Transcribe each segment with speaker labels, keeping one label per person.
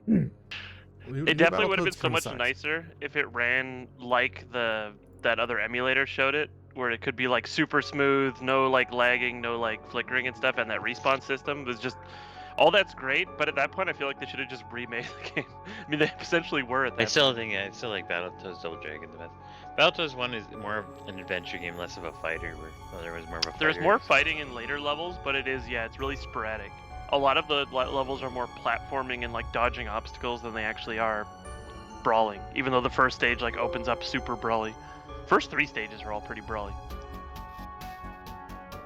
Speaker 1: It definitely would have been so much nicer if it ran like that other emulator showed it, where it could be like super smooth, no like lagging, no like flickering and stuff, and that respawn system was just all that's great. But at that point, I feel like they should have just remade the game. I mean, they essentially were at that.
Speaker 2: I still like Battletoads Double Dragon the best. Battletoads 1 is more of an adventure game, less of a fighter. Where there was more of a fighter.
Speaker 1: There's more fighting in later levels, but it's really sporadic. A lot of the levels are more platforming and like dodging obstacles than they actually are brawling. Even though the first stage like opens up super brawly. First 3 stages are all pretty brawly.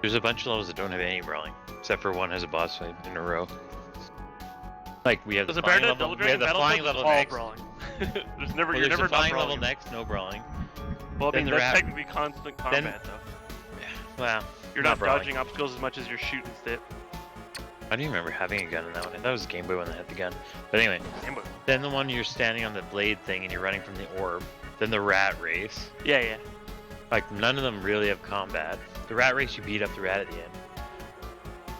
Speaker 2: There's a bunch of levels that don't have any brawling, except for one has a boss fight in a row. Like we have the flying level. We have the flying level next.
Speaker 1: Brawling. There's never
Speaker 2: you're never flying level next, no brawling.
Speaker 1: Well, I mean that's technically constant combat though.
Speaker 2: Yeah. Well,
Speaker 1: you're not dodging obstacles as much as you're shooting stuff.
Speaker 2: I don't even remember having a gun in that one. I thought it was Game Boy when they had the gun. But anyway, then the one you're standing on the blade thing and you're running from the orb. Then the rat race.
Speaker 1: Yeah.
Speaker 2: Like none of them really have combat. The rat race, you beat up the rat at the end.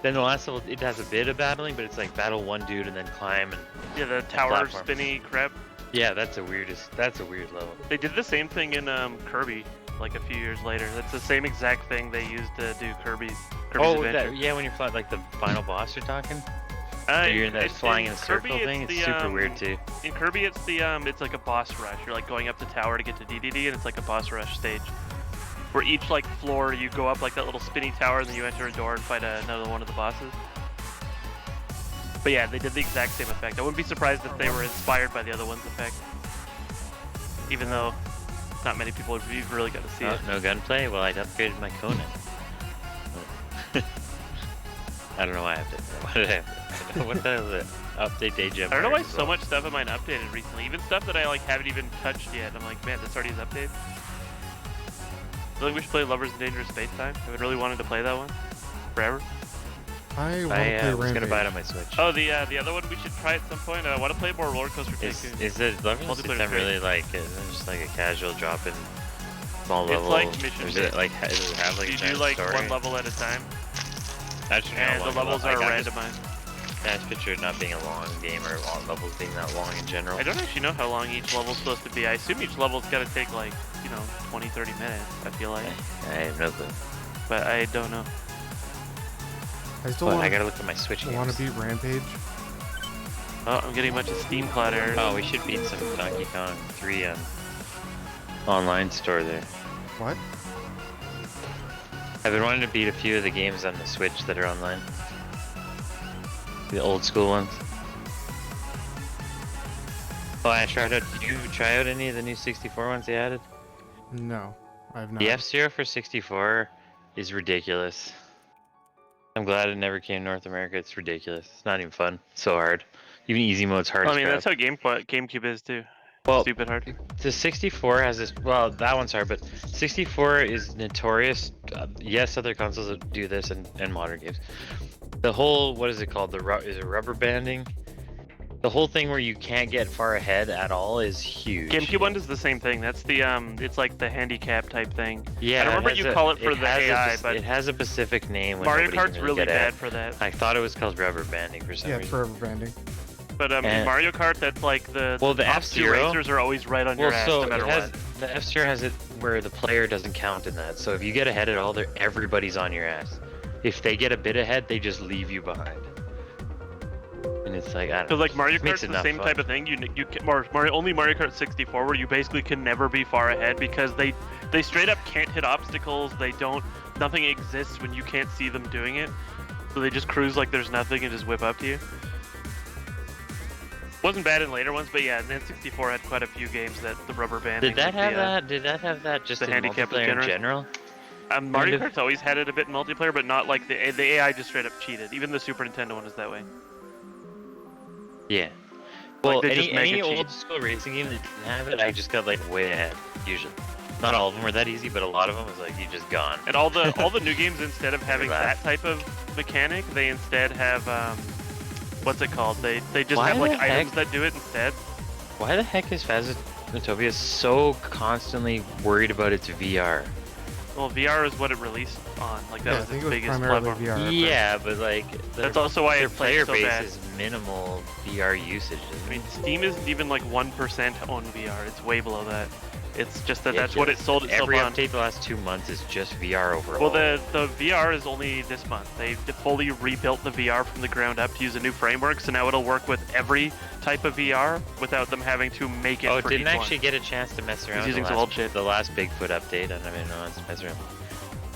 Speaker 2: Then the last level, it has a bit of battling, but it's like battle one dude and then climb and
Speaker 1: the tower spinny crap.
Speaker 2: Yeah, that's a weird level.
Speaker 1: They did the same thing in Kirby, like a few years later. That's the same exact thing they used to do Kirby's Adventure.
Speaker 2: Yeah, when you're flying, like the final boss you're talking. You're in that flying in a circle thing. It's super weird too.
Speaker 1: In Kirby, it's it's like a boss rush. You're like going up the tower to get to DDD, and it's like a boss rush stage. Where each like floor, you go up like that little spinny tower, and then you enter a door and fight another one of the bosses. But yeah, they did the exact same effect. I wouldn't be surprised if they were inspired by the other one's effect. Even though not many people have really got to see it.
Speaker 2: No gunplay? Well, I'd upgraded my Conan. I don't know why I have to. Why did I have to? What the hell is it? Update day jump.
Speaker 1: I don't know why so much stuff of mine updated recently. Even stuff that I like haven't even touched yet. I'm like, man, this already is updated. I feel like we should play Lovers in Dangerous Space Time. I've been really wanted to play that one forever.
Speaker 3: I want to play Rampage.
Speaker 2: Was gonna buy it on my Switch.
Speaker 1: Oh, the other one we should try at some point. I want to play more Roller Coaster Tycoon.
Speaker 2: Is it Lovers in Space Time really like just like a casual drop in small level?
Speaker 1: It's like mission.
Speaker 2: Is it like does it have like
Speaker 1: you do like story? One level at a time.
Speaker 2: And
Speaker 1: the levels are randomized.
Speaker 2: I just picture it not being a long game or levels being that long in general.
Speaker 1: I don't actually know how long each level's supposed to be. I assume each level's got to take like 20-30 minutes. I feel like.
Speaker 2: I have no clue.
Speaker 1: But I don't know.
Speaker 2: I gotta look at my Switch games.
Speaker 3: Want to beat Rampage?
Speaker 1: Oh, I'm getting a bunch of Steam Cloud errors.
Speaker 2: Oh, we should beat some Donkey Kong 3 online store there.
Speaker 3: What?
Speaker 2: I've been wanting to beat a few of the games on the Switch that are online. The old school ones. Oh, I tried out. Did you try out any of the new 64 ones they added?
Speaker 3: No, I've not.
Speaker 2: The F-Zero for 64 is ridiculous. I'm glad it never came to North America. It's ridiculous. It's not even fun. It's so hard. Even easy mode's hard.
Speaker 1: I mean, that's how GameCube is too.
Speaker 2: Well,
Speaker 1: stupid hard.
Speaker 2: The 64 has this. Well, that one's hard, but 64 is notorious. Yes, other consoles do this and modern games. The whole, what is it called? Is it rubber banding? The whole thing where you can't get far ahead at all is huge.
Speaker 1: GameCube one does the same thing. That's the it's like the handicap type thing.
Speaker 2: Yeah,
Speaker 1: I don't remember you call it for the AI, but
Speaker 2: it has a specific name.
Speaker 1: Mario Kart's really bad for that.
Speaker 2: I thought it was called rubber banding for some reason.
Speaker 3: Yeah, for rubber banding.
Speaker 1: But in Mario Kart, that's like the
Speaker 2: F-Zero
Speaker 1: racers are always right on your ass no matter what.
Speaker 2: The F-Zero has it where the player doesn't count in that. So if you get ahead at all, everybody's on your ass. If they get a bit ahead, they just leave you behind. And it's like, I don't know.
Speaker 1: Because like Mario Kart's the same type of thing. Only Mario Kart 64 where you basically can never be far ahead because they straight up can't hit obstacles. Nothing exists when you can't see them doing it. So they just cruise like there's nothing and just whip up to you. Wasn't bad in later ones, but yeah, N64 had quite a few games that the rubber banding.
Speaker 2: Did that have that just in multiplayer in general?
Speaker 1: Mario Kart's always had it a bit in multiplayer, but not like the AI just straight up cheated. Even the Super Nintendo one is that way.
Speaker 2: Yeah. Well, like any old school racing game that didn't have it, I just got like way ahead, usually. Not all of them were that easy, but a lot of them was like, you just gone.
Speaker 1: And all the new games, instead of having that type of mechanic, they instead have, what's it called? They just have like items that do it instead.
Speaker 2: Why the heck is Phasmophobia so constantly worried about its VR?
Speaker 1: Well, VR is what it released on. Like that
Speaker 3: Yeah, I
Speaker 1: was
Speaker 3: think
Speaker 1: its
Speaker 3: it was
Speaker 1: biggest
Speaker 3: primarily
Speaker 1: platform.
Speaker 3: VR. at first.
Speaker 2: Yeah, but like
Speaker 1: That's also why
Speaker 2: their
Speaker 1: it plays
Speaker 2: player
Speaker 1: so
Speaker 2: base
Speaker 1: bad.
Speaker 2: is minimal VR usage.
Speaker 1: I mean, Steam isn't even like 1% on VR. It's way below that. It's just that
Speaker 2: Yeah,
Speaker 1: that's what it sold itself
Speaker 2: Every
Speaker 1: on.
Speaker 2: update the last 2 months is just VR overall.
Speaker 1: Well, the VR is only this month. They fully rebuilt the VR from the ground up to use a new framework, so now it'll work with every type of VR without them having to make it
Speaker 2: Oh,
Speaker 1: for
Speaker 2: didn't
Speaker 1: each
Speaker 2: actually
Speaker 1: one.
Speaker 2: get a chance to mess around
Speaker 1: He's
Speaker 2: with
Speaker 1: using
Speaker 2: the
Speaker 1: some
Speaker 2: last,
Speaker 1: old shit.
Speaker 2: the last Bigfoot update. I don't even know it's mess around.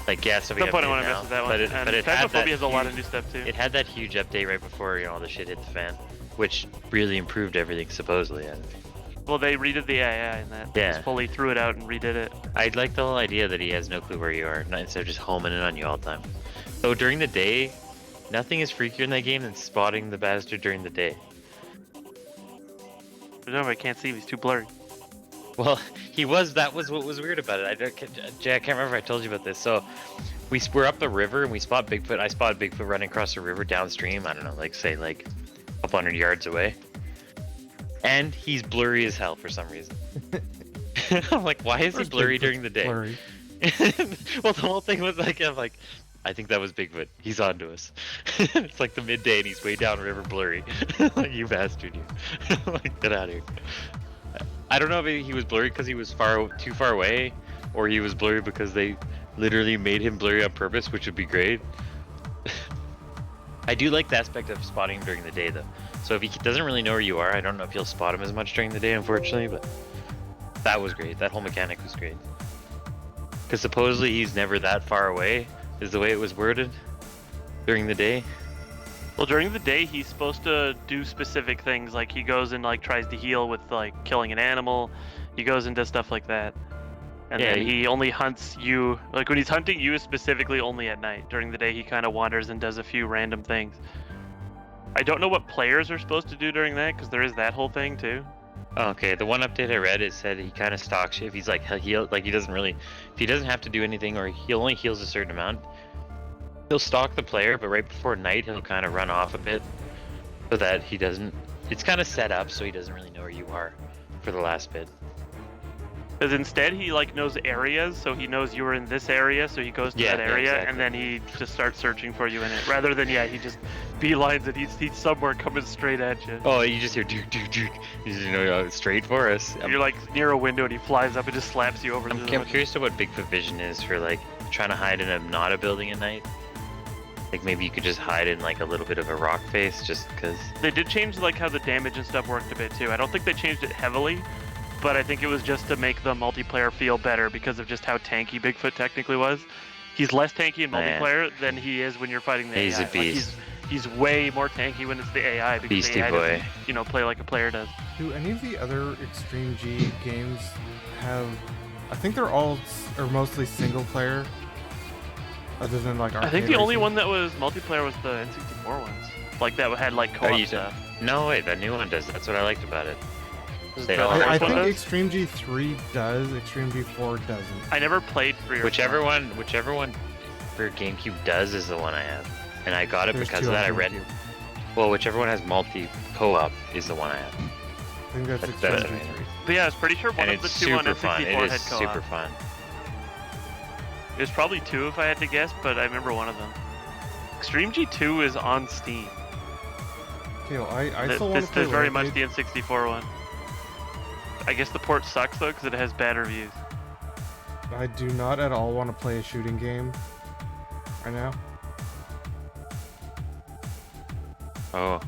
Speaker 2: Like, yeah, so we
Speaker 1: No point I
Speaker 2: updated
Speaker 1: want to
Speaker 2: now,
Speaker 1: mess with that one.
Speaker 2: But it had that
Speaker 1: Phasmophobia has a lot of
Speaker 2: huge-
Speaker 1: new stuff too.
Speaker 2: It had that huge update right before all the shit hit the fan, which really improved everything supposedly.
Speaker 1: Well, they redid the AI in that. They
Speaker 2: Yeah.
Speaker 1: just fully threw it out and redid it.
Speaker 2: I like the whole idea that he has no clue where you are, instead of just homing in on you all the time. So during the day, nothing is freakier in that game than spotting the bastard during the day.
Speaker 1: But no, I can't see him. He's too blurry.
Speaker 2: Well, that was what was weird about it. Jay, I can't remember if I told you about this. So we're up the river and we spot Bigfoot. I spotted Bigfoot running across the river downstream. I don't know, like say like a couple hundred yards away. And he's blurry as hell for some reason. I'm like, why is he
Speaker 3: First
Speaker 2: blurry
Speaker 3: Bigfoot's
Speaker 2: during the day?
Speaker 3: Blurry.
Speaker 2: Well, the whole thing was like, I'm like, I think that was Bigfoot. He's on to us. It's like the midday and he's way downriver blurry. Like, you bastard, you. Like, get out of here. I don't know if he was blurry because he was too far away, or he was blurry because they literally made him blurry on purpose, which would be great. I do like the aspect of spotting him during the day, though. So if he doesn't really know where you are, I don't know if you'll spot him as much during the day, unfortunately, but that was great. That whole mechanic was great. Because supposedly he's never that far away, is the way it was worded during the day.
Speaker 1: Well, during the day, he's supposed to do specific things, like he goes and like tries to heal with like killing an animal. He goes and does stuff like that. And
Speaker 2: Yeah,
Speaker 1: then he only hunts you, like when he's hunting you specifically only at night. During the day, he kind of wanders and does a few random things. I don't know what players are supposed to do during that, because there is that whole thing too.
Speaker 2: Okay, the one update I read, it said he kind of stalks you. If he's like heal, like he doesn't really, if he doesn't have to do anything, or he only heals a certain amount, he'll stalk the player, but right before night he'll kind of run off a bit, so that he doesn't. It's kind of set up so he doesn't really know where you are for the last bit.
Speaker 1: Because instead he like knows areas, so he knows you were in this area, so he goes to
Speaker 2: Yeah,
Speaker 1: that
Speaker 2: yeah,
Speaker 1: area,
Speaker 2: exactly.
Speaker 1: and then he just starts searching for you in it. Rather than he just beelines it. He's somewhere coming straight at you.
Speaker 2: Oh, you just hear duke, duke, duke. You just know straight for us.
Speaker 1: You're like near a window and he flies up and just slaps you over.
Speaker 2: I'm curious to what Bigfoot vision is for like trying to hide in not a building at night. Like maybe you could just hide in like a little bit of a rock face, just because.
Speaker 1: They did change like how the damage and stuff worked a bit too. I don't think they changed it heavily, but I think it was just to make the multiplayer feel better because of just how tanky Bigfoot technically was. He's less tanky in multiplayer than he is when you're fighting the
Speaker 2: He's
Speaker 1: AI.
Speaker 2: a beast.
Speaker 1: Like, he's way more tanky when it's the AI because
Speaker 2: Beastie
Speaker 1: the AI
Speaker 2: boy.
Speaker 1: doesn't, play like a player does.
Speaker 3: Do any of the other Extreme G games have? I think they're all or mostly single player. Other than like
Speaker 1: I think
Speaker 3: arcade
Speaker 1: the only
Speaker 3: racing.
Speaker 1: one that was multiplayer was the N64 ones. Like that had like co-op
Speaker 2: you
Speaker 1: stuff.
Speaker 2: No way, that new one does. That's what I liked about it. They
Speaker 1: the
Speaker 2: all-
Speaker 1: first
Speaker 3: I
Speaker 1: one
Speaker 3: think
Speaker 1: does?
Speaker 3: Extreme G3 does. Extreme G4 doesn't.
Speaker 1: I never played 3 or
Speaker 2: Whichever
Speaker 1: 4.
Speaker 2: one for GameCube does is the one I have, and I got it
Speaker 3: There's
Speaker 2: because
Speaker 3: two
Speaker 2: of
Speaker 3: on
Speaker 2: that. I read.
Speaker 3: GameCube.
Speaker 2: Well, whichever one has multi co-op is the one I have,
Speaker 3: I think that's
Speaker 2: That's
Speaker 3: Extreme
Speaker 2: what I
Speaker 3: G3.
Speaker 2: mean.
Speaker 1: But yeah, I was pretty sure one
Speaker 2: and
Speaker 1: of the
Speaker 2: it's
Speaker 1: two on
Speaker 2: super fun.
Speaker 1: N64
Speaker 2: It
Speaker 1: had
Speaker 2: is
Speaker 1: co-op.
Speaker 2: super fun.
Speaker 1: It was probably 2 if I had to guess, but I remember one of them. Extreme G2 is on Steam.
Speaker 3: Okay, well, I still want
Speaker 1: This
Speaker 3: to play
Speaker 1: is very much
Speaker 3: Rampage.
Speaker 1: the N64 one. I guess the port sucks though because it has bad reviews.
Speaker 3: I do not at all want to play a shooting game right now.
Speaker 2: Oh,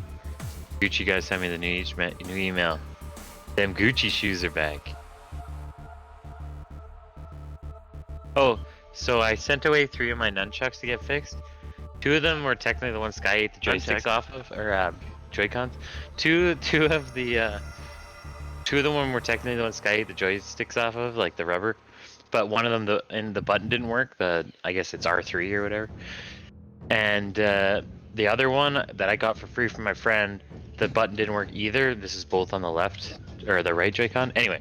Speaker 2: Gucci guys sent me the new email. Them Gucci shoes are back. Oh, so I sent away 3 of my nunchucks to get fixed. 2 of them were technically the ones Sky ate the joysticks
Speaker 1: Nunchucks?
Speaker 2: off of, or Joy-Cons. Two of them were technically the ones Sky ate the joysticks off of, like the rubber. But one of them, the button didn't work. I guess it's R3 or whatever. And the other one that I got for free from my friend, the button didn't work either. This is both on the left or the right Joy-Con. Anyway,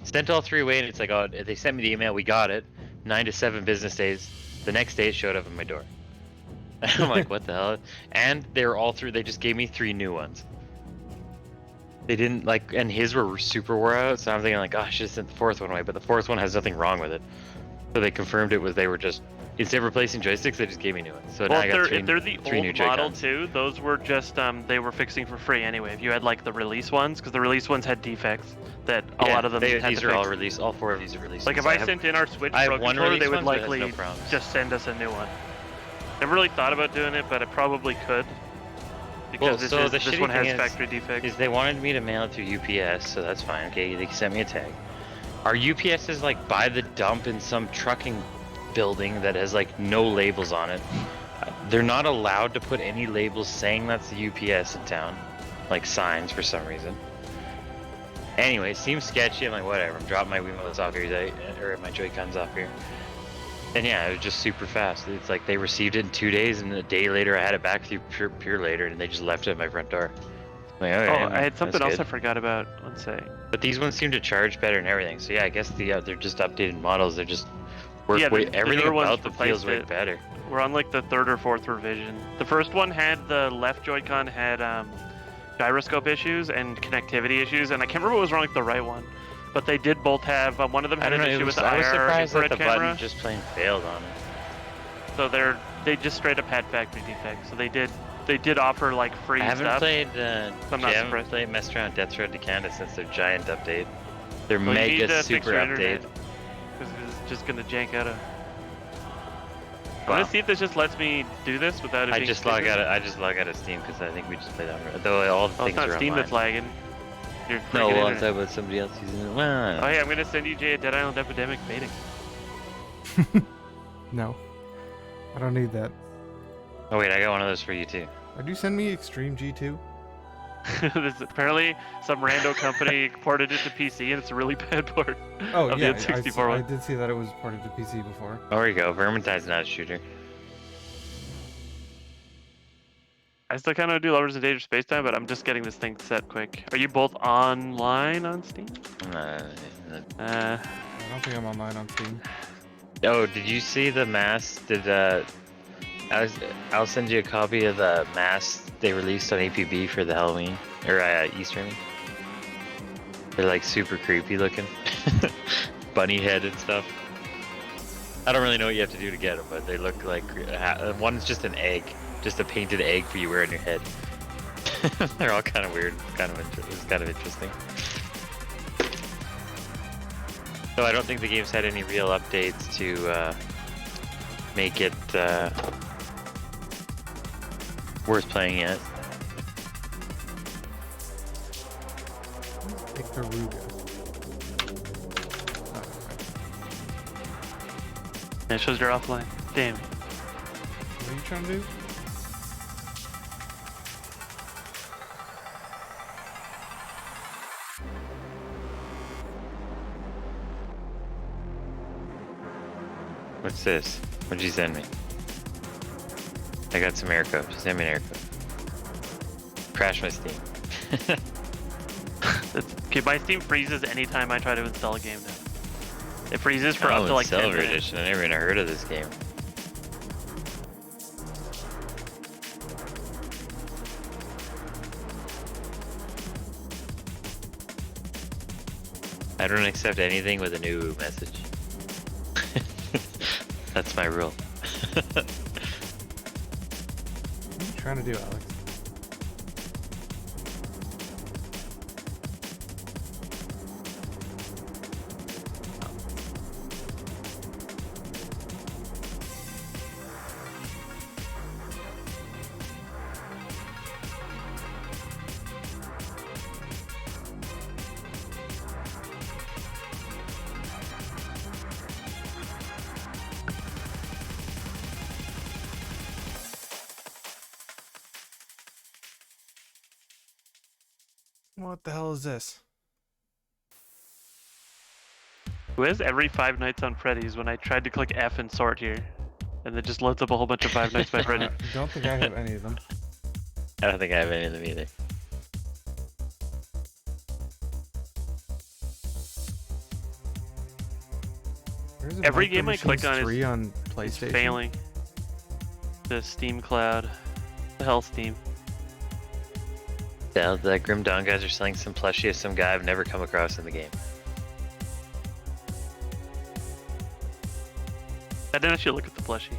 Speaker 2: sent all 3 away, and it's like, oh, they sent me the email. We got it. 9 to 7 business days. The next day, it showed up at my door. I'm like, what the hell? And they were all 3. They just gave me 3 new ones. They didn't like, and his were super wore out. So I'm thinking like, oh, I should have sent the 4th one away. But the 4th one has nothing wrong with it. So they confirmed it was they were just instead of replacing joysticks, they just gave me new ones. So now
Speaker 1: Well,
Speaker 2: I got
Speaker 1: if they're the
Speaker 2: three new
Speaker 1: old model
Speaker 2: Joy-Cons.
Speaker 1: too, those were just they were fixing for free anyway. If you had like the release ones, because the release ones had defects that a lot of them had
Speaker 2: these
Speaker 1: to
Speaker 2: are
Speaker 1: fix.
Speaker 2: all released. All 4 of these are released.
Speaker 1: Like if I sent in our Switch
Speaker 2: I have
Speaker 1: Pro
Speaker 2: one
Speaker 1: controller, they
Speaker 2: released
Speaker 1: would
Speaker 2: one, but it has
Speaker 1: likely
Speaker 2: no problems.
Speaker 1: just send us a new one. Never really thought about doing it, but I probably could. Because this one has factory defects.
Speaker 2: Is they wanted me to mail it through UPS, so that's fine. Okay, they sent me a tag. Our UPS is like by the dump in some trucking building that has like no labels on it. They're not allowed to put any labels saying that's the UPS in town, like signs for some reason. Anyway, it seems sketchy. I'm like, whatever. I'm dropping my Wiimotes off here, or my Joy-Cons off here. And yeah, it was just super fast. It's like they received it in 2 days, and a day later I had it back through Pure later, and they just left it at my front door. I'm like, okay,
Speaker 1: I had something
Speaker 2: that's
Speaker 1: else I
Speaker 2: good.
Speaker 1: forgot about. Let's say.
Speaker 2: But these ones seem to charge better and everything. So yeah, I guess they're just updated models. They're just work way,
Speaker 1: the
Speaker 2: everything
Speaker 1: newer ones
Speaker 2: about them feels way
Speaker 1: replaced it.
Speaker 2: better.
Speaker 1: We're on like the 3rd or 4th revision. The first one had the left Joy-Con had gyroscope issues and connectivity issues, and I can't remember what was wrong with the right one. But they did both have one of them
Speaker 2: I
Speaker 1: had
Speaker 2: don't
Speaker 1: an
Speaker 2: know.
Speaker 1: issue with the
Speaker 2: I was
Speaker 1: IR
Speaker 2: surprised that
Speaker 1: infrared
Speaker 2: the
Speaker 1: camera.
Speaker 2: button just plain failed on it.
Speaker 1: So they just straight up had factory defects. So they did offer like free
Speaker 2: I haven't
Speaker 1: stuff.
Speaker 2: played.
Speaker 1: I'm not
Speaker 2: I haven't
Speaker 1: surprised.
Speaker 2: played messed around Death Road to Canada since their giant update. Their
Speaker 1: Well, you need
Speaker 2: mega
Speaker 1: to fix
Speaker 2: super
Speaker 1: your
Speaker 2: update.
Speaker 1: internet, because it's just gonna jank out of. I'm
Speaker 2: Wow.
Speaker 1: gonna see if this just lets me do this without it
Speaker 2: I
Speaker 1: being
Speaker 2: just log
Speaker 1: stupid.
Speaker 2: out. I just log out of Steam because I think we just played that. Though all the
Speaker 1: Oh,
Speaker 2: things
Speaker 1: it's not
Speaker 2: are
Speaker 1: Steam
Speaker 2: online.
Speaker 1: that's lagging. Your
Speaker 2: No,
Speaker 1: freaking
Speaker 2: well, I'm
Speaker 1: internet.
Speaker 2: talking about somebody else using it. Well,
Speaker 1: Oh yeah, I'm gonna send you Jay a Dead Island Epidemic baiting.
Speaker 3: No, I don't need that.
Speaker 2: oh wait, I got one of those for you too.
Speaker 3: Would you send me Extreme G2?
Speaker 1: Apparently, some rando company ported it to PC, and it's a really bad port.
Speaker 3: Oh
Speaker 1: of
Speaker 3: yeah,
Speaker 1: the N64
Speaker 3: I
Speaker 1: one.
Speaker 3: did see that it was ported to PC before.
Speaker 2: Oh, there you go. Vermintide's not a shooter.
Speaker 1: I still kind of do Lovers in Danger Space Time, but I'm just getting this thing set quick. Are you both online on Steam?
Speaker 3: I don't think I'm online on Steam.
Speaker 2: Oh, did you see the mask? I'll send you a copy of the mask they released on APB for the Halloween or Easter. I mean. They're like super creepy looking, bunny head and stuff. I don't really know what you have to do to get them, but they look like one's just an egg, just a painted egg for you wear on your head. They're all kind of weird, it's kind of interesting. So I don't think the game's had any real updates to make it worth playing yet.
Speaker 3: Ikaruga.
Speaker 1: It shows you're offline. Damn.
Speaker 3: What are you trying to do?
Speaker 2: What's this? What'd you send me? I got some air code. Send me an air code. Crash my Steam.
Speaker 1: Okay, my Steam freezes anytime I try to install a game now. It freezes for up to like 10
Speaker 2: Silver
Speaker 1: minutes.
Speaker 2: Edition. I never even heard of this game. I don't accept anything with a new message. That's my rule.
Speaker 3: What are you trying to do, Alex? What the hell is this?
Speaker 1: Who has every Five Nights on Freddy's when I tried to click F and sort here? And it just loads up a whole bunch of Five Nights by
Speaker 3: I
Speaker 1: Freddy.
Speaker 3: don't think I have any of them.
Speaker 2: I don't think I have any of them either.
Speaker 3: There's a
Speaker 1: Every
Speaker 3: Micro
Speaker 1: game I click
Speaker 3: Machines
Speaker 1: on
Speaker 3: 3 on
Speaker 1: It's
Speaker 3: PlayStation.
Speaker 1: failing. The Steam Cloud. The hell, Steam.
Speaker 2: Yeah, the Grim Dawn guys are selling some plushie of some guy I've never come across in the game.
Speaker 1: I didn't actually look at the plushie.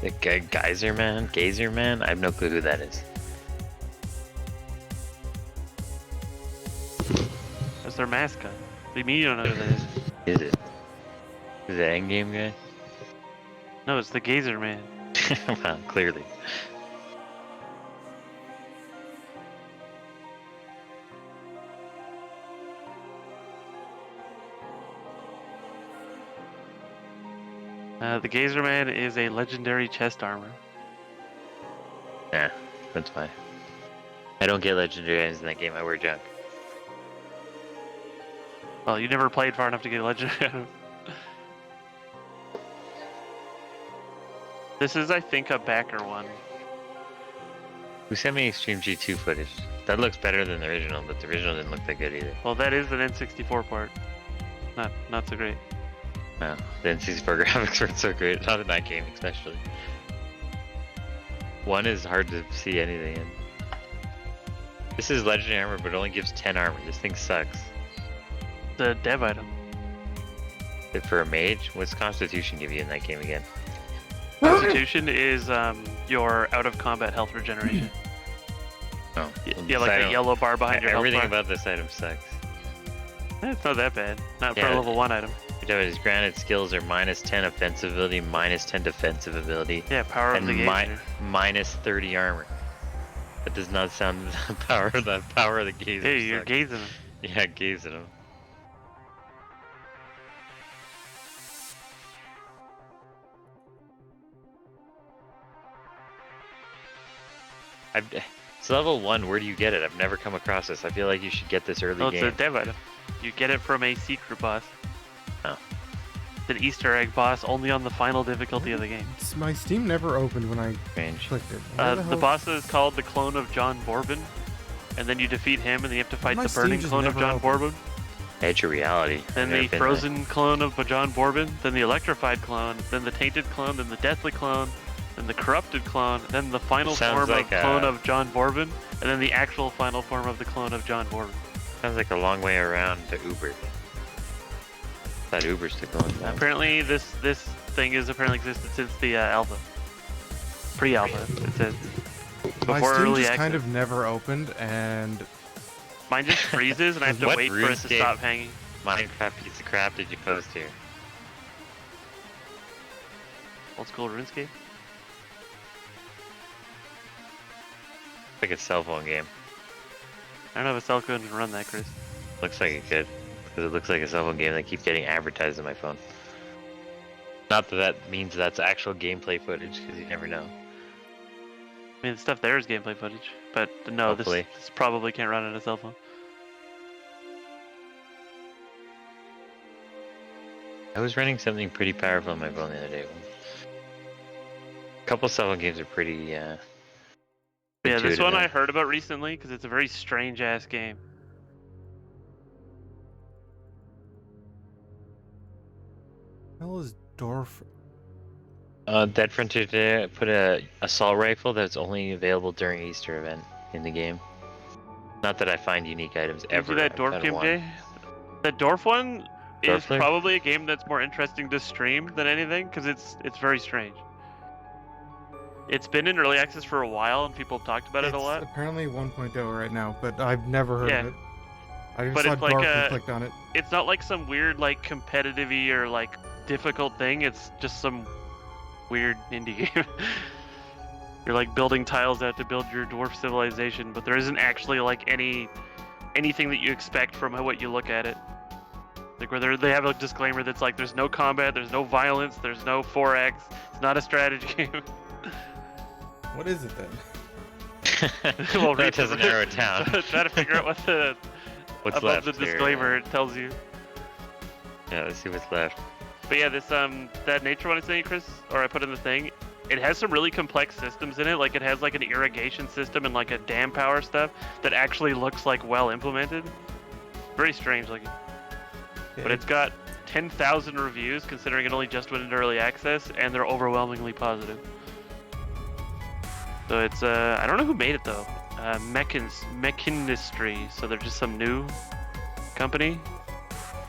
Speaker 2: The Geyser Man? Gazer Man? I have no clue who that is.
Speaker 1: That's their mascot. What do you mean you don't know who that is?
Speaker 2: Is it? Is it the endgame guy?
Speaker 1: No, it's the Gazer Man.
Speaker 2: Well, clearly.
Speaker 1: The Gazer Man is a legendary chest armor.
Speaker 2: Yeah, that's fine. I don't get legendary items in that game, I wear junk.
Speaker 1: Well, you never played far enough to get a legendary item. This is, I think, a backer one.
Speaker 2: Who sent me Extreme G2 footage? That looks better than the original, but the original didn't look that good either.
Speaker 1: Well, that is an N64 part. Not so great.
Speaker 2: No, the N64 graphics weren't so great, not in that game especially. One is hard to see anything in. This is legendary armor, but it only gives 10 armor. This thing sucks.
Speaker 1: The dev item.
Speaker 2: For a mage, what's Constitution give you in that game again?
Speaker 1: Constitution is your out of combat health regeneration.
Speaker 2: Oh,
Speaker 1: Yeah, like the yellow bar behind your health
Speaker 2: everything
Speaker 1: bar.
Speaker 2: about this item sucks.
Speaker 1: It's not that bad. Not for
Speaker 2: Yeah,
Speaker 1: a level 1 item.
Speaker 2: His granted skills are minus 10 offensive ability, minus 10 defensive ability,
Speaker 1: Yeah, power of the
Speaker 2: and
Speaker 1: Gazer.
Speaker 2: minus 30 armor. That does not sound the power of the gazer.
Speaker 1: Hey, you're
Speaker 2: sucks.
Speaker 1: gazing him.
Speaker 2: Yeah, gazing him. It's level 1, where do you get it? I've never come across this. I feel like you should get this early
Speaker 1: Oh, it's
Speaker 2: game.
Speaker 1: a dev item. You get it from a secret boss.
Speaker 2: Oh.
Speaker 1: It's an Easter egg boss only on the final difficulty of the game.
Speaker 3: My Steam never opened when I
Speaker 2: Strange.
Speaker 3: clicked it. Where
Speaker 1: The
Speaker 3: hell-
Speaker 1: boss is called the clone of John Borbin, and then you defeat him, and then you have to fight
Speaker 3: My
Speaker 1: the
Speaker 3: Steam
Speaker 1: burning
Speaker 3: just
Speaker 1: clone of
Speaker 3: never
Speaker 1: John
Speaker 3: opened.
Speaker 1: Borbin,
Speaker 2: Edge of reality.
Speaker 1: then
Speaker 2: I've
Speaker 1: the
Speaker 2: never been there.
Speaker 1: frozen clone of John Borbin, then the electrified clone, then the tainted clone, then the deathly clone, then the corrupted clone, then the final
Speaker 2: Sounds
Speaker 1: form
Speaker 2: like
Speaker 1: of clone of John Borbin, and then the actual final form of the clone of John Borbin.
Speaker 2: Sounds like a long way around to Uber. Thought Uber's still going down.
Speaker 1: Apparently, this thing has apparently existed since the alpha, pre-alpha. It says
Speaker 3: My
Speaker 1: before
Speaker 3: Steam
Speaker 1: early
Speaker 3: just
Speaker 1: access.
Speaker 3: kind of never opened, and
Speaker 1: Mine just freezes, and I have to
Speaker 2: What
Speaker 1: wait for it to
Speaker 2: RuneScape?
Speaker 1: stop hanging.
Speaker 2: Minecraft piece of crap did you post here?
Speaker 1: Old school RuneScape.
Speaker 2: Like a cell phone game.
Speaker 1: I don't know if a cell phone can run that, Chris.
Speaker 2: Looks like it could. Because it looks like a cell phone game that keeps getting advertised on my phone. Not that that means that's actual gameplay footage, because you never know.
Speaker 1: I mean, the stuff there is gameplay footage, but no, this
Speaker 2: Hopefully.
Speaker 1: probably can't run on a cell phone.
Speaker 2: I was running something pretty powerful on my phone the other day. A couple cell phone games are pretty,
Speaker 1: Yeah, this
Speaker 2: intuitive
Speaker 1: one I
Speaker 2: now.
Speaker 1: heard about recently because it's a very strange ass game.
Speaker 3: hell is Dorf?
Speaker 2: Dead Frontier today put a assault rifle that's only available during Easter event in the game. Not that I find unique items
Speaker 1: Did you
Speaker 2: ever.
Speaker 1: do that
Speaker 2: I
Speaker 1: Dwarf
Speaker 2: kinda
Speaker 1: game,
Speaker 2: want-
Speaker 1: Jay? The Dwarf one is
Speaker 2: Dwarfler?
Speaker 1: probably a game that's more interesting to stream than anything because it's very strange. It's been in early access for a while and people have talked about it a
Speaker 3: It's
Speaker 1: lot.
Speaker 3: apparently 1.0 right now, but I've never heard
Speaker 1: Yeah.
Speaker 3: of it. I just
Speaker 1: But
Speaker 3: saw
Speaker 1: it's like
Speaker 3: Dorf
Speaker 1: a-
Speaker 3: and clicked on it.
Speaker 1: It's not like some weird like competitive-y or like difficult thing. It's just some weird indie game. You're like building tiles out to build your dwarf civilization, but there isn't actually like anything that you expect from what you look at it. Like where they have a disclaimer that's like there's no combat, there's no violence, there's no 4x. It's not a strategy game.
Speaker 3: What is it then?
Speaker 1: Well,
Speaker 2: that doesn't narrow it down.
Speaker 1: Try to figure out what the
Speaker 2: What's
Speaker 1: above
Speaker 2: left
Speaker 1: the
Speaker 2: here?
Speaker 1: disclaimer it tells you.
Speaker 2: Yeah, let's see what's left.
Speaker 1: But yeah, this that nature one I sent you, Chris, or I put in the thing, it has some really complex systems in it. Like it has like an irrigation system and like a dam power stuff that actually looks like well implemented. Very strange looking. But it's got 10,000 reviews considering it only just went into early access, and they're overwhelmingly positive. So it's I don't know who made it though. Mechinistry. So they're just some new company.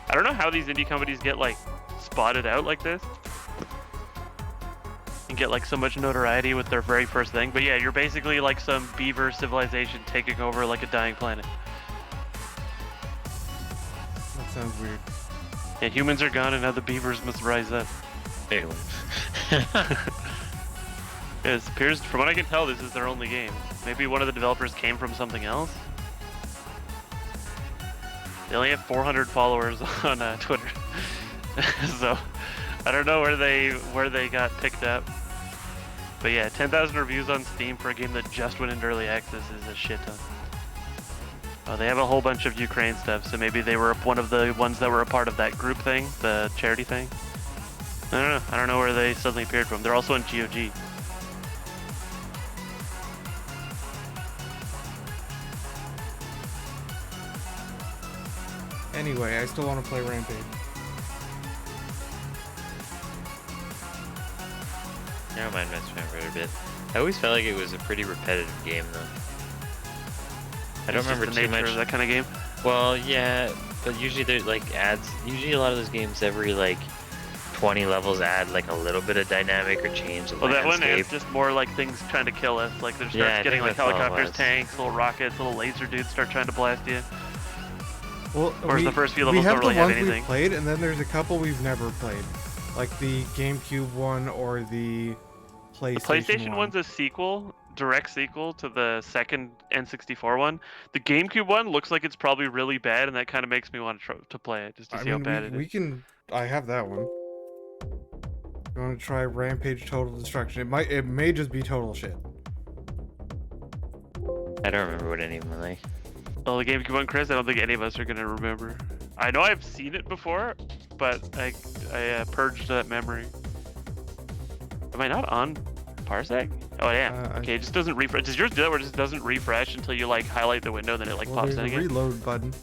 Speaker 1: I don't know how these indie companies get like spotted out like this. and get like so much notoriety with their very first thing. But yeah, you're basically like some beaver civilization taking over like a dying planet.
Speaker 3: That sounds weird.
Speaker 1: Yeah, humans are gone and now the beavers must rise up.
Speaker 2: Anyway.
Speaker 1: It appears, from what I can tell, this is their only game. Maybe one of the developers came from something else. They only have 400 followers on Twitter, so I don't know where they got picked up. But yeah, 10,000 reviews on Steam for a game that just went into early access is a shit ton. Oh, they have a whole bunch of Ukraine stuff, so maybe they were one of the ones that were a part of that group thing, the charity thing. I don't know. I don't know where they suddenly appeared from. They're also in GOG.
Speaker 3: Anyway, I still want to play Rampage.
Speaker 2: I don't mind messing around for a bit. I always felt like it was a pretty repetitive game, though. I don't remember too much.
Speaker 1: Of that kind of game.
Speaker 2: Well, yeah, but usually there's like ads. Usually a lot of those games, every like 20 levels add like a little bit of dynamic or change the
Speaker 1: Well, that one
Speaker 2: landscape.
Speaker 1: is just more like things trying to kill us. Like there starts
Speaker 2: Yeah, I
Speaker 1: getting
Speaker 2: think
Speaker 1: like
Speaker 2: that's all it
Speaker 1: helicopters,
Speaker 2: was.
Speaker 1: tanks, little rockets, little laser dudes start trying to blast you.
Speaker 3: Well,
Speaker 1: Whereas the first few
Speaker 3: we
Speaker 1: levels
Speaker 3: have
Speaker 1: don't really
Speaker 3: the
Speaker 1: have
Speaker 3: ones
Speaker 1: anything.
Speaker 3: we've played, and then there's a couple we've never played, like the GameCube one or the PlayStation.
Speaker 1: The PlayStation
Speaker 3: one.
Speaker 1: one's a sequel, direct sequel to the second N64 one. The GameCube one looks like it's probably really bad, and that kind of makes me want to play it just to see how bad it is.
Speaker 3: we can. I have that one. You want to try Rampage Total Destruction? It may just be total shit.
Speaker 2: I don't remember what any of them are like.
Speaker 1: Well, the GameCube one, Chris, I don't think any of us are gonna remember. I know I've seen it before, but I purged that memory. Am I not on Parsec? Oh, I am. Okay, it just doesn't refresh. Does yours do that where it just doesn't refresh until you like highlight the window, then it like pops in
Speaker 3: There's a
Speaker 1: again?
Speaker 3: reload button.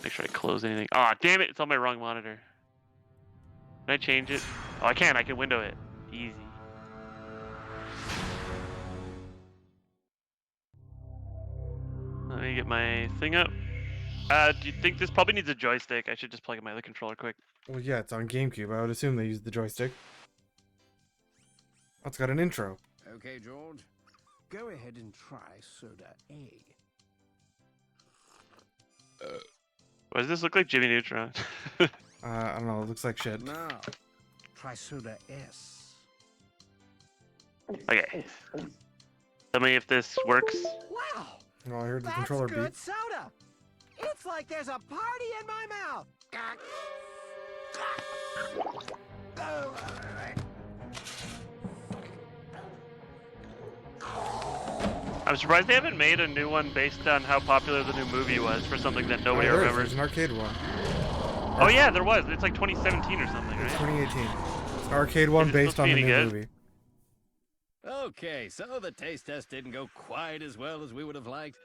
Speaker 1: Make sure I close anything. Ah, damn it! It's on my wrong monitor. Can I change it? Oh, I can. I can window it. Easy. Let me get my thing up. Do you think this probably needs a joystick? I should just plug in my other controller quick.
Speaker 3: Well, yeah, it's on GameCube. I would assume they use the joystick. Oh, it's got an intro.
Speaker 4: Okay, George. Go ahead and try soda A.
Speaker 1: Why does this look like Jimmy Neutron?
Speaker 3: I don't know. It looks like shit.
Speaker 4: Now, try soda S.
Speaker 1: Okay. Tell me if this works.
Speaker 4: Wow!
Speaker 3: Oh, I heard the
Speaker 4: That's
Speaker 3: controller
Speaker 4: good
Speaker 3: beep.
Speaker 4: soda! It's like there's a party in my mouth!
Speaker 1: I'm surprised they haven't made a new one based on how popular the new movie was for something that nobody
Speaker 3: There's
Speaker 1: remembers.
Speaker 3: an arcade one.
Speaker 1: Oh yeah, there was. It's like 2017 or something,
Speaker 3: It's
Speaker 1: right?
Speaker 3: 2018. It's an arcade one
Speaker 1: Is it
Speaker 3: based
Speaker 1: supposed
Speaker 3: on
Speaker 1: to
Speaker 3: the
Speaker 1: be
Speaker 3: new
Speaker 1: any good?
Speaker 3: movie.
Speaker 5: Okay, so the taste test didn't go quite as well as we would have liked.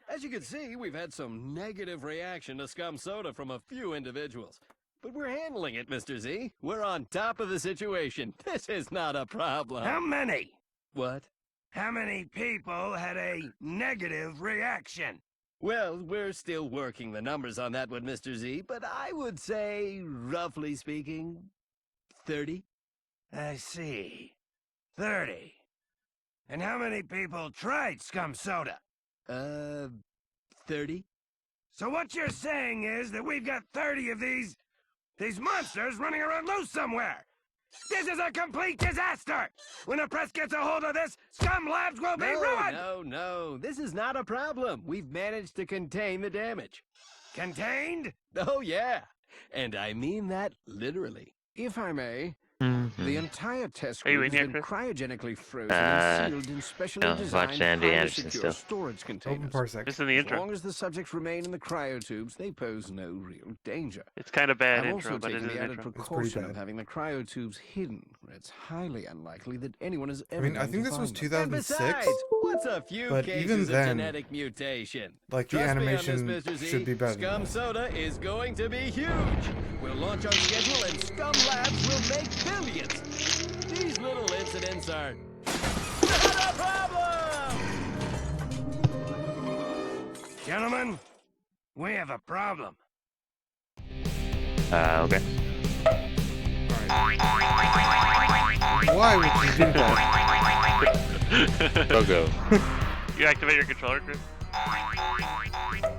Speaker 5: As you can see, we've had some negative reaction to Scum Soda from a few individuals. But we're handling it, Mr. Z. We're on top of the situation. This is not a problem.
Speaker 4: How many?
Speaker 5: What?
Speaker 4: How many people had a negative reaction?
Speaker 5: Well, we're still working the numbers on that one, Mr. Z, but I would say, roughly speaking, 30.
Speaker 4: I see. 30. And how many people tried Scum Soda?
Speaker 5: 30?
Speaker 4: So what you're saying is that we've got 30 of these monsters running around loose somewhere. This is a complete disaster! When the press gets a hold of this, Scum Labs will be ruined!
Speaker 5: No, this is not a problem. We've managed to contain the damage.
Speaker 4: Contained?
Speaker 5: Oh, yeah. And I mean that literally.
Speaker 4: If I may,
Speaker 2: Mm-hmm.
Speaker 4: the entire test
Speaker 1: Are you
Speaker 4: group
Speaker 1: in
Speaker 4: has
Speaker 1: here,
Speaker 4: been
Speaker 1: Chris?
Speaker 4: cryogenically frozen and sealed in specially
Speaker 2: no,
Speaker 4: designed,
Speaker 2: watching Andy
Speaker 4: highly
Speaker 2: Anderson
Speaker 4: secure
Speaker 2: still.
Speaker 4: storage
Speaker 3: Open
Speaker 4: containers.
Speaker 3: Parsec.
Speaker 1: Just in the
Speaker 4: As
Speaker 1: intro.
Speaker 4: long as the subjects remain in the cryotubes, they pose no real danger.
Speaker 1: It's kind of bad
Speaker 4: I've
Speaker 1: intro,
Speaker 4: also
Speaker 1: but it
Speaker 4: taken
Speaker 1: is
Speaker 4: the
Speaker 1: an
Speaker 4: added
Speaker 1: intro.
Speaker 4: precaution
Speaker 3: bad.
Speaker 4: of having the cryotubes hidden, where it's highly unlikely that anyone has
Speaker 3: I
Speaker 4: ever
Speaker 3: mean, I
Speaker 4: going
Speaker 3: think
Speaker 4: to
Speaker 3: this was
Speaker 4: find them.
Speaker 5: And
Speaker 3: 2006.
Speaker 5: besides, what's a few
Speaker 3: But
Speaker 5: cases
Speaker 3: even
Speaker 5: of
Speaker 3: then,
Speaker 5: genetic mutation?
Speaker 3: Like, the
Speaker 5: Trust me on
Speaker 3: animation
Speaker 5: this, Mr. Z,
Speaker 3: should be better than
Speaker 5: Scum
Speaker 3: that.
Speaker 5: Soda is going to be huge. We'll launch on schedule and Scum Labs will make billions. These little incidents are not a problem!
Speaker 4: Gentlemen, we have a problem.
Speaker 2: Okay.
Speaker 3: Why would you do that?
Speaker 2: Go.
Speaker 1: You activate your controller, Chris?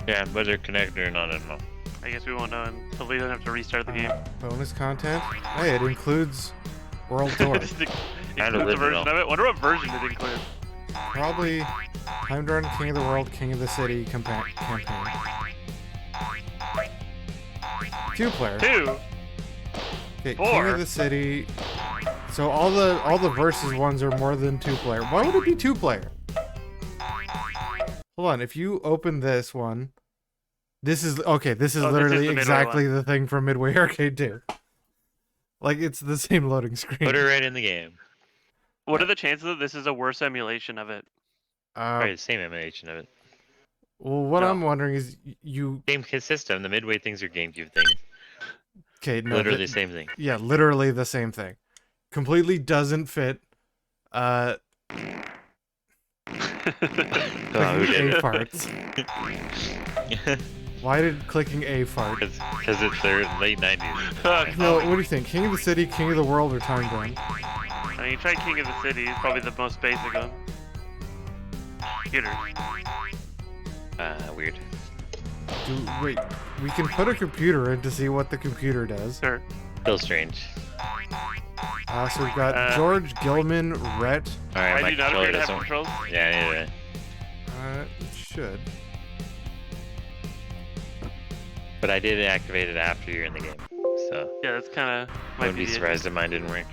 Speaker 2: Yeah, whether connected or not, I don't know.
Speaker 1: I guess we won't know until we don't have to restart the game.
Speaker 3: Bonus content? Hey, it includes World Tour.
Speaker 1: Just includes
Speaker 2: I
Speaker 1: the
Speaker 2: don't live
Speaker 1: version
Speaker 2: it
Speaker 1: of it. Wonder what version it includes.
Speaker 3: Probably Time to Run King of the World, King of the City campaign. 2-player.
Speaker 1: 2.
Speaker 3: Okay,
Speaker 1: 4.
Speaker 3: King of the City. So all the versus ones are more than 2-player. Why would it be 2-player? Hold on, if you open this one, this is okay. This is literally
Speaker 1: the Midway
Speaker 3: exactly the thing from Midway Arcade 2. Like it's the same loading screen.
Speaker 2: Put it right in the game.
Speaker 1: What are the chances that this is a worse emulation of it?
Speaker 2: Probably the same emulation of it.
Speaker 3: Well, what
Speaker 1: No.
Speaker 3: I'm wondering is you.
Speaker 2: Same system. The Midway things are GameCube things.
Speaker 3: Okay, no.
Speaker 2: Literally the same thing.
Speaker 3: Yeah, literally the same thing. Completely doesn't fit. Clicking A farts. Why did clicking A fart?
Speaker 2: Because it's their late 90s.
Speaker 3: No, what do you think? King of the City, King of the World, or Time Gun?
Speaker 1: I mean, you try King of the City, it's probably the most basic one. Computers.
Speaker 2: Weird.
Speaker 3: Wait, we can put a computer in to see what the computer does.
Speaker 1: Sure.
Speaker 2: Still strange.
Speaker 3: So we've got George, Gilman, Rhett.
Speaker 2: Alright,
Speaker 1: I
Speaker 2: my
Speaker 1: do not
Speaker 2: controller
Speaker 1: appear to have
Speaker 2: doesn't.
Speaker 1: controls.
Speaker 2: Yeah, yeah.
Speaker 3: It should.
Speaker 2: But I did activate it after you're in the game. So
Speaker 1: Yeah, that's kind of
Speaker 2: I
Speaker 1: might
Speaker 2: wouldn't
Speaker 1: be
Speaker 2: be
Speaker 1: the-
Speaker 2: surprised if mine didn't work.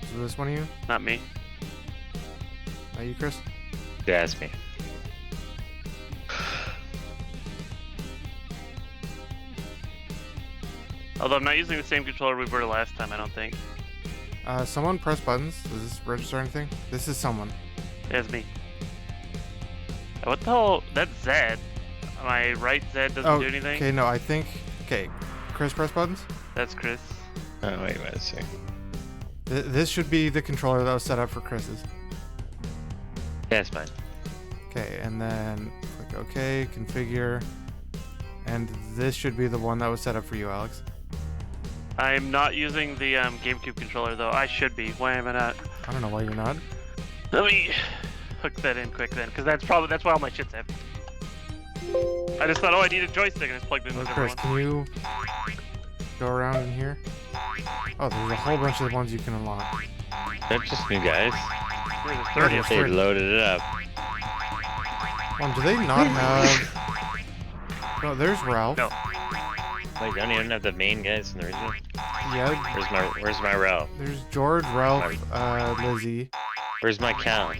Speaker 3: Is this one of you?
Speaker 1: Not me.
Speaker 3: Not you, Chris?
Speaker 2: You asked me.
Speaker 1: Although I'm not using the same controller we were last time, I don't think.
Speaker 3: Someone press buttons. Does this register anything? This is someone.
Speaker 1: It's me. What the hell? That's Zed. My right Zed doesn't do anything.
Speaker 3: Okay, no, I think. Okay, Chris, press buttons.
Speaker 1: That's Chris.
Speaker 2: Oh, wait a second.
Speaker 3: This should be the controller that was set up for Chris's.
Speaker 2: Yeah, it's mine.
Speaker 3: Okay, and then click OK, configure. And this should be the one that was set up for you, Alex.
Speaker 1: I'm not using the GameCube controller though. I should be. Why am I not?
Speaker 3: I don't know why you're not.
Speaker 1: Let me hook that in quick then, because that's why all my shit's empty. I just thought, oh, I need a joystick, and it's plugged in
Speaker 3: Oh,
Speaker 1: with
Speaker 3: Chris,
Speaker 1: everyone.
Speaker 3: can you go around in here? Oh, there's a whole bunch of ones you can unlock.
Speaker 2: They're just new guys.
Speaker 1: We're the
Speaker 3: They're
Speaker 1: 30th.
Speaker 2: They
Speaker 3: 30.
Speaker 2: loaded it up.
Speaker 3: Do they not have... No, there's Ralph.
Speaker 1: No.
Speaker 2: Like, don't even have the main guys in the original.
Speaker 3: Yeah,
Speaker 2: Where's my Ralph?
Speaker 3: there's George, Ralph, Lizzie.
Speaker 2: Where's my Cal?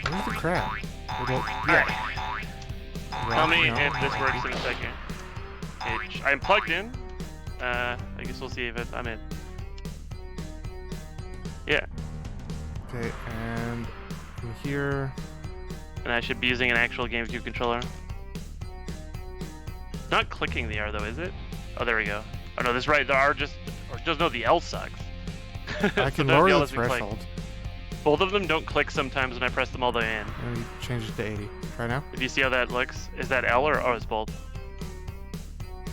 Speaker 3: Where's the crab?
Speaker 1: Yeah. Tell me
Speaker 3: No.
Speaker 1: if this works in a second. I'm plugged in. I guess we'll see if I'm in. Yeah.
Speaker 3: Okay, and from here...
Speaker 1: And I should be using an actual GameCube controller. Not clicking the R though, is it? Oh, there we go. Oh no, this right. The R just no. The L sucks.
Speaker 3: I can
Speaker 1: Sometimes
Speaker 3: lower
Speaker 1: L
Speaker 3: the
Speaker 1: doesn't click.
Speaker 3: threshold.
Speaker 1: Both of them don't click sometimes when I press them all the way in.
Speaker 3: Let me change it to 80. Try now.
Speaker 1: If you see how that looks, is that L or it's both?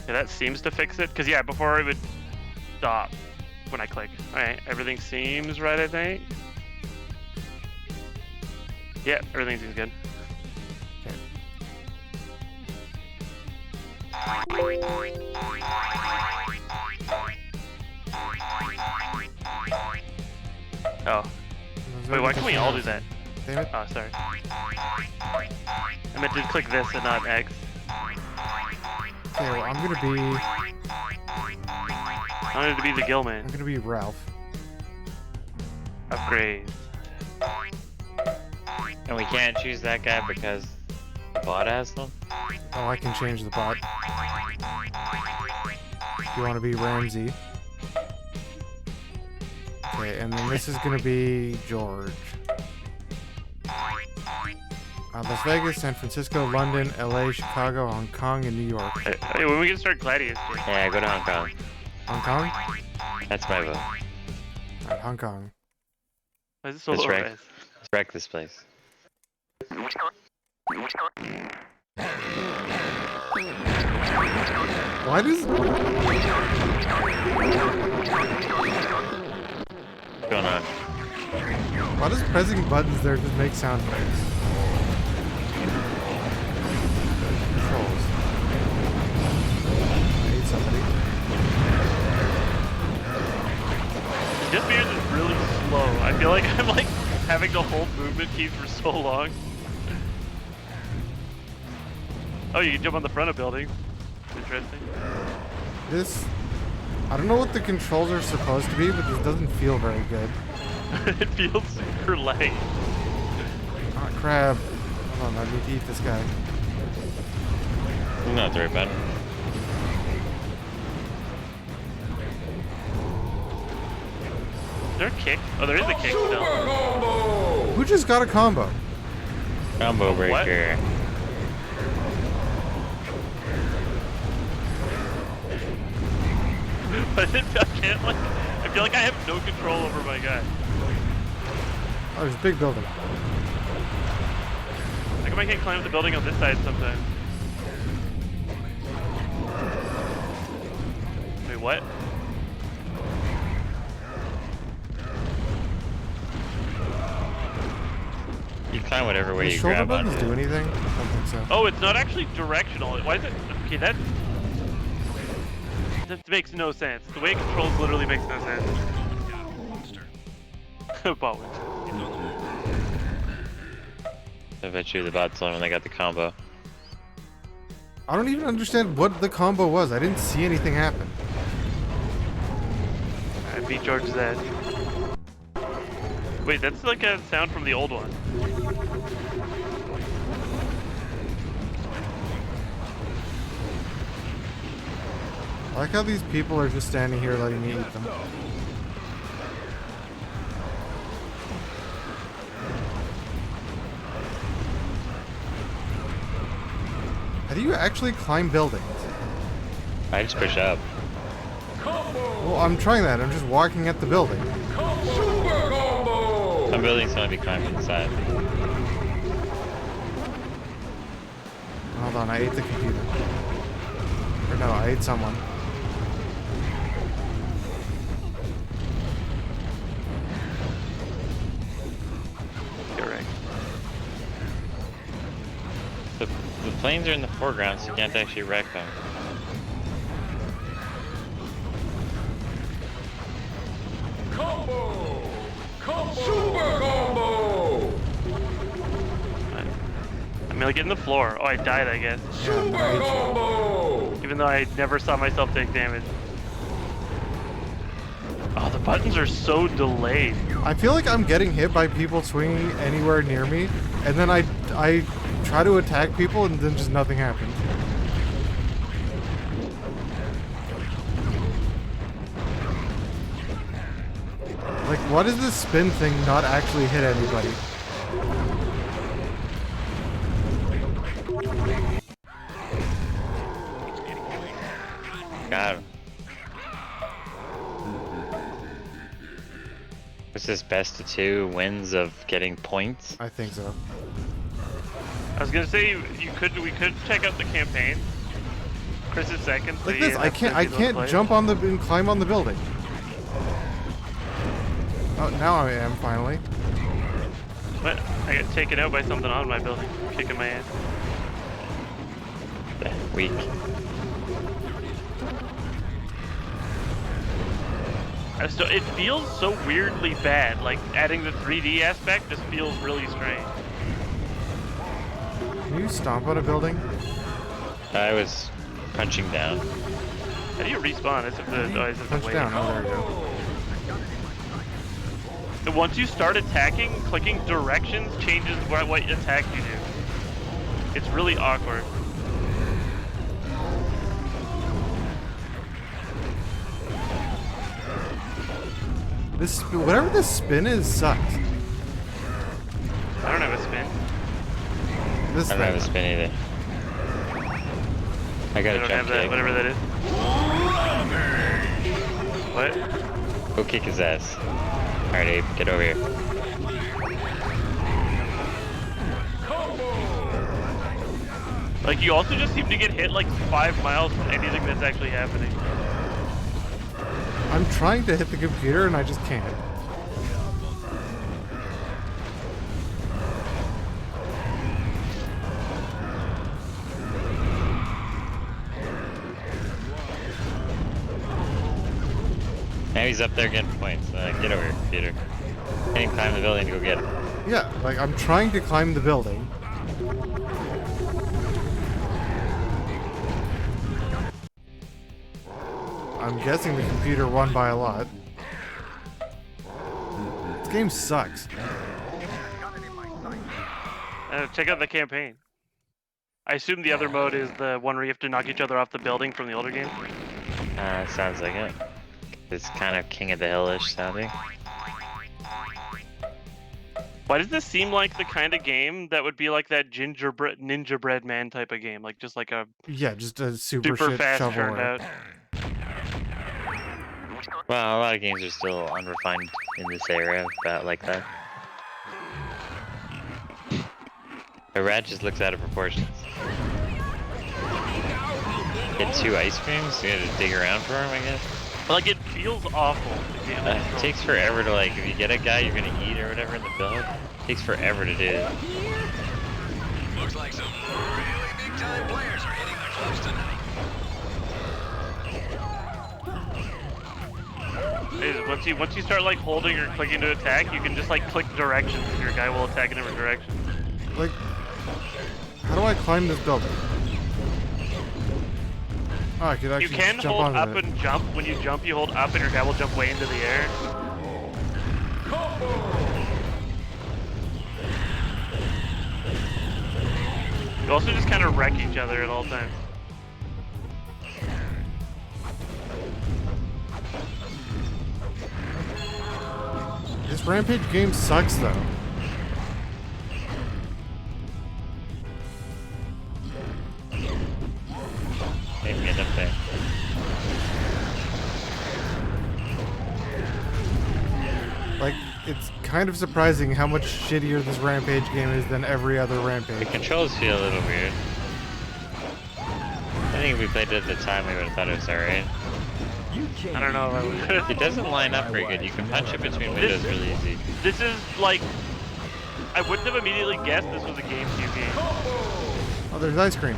Speaker 1: Yeah, that seems to fix it. Cause yeah, before it would stop when I click. All right, everything seems right, I think. Yeah, everything seems good.
Speaker 3: Okay.
Speaker 1: Oh, wait, why can't we all do that?
Speaker 3: Damn it.
Speaker 1: Oh, sorry. I meant to click this and not X.
Speaker 3: Okay, well, I'm gonna be...
Speaker 1: I wanted to be the
Speaker 3: I'm
Speaker 1: Gilman.
Speaker 3: gonna be Ralph.
Speaker 1: Upgrade.
Speaker 2: And we can't choose that guy because the bot has them?
Speaker 3: Oh, I can change the bot. You want to be Ramsey. Okay, and then this is gonna be George. Las Vegas, San Francisco, London, LA, Chicago, Hong Kong, and New York.
Speaker 1: Hey, when we can start Gladius, Jake?
Speaker 2: Yeah, go to Hong Kong.
Speaker 3: Hong Kong?
Speaker 2: That's my vote.
Speaker 3: Alright, Hong Kong.
Speaker 1: Why is it so
Speaker 2: That's
Speaker 1: low
Speaker 2: right.
Speaker 1: res?
Speaker 2: Wreck this place.
Speaker 3: Why does...
Speaker 2: What's going on?
Speaker 3: Why does pressing buttons there just make sound effects? Controls. I hate somebody.
Speaker 1: This beard is really slow. I feel like I'm like having to hold movement keys for so long. Oh, you can jump on the front of buildings. Interesting.
Speaker 3: This... I don't know what the controls are supposed to be, but this doesn't feel very good.
Speaker 1: It feels super light.
Speaker 3: Ah, crab. Hold on, I need to eat this guy.
Speaker 2: Not very bad.
Speaker 1: Is there a kick? Oh, there is a kick still.
Speaker 3: Who just got a combo?
Speaker 2: Combo breaker.
Speaker 1: But I can't like. I feel like I have no control over my guy.
Speaker 3: Oh, there's a big building.
Speaker 1: How come I can't climb up the building on this side sometimes? Wait, what?
Speaker 2: You can climb whatever way
Speaker 3: Do
Speaker 2: you
Speaker 3: shoulder
Speaker 2: grab on.
Speaker 3: buttons do anything? I don't think so.
Speaker 1: Oh, it's not actually directional. Why is it? Okay, that makes no sense. The way it controls literally makes no sense. Bot wins.
Speaker 2: I bet you the bot's the one when they got the combo.
Speaker 3: I don't even understand what the combo was. I didn't see anything happen.
Speaker 1: I beat George's ass. Wait, that's like a sound from the old one.
Speaker 3: I like how these people are just standing here letting me eat them. How do you actually climb buildings?
Speaker 2: I just push up.
Speaker 3: Well, I'm trying that. I'm just walking at the building.
Speaker 2: Some buildings gonna be climbing inside.
Speaker 3: Hold on, I ate the computer. Or no, I ate someone.
Speaker 1: Correct.
Speaker 2: The planes are in the foreground, so you can't actually wreck them.
Speaker 1: I'm like hitting the floor. Oh, I died, I guess. Even though I never saw myself take damage. Oh, the buttons are so delayed.
Speaker 3: I feel like I'm getting hit by people swinging anywhere near me, and then I try to attack people, and then just nothing happens. Like, why does this spin thing not actually hit anybody?
Speaker 2: Got him. What's this, best of 2 wins of getting points?
Speaker 3: I think so.
Speaker 1: I was gonna say we could check out the campaign. Chris is second. So
Speaker 3: Like
Speaker 1: you
Speaker 3: this, I
Speaker 1: have to
Speaker 3: can't
Speaker 1: do those plays.
Speaker 3: jump on the and climb on the building. Oh, now I am finally.
Speaker 1: What? I got taken out by something on my building, kicking my ass.
Speaker 2: Weak.
Speaker 1: It feels so weirdly bad. Like adding the 3D aspect just feels really strange.
Speaker 3: Can you stomp on a building?
Speaker 2: I was punching down.
Speaker 1: How do you respawn? I just have to, I just have
Speaker 3: Punch
Speaker 1: to wait.
Speaker 3: down. Oh, there you go.
Speaker 1: And once you start attacking, clicking directions changes what attack you do. It's really awkward.
Speaker 3: This whatever this spin is sucks.
Speaker 1: I don't have a spin.
Speaker 3: This
Speaker 2: I don't have a
Speaker 3: thing.
Speaker 2: spin either. I got
Speaker 1: I
Speaker 2: a
Speaker 1: don't
Speaker 2: jump
Speaker 1: have that,
Speaker 2: kick.
Speaker 1: whatever that is. What?
Speaker 2: Go kick his ass. Alright, Abe, get over here.
Speaker 1: Like, you also just seem to get hit like 5 miles from anything that's actually happening.
Speaker 3: I'm trying to hit the computer and I just can't.
Speaker 2: Now he's up there getting points. Get over here, Peter. Can't even climb the building to go get him.
Speaker 3: Yeah, like I'm trying to climb the building. I'm guessing the computer won by a lot. This game sucks.
Speaker 1: Check out the campaign. I assume the other mode is the one where you have to knock each other off the building from the older game.
Speaker 2: Sounds like it. It's kind of King of the Hill-ish sounding.
Speaker 1: Why does this seem like the kind of game that would be like that ninja bread man type of game? Like just like a
Speaker 3: Yeah, just a super shit
Speaker 1: fast turned
Speaker 3: shovelware.
Speaker 1: out.
Speaker 2: Well, a lot of games are still unrefined in this era, but like that. The rat just looks out of proportions. Get 2 ice creams, you gotta dig around for them, I guess.
Speaker 1: But like it feels awful.
Speaker 2: It takes forever to like, if you get a guy you're gonna eat or whatever in the build, it takes forever to do it.
Speaker 4: Looks like some really big time players are hitting the clubs tonight.
Speaker 1: Once you start like holding or clicking to attack, you can just like click directions and your guy will attack in every direction.
Speaker 3: Like, how do I climb this building? Oh, I could
Speaker 1: You
Speaker 3: actually
Speaker 1: can
Speaker 3: just jump
Speaker 1: hold
Speaker 3: onto
Speaker 1: up
Speaker 3: it.
Speaker 1: and jump. When you jump, you hold up and your guy will jump way into the air. You also just kind of wreck each other at all times.
Speaker 3: This Rampage game sucks though.
Speaker 2: Maybe get up there.
Speaker 3: Like, it's kind of surprising how much shittier this Rampage game is than every other
Speaker 2: The
Speaker 3: Rampage.
Speaker 2: controls feel a little weird. I think if we played it at the time, we would have thought it was alright.
Speaker 1: I don't know.
Speaker 2: It doesn't line up very good. You can punch it between windows really easy.
Speaker 1: This is like, I wouldn't have immediately guessed this was a GameCube game.
Speaker 3: Oh, there's ice cream.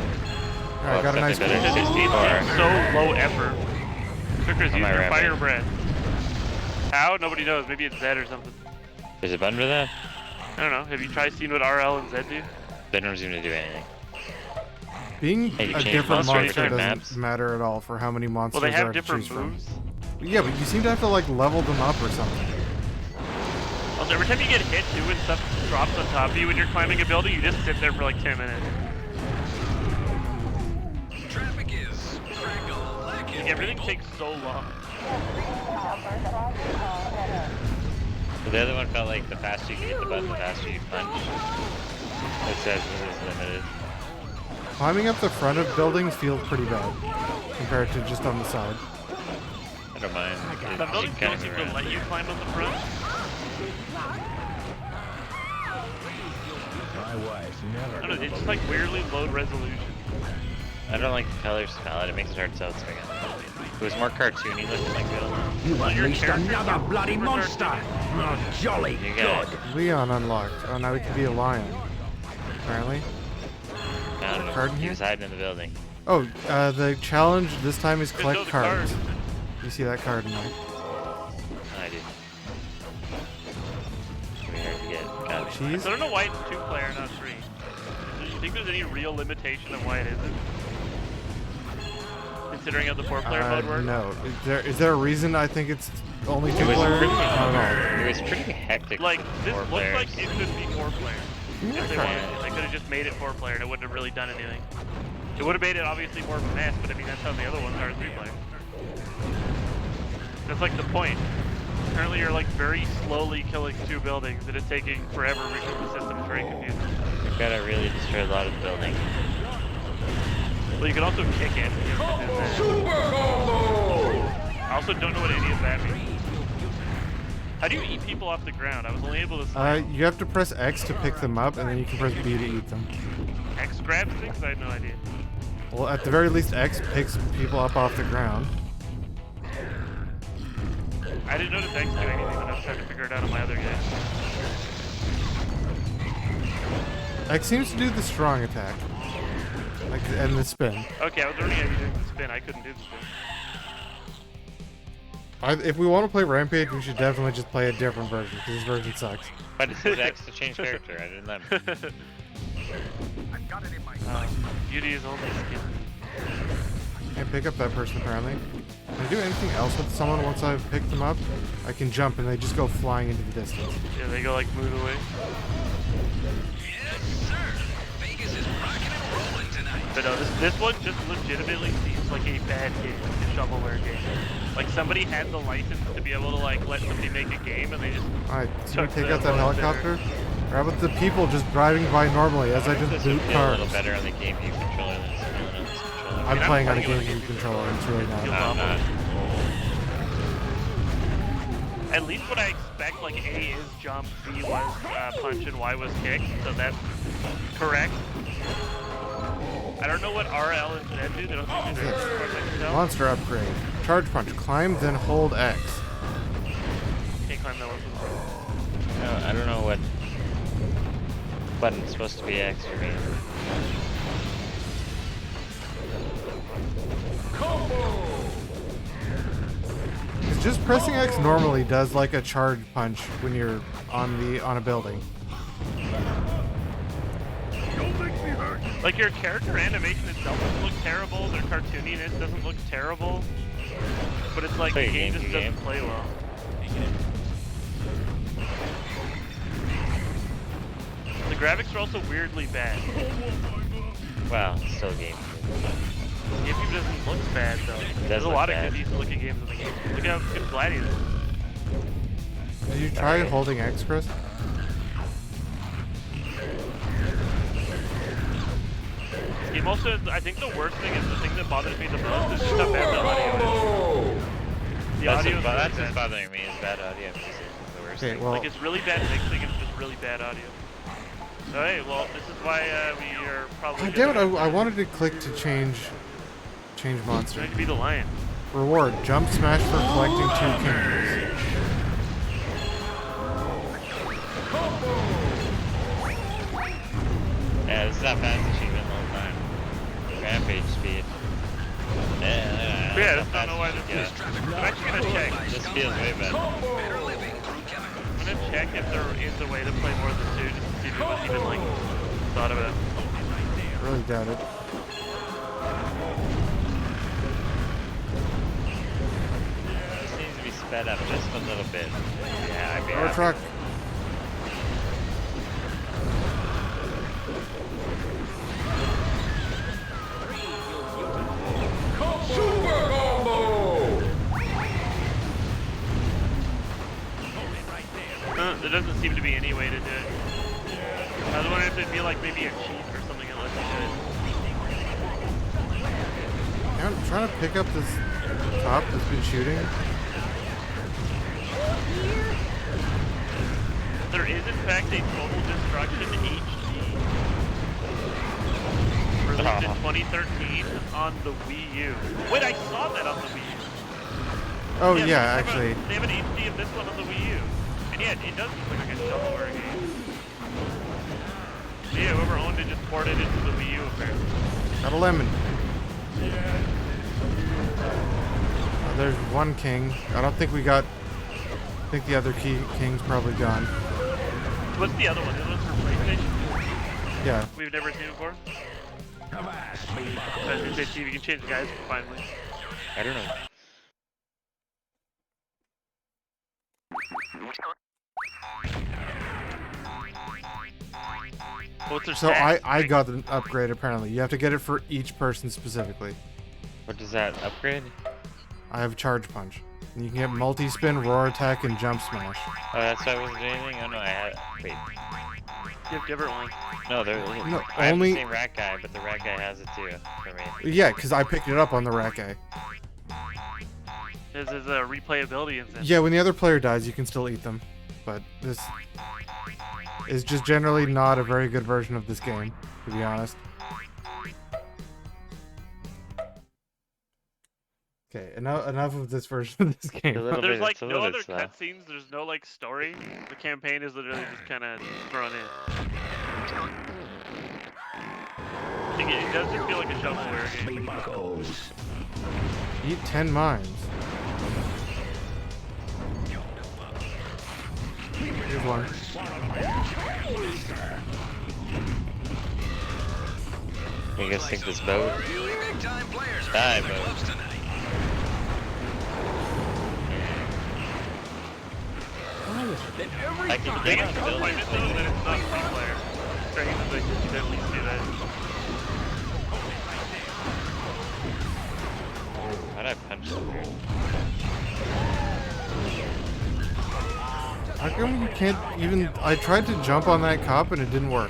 Speaker 3: Alright, got an ice
Speaker 2: definitely
Speaker 3: cream.
Speaker 2: better.
Speaker 1: It
Speaker 2: 64.
Speaker 1: seems so low effort. Cookers, use
Speaker 2: my
Speaker 1: your
Speaker 2: Rampage.
Speaker 1: fire breath. How? Nobody knows. Maybe it's Z or something.
Speaker 2: There's a button for that?
Speaker 1: I don't know. Have you tried seeing what RL and Z do?
Speaker 2: They don't seem to do anything.
Speaker 3: Being
Speaker 2: Hey, you
Speaker 3: a
Speaker 2: change
Speaker 3: different
Speaker 2: monster
Speaker 3: monster
Speaker 2: different
Speaker 3: doesn't
Speaker 2: maps?
Speaker 3: matter at all for how many monsters
Speaker 1: Well, they
Speaker 3: there
Speaker 1: have
Speaker 3: are to
Speaker 1: different
Speaker 3: choose from.
Speaker 1: moves.
Speaker 3: Yeah, but you seem to have to like level them up or something.
Speaker 1: Also, every time you get hit too and stuff drops on top of you when you're climbing a building, you just sit there for like 10 minutes.
Speaker 4: Traffic is crack-a-lackin'.
Speaker 1: Like, everything takes so long.
Speaker 2: So the other one felt like the faster you can hit the button, the faster you punch. It says it is limited.
Speaker 3: Climbing up the front of buildings feels pretty bad compared to just on the side.
Speaker 2: I don't mind.
Speaker 1: The buildings
Speaker 2: kind
Speaker 1: don't
Speaker 2: of
Speaker 1: seem
Speaker 2: move
Speaker 1: to
Speaker 2: around.
Speaker 1: let you climb on the front.
Speaker 5: My wife never.
Speaker 1: I don't know, it's just like weirdly low resolution.
Speaker 2: I don't like the colors palette. It makes it hard to tell what's going on. If it was more cartoony looking like build.
Speaker 4: You
Speaker 1: Your
Speaker 4: unleashed
Speaker 1: character's
Speaker 4: another
Speaker 1: super
Speaker 4: bloody
Speaker 1: cartoon.
Speaker 4: monster! Oh, jolly
Speaker 2: You got
Speaker 4: good!
Speaker 2: it.
Speaker 3: Leon unlocked. Oh, now we can be a lion. Apparently.
Speaker 2: I don't know.
Speaker 3: Card in
Speaker 2: He
Speaker 3: here?
Speaker 2: was hiding in the building.
Speaker 3: Oh, the challenge this time is
Speaker 1: Just
Speaker 3: collect
Speaker 1: throw the
Speaker 3: cards.
Speaker 1: card.
Speaker 3: You see that card in there?
Speaker 2: I did. Pretty hard to get. Got it.
Speaker 3: Cheese?
Speaker 1: So I don't know why it's 2-player, not 3. Do you think there's any real limitation of why it isn't? Considering how the 4-player mode works?
Speaker 3: No. Is there a reason I think it's only
Speaker 2: It
Speaker 3: 2
Speaker 2: was
Speaker 3: players?
Speaker 2: pretty,
Speaker 3: I don't know.
Speaker 2: it was pretty hectic.
Speaker 1: Like,
Speaker 2: for
Speaker 1: this
Speaker 2: 4
Speaker 1: looks
Speaker 2: players.
Speaker 1: like it could be 4-player.
Speaker 3: Yeah,
Speaker 1: If they
Speaker 3: kinda.
Speaker 1: wanted to. They could have just made it 4-player and it wouldn't have really done anything. It would have made it obviously more of a mess, but I mean, that's how the other ones are 3-player. That's like the point. Currently you're like very slowly killing 2 buildings and it's taking forever because the system is very confusing.
Speaker 2: We've got to really destroy a lot of the building.
Speaker 1: Well, you can also kick it. I also don't know what any of that means. How do you eat people off the ground? I was only able to slam.
Speaker 3: You have to press X to pick them up, and then you can press B to eat them.
Speaker 1: X grabs things? I have no idea.
Speaker 3: Well, at the very least, X picks people up off the ground.
Speaker 1: I didn't notice X do anything when I was trying to figure it out on my other game.
Speaker 3: X seems to do the strong attack. Like, and the spin.
Speaker 1: Okay, I was already doing the spin. I couldn't do the spin.
Speaker 3: If we want to play Rampage, we should definitely just play a different version, because this version sucks.
Speaker 2: But it says X to change character. I didn't let him.
Speaker 1: Beauty is only skin.
Speaker 3: Can't pick up that person, apparently. Can I do anything else with someone once I've picked them up? I can jump and they just go flying into the distance.
Speaker 1: Yeah, they go like moon away.
Speaker 6: Yes, sir. Vegas is rocking and rolling tonight.
Speaker 1: But no, this one just legitimately seems like a bad game, like a shovelware game. Like somebody had the license to be able to like let somebody make a game, and they just
Speaker 3: Alright, so we
Speaker 1: took
Speaker 3: take
Speaker 1: the
Speaker 3: out that
Speaker 1: lowest
Speaker 3: helicopter? Or how about the people just driving by normally as I just
Speaker 2: This
Speaker 3: boot
Speaker 2: would feel a
Speaker 3: cars?
Speaker 2: little better on the GameCube controller than it's feeling on this controller.
Speaker 3: I'm
Speaker 1: I'm
Speaker 3: playing on a
Speaker 1: playing on a
Speaker 3: GameCube controller, it's really not.
Speaker 1: Feel
Speaker 2: No, I'm not.
Speaker 1: At least what I expect, like A is jump, B was punch, and Y was kick, so that's correct. I don't know what RL and Z do, they don't seem to do as far as I can tell.
Speaker 3: Monster upgrade. Charge punch. Climb, then hold X.
Speaker 1: Can't climb that one for the
Speaker 2: No, I don't know what button's supposed to be X for me.
Speaker 3: Because just pressing X normally does like a charge punch when you're on a building.
Speaker 1: Like your character animation itself doesn't look terrible, their cartooniness doesn't look terrible, but it's like
Speaker 2: Play
Speaker 1: the
Speaker 2: a
Speaker 1: game just
Speaker 2: GameCube
Speaker 1: doesn't
Speaker 2: game.
Speaker 1: play well. The graphics are also weirdly bad.
Speaker 2: Well, still GameCube.
Speaker 1: GameCube doesn't look bad though. There's a
Speaker 2: look
Speaker 1: lot
Speaker 2: bad.
Speaker 1: of good decent looking games on the game. Look how good Gladiator is.
Speaker 3: Did you try holding X, Chris?
Speaker 1: This game also, I think the worst thing is the thing that bothers me the most is just how bad the audio is. The
Speaker 2: That's
Speaker 1: audio is
Speaker 2: what's
Speaker 1: really bad.
Speaker 2: bothering me is bad audio music. Is the worst
Speaker 3: Okay,
Speaker 2: thing.
Speaker 3: well,
Speaker 1: Like it's really bad mixing and it's just really bad audio. So hey, well this is why we are probably.
Speaker 3: God damn it! I wanted to click to change monster.
Speaker 1: Trying to be the lion.
Speaker 3: Reward: jump smash for collecting 2 kingdoms.
Speaker 2: Yeah, this is how fast achievement all the time. Rampage speed.
Speaker 1: Yeah, I just don't know why this is. I'm actually gonna check.
Speaker 2: This feels way better.
Speaker 1: I'm gonna check if there is a way to play more than 2 just to see if it was even like thought about.
Speaker 3: Really doubt it.
Speaker 2: This needs to be sped up just a little bit. Yeah, I'd be
Speaker 3: Power
Speaker 2: happy.
Speaker 3: truck.
Speaker 1: There doesn't seem to be any way to do it. I was wondering if it'd be like maybe a cheat or something that lets you do it.
Speaker 3: Yeah, I'm trying to pick up this top that's been shooting.
Speaker 1: There is in fact a Total Destruction HD released in 2013 on the Wii U. Wait, I saw that on the Wii U.
Speaker 3: Oh
Speaker 1: they
Speaker 3: yeah,
Speaker 1: have
Speaker 3: actually.
Speaker 1: they have an HD of this one on the Wii U. And yeah, it does look like a shovelware game. So yeah, whoever owned it just ported it into the Wii U apparently.
Speaker 3: Got a lemon. There's one king. I don't think we got. I think the other king's probably gone.
Speaker 1: What's the other one? The other one's for PlayStation?
Speaker 3: Yeah.
Speaker 1: We've never seen before? I was gonna say, see if you can change the guys finally.
Speaker 2: I don't know.
Speaker 1: What's their
Speaker 3: So
Speaker 1: stats?
Speaker 3: I got an upgrade apparently. You have to get it for each person specifically.
Speaker 2: What does that upgrade?
Speaker 3: I have charge punch. And you can get multi-spin, roar attack, and jump smash.
Speaker 2: Oh, that's why I wasn't doing anything? Oh no, I had. Wait.
Speaker 1: You have different ones.
Speaker 2: No, there.
Speaker 3: No,
Speaker 2: I have
Speaker 3: only-
Speaker 2: the same rat guy, but the rat guy has it too for me.
Speaker 3: Yeah, because I picked it up on the rat guy.
Speaker 1: This is a replayability incentive.
Speaker 3: Yeah, when the other player dies, you can still eat them. But this is just generally not a very good version of this game, to be honest. Okay, enough of this version of this
Speaker 2: A
Speaker 3: game.
Speaker 2: little
Speaker 1: There's
Speaker 2: bit,
Speaker 1: like
Speaker 2: it's a
Speaker 1: no
Speaker 2: little
Speaker 1: other
Speaker 2: bit slow.
Speaker 1: cutscenes. There's no like story. The campaign is literally just kind of thrown in. I think it does just feel like a shovelware game.
Speaker 3: Eat 10 mines. Here's one.
Speaker 2: You guys think this boat?
Speaker 6: Big time players are
Speaker 2: Die,
Speaker 6: in the
Speaker 2: boat.
Speaker 6: clubs tonight.
Speaker 5: Then every
Speaker 2: I can
Speaker 5: time
Speaker 2: get
Speaker 1: I
Speaker 2: on
Speaker 1: guess the
Speaker 2: building.
Speaker 1: point is though that it's not free player. It's strange that they could at least do that.
Speaker 2: Why'd I punch him here?
Speaker 3: How come you can't even... I tried to jump on that cop and it didn't work.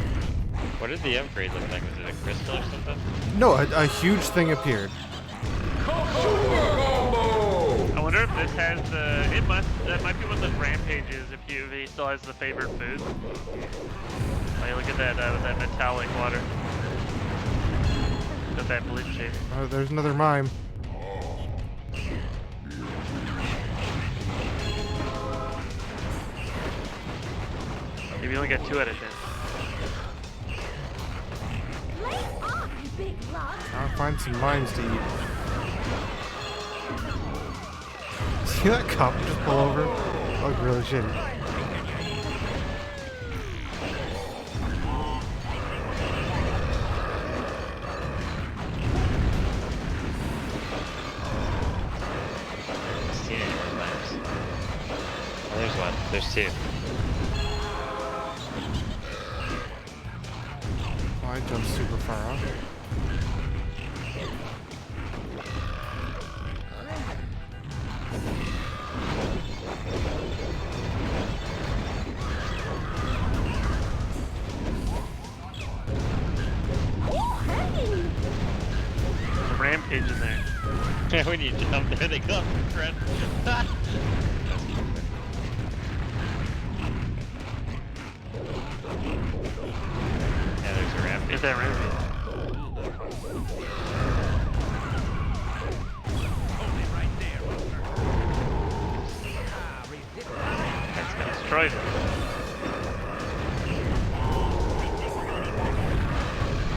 Speaker 2: What did the upgrade look like? Was it a crystal or something?
Speaker 3: No, a huge thing appeared.
Speaker 1: I wonder if this has the. It must. That might be what the Rampage is. If he still has the favorite food. Like look at that with that metallic water. Got that blue shape.
Speaker 3: Oh, there's another mime.
Speaker 1: You only got 2 out of 10.
Speaker 7: Lay off, you big lug.
Speaker 3: I'll find some mines to eat. See that cop just pull over? Look really shitty.
Speaker 2: Seen any more lamps? Oh, there's one. There's 2.
Speaker 3: Oh, I jumped super far off.
Speaker 1: There's a Rampage in there.
Speaker 2: When you jump there, they come in front. Yeah, there's a rampage.
Speaker 1: Get that Rampage.
Speaker 2: That's gonna
Speaker 1: Destroyed it.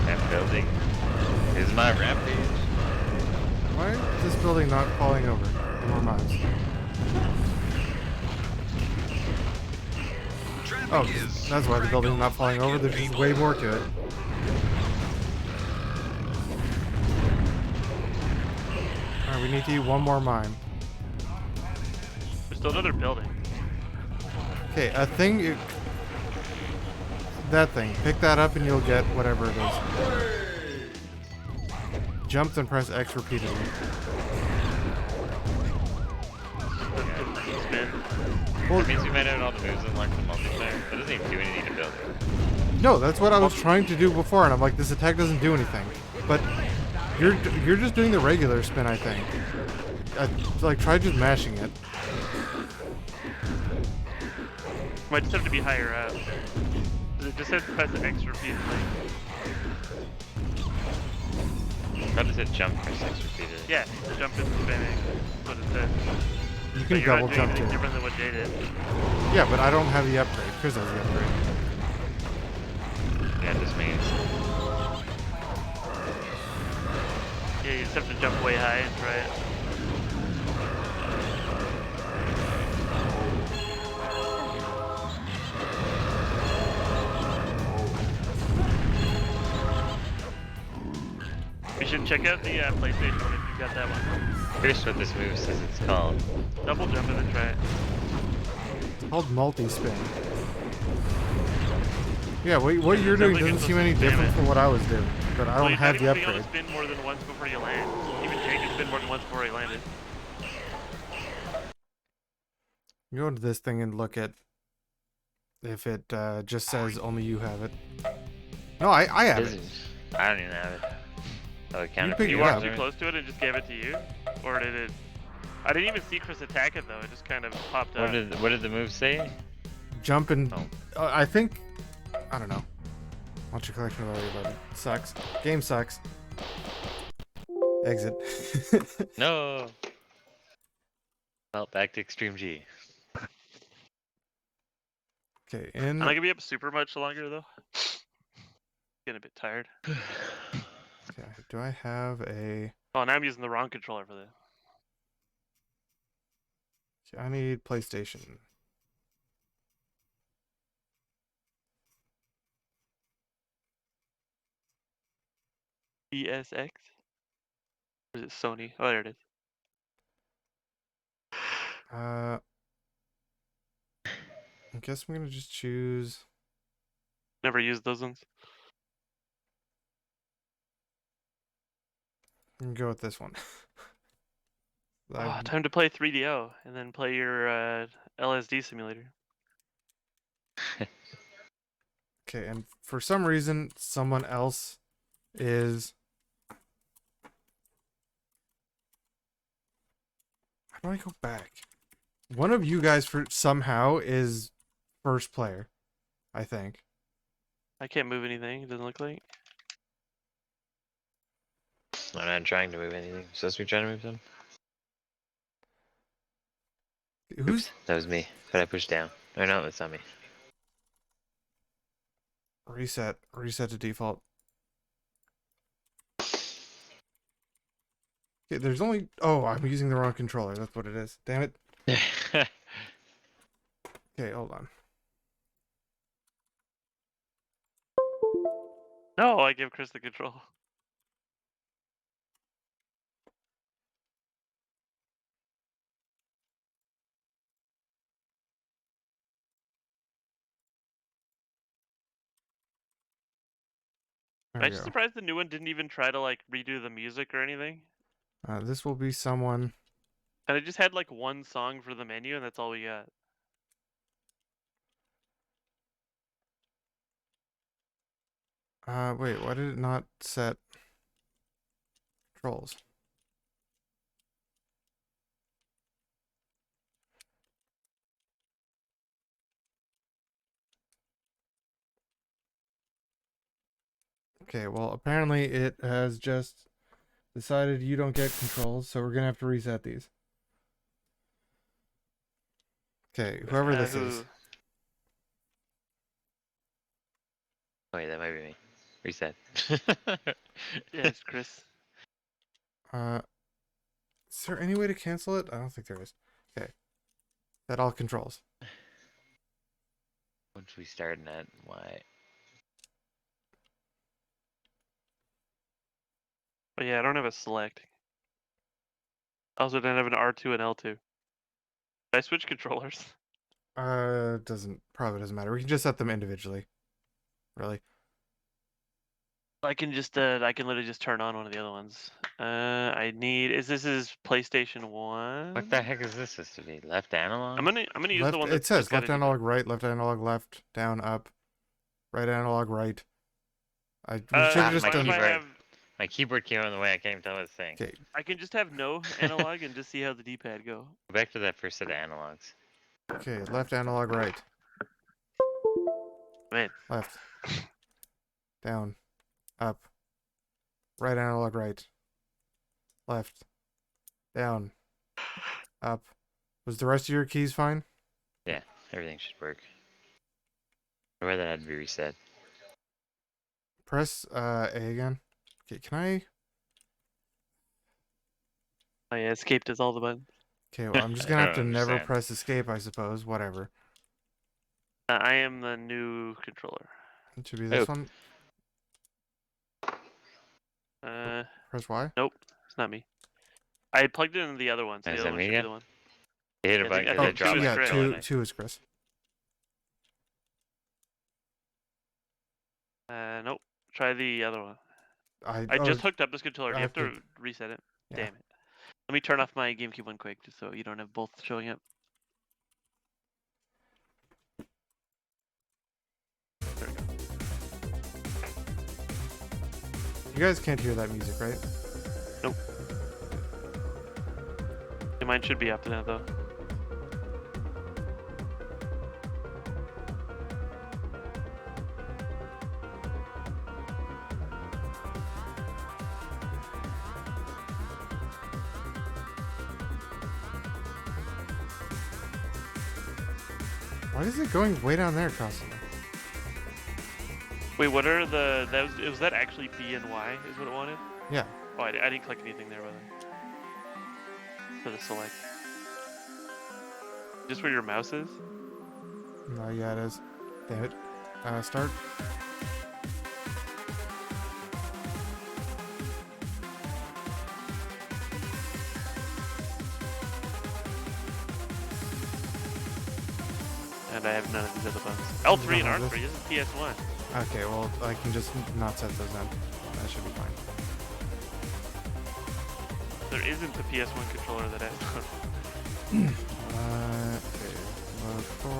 Speaker 2: that building. Is my rampage.
Speaker 3: Why is this building not falling over? More mines. Oh, that's why the building's not falling over. There's just way more to it. Alright, we need to eat one more mine.
Speaker 1: There's still another building.
Speaker 3: Okay, a thing... That thing. Pick that up and you'll get whatever it is. Jump and press X repeatedly.
Speaker 1: Spin.
Speaker 3: Well,
Speaker 2: That means we might have all the moves unlocked the multiplayer. That doesn't even do anything to build it.
Speaker 3: no, that's what I was trying to do before, and I'm like, this attack doesn't do anything. But you're just doing the regular spin, I think. Like, try just mashing it.
Speaker 1: Might just have to be higher up. 'Cause it just says press X repeatedly.
Speaker 2: How does it jump for 6 repeatedly?
Speaker 1: Yeah, jump and spinning. That's what it says.
Speaker 3: You
Speaker 1: But
Speaker 3: can
Speaker 1: you're
Speaker 3: double
Speaker 1: not doing
Speaker 3: jump
Speaker 1: anything
Speaker 3: too.
Speaker 1: different than what Jay did.
Speaker 3: Yeah, but I don't have the upgrade. Chris has the upgrade.
Speaker 2: Yeah, this means.
Speaker 1: Yeah, you just have to jump way high and try it. You should check out the PlayStation one if you've got that one.
Speaker 2: Here's what this move says it's called.
Speaker 1: Double jump and then try it.
Speaker 3: It's called multi-spin. Yeah, what you're doing
Speaker 1: Definitely
Speaker 3: doesn't
Speaker 1: gets
Speaker 3: seem
Speaker 1: us
Speaker 3: any
Speaker 1: some
Speaker 3: different
Speaker 1: damage.
Speaker 3: from what I was doing, but I
Speaker 1: Well,
Speaker 3: don't
Speaker 1: you're
Speaker 3: have
Speaker 1: not
Speaker 3: the
Speaker 1: even being able
Speaker 3: upgrade.
Speaker 1: to spin more than once before you land. Even Jay could spin more than once before he landed.
Speaker 3: You go into this thing and look at if it just says only you have it. No, I have it.
Speaker 2: I don't even have it. Oh, it counted
Speaker 3: pick
Speaker 2: for
Speaker 3: it
Speaker 1: You
Speaker 2: you.
Speaker 3: up.
Speaker 1: walked too close to it and just gave it to you? Or did it... I didn't even see Chris attack it though, it just kind of popped up.
Speaker 2: What did the move say?
Speaker 3: Jump and
Speaker 2: Oh.
Speaker 3: I think I don't know. Launch your collection of already loaded. Sucks. Game sucks. Exit.
Speaker 2: No. Well, back to Extreme G.
Speaker 3: Okay,
Speaker 1: I'm not gonna be up super much longer though. Getting a bit tired.
Speaker 3: okay, do I have a...
Speaker 1: Oh, now I'm using the wrong controller for this.
Speaker 3: Okay, I need PlayStation.
Speaker 1: PSX? Or is it Sony? Oh, there it is.
Speaker 3: I guess I'm gonna just choose...
Speaker 1: Never used those ones.
Speaker 3: I'm gonna go with this one.
Speaker 1: Oh, time to play 3DO and then play your LSD simulator.
Speaker 3: Okay, and for some reason, someone else is... How do I go back? One of you guys for somehow is first player, I think.
Speaker 1: I can't move anything, it doesn't look like.
Speaker 2: I'm not trying to move anything. Supposed to be trying to move something?
Speaker 3: Who's...
Speaker 2: Oops, that was me. But I pushed down. Oh no, that's not me.
Speaker 3: Reset to default. Okay, there's only... Oh, I'm using the wrong controller. That's what it is. Damn it. Okay, hold on.
Speaker 1: No, I give Chris the control.
Speaker 3: There
Speaker 1: I'm
Speaker 3: we
Speaker 1: just
Speaker 3: go.
Speaker 1: surprised the new one didn't even try to like redo the music or anything.
Speaker 3: This will be someone...
Speaker 1: And it just had like one song for the menu and that's all we got.
Speaker 3: Wait, why did it not set controls? Okay, well, apparently it has just decided you don't get controls, so we're gonna have to reset these. Okay, whoever this is.
Speaker 2: Wait, that might be me. Reset.
Speaker 1: Yeah, it's Chris.
Speaker 3: Is there any way to cancel it? I don't think there is. Okay. Set all controls.
Speaker 2: Once we start that, why?
Speaker 1: But yeah, I don't have a select. I also don't have an R2 and L2. Did I switch controllers?
Speaker 3: Probably doesn't matter. We can just set them individually. Really.
Speaker 1: I can literally just turn on one of the other ones. This is PlayStation 1?
Speaker 2: What the heck is this supposed to be? Left analog?
Speaker 1: I'm gonna use
Speaker 3: Left,
Speaker 1: the one
Speaker 3: it
Speaker 1: that's
Speaker 3: says
Speaker 1: just got
Speaker 3: left
Speaker 1: a
Speaker 3: analog right, left analog left, down up, right analog right. We should have just
Speaker 2: my
Speaker 3: done...
Speaker 2: keyboard. My keyboard came on the way, I can't even tell what it's saying.
Speaker 3: Okay,
Speaker 1: I can just have no analog and just see how the D-pad go.
Speaker 2: Go back to that first set of analogs.
Speaker 3: okay, left analog right,
Speaker 1: Man,
Speaker 3: left, down, up, right analog right, left, down, up. Was the rest of your keys fine?
Speaker 2: Yeah, everything should work. Or that had to be reset.
Speaker 3: Press A again. Okay, can I...
Speaker 1: oh yeah, escape does all the buttons.
Speaker 3: Okay, well, I'm just gonna
Speaker 2: I
Speaker 3: have to
Speaker 2: don't
Speaker 3: never
Speaker 2: understand.
Speaker 3: press escape, I suppose. Whatever.
Speaker 1: I am the new controller.
Speaker 3: It should be this
Speaker 2: Oh.
Speaker 3: one. Press Y.
Speaker 1: Nope, it's not me. I plugged in the other one, so
Speaker 2: Is
Speaker 1: the
Speaker 2: that
Speaker 1: other one
Speaker 2: me
Speaker 1: should be
Speaker 2: again?
Speaker 1: the one.
Speaker 2: You hit a
Speaker 1: I
Speaker 2: button
Speaker 1: think-
Speaker 2: because
Speaker 1: I
Speaker 2: I
Speaker 1: think
Speaker 2: dropped
Speaker 1: two
Speaker 2: the
Speaker 1: is
Speaker 3: yeah,
Speaker 1: Chris.
Speaker 2: controller.
Speaker 3: two is Chris.
Speaker 1: Nope. Try the other one. I
Speaker 3: oh,
Speaker 1: just hooked up this controller. Do you have
Speaker 3: I
Speaker 1: to
Speaker 3: think-
Speaker 1: reset it?
Speaker 3: yeah.
Speaker 1: Damn it. Let me turn off my GameCube one quick, just so you don't have both showing up. There we go.
Speaker 3: You guys can't hear that music, right?
Speaker 1: Nope. Yeah, mine should be up to that though.
Speaker 3: Why is it going way down there constantly?
Speaker 1: Wait, what are the... was that actually B and Y is what it wanted?
Speaker 3: Yeah.
Speaker 1: Oh, I didn't click anything there, by the way. For the select. Just where your mouse is?
Speaker 3: No, yeah, it is. Damn it. Start.
Speaker 1: And I have none of these other buttons. L3 and
Speaker 3: don't have
Speaker 1: R3, this is PS1.
Speaker 3: Okay, well, I can just not set those in. That should be fine.
Speaker 1: There isn't a PS1 controller that has those.
Speaker 3: Okay. Mode 4,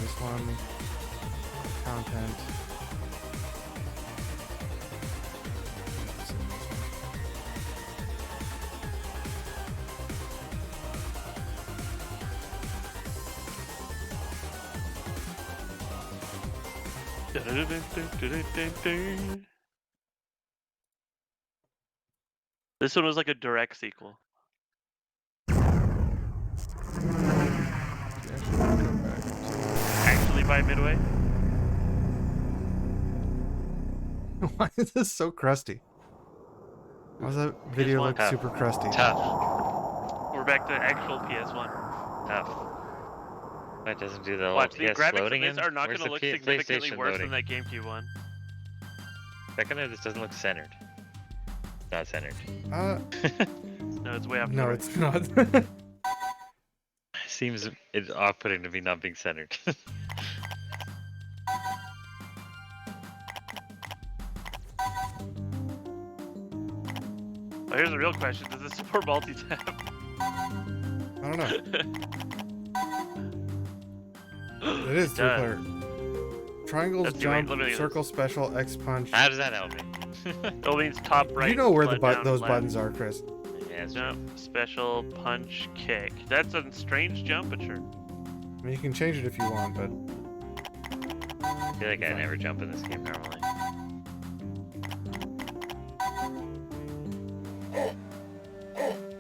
Speaker 3: this one. Content.
Speaker 1: This one was like a direct sequel. Actually by Midway?
Speaker 3: Why is this so crusty? Why does that video look
Speaker 2: Tough.
Speaker 3: super crusty?
Speaker 2: Tough.
Speaker 1: We're back to actual PS1.
Speaker 2: Tough. That doesn't do the whole
Speaker 1: Watch, the
Speaker 2: PS
Speaker 1: graphics of
Speaker 2: loading
Speaker 1: this
Speaker 2: in?
Speaker 1: are not
Speaker 2: Where's
Speaker 1: going to
Speaker 2: the
Speaker 1: look significantly
Speaker 2: PlayStation
Speaker 1: worse
Speaker 2: loading?
Speaker 1: than that GameCube one.
Speaker 2: Second, this doesn't look centered. Not centered.
Speaker 1: No, it's way off.
Speaker 3: No,
Speaker 1: the
Speaker 3: it's not.
Speaker 2: Seems it's off-putting to be not being centered.
Speaker 1: Oh, here's the real question: does this support multi-tap?
Speaker 3: I don't know. It is three-player. Triangles,
Speaker 1: Let's do it.
Speaker 3: jump,
Speaker 1: Let me do this.
Speaker 3: circle, special, X punch.
Speaker 2: How does that help me?
Speaker 1: It means top right.
Speaker 3: You know where the
Speaker 1: down,
Speaker 3: those
Speaker 1: left.
Speaker 3: buttons are, Chris.
Speaker 2: Yeah, it's
Speaker 1: Jump, special, punch, kick. That's a strange jump, but sure.
Speaker 3: I mean, you can change it if you want, but
Speaker 2: I feel like I never jump in this game normally.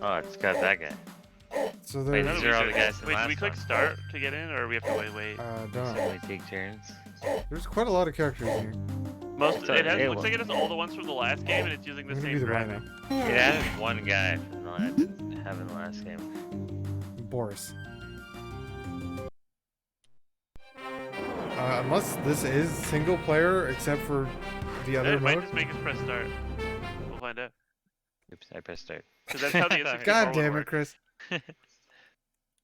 Speaker 2: Oh, it's got that guy.
Speaker 3: so
Speaker 2: Wait,
Speaker 3: there's
Speaker 2: these are all the guys from
Speaker 1: Wait, do we
Speaker 2: last
Speaker 1: click
Speaker 2: one.
Speaker 1: start to get in, or we have to wait?
Speaker 3: don't
Speaker 2: So
Speaker 3: know.
Speaker 2: we take turns.
Speaker 3: There's quite a lot of characters here.
Speaker 1: Most
Speaker 2: So
Speaker 1: it has,
Speaker 2: it
Speaker 1: looks like it has all the ones from the last game, and it's using the
Speaker 3: I'm gonna
Speaker 1: same
Speaker 3: be the
Speaker 1: graphic.
Speaker 3: rhino.
Speaker 2: It added one guy from the last, didn't have in the last game.
Speaker 3: Boris. Unless this is single player, except for the other
Speaker 1: It might
Speaker 3: mode.
Speaker 1: just make us press start. We'll find out.
Speaker 2: Oops, I pressed start.
Speaker 1: Because that's how the N64
Speaker 3: God
Speaker 1: one
Speaker 3: damn it,
Speaker 1: works.
Speaker 3: Chris.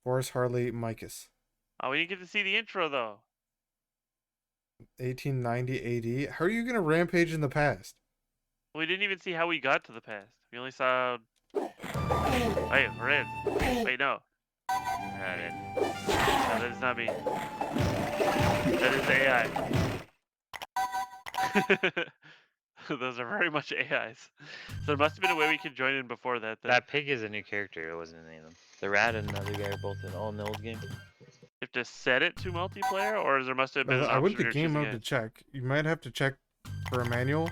Speaker 3: Boris Harley Micus.
Speaker 1: Oh, we didn't get to see the intro though.
Speaker 3: 1890 AD. How are you gonna rampage in the past?
Speaker 1: We didn't even see how we got to the past. We only saw. Wait, we're in. Wait, no.
Speaker 2: Alright.
Speaker 1: No, that is not me. That is AI. Those are very much AIs. So there must have been a way we could join in before that. Then.
Speaker 2: That pig is a new character. It wasn't any of them. The rat and the other guy are both all in the old game.
Speaker 1: You have to set it to multiplayer, or there must have been. An
Speaker 3: I went
Speaker 1: option
Speaker 3: to
Speaker 1: where you're
Speaker 3: game mode
Speaker 1: choosing
Speaker 3: to check. You might have to check for a manual.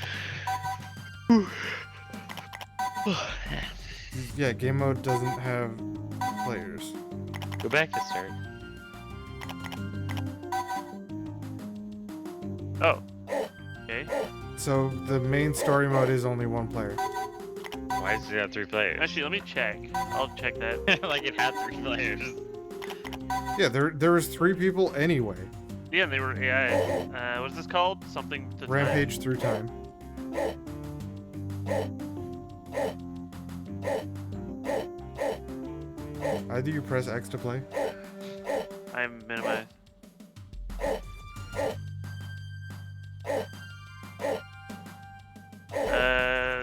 Speaker 3: Yeah, game mode doesn't have players.
Speaker 2: Go back to start.
Speaker 1: it. Oh. Okay.
Speaker 3: So the main story mode is only one player.
Speaker 2: Why does it have 3 players?
Speaker 1: Actually, let me check. I'll check that.
Speaker 2: Like it had 3 players.
Speaker 3: Yeah, there was 3 people anyway.
Speaker 1: Yeah, and they were AI. What is this called? Something to
Speaker 3: Rampage through time. Either you press X to play.
Speaker 1: I'm minimized.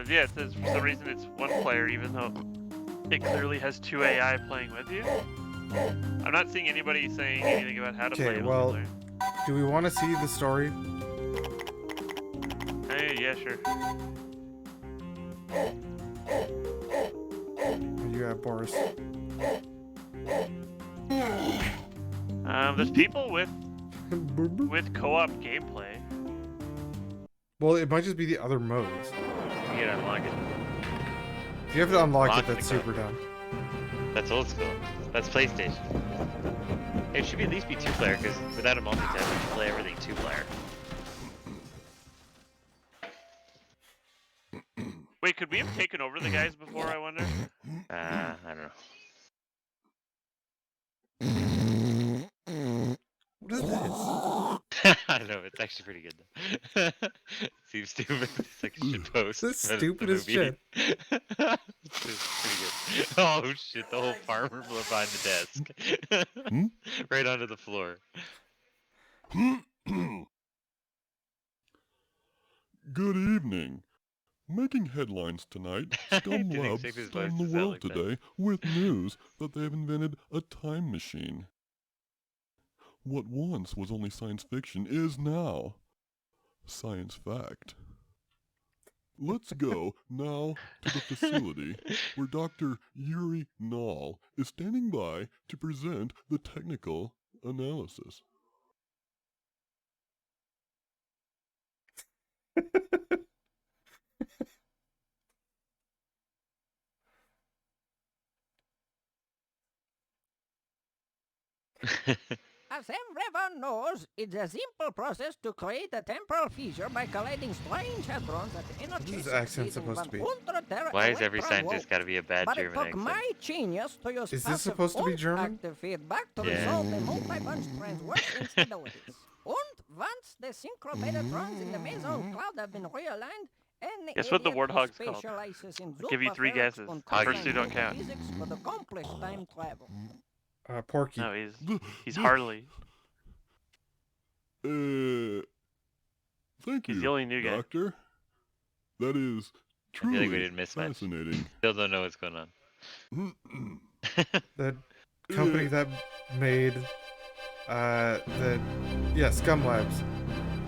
Speaker 1: Yeah, it says for some reason it's 1 player, even though it clearly has 2 AI playing with you. I'm not seeing anybody saying anything about how to play
Speaker 3: Okay, well,
Speaker 1: multiplayer.
Speaker 3: do we want to see the story?
Speaker 1: Hey, yeah, sure.
Speaker 3: You have Boris.
Speaker 1: There's people with co-op gameplay.
Speaker 3: Well, it might just be the other modes.
Speaker 2: You gotta unlock it.
Speaker 3: If you have to unlock
Speaker 2: Unlock
Speaker 3: it, that's
Speaker 2: the
Speaker 3: super dumb.
Speaker 2: That's old school. That's PlayStation. Hey, it should be at least be 2-player, because without a multi-tab, you can play everything 2-player.
Speaker 1: Wait, could we have taken over the guys before, I wonder?
Speaker 2: I don't know.
Speaker 3: What is this?
Speaker 2: I don't know, it's actually pretty good though. Seems stupid. It's like a shit post.
Speaker 3: This is
Speaker 2: but it's
Speaker 3: stupid
Speaker 2: the
Speaker 3: as
Speaker 2: movie.
Speaker 3: shit.
Speaker 2: It's pretty good. Oh shit, the whole farmer blew behind the desk. Right onto the floor.
Speaker 8: Good evening. Making headlines tonight, Scum
Speaker 2: Didn't
Speaker 8: Labs
Speaker 2: expect his voice
Speaker 8: stunned
Speaker 2: to
Speaker 8: the
Speaker 2: sound
Speaker 8: world
Speaker 2: like that.
Speaker 8: today with news that they have invented a time machine. What once was only science fiction is now science fact. Let's go now to the facility where Dr. Yuri Nall is standing by to present the technical analysis.
Speaker 9: As everyone knows, it's a simple process to create a temporal fissure by colliding strange hadrons at energy
Speaker 3: What is accent
Speaker 9: exceeding
Speaker 3: supposed to be?
Speaker 9: 100
Speaker 2: Why is every
Speaker 9: electron
Speaker 2: scientist
Speaker 9: volt.
Speaker 2: gotta be a bad
Speaker 9: But it
Speaker 2: German
Speaker 9: took
Speaker 2: accent?
Speaker 9: my genius to use
Speaker 3: Is this
Speaker 9: passive
Speaker 3: supposed to be
Speaker 9: and
Speaker 3: German?
Speaker 9: active feedback to
Speaker 2: Yeah.
Speaker 9: resolve the multi-bunch transverse instabilities. And once the synchropedatrons in the meson cloud have been realigned, and
Speaker 1: Guess what the warthog's called?
Speaker 9: specializes in
Speaker 1: I'll give you 3 guesses. First 2 don't count.
Speaker 9: physics for the complex time travel.
Speaker 3: Porky.
Speaker 1: No, he's Harley.
Speaker 8: Thank you,
Speaker 1: He's the only new guy.
Speaker 8: Doctor. That is
Speaker 2: I feel
Speaker 8: truly
Speaker 2: like we didn't miss much.
Speaker 8: fascinating.
Speaker 2: Still don't know what's going on.
Speaker 3: That company that made Scum Labs,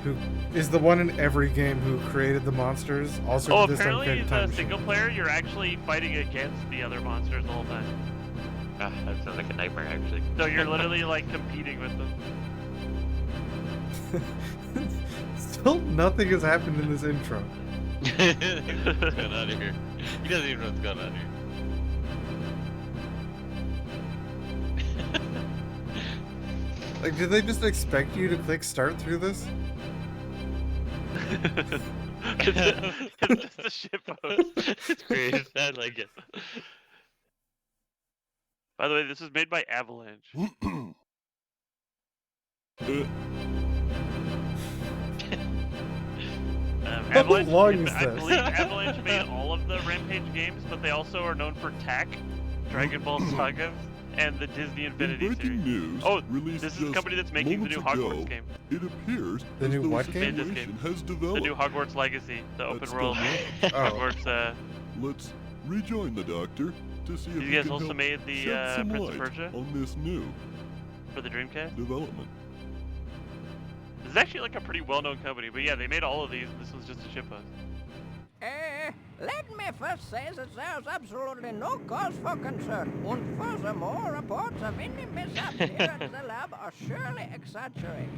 Speaker 3: who is the one in every game who created the monsters. Also,
Speaker 1: Oh,
Speaker 3: did this time
Speaker 1: apparently
Speaker 3: created
Speaker 1: the
Speaker 3: time
Speaker 1: single
Speaker 3: machine.
Speaker 1: player, you're actually fighting against the other monsters the whole time.
Speaker 2: Ah, that sounds like a nightmare, actually.
Speaker 1: So you're literally like competing with them.
Speaker 3: Still, nothing has happened in this intro.
Speaker 2: What's going on here? He doesn't even know what's going on here.
Speaker 3: Like, did they just expect you to click start through this?
Speaker 1: It's just a shitpost.
Speaker 2: It's great. I like it.
Speaker 1: By the way, this is made by Avalanche. Avalanche,
Speaker 3: long is
Speaker 1: I
Speaker 3: this?
Speaker 1: believe Avalanche made all of the Rampage games, but they also are known for Tak, Dragon Ball Saga, and the Disney Infinity
Speaker 8: Breaking
Speaker 1: series.
Speaker 8: news
Speaker 1: Oh,
Speaker 8: released
Speaker 1: this is the
Speaker 8: just
Speaker 1: company that's making the new
Speaker 8: moments
Speaker 1: Hogwarts
Speaker 8: ago.
Speaker 1: game.
Speaker 8: It appears
Speaker 3: The
Speaker 8: as
Speaker 3: new
Speaker 8: though
Speaker 3: what
Speaker 8: a
Speaker 3: game?
Speaker 1: This
Speaker 8: situation
Speaker 1: game.
Speaker 8: has
Speaker 1: The
Speaker 8: developed.
Speaker 1: new Hogwarts Legacy, the open
Speaker 8: That's
Speaker 1: world
Speaker 8: the
Speaker 1: Hogwarts.
Speaker 8: Let's rejoin the Doctor to see if
Speaker 1: These
Speaker 8: he
Speaker 1: guys
Speaker 8: can
Speaker 1: also
Speaker 8: help
Speaker 1: made the
Speaker 8: shed some
Speaker 1: Prince of
Speaker 8: light
Speaker 1: Persia
Speaker 8: on this new
Speaker 1: for the Dreamcast.
Speaker 8: development.
Speaker 1: This is actually like a pretty well-known company, but yeah, they made all of these, and this was just a shitpost.
Speaker 9: Let me first say that there's absolutely no cause for concern. And furthermore, reports of any mishaps here at the lab are surely exaggerated.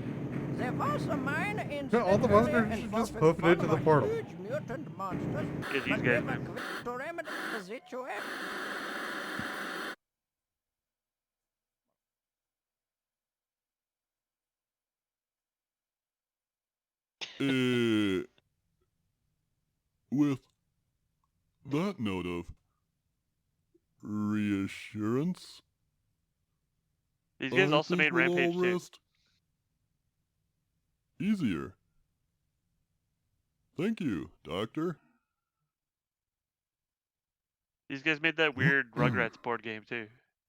Speaker 9: There was a minor incident
Speaker 3: All the monsters
Speaker 9: earlier
Speaker 3: should just
Speaker 9: involving
Speaker 3: poof it
Speaker 9: one
Speaker 3: into
Speaker 9: of
Speaker 3: the
Speaker 9: our
Speaker 3: portal.
Speaker 9: huge mutant monsters,
Speaker 1: Get these
Speaker 9: but we
Speaker 1: guys,
Speaker 9: were
Speaker 1: man.
Speaker 9: quick to remedy the situation.
Speaker 8: With that note of reassurance,
Speaker 1: These guys
Speaker 8: I
Speaker 1: also
Speaker 8: think
Speaker 1: made
Speaker 8: we'll all
Speaker 1: Rampage too.
Speaker 8: rest easier. Thank you, Doctor.
Speaker 1: These guys made that weird Rugrats board game too.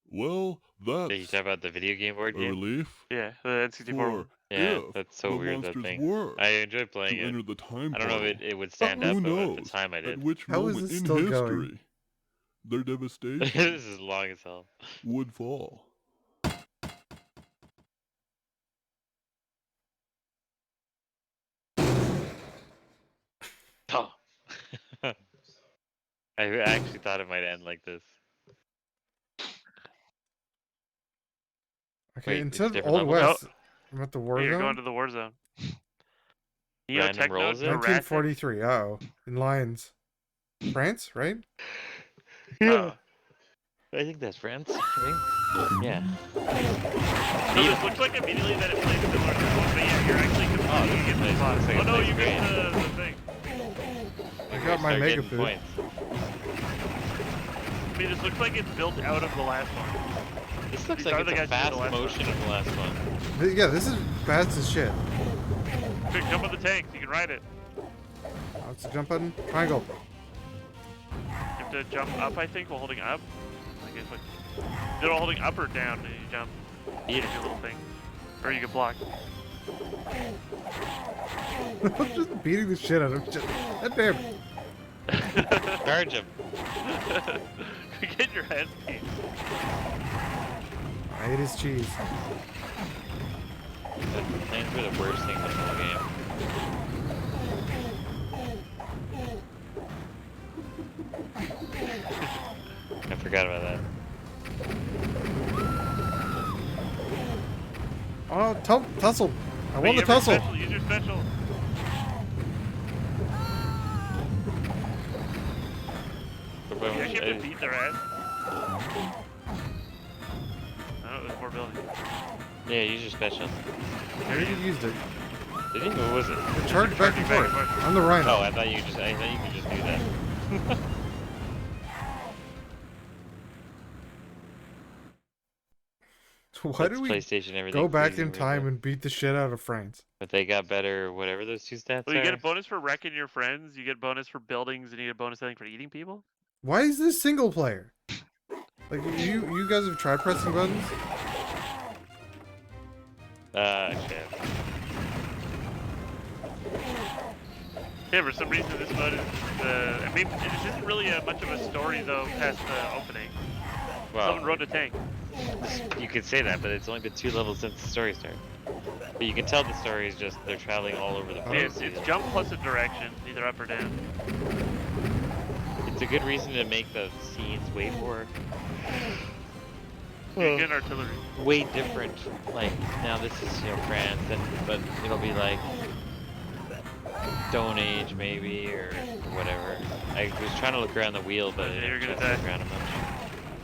Speaker 8: Well,
Speaker 2: Yeah, you
Speaker 8: that's
Speaker 2: talk about the video game board
Speaker 8: a
Speaker 2: game?
Speaker 8: relief.
Speaker 1: Yeah, the N64
Speaker 8: For
Speaker 1: one.
Speaker 2: Yeah,
Speaker 8: if
Speaker 2: that's so
Speaker 8: the
Speaker 2: weird, that
Speaker 8: monsters
Speaker 2: thing.
Speaker 8: were
Speaker 2: I enjoy
Speaker 8: to
Speaker 2: playing
Speaker 8: enter
Speaker 2: it.
Speaker 8: the time
Speaker 2: I don't know if
Speaker 8: portal.
Speaker 2: it would stand
Speaker 8: Who
Speaker 2: up, but
Speaker 8: knows
Speaker 2: at the time I
Speaker 8: at
Speaker 2: did.
Speaker 8: which
Speaker 3: How is
Speaker 8: moment
Speaker 3: this
Speaker 8: in
Speaker 3: still
Speaker 8: history
Speaker 3: going?
Speaker 8: their devastation
Speaker 2: This is long as hell.
Speaker 8: would fall.
Speaker 2: Oh. I actually thought it might end like this.
Speaker 3: Okay,
Speaker 2: Wait, it's
Speaker 3: instead of
Speaker 2: different
Speaker 3: Old
Speaker 2: levels?
Speaker 3: West, I'm at the war
Speaker 1: You're
Speaker 3: zone.
Speaker 1: going to the war zone.
Speaker 2: Random
Speaker 1: Techno
Speaker 2: rolls it?
Speaker 1: Jurassic.
Speaker 3: 1943. Oh, in Lions, France, right?
Speaker 1: Oh.
Speaker 2: I think that's France, right? Yeah.
Speaker 1: So this looks like immediately that it plays similar to one, but yeah, you're actually competing against the boss.
Speaker 2: looks like
Speaker 1: Oh
Speaker 2: it
Speaker 1: no,
Speaker 2: plays
Speaker 1: you
Speaker 2: great.
Speaker 1: missed the thing.
Speaker 3: I got my
Speaker 2: Start
Speaker 3: mega
Speaker 2: getting
Speaker 3: food.
Speaker 2: points.
Speaker 1: I mean, this looks like it's built out of the last one.
Speaker 2: This looks
Speaker 1: These are
Speaker 2: like
Speaker 1: the
Speaker 2: it's a
Speaker 1: guys who did the
Speaker 2: fast
Speaker 1: last
Speaker 2: motion of the last one.
Speaker 3: Yeah, this is fast as shit.
Speaker 1: Quick, jump on the tanks, you can ride it.
Speaker 3: What's the jump button? Triangle.
Speaker 1: You have to jump up, I think, while holding up. I guess like, you're holding up or down, and you jump. You do your little thing. Or you can block.
Speaker 3: I'm just beating the shit out of him. God damn.
Speaker 2: Charge him.
Speaker 1: Get your head beat.
Speaker 3: I ate his cheese.
Speaker 2: The planes were the worst thing in the whole game. I forgot about that.
Speaker 3: Oh, tussle. I
Speaker 1: Wait,
Speaker 3: won the
Speaker 1: you have your
Speaker 3: tussle.
Speaker 1: special, use your special. You actually have to beat their ass. Oh, it was more building.
Speaker 2: Yeah, use your special.
Speaker 3: I already used it.
Speaker 2: Did you? What was it?
Speaker 3: It charged back and forth. I'm the rhino.
Speaker 2: Oh, I thought you could just do that.
Speaker 3: Why
Speaker 2: That's
Speaker 3: do we
Speaker 2: PlayStation everything
Speaker 3: go back
Speaker 2: crazy
Speaker 3: in
Speaker 2: right
Speaker 3: time
Speaker 2: there.
Speaker 3: and beat the shit out of France?
Speaker 2: But they got better, whatever those two stats
Speaker 1: Well, you get
Speaker 2: are.
Speaker 1: a bonus for wrecking your friends, you get bonus for buildings, and you get a bonus, I think, for eating people?
Speaker 3: Why is this single player? Like, you guys have tried pressing buttons?
Speaker 2: Actually,
Speaker 1: Yeah, for some reason this mode is, I mean, this isn't really much of a story, though, past the opening. Someone
Speaker 2: well,
Speaker 1: rode a tank.
Speaker 2: you could say that, but it's only been 2 levels since the story started. But you can tell the story is just they're traveling all over the
Speaker 1: Yeah,
Speaker 2: place.
Speaker 1: it's jump plus a direction, either up or down.
Speaker 2: It's a good reason to make the scenes way more,
Speaker 1: You get artillery.
Speaker 2: way different. Like now this is France, but it'll be like Stone Age maybe or whatever. I was trying to look around the wheel, but
Speaker 1: Yeah,
Speaker 2: I
Speaker 1: you're
Speaker 2: didn't
Speaker 1: gonna
Speaker 2: look
Speaker 1: die.
Speaker 2: around much.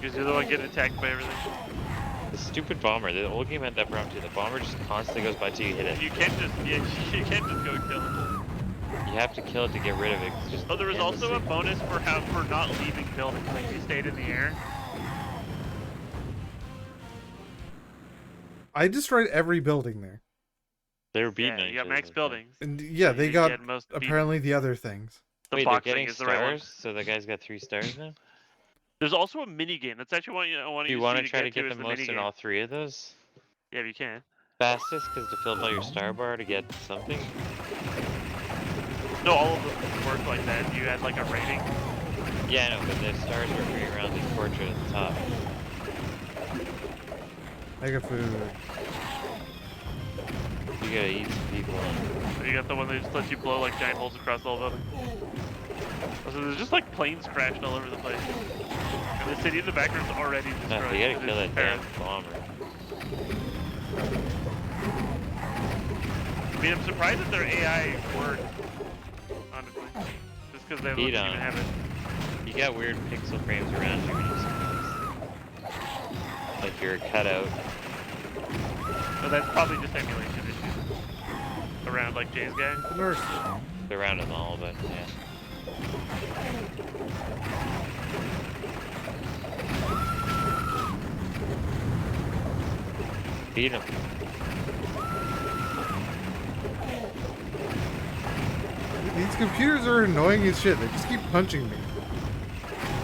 Speaker 1: Because you're the one getting attacked by everything.
Speaker 2: The stupid bomber. The whole game had that problem too. The bomber just constantly goes by till you hit it.
Speaker 1: You can't just, yeah, you can't just go kill it.
Speaker 2: You have to kill it to get rid of it. It's just
Speaker 1: Oh, there was also a
Speaker 2: endlessly-
Speaker 1: bonus for not leaving buildings, like you stayed in the air.
Speaker 3: I destroyed every building there.
Speaker 2: They were beating
Speaker 1: Yeah,
Speaker 2: each
Speaker 1: you got
Speaker 2: other,
Speaker 1: max
Speaker 2: okay.
Speaker 1: buildings.
Speaker 3: And yeah, they
Speaker 1: You
Speaker 3: got
Speaker 1: get most beat-
Speaker 3: apparently the other things.
Speaker 1: The
Speaker 2: Wait, they're
Speaker 1: boxing
Speaker 2: getting
Speaker 1: is the right one.
Speaker 2: stars, so the guy's got 3 stars now.
Speaker 1: There's also a mini game. That's actually what I want
Speaker 2: Do you
Speaker 1: want
Speaker 2: want to try to get
Speaker 1: is
Speaker 2: the most in
Speaker 1: mini-game.
Speaker 2: all 3 of those?
Speaker 1: Yeah, if you can.
Speaker 2: Fastest, because to fill up your star bar to get something.
Speaker 1: No, all of them work like that. You had like a rating.
Speaker 2: Yeah, I know, but the stars were free around the portrait at the top.
Speaker 3: Mega food.
Speaker 2: You gotta eat some people.
Speaker 1: So you got the one that just lets you blow like giant holes across the whole building. So there's just like planes crashed all over the place. And the city in the background's already destroyed.
Speaker 2: No, you gotta
Speaker 1: It's
Speaker 2: kill that damn
Speaker 1: terrible.
Speaker 2: bomber.
Speaker 1: I mean, I'm surprised that their AI worked. Honestly, just because they don't
Speaker 2: Beat
Speaker 1: even
Speaker 2: on.
Speaker 1: have it.
Speaker 2: You got weird pixel frames around you when you like you're cut out.
Speaker 1: So that's probably just emulation issues around like Jay's guy.
Speaker 3: The nurse.
Speaker 2: Around them all, but yeah. Beat him.
Speaker 3: These computers are annoying as shit. They just keep punching me.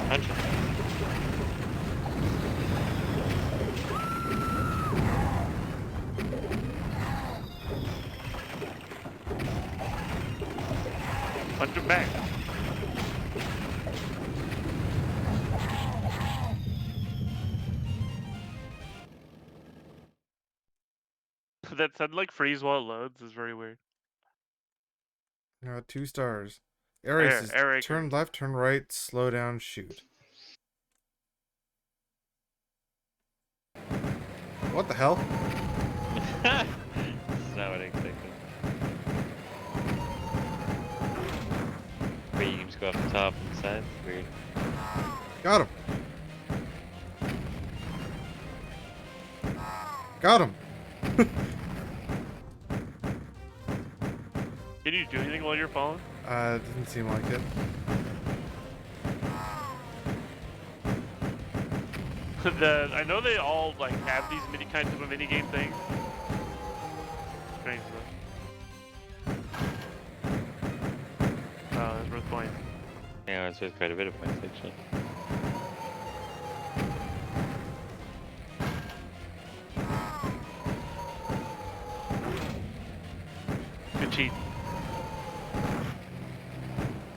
Speaker 2: Punch him.
Speaker 1: Punch him back. That sound like freeze while it loads is very weird.
Speaker 3: 2 stars. Air
Speaker 1: Air-
Speaker 3: aces.
Speaker 1: air racer.
Speaker 3: Turn left, turn right, slow down, shoot. What the hell?
Speaker 2: That's not what I expected. Wait, you can just go up the top and the sides? Weird.
Speaker 3: Got him. Got him.
Speaker 1: Can you do anything while you're falling?
Speaker 3: Doesn't seem like it.
Speaker 1: I know they all like have these kinds of a mini game thing. Strange though. Oh, that's worth points.
Speaker 2: Yeah, it's worth quite a bit of points actually.
Speaker 1: Good cheat.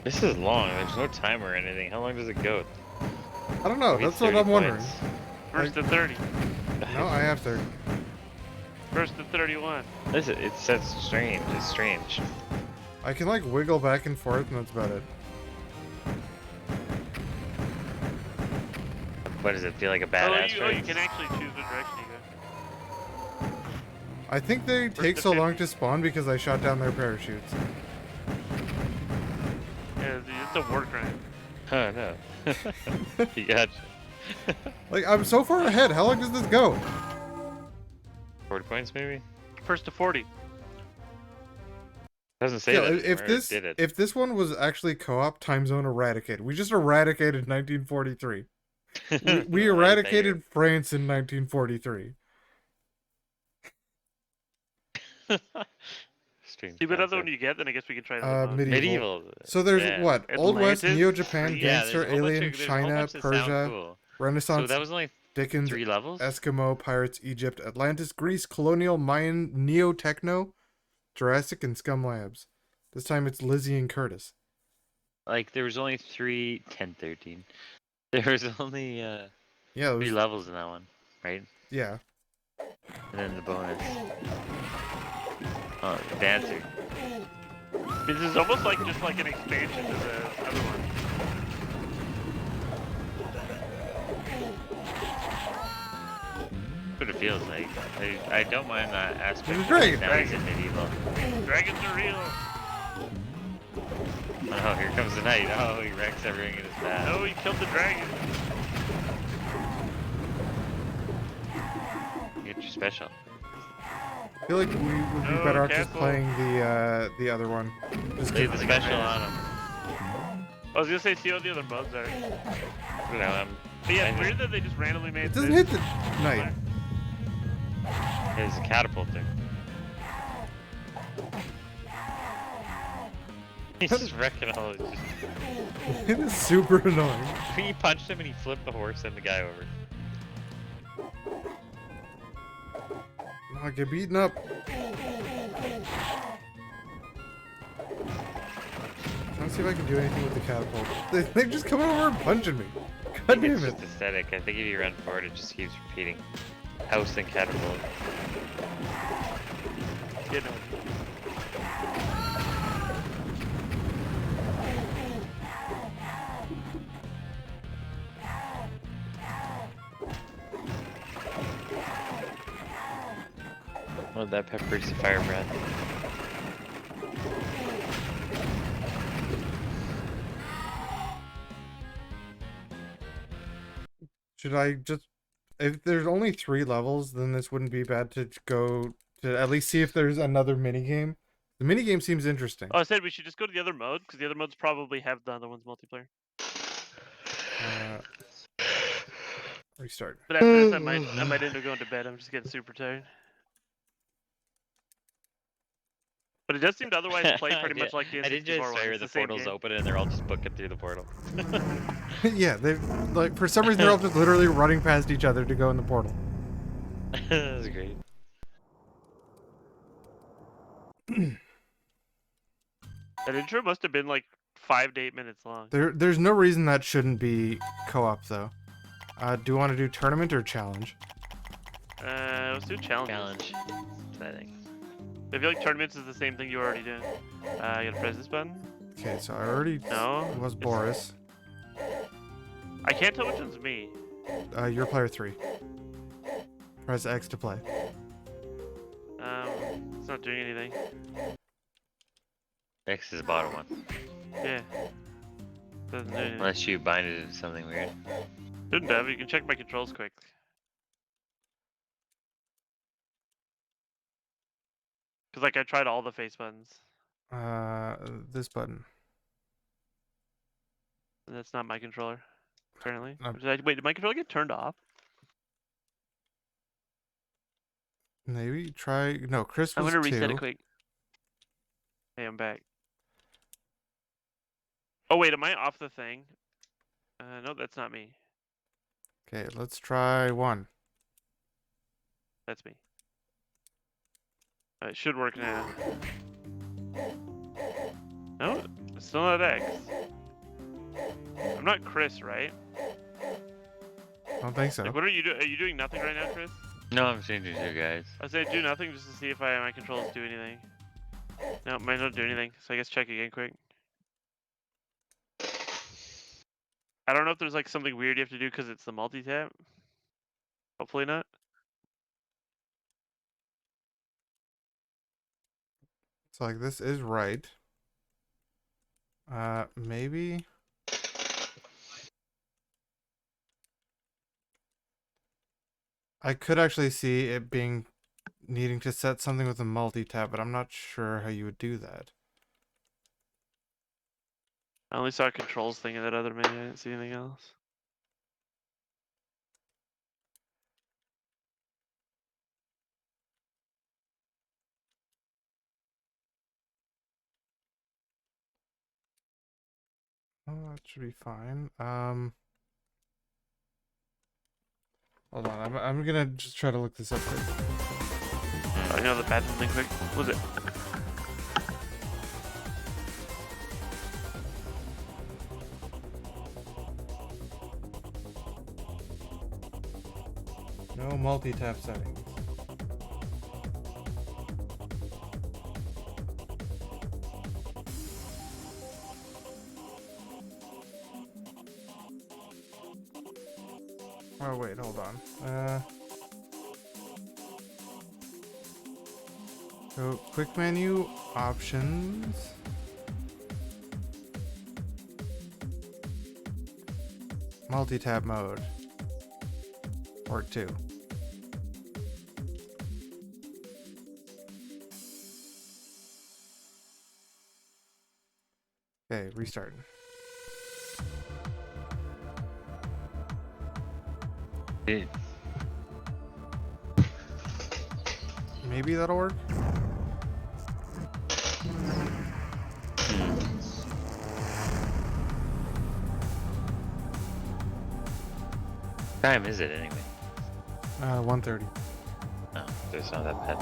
Speaker 2: This is long. There's no timer or anything. How long does it go?
Speaker 3: I don't know.
Speaker 2: Maybe
Speaker 3: That's what
Speaker 2: 30
Speaker 3: I'm wondering.
Speaker 2: points.
Speaker 1: First to 30.
Speaker 3: No, I have 30.
Speaker 1: First to 31.
Speaker 2: Listen, it's strange. It's strange.
Speaker 3: I can like wiggle back and forth, and that's about it.
Speaker 2: What does it feel like a
Speaker 1: Oh,
Speaker 2: badass
Speaker 1: you
Speaker 2: race?
Speaker 1: can actually choose what direction you go.
Speaker 3: I think they take
Speaker 1: to
Speaker 3: so long
Speaker 1: 50.
Speaker 3: to spawn because I shot down their parachutes.
Speaker 1: Yeah, it's a war crime.
Speaker 2: Oh no. You gotcha.
Speaker 3: Like, I'm so far ahead. How long does this go?
Speaker 2: 40 points maybe?
Speaker 1: First to 40.
Speaker 2: Doesn't say
Speaker 3: Yeah,
Speaker 2: that.
Speaker 3: if
Speaker 2: anymore,
Speaker 3: this
Speaker 2: did it?
Speaker 3: if this one was actually co-op, time zone eradicated. We just eradicated 1943. We
Speaker 2: Well,
Speaker 3: eradicated France in 1943.
Speaker 2: Strange
Speaker 1: See what other one
Speaker 2: concept.
Speaker 1: you get, then I guess we can try another one.
Speaker 3: Medieval.
Speaker 2: Medieval.
Speaker 3: So there's
Speaker 2: yeah.
Speaker 3: what? Old West,
Speaker 1: Atlantis,
Speaker 3: Neo-Japan,
Speaker 1: Greece.
Speaker 2: Yeah,
Speaker 3: Gangster,
Speaker 2: there's a whole bunch
Speaker 3: Alien,
Speaker 2: of- there's a whole
Speaker 3: China,
Speaker 2: bunch that sound
Speaker 3: Persia,
Speaker 2: cool.
Speaker 3: Renaissance,
Speaker 2: So that was only
Speaker 3: Dickens,
Speaker 2: 3 levels?
Speaker 3: Eskimo, Pirates, Egypt, Atlantis, Greece, Colonial, Mayan, Neo-Techno, Jurassic, and Scum Labs. This time it's Lizzie and Curtis.
Speaker 2: Like, there was only 10, 13. There was only
Speaker 3: Yeah, it
Speaker 2: 3
Speaker 3: was,
Speaker 2: levels in that one, right?
Speaker 3: yeah.
Speaker 2: And then the bonus. Oh, Dancer.
Speaker 1: This is almost like just like an expansion to the other one.
Speaker 2: That's what it feels like. I don't mind that aspect.
Speaker 3: There's a
Speaker 2: of
Speaker 3: dragon.
Speaker 2: Now he's in medieval.
Speaker 1: Dragons are real.
Speaker 2: Oh, here comes the knight. Oh, he wrecks everything in his path.
Speaker 1: No, he killed the dragon.
Speaker 2: Get your special.
Speaker 3: I feel like we would be
Speaker 1: No,
Speaker 3: better off just
Speaker 1: careful.
Speaker 3: playing the other one. Just
Speaker 2: Leave
Speaker 3: 'cause-
Speaker 2: the special on him.
Speaker 1: I was gonna say, see what the other modes are.
Speaker 2: You know,
Speaker 1: But yeah, it's weird that they just randomly made
Speaker 3: it doesn't
Speaker 1: this.
Speaker 3: hit the knight.
Speaker 2: It's a catapult thing. He's just wrecking all of it.
Speaker 3: It is super annoying.
Speaker 2: He punched him and he flipped the horse and the guy over.
Speaker 3: I get beaten up. Trying to see if I can do anything with the catapult. They just come over and punching me.
Speaker 2: I
Speaker 3: God
Speaker 2: think it's
Speaker 3: damn it.
Speaker 2: just aesthetic. I think if you run forward, it just keeps repeating. House and catapult.
Speaker 1: You know.
Speaker 2: Oh, that pepper's the fire breath.
Speaker 3: Should I just... If there's only 3 levels, then this wouldn't be bad to go to at least see if there's another minigame. The minigame seems interesting.
Speaker 1: Oh, I said we should just go to the other mode, because the other modes probably have the other one's multiplayer.
Speaker 3: Restart.
Speaker 1: But after this, I might end up going to bed. I'm just getting super tired. But it does seem to otherwise play pretty much like the N64
Speaker 2: I did just
Speaker 1: one.
Speaker 2: say
Speaker 1: It's
Speaker 2: the
Speaker 1: the same
Speaker 2: portal's
Speaker 1: game.
Speaker 2: open and they're all just booking through the portal.
Speaker 3: Yeah, they like for some reason they're all just literally running past each other to go in the portal.
Speaker 2: That's great.
Speaker 1: That intro must have been like 5 to 8 minutes long.
Speaker 3: There's no reason that shouldn't be co-op though. Do you want to do tournament or challenge?
Speaker 1: Let's do challenges.
Speaker 2: Challenge. I think.
Speaker 1: I feel like tournaments is the same thing you were already doing. You gotta press this button.
Speaker 3: Okay, so I already
Speaker 1: No.
Speaker 3: was Boris.
Speaker 1: I can't tell which one's me.
Speaker 3: You're player 3. Press X to play.
Speaker 1: It's not doing anything.
Speaker 2: X is the bottom one.
Speaker 1: Yeah. Doesn't do anything.
Speaker 2: Unless you bind it to something weird.
Speaker 1: Shouldn't have. You can check my controls quick. Cause like I tried all the face buttons,
Speaker 3: This button.
Speaker 1: and that's not my controller. Apparently.
Speaker 3: No.
Speaker 1: Wait, did my controller get turned off?
Speaker 3: Maybe try. No, Chris
Speaker 1: I'm
Speaker 3: was
Speaker 1: gonna reset
Speaker 3: 2.
Speaker 1: it quick. Hey, I'm back. Oh wait, am I off the thing? No, that's not me.
Speaker 3: Okay, let's try 1.
Speaker 1: That's me. It should work now. No, it's still not X. I'm not Chris, right?
Speaker 3: I don't think so.
Speaker 1: Like, what are you doing? Are you doing nothing right now, Chris?
Speaker 2: No, I'm changing you guys.
Speaker 1: I was saying do nothing just to see if my controls do anything. No, mine don't do anything. So I guess check again quick. I don't know if there's like something weird you have to do because it's the multi-tap. Hopefully not.
Speaker 3: So like this is right. Maybe. I could actually see it being needing to set something with a multi-tap, but I'm not sure how you would do that.
Speaker 1: I only saw a controls thing in that other menu. I didn't see anything else.
Speaker 3: Oh, that should be fine. Hold on. I'm gonna just try to look this up quick.
Speaker 1: I know the bathroom thing quick. What was it?
Speaker 3: No multi-tap settings. Oh wait, hold on. So quick menu options. Multi-tap mode. Or 2. Okay, restart.
Speaker 2: Dude,
Speaker 3: Maybe that'll work.
Speaker 2: time is it anyway?
Speaker 3: 1:30.
Speaker 2: No, it's not that bad.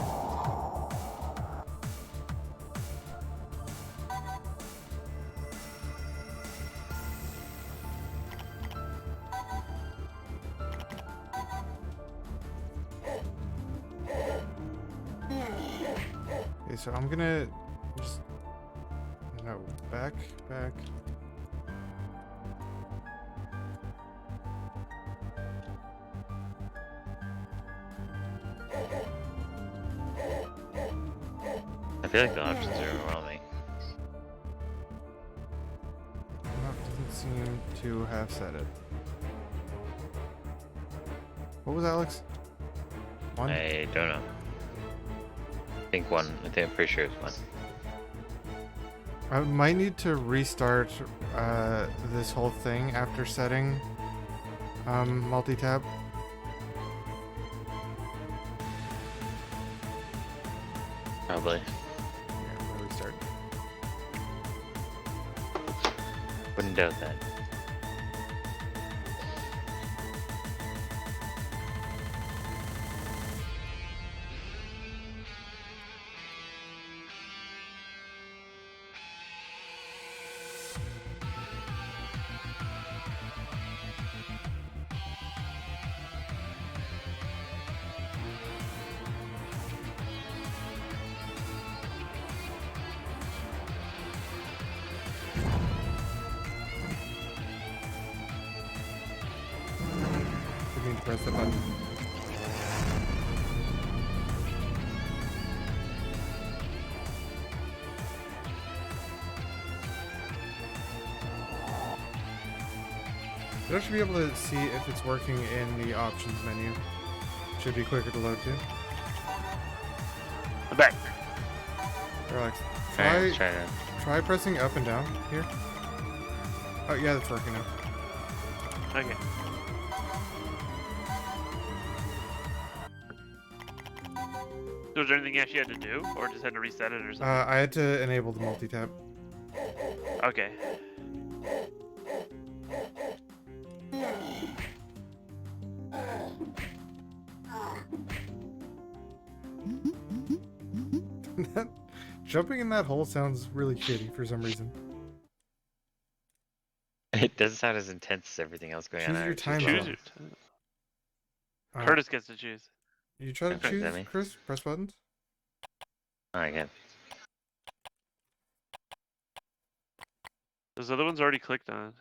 Speaker 3: Okay, so I'm gonna just back.
Speaker 2: I feel like the options are overwhelming.
Speaker 3: Doesn't seem to have said it. What was Alex? 1?
Speaker 2: I don't know. I think 1. I'm pretty sure it's 1.
Speaker 3: I might need to restart this whole thing after setting multi-tap.
Speaker 2: Probably.
Speaker 3: Yeah, I'm gonna restart.
Speaker 2: Wouldn't doubt that.
Speaker 3: I need to press the button. I should be able to see if it's working in the options menu. Should be quicker to load too.
Speaker 1: I'm back.
Speaker 3: Relax.
Speaker 2: Alright, try that.
Speaker 3: Try pressing up and down here. Oh yeah, that's working now.
Speaker 1: Okay. So was there anything you actually had to do, or just had to reset it or something?
Speaker 3: I had to enable the multi-tap.
Speaker 1: Okay.
Speaker 3: Jumping in that hole sounds really shitty for some reason.
Speaker 2: It doesn't sound as intense as everything else going on.
Speaker 3: Choose your
Speaker 2: which is
Speaker 3: time
Speaker 2: awesome.
Speaker 1: Choose
Speaker 3: zone.
Speaker 1: it. Curtis gets to choose.
Speaker 3: You try to
Speaker 2: Okay,
Speaker 3: choose,
Speaker 2: Demi.
Speaker 3: Chris? Press buttons?
Speaker 2: Oh, I can.
Speaker 1: Those other ones already clicked on.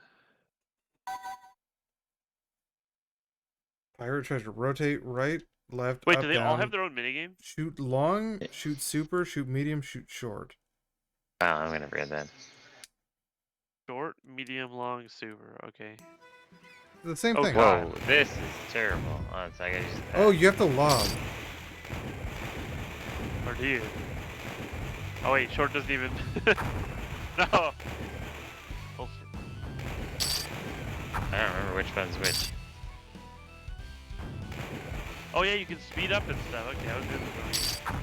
Speaker 3: Pirate treasure. Rotate right, left,
Speaker 1: Wait,
Speaker 3: up,
Speaker 1: do they
Speaker 3: down.
Speaker 1: all have their own minigame?
Speaker 3: Shoot long, shoot super, shoot medium, shoot short.
Speaker 2: Wow, I'm gonna read that.
Speaker 1: Short, medium, long, super. Okay.
Speaker 3: The same
Speaker 1: Oh,
Speaker 3: thing.
Speaker 1: God.
Speaker 2: Whoa, this is terrible. Oh, it's like I just.
Speaker 3: Oh, you have to lob.
Speaker 1: Or do you? Oh wait, short doesn't even. No. Oh,
Speaker 2: I don't remember which one's which.
Speaker 1: oh yeah, you can speed up and stuff. Okay, I was doing this wrong.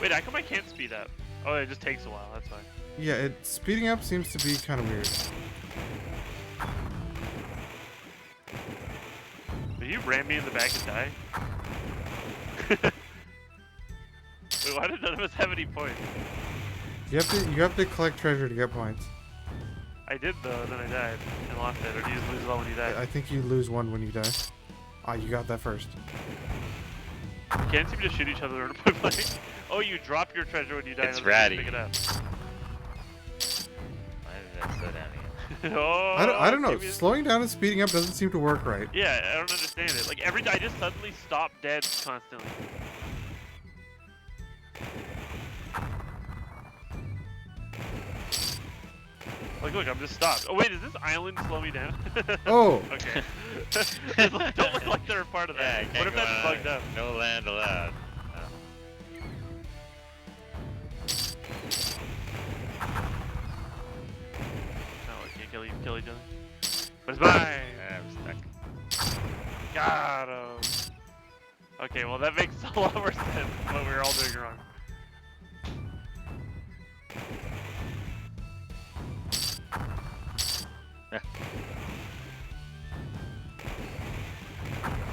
Speaker 1: Wait, how come I can't speed up? Oh, it just takes a while. That's fine.
Speaker 3: Yeah, speeding up seems to be kind of weird.
Speaker 1: Did you ram me in the back and die? Wait, why did none of us have any points?
Speaker 3: You have to collect treasure to get points.
Speaker 1: I did though, and then I died and lost it. Or do you just lose it all when you die?
Speaker 3: I think you lose one when you die. Ah, you got that first.
Speaker 1: You can't seem to shoot each other in a point blank. Oh, you drop your treasure when you die.
Speaker 2: It's
Speaker 1: and others
Speaker 2: ratty.
Speaker 1: Pick it up.
Speaker 2: Why did that slow down again?
Speaker 1: Oh,
Speaker 3: I don't know.
Speaker 1: give me a-
Speaker 3: Slowing down and speeding up doesn't seem to work right.
Speaker 1: Yeah, I don't understand it. Like I just suddenly stop dead constantly. Like, look, I'm just stopped. Oh wait, does this island slow me down?
Speaker 3: Oh.
Speaker 1: Okay. Don't look like they're a part of
Speaker 2: Yeah,
Speaker 1: that.
Speaker 2: I can't
Speaker 1: What if
Speaker 2: go
Speaker 1: that's
Speaker 2: on
Speaker 1: bugged
Speaker 2: it.
Speaker 1: up?
Speaker 2: No land allowed. Oh.
Speaker 1: No, I can't kill each other. But it's mine.
Speaker 2: I'm stuck.
Speaker 1: Got him. Okay, well that makes a lot more sense. What we were all doing wrong.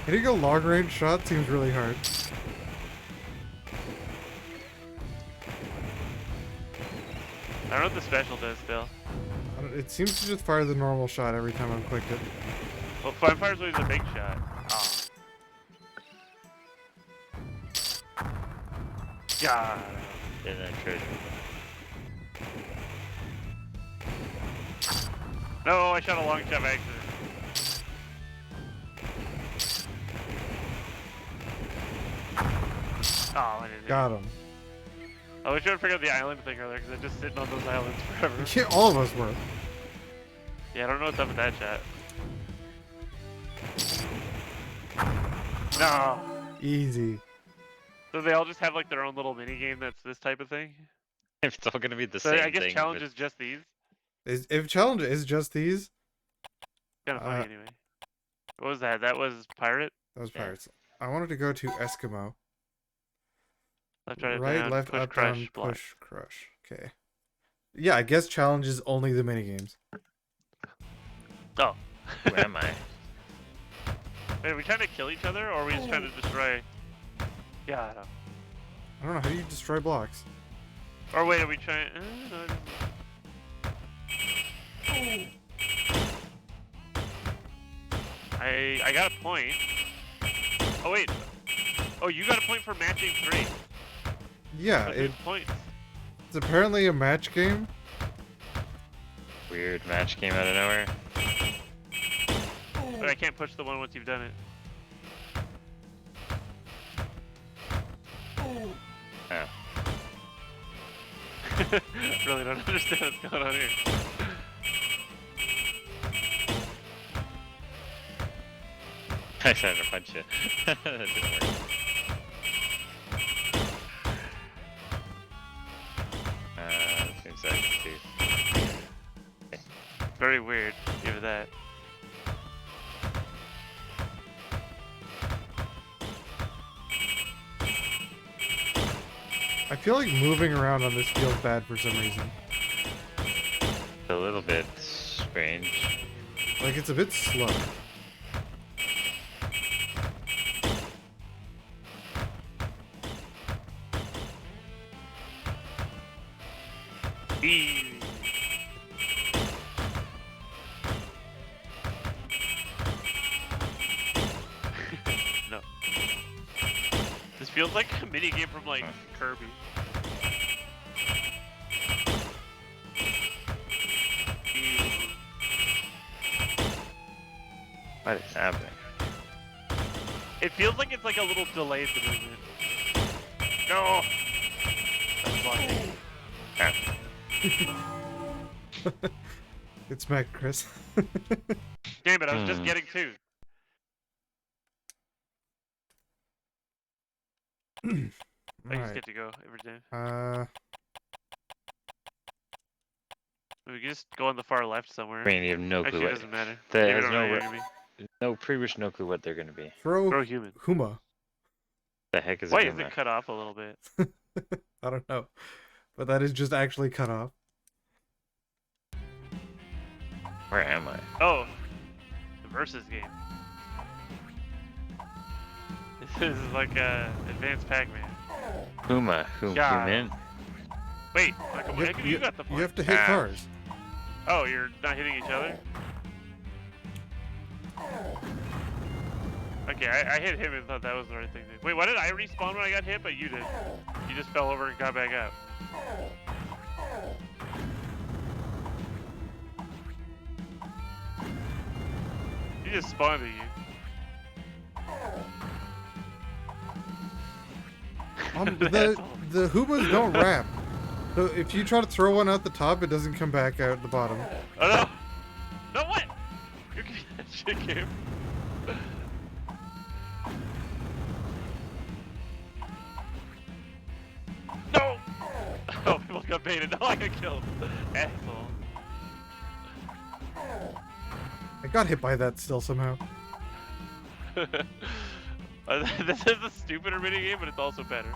Speaker 3: Hitting a long range shot seems really hard.
Speaker 1: I don't know what the special does still.
Speaker 3: It seems to just fire the normal shot every time I've clicked it.
Speaker 1: Well, Firefire's always a big shot. Ah. God.
Speaker 2: Get that treasure.
Speaker 1: No, I shot a long shot by accident. Oh, I didn't.
Speaker 3: Got him.
Speaker 1: I wish I would figure out the island thing earlier because I'm just sitting on those islands forever.
Speaker 3: Yeah, all of us were.
Speaker 1: Yeah, I don't know what's up with that shot. No.
Speaker 3: Easy.
Speaker 1: So they all just have like their own little mini game that's this type of thing.
Speaker 2: If it's all gonna be the
Speaker 1: So
Speaker 2: same
Speaker 1: I guess
Speaker 2: thing.
Speaker 1: challenge
Speaker 2: but-
Speaker 1: is just these.
Speaker 3: If challenge is just these,
Speaker 1: Kind of funny anyway. What was that? That was pirate.
Speaker 3: those
Speaker 2: Yeah.
Speaker 3: pirates. I wanted to go to Eskimo.
Speaker 1: Left, right,
Speaker 3: Right,
Speaker 1: down,
Speaker 3: left,
Speaker 1: push,
Speaker 3: up,
Speaker 1: crush,
Speaker 3: down,
Speaker 1: block.
Speaker 3: push, crush. Okay. Yeah, I guess challenge is only the minigames.
Speaker 1: Oh.
Speaker 2: Who am I?
Speaker 1: Wait, are we trying to kill each other, or are we just trying to destroy? Yeah, I don't.
Speaker 3: I don't know, how do you destroy blocks?
Speaker 1: Or wait, are we trying? No, I got a point. Oh wait. Oh, you got a point for matching 3.
Speaker 3: Yeah,
Speaker 1: But
Speaker 3: it's
Speaker 1: whose points?
Speaker 3: apparently a match game.
Speaker 2: Weird match came out of nowhere.
Speaker 1: But I can't push the one once you've done it.
Speaker 2: Oh.
Speaker 1: Really don't understand what's going on here.
Speaker 2: I tried to punch it. That didn't work.
Speaker 1: Very weird. Give it that.
Speaker 3: I feel like moving around on this feels bad for some reason.
Speaker 2: A little bit strange.
Speaker 3: Like it's a bit slow.
Speaker 1: Eee. No. This feels like a mini game from like Kirby.
Speaker 2: What is happening?
Speaker 1: It feels like it's like a little delayed the movement. No. That's blocking.
Speaker 3: It's smacked Chris.
Speaker 1: Damn it! I was just getting two. I just get to go every time. We can just go on the far left somewhere.
Speaker 2: I mean, you have no clue
Speaker 1: Actually, it
Speaker 2: what.
Speaker 1: doesn't matter.
Speaker 2: There
Speaker 1: Maybe
Speaker 2: has
Speaker 1: don't know
Speaker 2: no,
Speaker 1: where you're gonna be.
Speaker 2: no pretty much no clue what they're gonna be.
Speaker 1: Throw human.
Speaker 3: Huma.
Speaker 2: The heck is
Speaker 1: Why
Speaker 2: it?
Speaker 1: is it cut off a little bit?
Speaker 3: I don't know. But that is just actually cut off.
Speaker 2: Where am I?
Speaker 1: Oh, the versus game. This is like advanced Pac-Man.
Speaker 2: Huma,
Speaker 1: Yeah.
Speaker 2: human.
Speaker 1: Wait, how come you got the point?
Speaker 3: You have to hit cars.
Speaker 1: Oh, you're not hitting each other? Okay, I hit him and thought that was the right thing to do. Wait, why did I respawn when I got hit, but you did? You just fell over and got back up. He just spawned at you.
Speaker 3: The Humas don't wrap. So if you try to throw one out the top, it doesn't come back out the bottom.
Speaker 1: Oh no! No, what? You're getting that shit game. No! Oh, people got baited. No, I got killed. Asshole.
Speaker 3: I got hit by that still somehow.
Speaker 1: This is a stupider minigame, but it's also better.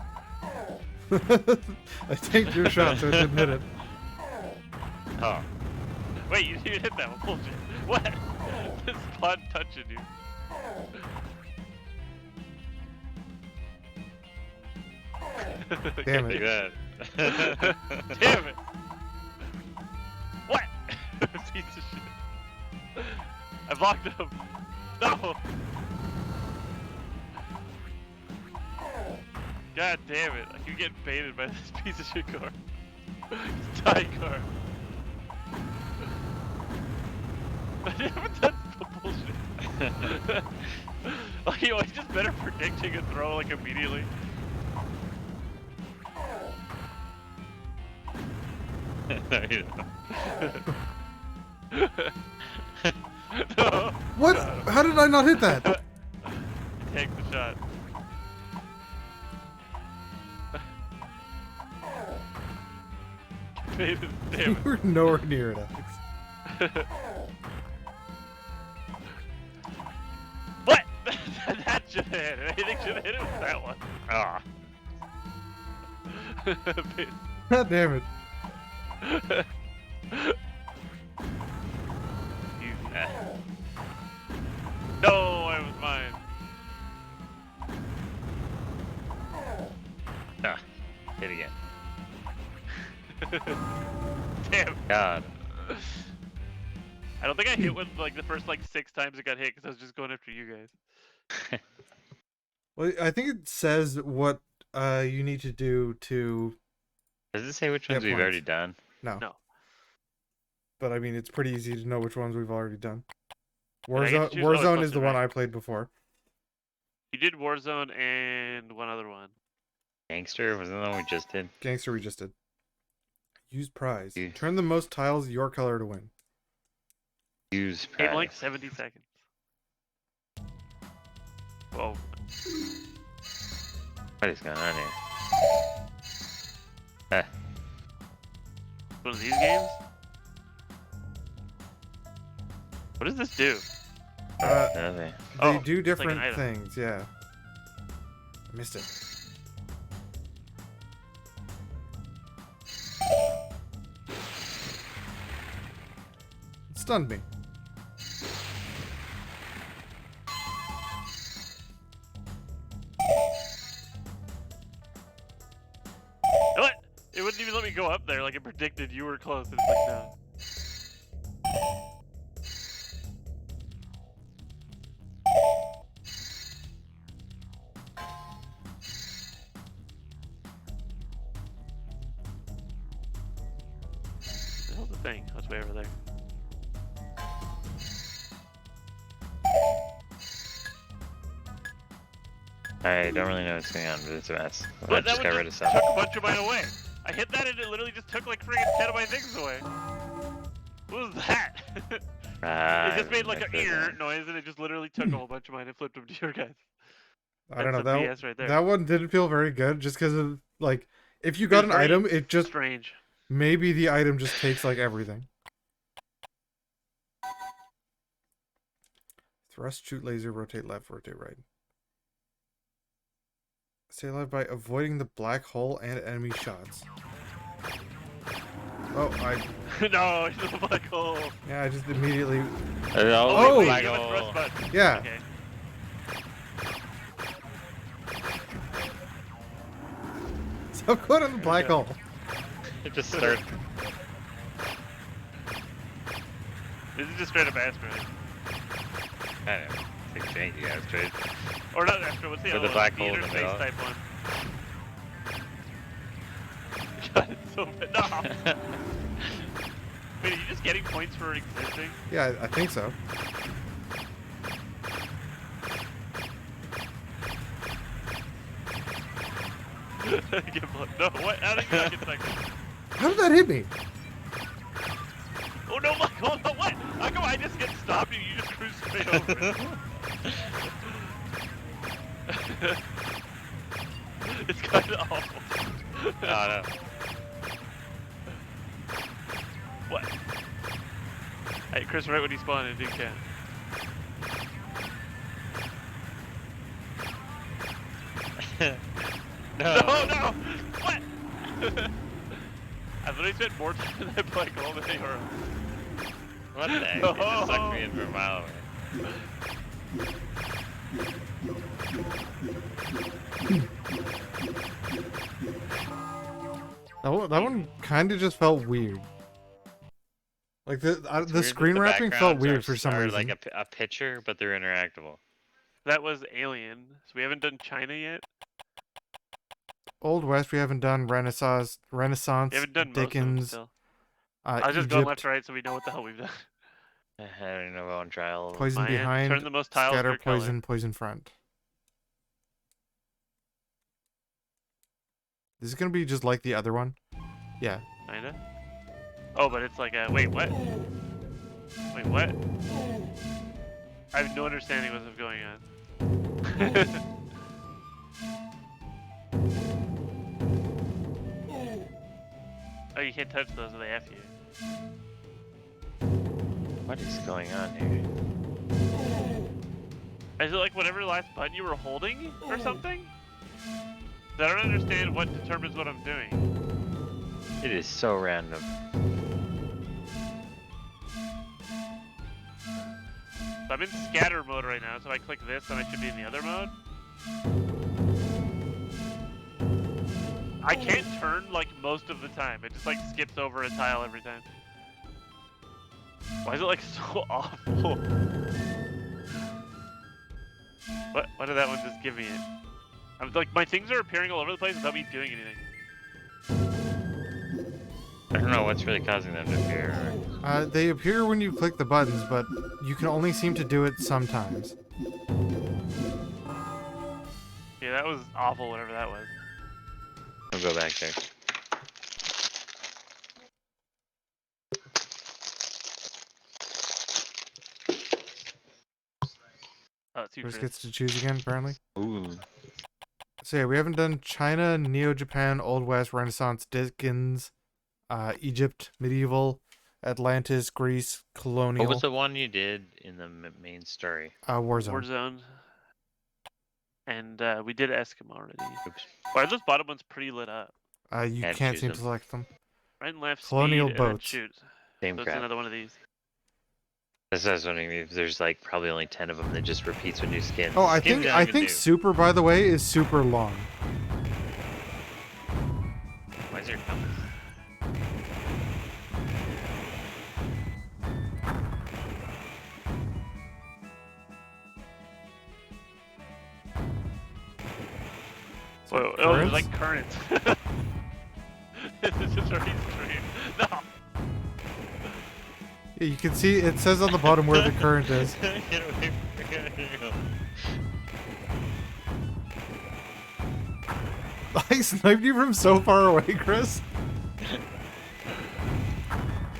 Speaker 3: I tanked your shot, so it didn't hit it.
Speaker 2: Oh.
Speaker 1: Wait, you didn't hit that one. Bullshit. What? This spawn touching you.
Speaker 3: Damn it.
Speaker 2: Good.
Speaker 1: Damn it. What? Piece of shit. I blocked him. No. God damn it. I keep getting baited by this piece of shit car. Die car. I haven't done the bullshit. Like, you know, he's just better predicting a throw, like, immediately.
Speaker 2: No, you don't.
Speaker 1: No.
Speaker 3: What? How did I not hit that?
Speaker 1: Take the shot. Damn
Speaker 3: You
Speaker 1: it.
Speaker 3: were nowhere near it, Alex.
Speaker 1: What? That should have hit it. Anything should have hit it with that one.
Speaker 2: Ah.
Speaker 3: God damn it.
Speaker 1: No, it was mine.
Speaker 2: Ah. Hit again.
Speaker 1: Damn.
Speaker 2: God.
Speaker 1: I don't think I hit one like the first like 6 times it got hit because I was just going after you guys.
Speaker 3: Well, I think it says what you need to do to...
Speaker 2: Does it say which ones
Speaker 3: Get
Speaker 2: we've
Speaker 3: points.
Speaker 2: already done?
Speaker 3: No.
Speaker 1: No.
Speaker 3: But I mean, it's pretty easy to know which ones we've already done.
Speaker 1: And I get to choose- oh, it's
Speaker 3: Warzone is
Speaker 1: supposed
Speaker 3: the
Speaker 1: to,
Speaker 3: one
Speaker 1: right?
Speaker 3: I played before.
Speaker 1: You did Warzone and one other one.
Speaker 2: Gangster? Wasn't that the one we just did?
Speaker 3: Gangster we just did. Use prize.
Speaker 2: Yeah.
Speaker 3: Turn the most tiles your color to win.
Speaker 2: Use
Speaker 1: In
Speaker 2: prize.
Speaker 1: like 70 seconds. Whoa.
Speaker 2: What is going on here?
Speaker 1: One of these games? What does this do?
Speaker 2: Nothing.
Speaker 3: They
Speaker 1: Oh,
Speaker 3: do
Speaker 1: it's like an
Speaker 3: different
Speaker 1: item.
Speaker 3: things, yeah. I missed it. It stunned me.
Speaker 1: What? It wouldn't even let me go up there. Like it predicted you were close. And it's like no. The hell's the thing? Oh, it's way over there.
Speaker 2: I don't really know what's going on, but it's a mess. I
Speaker 1: But that
Speaker 2: just
Speaker 1: one
Speaker 2: got rid of
Speaker 1: just
Speaker 2: some.
Speaker 1: took a bunch of mine away. I hit that and it literally just took like friggin' 10 of my things away. What was that? It just made like an ear noise and it just literally took a whole bunch of mine and flipped them to your guys.
Speaker 3: I don't know.
Speaker 1: That's some
Speaker 3: That,
Speaker 1: BS right there.
Speaker 3: that one didn't feel very good just because of, like, if you
Speaker 1: It
Speaker 3: got
Speaker 1: was
Speaker 3: an
Speaker 1: very
Speaker 3: item, it just,
Speaker 1: strange.
Speaker 3: maybe the item just takes, like, everything. Thrust, shoot laser, rotate left, rotate right. Stay alive by avoiding the black hole and enemy shots. Oh,
Speaker 1: No, it's a black hole.
Speaker 3: yeah, I just immediately,
Speaker 2: Oh,
Speaker 3: wait,
Speaker 2: black
Speaker 1: you have a
Speaker 2: hole.
Speaker 1: thrust button.
Speaker 3: yeah.
Speaker 1: Okay.
Speaker 3: So good on the black
Speaker 1: go.
Speaker 3: hole.
Speaker 2: It just started.
Speaker 1: This is just straight up asteroid.
Speaker 2: I don't know. Take change, you guys trade.
Speaker 1: Or not asteroid, what's the
Speaker 2: For
Speaker 1: other
Speaker 2: the
Speaker 1: one?
Speaker 2: black hole in the
Speaker 1: Space
Speaker 2: middle.
Speaker 1: type one. God, it's so bad. No! Wait, are you just getting points for existing?
Speaker 3: Yeah, I think so.
Speaker 1: No, what? How did you not get second?
Speaker 3: How did that hit me?
Speaker 1: Oh no, Mike, hold on, what? How come I just get stopped and you just cruise straight over it? It's kind of awful.
Speaker 2: Oh no.
Speaker 1: What? Hey, Chris, right when he spawned in, dude can.
Speaker 2: No.
Speaker 1: No! What? I literally spent more time in that black hole than they were.
Speaker 2: What the heck? It just sucked me in from a mile away.
Speaker 3: That one kind of just felt weird. Like the
Speaker 2: It's
Speaker 3: the
Speaker 2: weird
Speaker 3: screen
Speaker 2: that the
Speaker 3: wrapping felt
Speaker 2: backgrounds
Speaker 3: weird
Speaker 2: are-
Speaker 3: for some
Speaker 2: are
Speaker 3: reason.
Speaker 2: like a picture, but they're interactable.
Speaker 1: That was Alien. So we haven't done China yet.
Speaker 3: Old West, we haven't done Renaissance,
Speaker 1: We haven't done most of them
Speaker 3: Dickens,
Speaker 1: still. I was just going left
Speaker 3: Egypt,
Speaker 1: to right so we know what the hell we've done.
Speaker 2: I don't even know about trial.
Speaker 3: Poison
Speaker 1: Mayan,
Speaker 3: Behind,
Speaker 1: turn the most tiles
Speaker 3: Scatter
Speaker 1: per color.
Speaker 3: Poison, Poison Front. This is gonna be just like the other one. Yeah.
Speaker 1: Kinda. Oh, but it's like a wait, what? Wait, what? I have no understanding what's going on. Oh, you can't touch those or they F you.
Speaker 2: What is going on here?
Speaker 1: Is it like whatever last button you were holding or something? I don't understand what determines what I'm doing.
Speaker 2: It is so random.
Speaker 1: So I'm in scatter mode right now, so if I click this, then I should be in the other mode. I can't turn like most of the time. It just like skips over a tile every time. Why is it like so awful? What did that one just give me it? I'm like my things are appearing all over the place without me doing anything.
Speaker 2: I don't know what's really causing them to appear.
Speaker 3: They appear when you click the buttons, but you can only seem to do it sometimes.
Speaker 1: Yeah, that was awful, whatever that was.
Speaker 2: I'll go back there.
Speaker 1: Oh, it's you,
Speaker 3: Chris
Speaker 1: Chris.
Speaker 3: gets to choose again, apparently.
Speaker 2: Ooh.
Speaker 3: So yeah, we haven't done China, Neo-Japan, Old West, Renaissance, Dickens, Egypt, Medieval, Atlantis, Greece, Colonial.
Speaker 2: What was the one you did in the main story?
Speaker 3: Warzone.
Speaker 1: Warzone. And we did Eskimo already.
Speaker 2: Oops.
Speaker 1: Why are those bottom ones pretty lit up?
Speaker 3: You
Speaker 2: Can't
Speaker 3: can't
Speaker 2: choose
Speaker 3: seem to
Speaker 2: them.
Speaker 3: select them.
Speaker 1: Right and left,
Speaker 3: Colonial
Speaker 1: speed, and then
Speaker 3: boats.
Speaker 1: shoot.
Speaker 2: Same
Speaker 1: So it's
Speaker 2: crap.
Speaker 1: another one of these.
Speaker 2: That's what I was wondering if there's like probably only 10 of them that just repeats with new skins.
Speaker 3: Oh, I
Speaker 2: Skins
Speaker 3: think
Speaker 2: not even new.
Speaker 3: super, by the way, is super long.
Speaker 2: Why is there compass?
Speaker 1: Oh, there's like currents. This is just already stream. No.
Speaker 3: Yeah, you can see it says on the bottom where the current is.
Speaker 2: Get away from me. Here you go.
Speaker 3: I sniped you from so far away, Chris.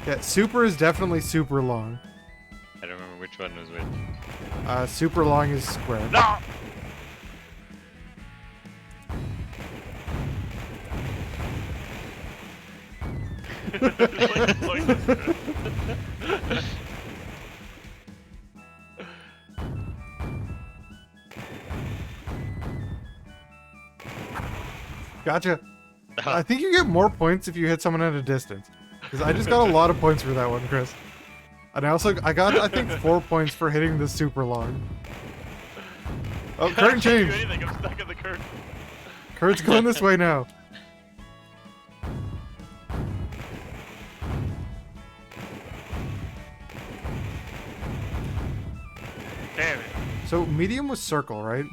Speaker 3: Yeah, super is definitely super long.
Speaker 2: I don't remember which one was which.
Speaker 3: Super long is square.
Speaker 1: No.
Speaker 3: Gotcha. I think you get more points if you hit someone at a distance. Because I just got a lot of points for that one, Chris. And I got, I think, 4 points for hitting the super long. Oh, current change.
Speaker 1: Anything. I'm stuck in the current.
Speaker 3: Kurt's going this way now.
Speaker 1: Damn it.
Speaker 3: So medium was circle, right?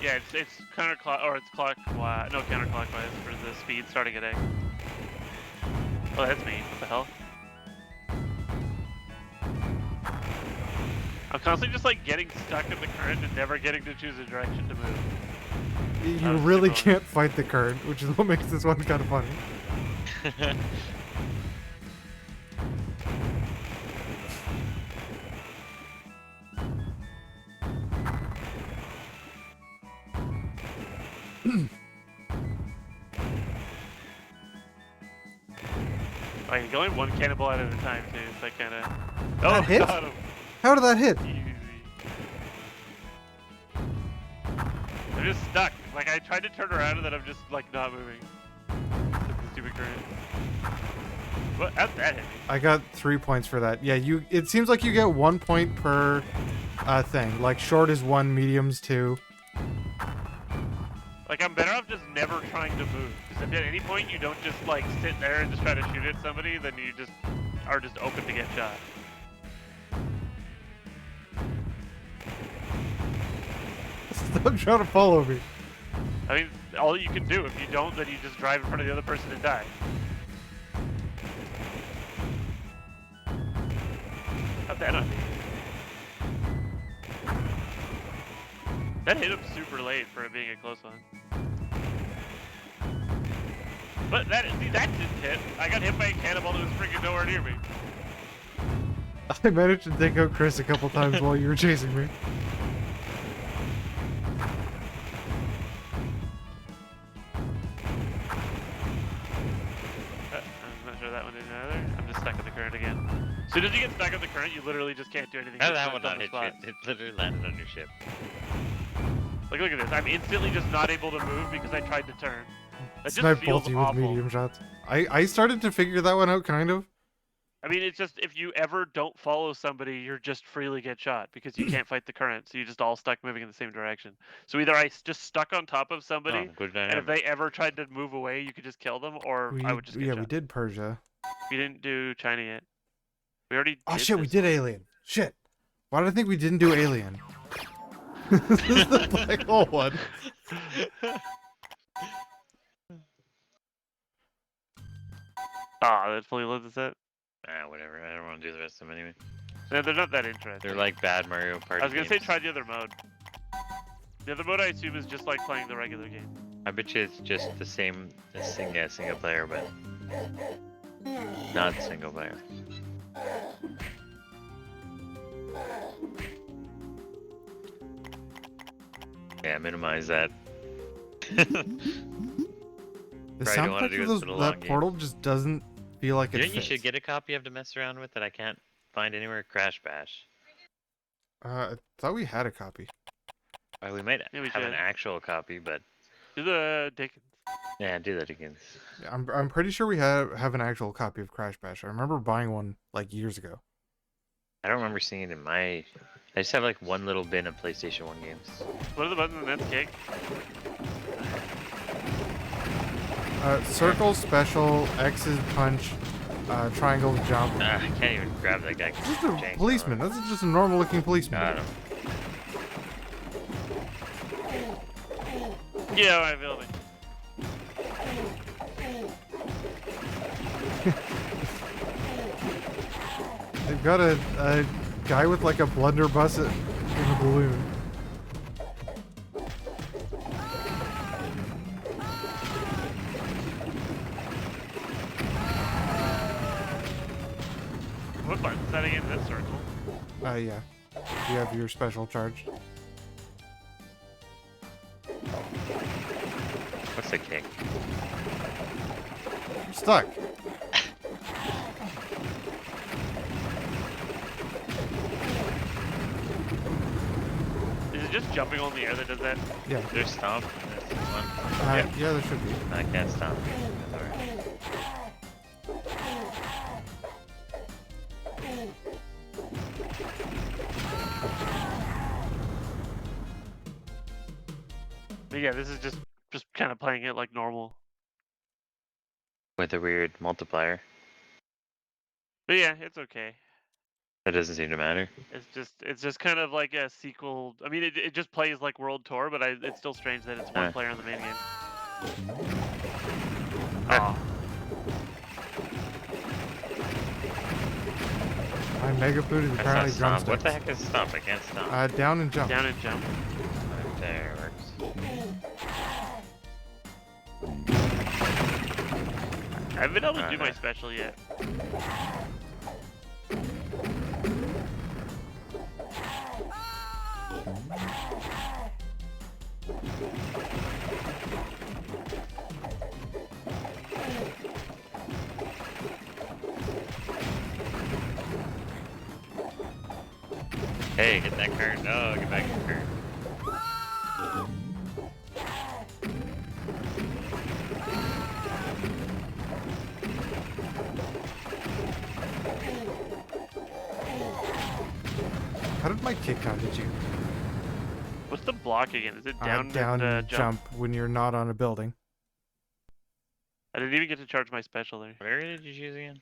Speaker 1: Yeah, it's counterclock or it's clockwise. No, counterclockwise for the speed starting at A. Oh, that's me. What the hell? I'm constantly just like getting stuck in the current and never getting to choose a direction to move.
Speaker 3: You really can't fight the current, which is what makes this one kind of funny.
Speaker 1: Oh, you're going one cannonball at a time too, so I kind of. Oh,
Speaker 3: That hit?
Speaker 1: got him.
Speaker 3: How did that hit?
Speaker 1: Easy. I'm just stuck. Like I tried to turn around and then I'm just like not moving. It's a stupid current. What? How'd that hit me?
Speaker 3: I got 3 points for that. Yeah, it seems like you get 1 point per thing. Like short is 1, medium's 2.
Speaker 1: Like I'm better off just never trying to move. Because if at any point you don't just like sit there and just try to shoot at somebody, then you just are just open to get shot.
Speaker 3: Stop trying to follow me.
Speaker 1: I mean, all you can do. If you don't, then you just drive in front of the other person and die. How'd that on me? That hit him super late for it being a close one. But that didn't hit. I got hit by a cannonball that was freaking nowhere near me.
Speaker 3: I managed to take out Chris a couple times while you were chasing me.
Speaker 1: I'm not sure that one did either. I'm just stuck in the current again. As soon as you get stuck in the current, you literally just can't do anything.
Speaker 2: How
Speaker 1: Just
Speaker 2: that
Speaker 1: land
Speaker 2: one
Speaker 1: on
Speaker 2: not
Speaker 1: the
Speaker 2: hit
Speaker 1: spot.
Speaker 2: you? It literally landed on your ship.
Speaker 1: Like, look at this. I'm instantly just not able to move because I tried to turn. That just
Speaker 3: Snipe
Speaker 1: feels
Speaker 3: both you with
Speaker 1: awful.
Speaker 3: medium shots. I started to figure that one out, kind of.
Speaker 1: I mean, it's just if you ever don't follow somebody, you're just freely get shot because you can't fight the current, so you're just all stuck moving in the same direction. So either I just stuck on top of somebody,
Speaker 2: Oh, good
Speaker 1: and if they ever tried to move away, you could just kill them, or I would just get
Speaker 3: Yeah,
Speaker 1: shot.
Speaker 3: we did Persia.
Speaker 1: We didn't do China yet. We already.
Speaker 3: Oh
Speaker 1: did
Speaker 3: shit, we
Speaker 1: this
Speaker 3: did
Speaker 1: one.
Speaker 3: Alien. Shit. Why did I think we didn't do Alien? This is the black hole one.
Speaker 1: Ah, that fully loads the set.
Speaker 2: Ah, whatever. I don't want to do the rest of them anyway.
Speaker 1: Yeah, they're not that interesting.
Speaker 2: They're like bad Mario Party
Speaker 1: I was gonna say
Speaker 2: games.
Speaker 1: try the other mode. The other mode I assume is just like playing the regular game.
Speaker 2: I bet you it's just the same as single player, but not single player. Yeah, minimize that.
Speaker 3: The
Speaker 2: Probably don't
Speaker 3: sound
Speaker 2: wanna
Speaker 3: effect
Speaker 2: do
Speaker 3: of
Speaker 2: it for the long
Speaker 3: that
Speaker 2: game.
Speaker 3: portal just doesn't feel like it
Speaker 2: You think you
Speaker 3: fits.
Speaker 2: should get a copy of to mess around with that I can't find anywhere? Crash Bash.
Speaker 3: I thought we had a copy.
Speaker 2: We might
Speaker 1: Yeah, we
Speaker 2: have an
Speaker 1: should.
Speaker 2: actual copy, but
Speaker 1: Do the Dickens.
Speaker 2: yeah, do that again.
Speaker 3: Yeah, I'm pretty sure we have an actual copy of Crash Bash. I remember buying one like years ago.
Speaker 2: I don't remember seeing it in my. I just have like one little bin of PlayStation 1 games.
Speaker 1: What are the buttons in that kick?
Speaker 3: Circle, special, X is punch, triangle, jump.
Speaker 2: I can't even grab that guy. 'cause
Speaker 3: Just
Speaker 2: he's
Speaker 3: a
Speaker 2: jank
Speaker 3: policeman.
Speaker 2: on
Speaker 3: That's just a normal looking policeman.
Speaker 2: Got him.
Speaker 1: Yeah, my building.
Speaker 3: They've got a guy with like a blunderbuss in a balloon.
Speaker 1: What button is that again? That circle.
Speaker 3: Yeah. You have your special charged.
Speaker 2: What's the kick?
Speaker 3: I'm stuck.
Speaker 1: Is it just jumping on the air that does that?
Speaker 3: Yeah.
Speaker 2: There's stomp in this one.
Speaker 3: Yeah, there should be.
Speaker 2: I can't stomp. That's alright.
Speaker 1: But yeah, this is just kind of playing it like normal.
Speaker 2: With a weird multiplier.
Speaker 1: But yeah, it's okay.
Speaker 2: That doesn't seem to matter.
Speaker 1: It's just kind of like a sequel. I mean, it just plays like World Tour, but it's still strange that it's one player in the main game. Oh.
Speaker 3: My mega food is
Speaker 2: That's
Speaker 3: apparently
Speaker 2: not stomp.
Speaker 3: drumsticks.
Speaker 2: What the heck is stomp? I can't stomp.
Speaker 3: Down and jump.
Speaker 1: Down and jump.
Speaker 2: There works.
Speaker 1: I haven't been able to do my special yet.
Speaker 2: Hey, get that current. No, get back in the current.
Speaker 3: How did my kick count hit you?
Speaker 1: What's the block again? Is it down,
Speaker 3: Down
Speaker 1: and jump?
Speaker 3: when you're not on a building.
Speaker 1: I didn't even get to charge my special there.
Speaker 2: What area did you choose again?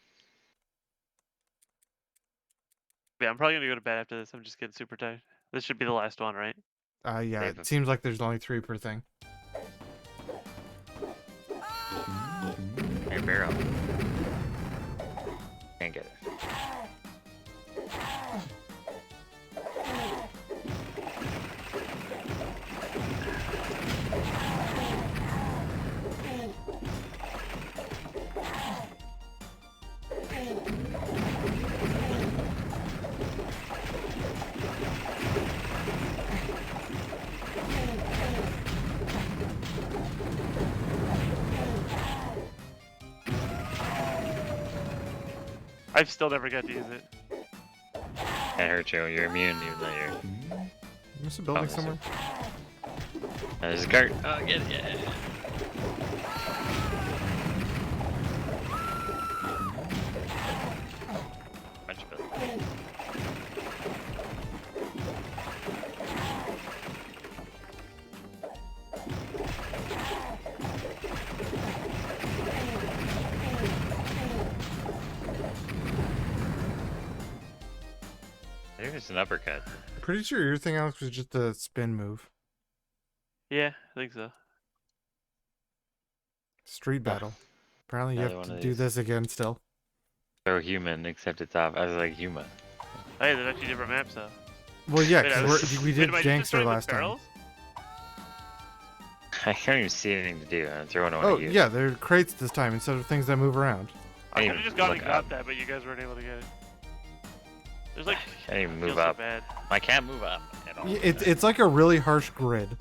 Speaker 1: Yeah, I'm probably gonna go to bed after this. I'm just getting super tired. This should be the last one, right?
Speaker 3: Yeah,
Speaker 2: Save
Speaker 3: it seems like there's only 3 per thing.
Speaker 2: Hey, barrel. Can't get it.
Speaker 1: I've still never got to use it.
Speaker 2: That hurt you. You're immune even though you're.
Speaker 3: You miss a building
Speaker 2: that's
Speaker 3: somewhere?
Speaker 2: There's a cart. Oh, get it. Yeah. Bunch of buildings. I think it's an uppercut.
Speaker 3: Pretty sure your thing, Alex, was just a spin move.
Speaker 1: Yeah, I think so.
Speaker 3: Street battle. Apparently you
Speaker 2: Another
Speaker 3: have
Speaker 2: one
Speaker 3: to
Speaker 2: of
Speaker 3: do
Speaker 2: these.
Speaker 3: this again still.
Speaker 2: So human, except it's off. I was like, human.
Speaker 1: Hey, there's actually different maps though.
Speaker 3: Well, yeah,
Speaker 1: Wait, I
Speaker 3: because
Speaker 1: was-
Speaker 3: we
Speaker 1: Wait,
Speaker 3: did
Speaker 1: am I just
Speaker 3: Gangster
Speaker 1: destroying the
Speaker 3: last time.
Speaker 1: barrels?
Speaker 2: I can't even see anything to do. I'm throwing one
Speaker 3: Oh,
Speaker 2: at you.
Speaker 3: yeah, they're crates this time instead of things that move around.
Speaker 1: I could
Speaker 2: even
Speaker 1: have just gone and
Speaker 2: look
Speaker 1: grabbed
Speaker 2: up.
Speaker 1: that, but you guys weren't able to get it. There's like
Speaker 2: I can't even
Speaker 1: feels
Speaker 2: move
Speaker 1: so
Speaker 2: up.
Speaker 1: bad.
Speaker 2: I can't move up at all.
Speaker 3: It's like a really harsh grid.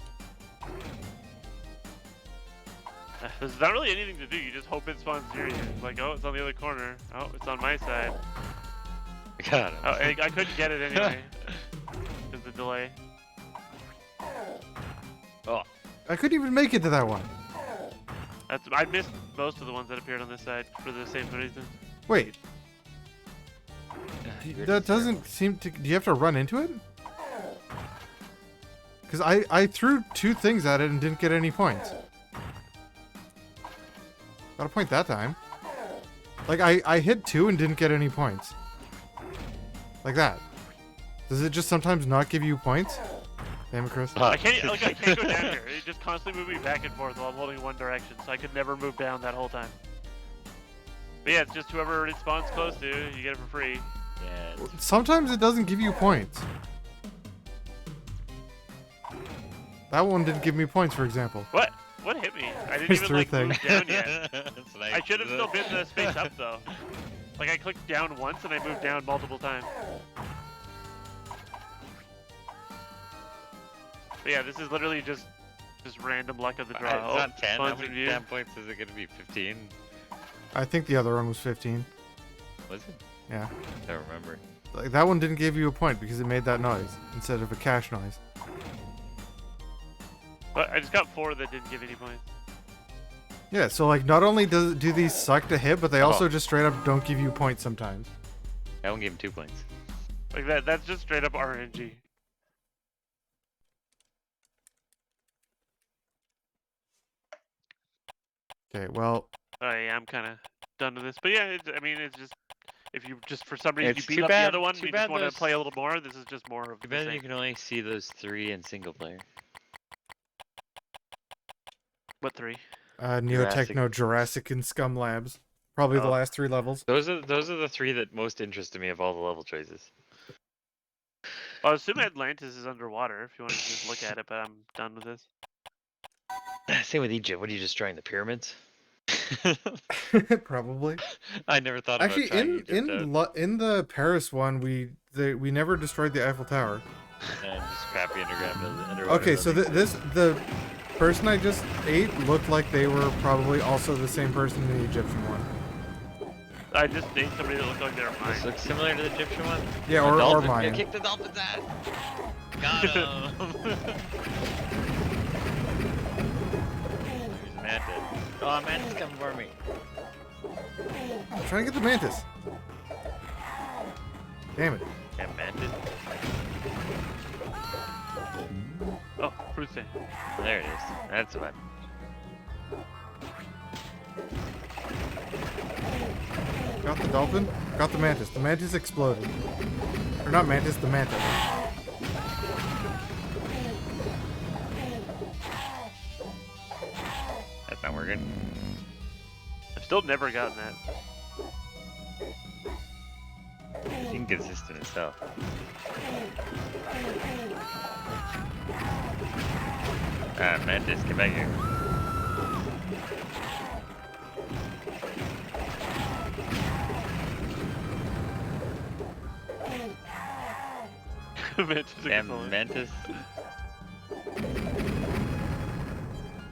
Speaker 1: There's not really anything to do. You just hope it spawns near you. Like, oh, it's on the other corner. Oh, it's on my side.
Speaker 2: Got him.
Speaker 1: Oh, I couldn't get it anyway. Because the delay.
Speaker 2: Oh.
Speaker 3: I couldn't even make it to that one.
Speaker 1: I missed most of the ones that appeared on this side for the same reason.
Speaker 3: Wait. That doesn't seem to... Do you have to run into it? Because I threw 2 things at it and didn't get any points. Got a point that time. Like, I hit 2 and didn't get any points. Like that. Does it just sometimes not give you points? Damn it, Chris.
Speaker 1: I can't go down here. It just constantly moved me back and forth while I'm holding one direction, so I could never move down that whole time. But yeah, it's just whoever it spawns close to, you get it for free.
Speaker 2: Yeah.
Speaker 3: Sometimes it doesn't give you points. That one didn't give me points, for example.
Speaker 1: What? What hit me? I didn't
Speaker 3: There's
Speaker 1: even
Speaker 3: 3
Speaker 1: like
Speaker 3: things.
Speaker 1: move down yet.
Speaker 2: That's nice.
Speaker 1: I should have still been the space up though. Like I clicked down once and I moved down multiple times. But yeah, this is literally just random luck of the draw.
Speaker 2: It's not 10. How
Speaker 1: spawns in
Speaker 2: many
Speaker 1: view.
Speaker 2: damn points is it going to be? 15?
Speaker 3: I think the other one was 15.
Speaker 2: Was it?
Speaker 3: Yeah.
Speaker 2: I don't remember.
Speaker 3: Like, that one didn't give you a point because it made that noise instead of a cash noise.
Speaker 1: But I just got 4 that didn't give any points.
Speaker 3: Yeah, so like not only do these suck to hit, but they also
Speaker 2: Oh.
Speaker 3: just straight up don't give you points sometimes.
Speaker 2: I won't give him 2 points.
Speaker 1: Like that's just straight up RNG.
Speaker 3: Okay, well,
Speaker 1: Oh yeah, I'm kind of done with this. But yeah, I mean, it's just if you just for some reason
Speaker 2: It's
Speaker 1: you beat
Speaker 2: too
Speaker 1: up
Speaker 2: bad-
Speaker 1: the other one,
Speaker 2: too
Speaker 1: and you
Speaker 2: bad
Speaker 1: just want to
Speaker 2: those-
Speaker 1: play a little more. This is just more of
Speaker 2: Too
Speaker 1: the
Speaker 2: bad
Speaker 1: same.
Speaker 2: you can only see those 3 in single player.
Speaker 1: What 3?
Speaker 3: Neo
Speaker 2: Jurassic.
Speaker 3: Techno, Jurassic, and Scum Labs. Probably the
Speaker 1: Oh.
Speaker 3: last 3 levels.
Speaker 2: Those are the 3 that most interested me of all the level choices.
Speaker 1: Well, I assume Atlantis is underwater. If you want to just look at it, but I'm done with this.
Speaker 2: Same with Egypt. What are you destroying the pyramids?
Speaker 3: Probably.
Speaker 2: I never thought about
Speaker 3: Actually,
Speaker 2: trying Egypt out.
Speaker 3: in the Paris one, we never destroyed the Eiffel Tower.
Speaker 2: And just crappy underwater.
Speaker 3: Okay, so
Speaker 2: buildings.
Speaker 3: the person I just ate looked like they were probably also the same person in the Egyptian one.
Speaker 1: I just ate somebody that looked like they were mine.
Speaker 2: This looks similar to the Egyptian one.
Speaker 3: Yeah,
Speaker 2: A
Speaker 3: or
Speaker 2: dolphin.
Speaker 3: mine.
Speaker 2: Kick the dolphin's ass. Got him. There's a mantis. Oh, a mantis coming for me.
Speaker 3: I'm trying to get the mantis. Damn it.
Speaker 2: Damn mantis.
Speaker 1: Oh, fruit stand.
Speaker 2: There it is. That's what.
Speaker 3: Got the dolphin. Got the mantis. The mantis exploded. Or not mantis, the mantis.
Speaker 2: That's not working.
Speaker 1: I've still never gotten that.
Speaker 2: It's inconsistent itself. Ah, mantis, get back here.
Speaker 1: Mantis against
Speaker 2: Damn
Speaker 1: the line.
Speaker 2: mantis.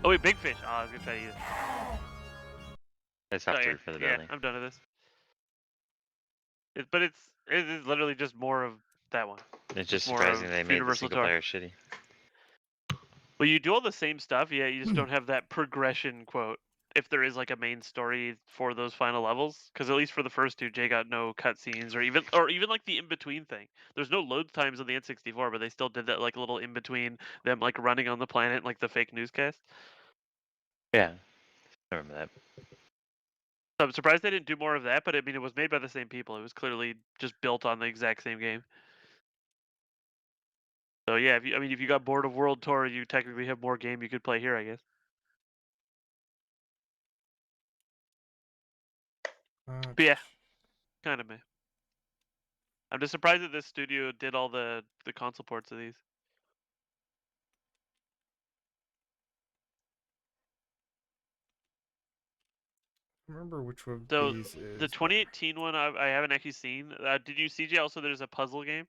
Speaker 1: Oh wait, big fish. Oh, I was gonna try to eat it.
Speaker 2: That's
Speaker 1: Oh,
Speaker 2: after
Speaker 1: yeah,
Speaker 2: for the
Speaker 1: yeah,
Speaker 2: building.
Speaker 1: I'm done with this. But it is literally just more of that one.
Speaker 2: It's just
Speaker 1: more
Speaker 2: surprising
Speaker 1: of
Speaker 2: they made the
Speaker 1: Universal
Speaker 2: single
Speaker 1: Tour.
Speaker 2: player shitty.
Speaker 1: Well, you do all the same stuff, yeah. You just don't have that progression quote. If there is like a main story for those final levels, because at least for the first 2, Jay got no cutscenes or even like the in between thing. There's no load times on the N64, but they still did that like little in between them like running on the planet, like the fake newscast.
Speaker 2: Yeah. I remember that.
Speaker 1: So I'm surprised they didn't do more of that, but I mean, it was made by the same people. It was clearly just built on the exact same game. So yeah, if you got bored of World Tour, you technically have more game you could play here, I guess. But yeah, kind of meh. I'm just surprised that this studio did all the console ports of these.
Speaker 3: Remember which one of
Speaker 1: So
Speaker 3: these is.
Speaker 1: the 2018 one I haven't actually seen. Did you CJ also? There's a puzzle game,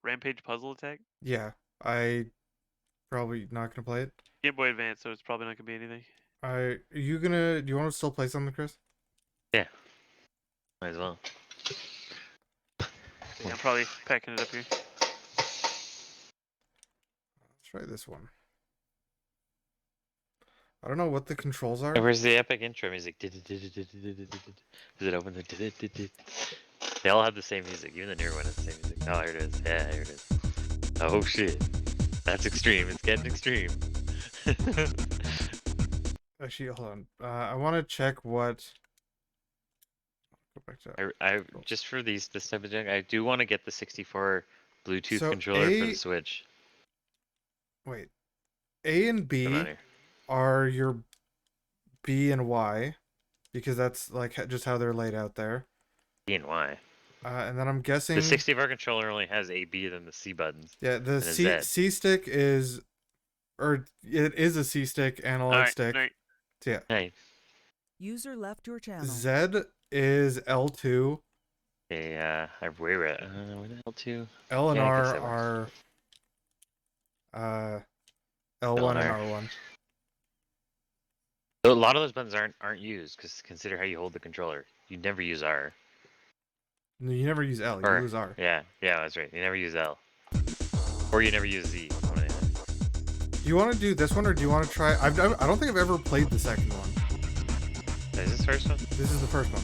Speaker 1: Rampage Puzzle Attack.
Speaker 3: Yeah, I probably not gonna play it.
Speaker 1: Game Boy Advance, so it's probably not gonna be anything.
Speaker 3: Do you want to still play something, Chris?
Speaker 2: Yeah. Might as well.
Speaker 1: Yeah, I'm probably packing it up here.
Speaker 3: Let's try this one. I don't know what the controls are.
Speaker 2: And where's the epic intro music? Does it open the? They all have the same music. Even the newer one has the same music. Oh, here it is. Yeah, here it is. Oh shit. That's extreme. It's getting extreme.
Speaker 3: Actually, hold on. I want to check what. Go back to.
Speaker 2: I just for this type of thing, I do want to get the 64 Bluetooth
Speaker 3: So
Speaker 2: controller for the Switch.
Speaker 3: Wait, A and
Speaker 2: Come on
Speaker 3: B
Speaker 2: here.
Speaker 3: are your B and Y, because that's like just how they're laid out there.
Speaker 2: B and Y.
Speaker 3: And then I'm guessing
Speaker 2: The 64 controller only has A, B, than the C buttons.
Speaker 3: yeah, the
Speaker 2: and a Z.
Speaker 3: C stick is, or it is a C stick analog
Speaker 1: Alright,
Speaker 3: stick.
Speaker 1: alright.
Speaker 3: So yeah,
Speaker 2: Hey,
Speaker 10: User left your channel.
Speaker 3: Z is L2.
Speaker 2: I've way read. Where the hell to?
Speaker 3: L and
Speaker 2: Yeah, I
Speaker 3: R
Speaker 2: guess that works.
Speaker 3: are L1 and
Speaker 2: R.
Speaker 3: R1.
Speaker 2: So a lot of those buttons aren't used because consider how you hold the controller. You never use R.
Speaker 3: No, you never use L.
Speaker 2: Or-
Speaker 3: You use R.
Speaker 2: Yeah, that's right. You never use L. Or you never use Z. One of the other.
Speaker 3: Do you want to do this one, or do you want to try? I don't think I've ever played the second one.
Speaker 2: Is this the first one?
Speaker 3: This is the first one.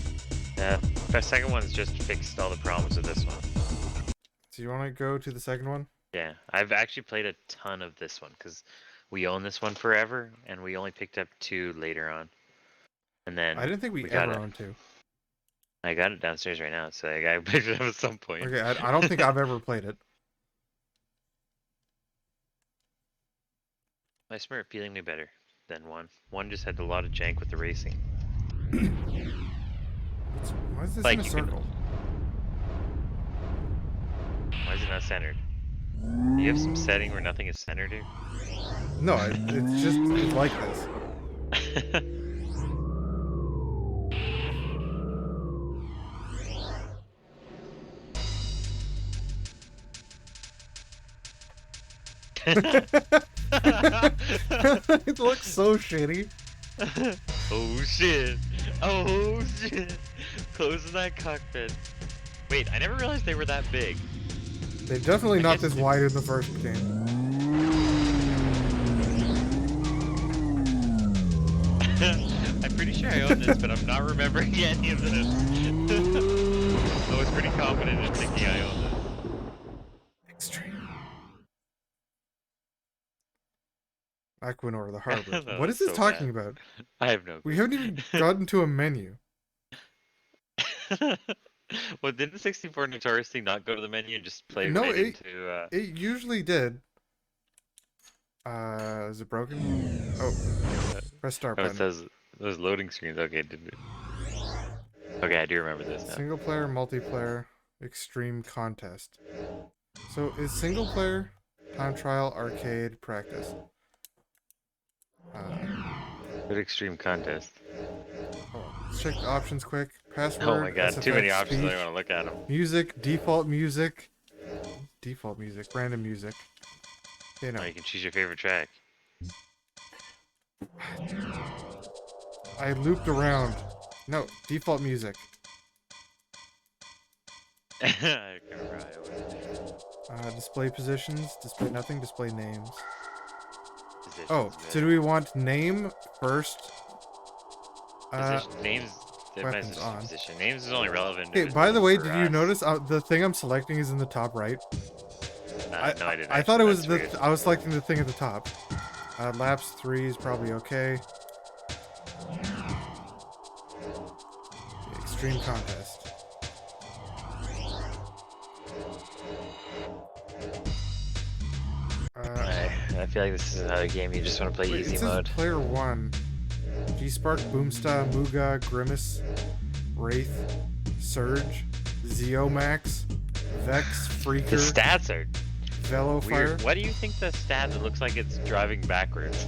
Speaker 2: Yeah. The second one's just fixed all the problems with this one.
Speaker 3: So you want to go to the second one?
Speaker 2: Yeah, I've actually played a ton of this one because we own this one forever, and we only picked up 2 later on. And then
Speaker 3: I didn't think we
Speaker 2: got
Speaker 3: ever
Speaker 2: it.
Speaker 3: owned two.
Speaker 2: I got it downstairs right now, so I picked it up at some point.
Speaker 3: Okay, I don't think I've ever played it.
Speaker 2: I swear it feeling me better than 1. 1 just had a lot of jank with the racing.
Speaker 3: Why is this
Speaker 2: Like
Speaker 3: in a
Speaker 2: you can-
Speaker 3: circle?
Speaker 2: Why is it not centered? You have some setting where nothing is centered here?
Speaker 3: No, it's like this. It looks so shitty.
Speaker 2: Oh shit! Oh shit! Closing that cockpit. Wait, I never realized they were that big.
Speaker 3: They're definitely
Speaker 2: I
Speaker 3: not
Speaker 2: guess
Speaker 3: this wide in the first game.
Speaker 2: I'm pretty sure I own this, but I'm not remembering any of this. I was pretty confident in thinking I owned it.
Speaker 3: Extreme. Equinor, the harbor.
Speaker 2: That
Speaker 3: What
Speaker 2: was
Speaker 3: is this
Speaker 2: so
Speaker 3: talking
Speaker 2: bad.
Speaker 3: about?
Speaker 2: I have no
Speaker 3: We haven't even gotten to a menu.
Speaker 2: Well, didn't the 64 notoriously not go to the menu and just play
Speaker 3: No,
Speaker 2: right
Speaker 3: it-
Speaker 2: into,
Speaker 3: It usually did. Is it broken? Oh, press start
Speaker 2: Oh, it
Speaker 3: button.
Speaker 2: says those loading screens. Okay, did it? Okay, I do remember this now.
Speaker 3: Single player, multiplayer, extreme contest. So is single player, time trial, arcade, practice?
Speaker 2: Good extreme contest.
Speaker 3: Hold on. Let's check the options quick. Password.
Speaker 2: Oh my god, too many
Speaker 3: SFX,
Speaker 2: options. I
Speaker 3: speech,
Speaker 2: don't want to look at them.
Speaker 3: Music, default music, random music. Okay, no.
Speaker 2: Oh, you can choose your favorite track.
Speaker 3: I looped around. No, default music.
Speaker 2: I can't remember how I was.
Speaker 3: Display positions, display nothing, display names.
Speaker 2: Positions,
Speaker 3: Oh, so do we want name first?
Speaker 2: names. That
Speaker 3: weapons
Speaker 2: message
Speaker 3: on.
Speaker 2: position. Names is only relevant.
Speaker 3: Okay,
Speaker 2: if it's
Speaker 3: by the way, did
Speaker 2: for
Speaker 3: you
Speaker 2: us.
Speaker 3: notice the thing I'm selecting is in the top right?
Speaker 2: No, I didn't.
Speaker 3: I thought it was
Speaker 2: That's weird.
Speaker 3: I was selecting the thing at the top. Laps 3 is probably okay. Extreme contest.
Speaker 2: I feel like this is another game you just want to play
Speaker 3: Wait,
Speaker 2: easy
Speaker 3: it says
Speaker 2: mode.
Speaker 3: player 1. G-Spark, Boomsta, Muga, Grimace, Wraith, Surge, Zeomax, Vex,
Speaker 2: The
Speaker 3: Freaker,
Speaker 2: stats are
Speaker 3: Velofire.
Speaker 2: weird. What do you think the stat that looks like it's driving backwards?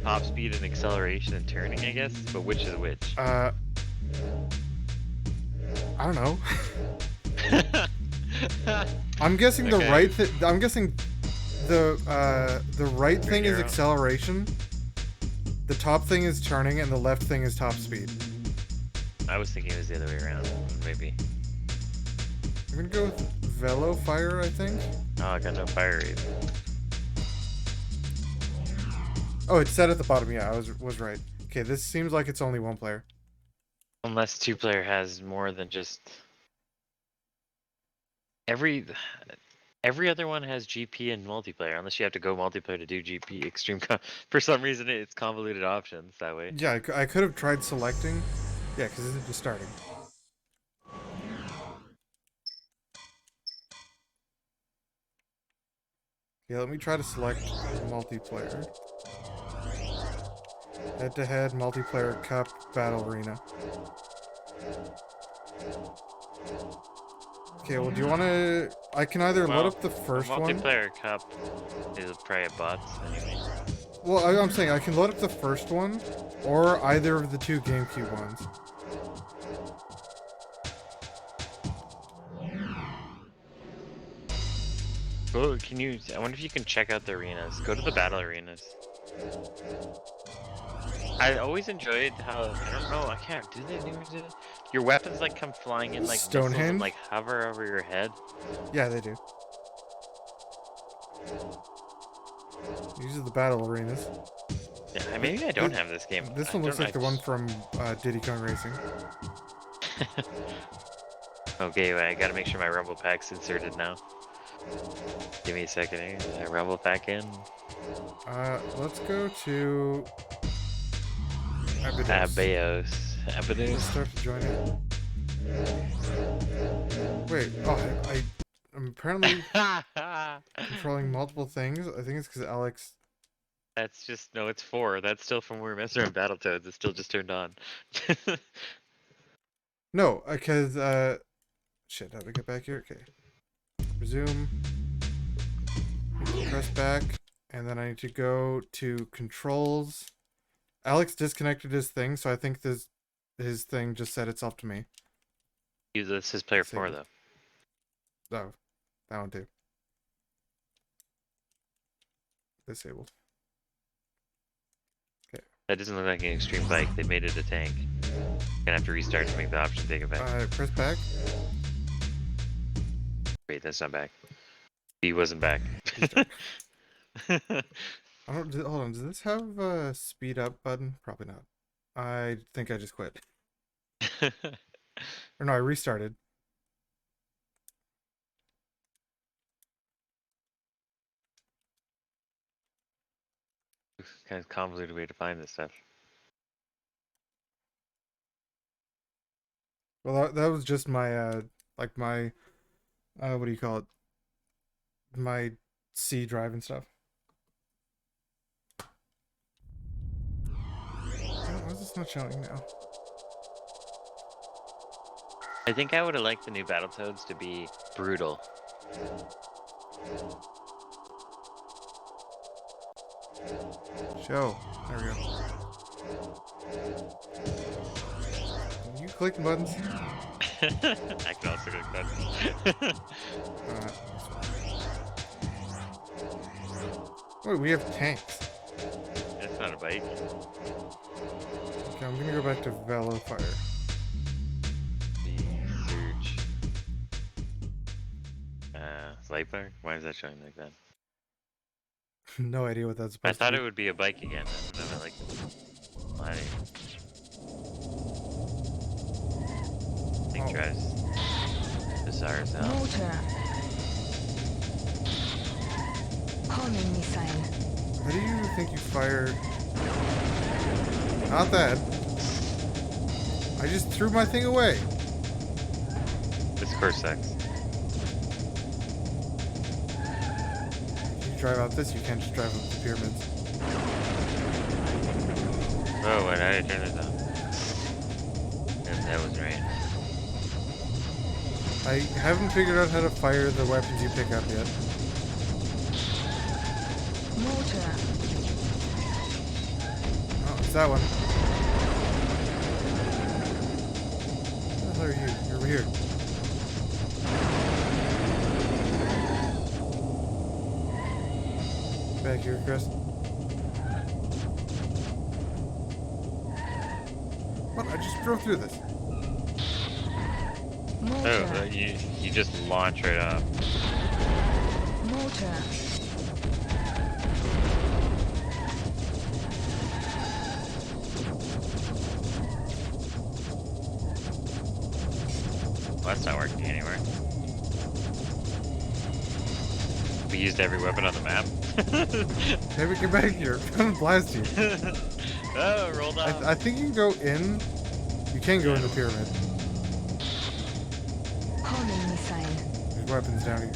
Speaker 2: Top speed and acceleration and turning, I guess. But which is which?
Speaker 3: I don't know. I'm guessing the
Speaker 2: Okay.
Speaker 3: right I'm guessing the right thing is
Speaker 2: arrow.
Speaker 3: acceleration, the top thing is turning and the left thing is top speed.
Speaker 2: I was thinking it was the other way around, maybe.
Speaker 3: I'm gonna go with Velo Fire, I think.
Speaker 2: Oh, I got no fire even.
Speaker 3: Oh, it's set at the bottom. Yeah, I was right. Okay, this seems like it's only one player.
Speaker 2: Unless 2-player has more than just... Every other one has GP and multiplayer, unless you have to go multiplayer to do GP extreme. For some reason, it's convoluted options that way.
Speaker 3: Yeah, I could have tried selecting. Yeah, because this is just starting. Yeah, let me try to select multiplayer. Head-to-head, multiplayer, cup, battle arena. Okay, well, do you want to... I can either load up the first one...
Speaker 2: Multiplayer cup is probably a bots anyway.
Speaker 3: Well, I'm saying I can load up the first one, or either of the two GameCube ones.
Speaker 2: Oh, can you... I wonder if you can check out the arenas. Go to the battle arenas. I always enjoyed how... I don't know, I can't... Do they do it? Your weapons, like, come flying in, like, missiles and, like, hover over your head?
Speaker 3: Yeah, they do. These are the battle arenas.
Speaker 2: Yeah, maybe I don't have this game.
Speaker 3: This one looks like the one from Diddy Kong Racing.
Speaker 2: Okay, wait, I gotta make sure my Rumble Pack's inserted now. Give me a second here. Is that Rumble Pack in?
Speaker 3: Let's go to...
Speaker 2: Abeos.
Speaker 3: Let's start to join it. Wait, oh, I'm apparently controlling multiple things. I think it's because Alex...
Speaker 2: That's just... No, it's 4. That's still from when we were messing around Battletoads. It's still just turned on.
Speaker 3: No, because... Shit, how do I get back here? Okay. Resume. Press back. And then I need to go to controls. Alex disconnected his thing, so I think his thing just set itself to me.
Speaker 2: This is player 4, though.
Speaker 3: Oh, that one too. Disabled. Okay.
Speaker 2: That doesn't look like an extreme bike. They made it a tank. Gonna have to restart to make the option take it back.
Speaker 3: Press back.
Speaker 2: Wait, that's not back. He wasn't back.
Speaker 3: Hold on, does this have a speed up button? Probably not. I think I just quit. Or no, I restarted.
Speaker 2: Kind of convoluted way to find this stuff.
Speaker 3: Well, that was just my, like my, what do you call it? My C drive and stuff. Why is this not showing now?
Speaker 2: I think I would have liked the new Battletoads to be brutal.
Speaker 3: Show. There we go. Are you clicking buttons?
Speaker 2: I can also click buttons.
Speaker 3: Wait, we have tanks.
Speaker 2: That's not a bike.
Speaker 3: Okay, I'm gonna go back to Velo Fire.
Speaker 2: Search. Light bar? Why is that showing like that?
Speaker 3: No idea what that's supposed
Speaker 2: I thought
Speaker 3: to be.
Speaker 2: it would be a bike again. I don't know, like sliding. Thing drives bizarre as hell.
Speaker 10: Motor. Homing missile.
Speaker 3: How do you think you fired? Not that. I just threw my thing away.
Speaker 2: This course sucks.
Speaker 3: If you drive out this, you can't just drive up the pyramids.
Speaker 2: Oh, wait, how did I turn this on? That was right.
Speaker 3: I haven't figured out how to fire the weapons you pick up yet.
Speaker 10: Motor.
Speaker 3: Oh, it's that one. What the hell are you? You're over here. Back here, Chris. What? I just drove through this.
Speaker 10: Mortar.
Speaker 2: Oh, you just launch right off.
Speaker 10: Mortar.
Speaker 2: Well, that's not working anywhere. We used every weapon on the map.
Speaker 3: Maybe get back here. I'm gonna blast you.
Speaker 2: Oh, rolled off.
Speaker 3: I think you can go in. You can go in the pyramid.
Speaker 10: Homing missile.
Speaker 3: There's weapons down here.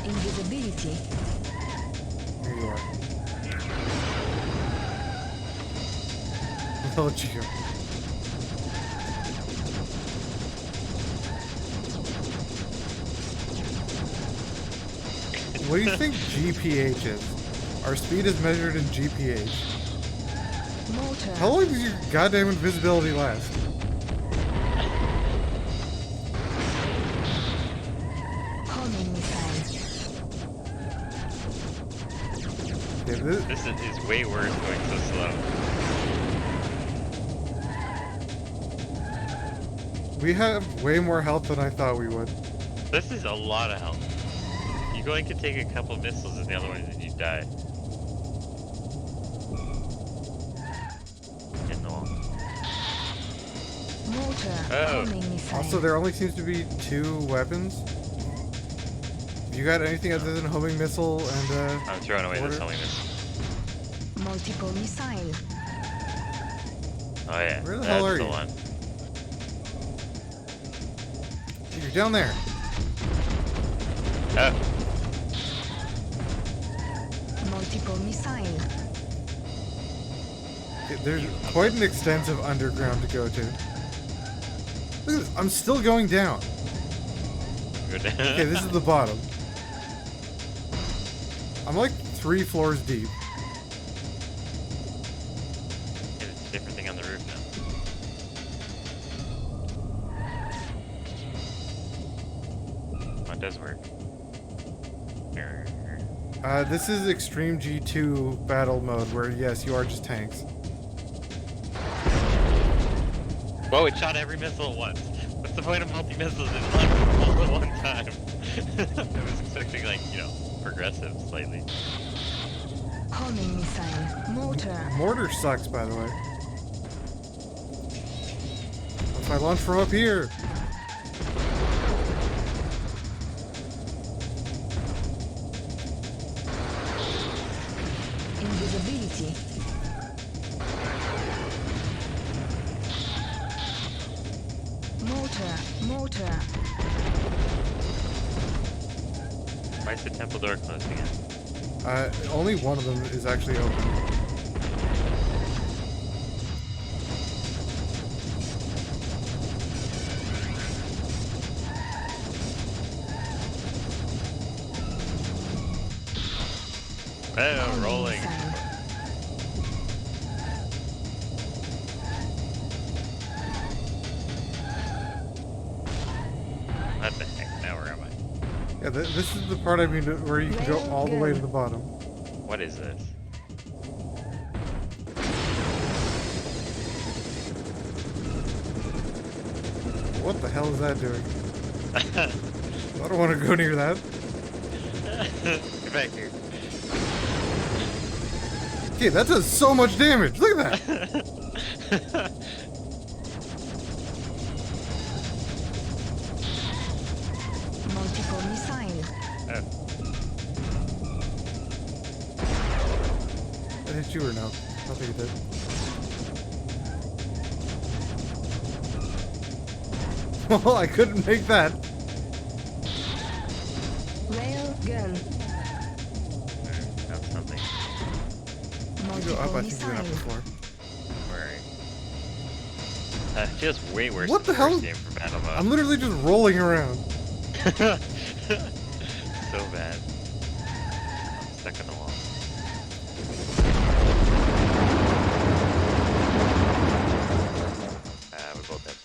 Speaker 10: Invisibility.
Speaker 3: Here you are. I'll let you go. What do you think GPH is? Our speed is measured in GPH.
Speaker 10: Mortar.
Speaker 3: How long does your goddamn invisibility last?
Speaker 10: Homing missile.
Speaker 3: Okay,
Speaker 2: This is way worse going so slow.
Speaker 3: we have way more health than I thought we would.
Speaker 2: This is a lot of health. You going to take a couple missiles and the other one and you die. In the wall.
Speaker 10: Mortar.
Speaker 2: Oh.
Speaker 10: Homing missile.
Speaker 3: Also, there only seems to be 2 weapons. You got anything other than homing missile and
Speaker 2: I'm throwing away
Speaker 3: Order.
Speaker 2: this homing missile.
Speaker 10: Multiple missile.
Speaker 2: Oh yeah,
Speaker 3: Where the
Speaker 2: that's
Speaker 3: hell are
Speaker 2: the
Speaker 3: you?
Speaker 2: one.
Speaker 3: You're down there.
Speaker 2: Oh,
Speaker 10: Multiple missile.
Speaker 3: There's quite an extensive underground to go to. Look at this. I'm still going down.
Speaker 2: good.
Speaker 3: Okay, this is the bottom. I'm like 3 floors deep.
Speaker 2: It's a different thing on the roof now. Oh, it does work.
Speaker 3: This is Extreme G2 battle mode, where yes, you are just tanks.
Speaker 2: Whoa, it shot every missile at once. What's the point of multi-missiles? It's not all at one time. I was expecting, like, you know, progressive slightly.
Speaker 10: Homing missile. Mortar.
Speaker 3: Mortar sucks, by the way. If I launch from up here.
Speaker 10: Invisibility. Mortar. Mortar.
Speaker 2: Why is the temple door closed again?
Speaker 3: Only one of them is actually open.
Speaker 2: Oh,
Speaker 10: Homing
Speaker 2: rolling.
Speaker 10: missile.
Speaker 2: What the heck? Now where am I?
Speaker 3: Yeah, this is the part I mean where you can go all the way to the bottom.
Speaker 2: What is this?
Speaker 3: What the hell is that doing? I don't want to go near that.
Speaker 2: Get back here.
Speaker 3: Okay, that does so much damage. Look at that.
Speaker 10: Multiple missile.
Speaker 2: Oh.
Speaker 3: That hit you or no? I think it did. Well, I couldn't make that.
Speaker 10: Rail gun.
Speaker 2: That's something.
Speaker 3: You go up,
Speaker 10: Multiple
Speaker 3: I think you went up
Speaker 10: missile.
Speaker 3: before.
Speaker 2: Where? Feels way worse
Speaker 3: What
Speaker 2: than
Speaker 3: the hell?
Speaker 2: first game for battle mode.
Speaker 3: I'm literally just rolling around.
Speaker 2: So bad. I'm stuck in the wall. We're both dead.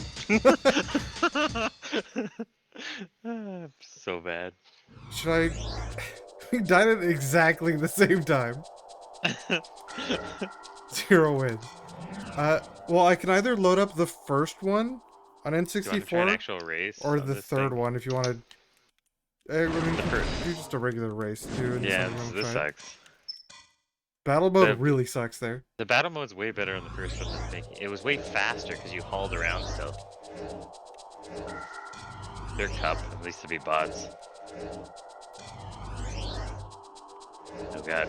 Speaker 2: So bad.
Speaker 3: Should I... We died at exactly the same time. 0 wins. Well, I can either load up the first one on
Speaker 2: Do you want to try an
Speaker 3: N64
Speaker 2: actual race?
Speaker 3: or
Speaker 2: on
Speaker 3: the
Speaker 2: this
Speaker 3: third
Speaker 2: thing?
Speaker 3: one if you want to. I mean, do just a regular race too. And
Speaker 2: Yeah,
Speaker 3: something
Speaker 2: this
Speaker 3: I'm trying.
Speaker 2: sucks.
Speaker 3: Battle mode
Speaker 2: The-
Speaker 3: really sucks there.
Speaker 2: The battle mode's way better on the first one. I think it was way faster because you hauled around still. Their cup, at least to be bots. Oh god.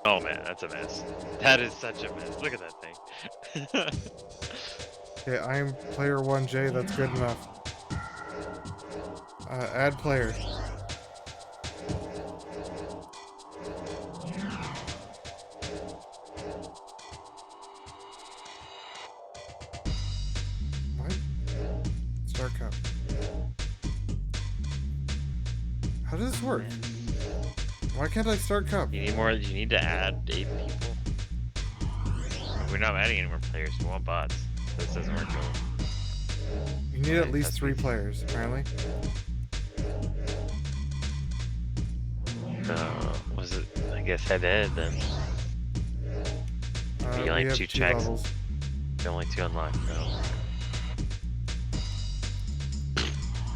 Speaker 2: Oh man, that's a mess. That is such a mess. Look at that thing.
Speaker 3: Okay, I am player 1J. That's good enough. Add player. What? Start cup. How does this work? Why can't I start cup?
Speaker 2: You need more. You need to add 8 people. We're not adding any more players. We want bots. This doesn't work well.
Speaker 3: You need at least 3 players, apparently.
Speaker 2: Was it? I guess head-to-head then. You
Speaker 3: We
Speaker 2: only
Speaker 3: have
Speaker 2: 2
Speaker 3: 2
Speaker 2: checks.
Speaker 3: levels.
Speaker 2: The only 2 unlocked. No.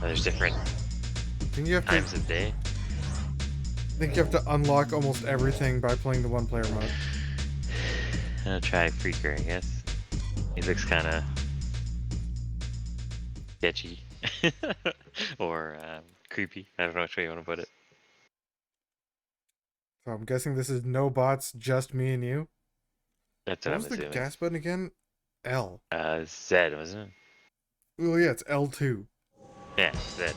Speaker 2: There's different
Speaker 3: I think you have to.
Speaker 2: times of day.
Speaker 3: I think you have to unlock almost everything by playing the 1-player mode.
Speaker 2: I'll try Freaker, I guess. He looks kind of sketchy or creepy. I don't know which way you want to put it.
Speaker 3: So I'm guessing this is no bots, just me and you.
Speaker 2: That's
Speaker 3: What
Speaker 2: what
Speaker 3: was
Speaker 2: I'm
Speaker 3: the
Speaker 2: assuming.
Speaker 3: gas button again? L.
Speaker 2: Z, wasn't it?
Speaker 3: Oh yeah, it's L2.
Speaker 2: Yeah, Z.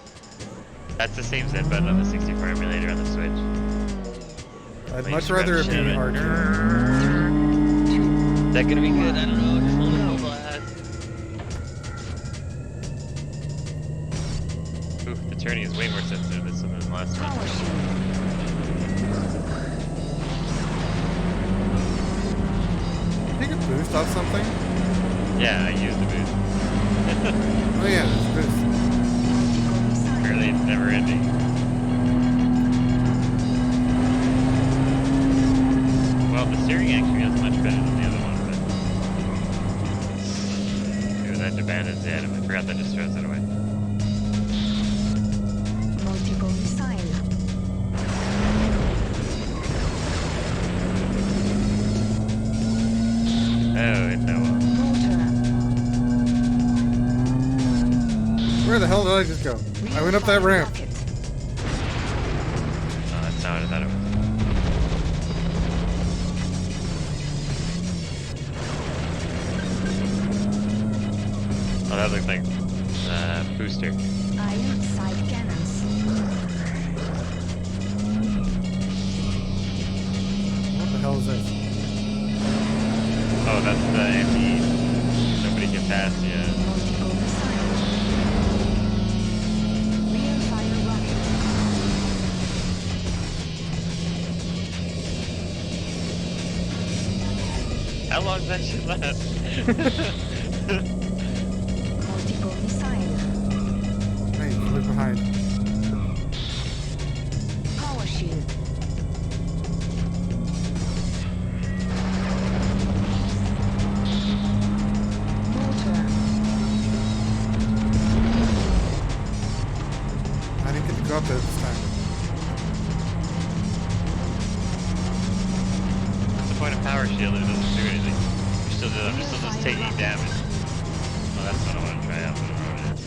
Speaker 2: That's the same Z button on the 64 emulator on the Switch.
Speaker 3: I'd
Speaker 2: Like,
Speaker 3: much
Speaker 2: scratch
Speaker 3: rather it be
Speaker 2: shit it.
Speaker 3: R2.
Speaker 2: Is that gonna be good? I don't know. Just hold it over that. Ooh, the turning is way more sensitive this one than the last one.
Speaker 3: Take a boost off something?
Speaker 2: Yeah, I used the boost.
Speaker 3: Oh yeah, it's boost.
Speaker 2: Apparently it's never ending. Well, the steering actually is much better than the other one, but... Ooh, that abandons the item. I forgot that just throws it away.
Speaker 10: Multiple missile.
Speaker 2: Oh, it's that one.
Speaker 10: Motor.
Speaker 3: Where the hell did I just go? I went up that ramp.
Speaker 10: Rocket.
Speaker 2: Oh, that's not what I thought it was. Oh, that looks like booster.
Speaker 10: Iron side cannons.
Speaker 3: What the hell is this?
Speaker 2: Oh, that's the anti. Nobody can pass. Yeah.
Speaker 10: Multiple missile. Rear fire rocket.
Speaker 2: How long does that shit last?
Speaker 10: Multiple missile.
Speaker 3: Hey, look behind.
Speaker 10: Power shield. Motor.
Speaker 3: I didn't get to go up there this time.
Speaker 2: What's the point of power shield if it doesn't do anything? I'm still just taking damage. Oh, that's what I want to try out. I don't know what it is.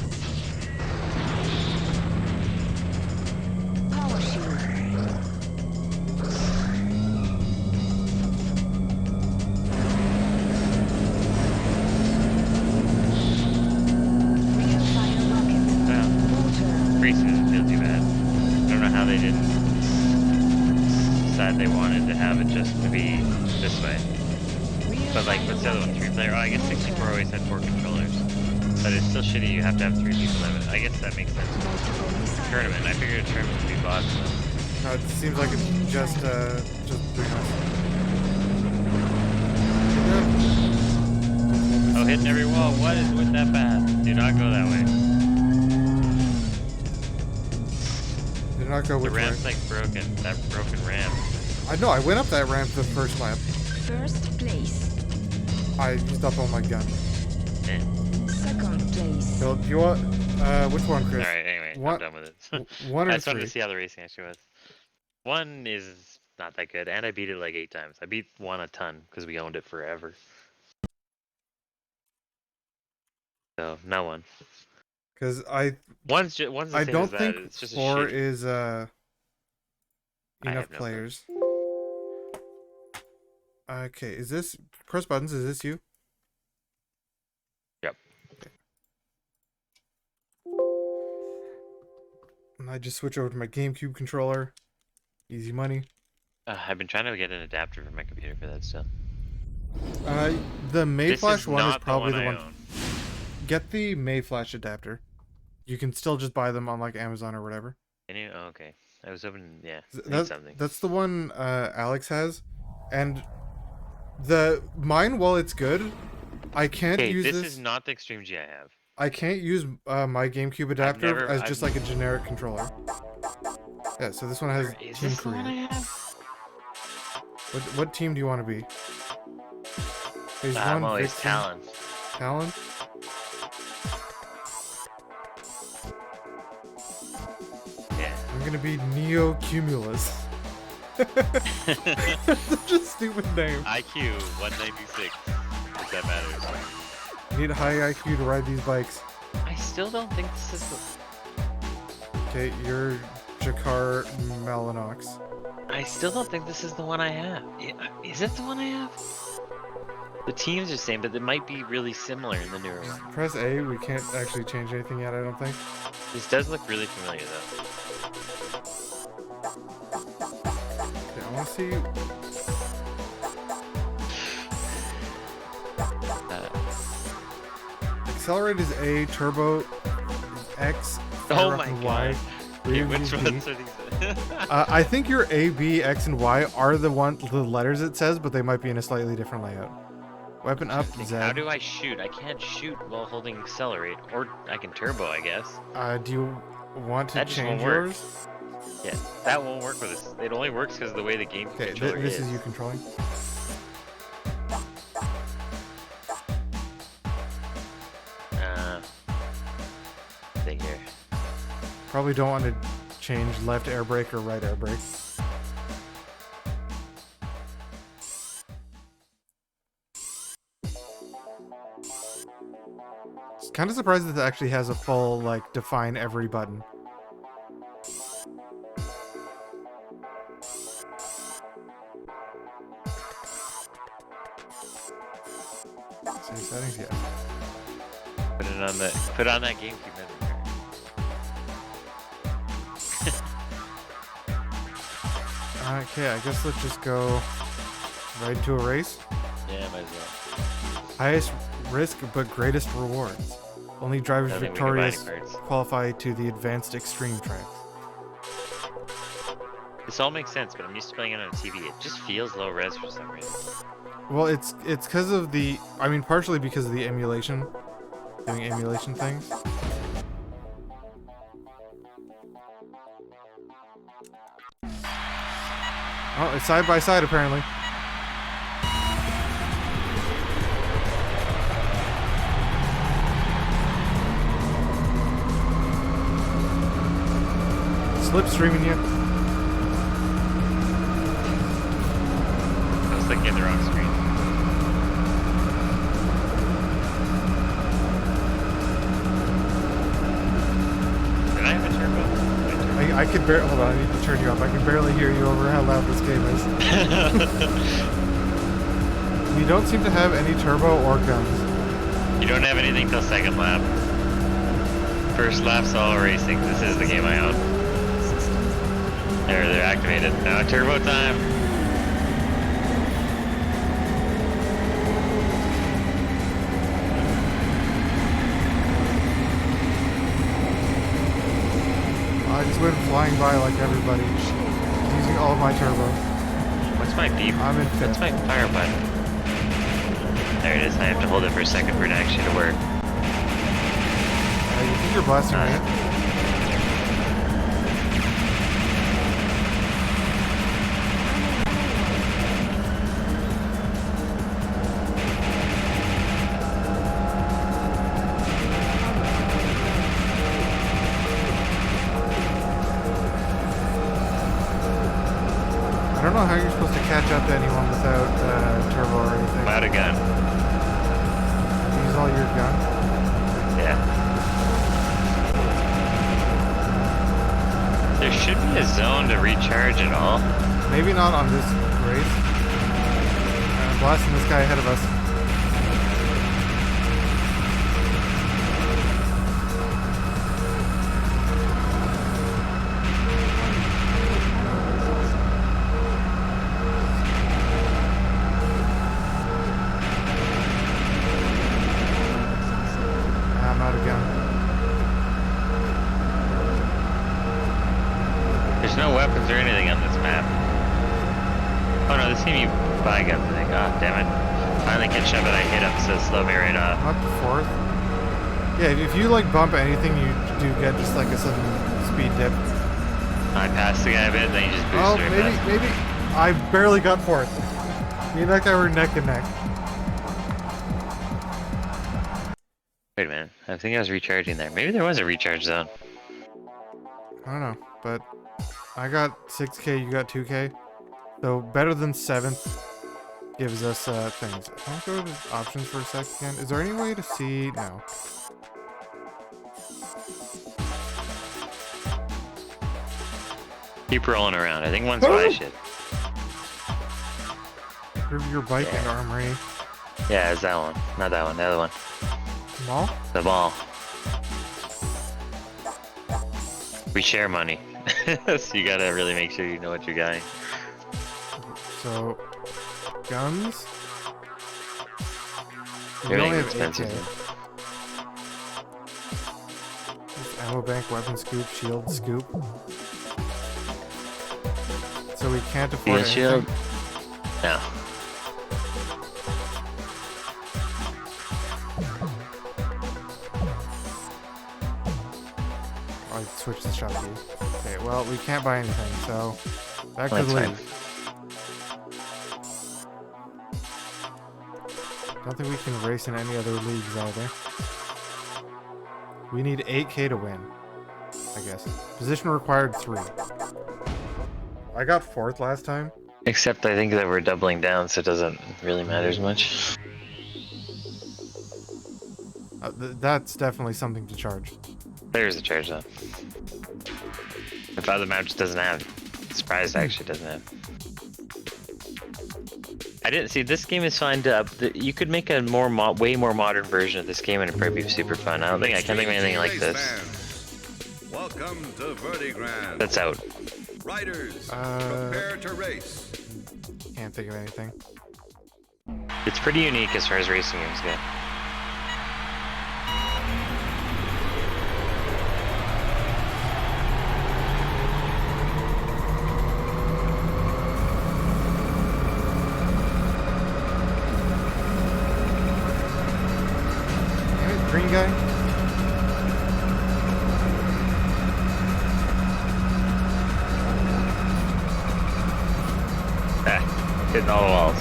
Speaker 10: Power shield. Rear fire rocket.
Speaker 2: Well,
Speaker 10: Motor.
Speaker 2: Greasy doesn't feel too bad. I don't know how they didn't decide they wanted to have it just to be this way.
Speaker 10: Rear
Speaker 2: But like,
Speaker 10: fire
Speaker 2: what's the other one?
Speaker 10: rocket.
Speaker 2: 3 player? Oh, I guess 64 always had 4 controllers. But it's still shitty, you have to have 3 people have it. I guess that makes sense.
Speaker 10: Multiple missile.
Speaker 2: Tournament, I figured a tournament would be bots.
Speaker 3: No, it seems like it's just between us.
Speaker 2: Oh, hitting every wall. What is with that path? Do not go that way.
Speaker 3: Did not go
Speaker 2: The
Speaker 3: which way.
Speaker 2: ramp's like broken. That broken ramp.
Speaker 3: I know, I went up that ramp the first lap.
Speaker 10: First place.
Speaker 3: I used up all my gun.
Speaker 2: Eh.
Speaker 10: Second place.
Speaker 3: So, do you want, which one, Chris?
Speaker 2: Alright, anyway,
Speaker 3: One-
Speaker 2: I'm done with it.
Speaker 3: One
Speaker 2: I
Speaker 3: or
Speaker 2: just wanted
Speaker 3: three?
Speaker 2: to see how the racing actually was. 1 is not that good, and I beat it like 8 times. I beat 1 a ton, because we owned it forever. So, not 1.
Speaker 3: Because
Speaker 2: One's the
Speaker 3: I
Speaker 2: same
Speaker 3: don't
Speaker 2: as that.
Speaker 3: think
Speaker 2: It's just a
Speaker 3: 4
Speaker 2: shitty.
Speaker 3: is,
Speaker 2: I
Speaker 3: enough
Speaker 2: have no
Speaker 3: players. Okay, is this, press buttons, is this you?
Speaker 2: Yep.
Speaker 3: And I just switch over to my GameCube controller. Easy money.
Speaker 2: I've been trying to get an adapter for my computer for that still.
Speaker 3: The Mayflash
Speaker 2: is
Speaker 3: one is
Speaker 2: not
Speaker 3: probably
Speaker 2: the
Speaker 3: the
Speaker 2: one
Speaker 3: one.
Speaker 2: I own.
Speaker 3: Get the Mayflash adapter. You can still just buy them on like Amazon or whatever.
Speaker 2: Can you? Oh, okay. I was hoping, yeah, need
Speaker 3: That,
Speaker 2: something.
Speaker 3: that's the one Alex has, and mine. While it's good, I can't
Speaker 2: Okay,
Speaker 3: use
Speaker 2: this
Speaker 3: this.
Speaker 2: is not the Extreme G I have.
Speaker 3: I can't use my GameCube adapter as just
Speaker 2: I've-
Speaker 3: like a generic controller. Yeah, so this one has
Speaker 2: Is
Speaker 3: Team
Speaker 2: this the one I
Speaker 3: Korea.
Speaker 2: have?
Speaker 3: What team do you want to be? Phase
Speaker 2: I'm
Speaker 3: one,
Speaker 2: always
Speaker 3: Vixen,
Speaker 2: Talon.
Speaker 3: Talon?
Speaker 2: Yeah.
Speaker 3: I'm gonna be Neo Cumulus. Such a stupid name.
Speaker 2: IQ 196. If that matters.
Speaker 3: You need a high IQ to ride these bikes.
Speaker 2: I still don't think this is the.
Speaker 3: Okay, you're Jakar Malinox.
Speaker 2: I still don't think this is the one I have. Is it the one I have? The teams are the same, but it might be really similar in the newer one.
Speaker 3: Press A, we can't actually change anything yet, I don't think.
Speaker 2: This does look really familiar though.
Speaker 3: Okay, I wanna see. Accelerate is A, turbo is X,
Speaker 2: Oh
Speaker 3: fire up
Speaker 2: my
Speaker 3: and
Speaker 2: god.
Speaker 3: Y.
Speaker 2: Okay,
Speaker 3: rear
Speaker 2: which
Speaker 3: is B.
Speaker 2: ones are these?
Speaker 3: I think your A, B, X, and Y are the letters it says, but they might be in a slightly different layout. Weapon up, Z.
Speaker 2: How do I shoot? I can't shoot while holding accelerate, or I can turbo, I guess.
Speaker 3: Do you want to
Speaker 2: That just
Speaker 3: change
Speaker 2: won't work.
Speaker 3: yours?
Speaker 2: Yeah, that won't work with this. It only works because of the way the game
Speaker 3: Okay,
Speaker 2: controller
Speaker 3: this is you controlling.
Speaker 2: Thing here.
Speaker 3: Probably don't want to change left air brake or right air brake. Kind of surprised that it actually has a full, like, define every button. Save settings, yeah.
Speaker 2: Put on that GameCube memory card.
Speaker 3: Okay, I guess let's just go right into a race.
Speaker 2: Yeah, might as well.
Speaker 3: Highest risk but greatest rewards. Only drivers
Speaker 2: I think we can buy any
Speaker 3: victorious
Speaker 2: cards.
Speaker 3: qualify to the advanced extreme track.
Speaker 2: This all makes sense, but I'm used to playing it on a TV. It just feels low res for some reason.
Speaker 3: Well, it's because of the, I mean, partially because of the emulation, doing emulation things. Oh, it's side by side apparently. Slipstreaming you.
Speaker 2: I was looking at the wrong screen. Did I have a turbo?
Speaker 3: I could barely, hold on, I need to turn you up. I can barely hear you over how loud this game is. You don't seem to have any turbo or guns.
Speaker 2: You don't have anything till second lap. First lap's all racing. This is the game I own. There, they're activated. Now turbo time.
Speaker 3: I just went flying by like everybody, using all of my turbo.
Speaker 2: What's my beep?
Speaker 3: I'm in fifth.
Speaker 2: What's my fire button? There it is. I have to hold it for a second for it actually to work.
Speaker 3: You think you're blasting me? don't know how you're supposed to catch up to anyone without turbo or anything.
Speaker 2: I'm out of gun.
Speaker 3: Use all your gun.
Speaker 2: Yeah. There should be a zone to recharge at all.
Speaker 3: Maybe not on this race. I'm blasting this guy ahead of us. I'm out of gun.
Speaker 2: There's no weapons or anything on this map. Oh no, this game you buy guns, I think. Oh, damn it. Finally catch up and I hit him, so slow me right off.
Speaker 3: Up to 4th. Yeah, if you like bump anything, you do get just like a sudden speed dip.
Speaker 2: I passed the guy a bit, then he just boosted
Speaker 3: Oh,
Speaker 2: right past.
Speaker 3: maybe. I barely got 4th. Me and that guy were neck and neck.
Speaker 2: Wait a minute, I think I was recharging there. Maybe there was a recharge zone.
Speaker 3: I don't know, but I got 6k, you got 2k. So better than 7th gives us things. Can I go to options for a second? Is there any way to see? No.
Speaker 2: Keep rolling around. I think one's buy shit.
Speaker 3: Improve your bike and armory.
Speaker 2: Yeah, it's that one. Not that one, the other one.
Speaker 3: Mall?
Speaker 2: The ball. We share money. So you gotta really make sure you know what you're getting.
Speaker 3: So, guns? We
Speaker 2: Everything's
Speaker 3: only have
Speaker 2: expensive.
Speaker 3: 8k. Just ammo bank, weapon scoop, shield scoop. So we can't afford
Speaker 2: Yeah,
Speaker 3: anything.
Speaker 2: shield. No.
Speaker 3: I switched the shop key. Okay, well, we can't buy anything, so that
Speaker 2: Well,
Speaker 3: could
Speaker 2: that's
Speaker 3: leave. Don't think we can race in any other leagues either. We need 8k to win, I guess. Position required 3. I got 4th last time.
Speaker 2: Except I think that we're doubling down, so it doesn't really matter as much.
Speaker 3: That's definitely something to charge.
Speaker 2: There's a charge zone. If other map just doesn't have. Surprised actually doesn't have. I didn't see this game is fine to you could make a way more modern version of this game and it'd probably be super fun. I can't think of anything like this.
Speaker 4: Welcome to Vertigrand.
Speaker 2: That's out.
Speaker 4: Riders, prepare to race.
Speaker 3: Can't think of anything.
Speaker 2: It's pretty unique as far as racing games go.
Speaker 3: Green guy?
Speaker 2: Hitting all the walls.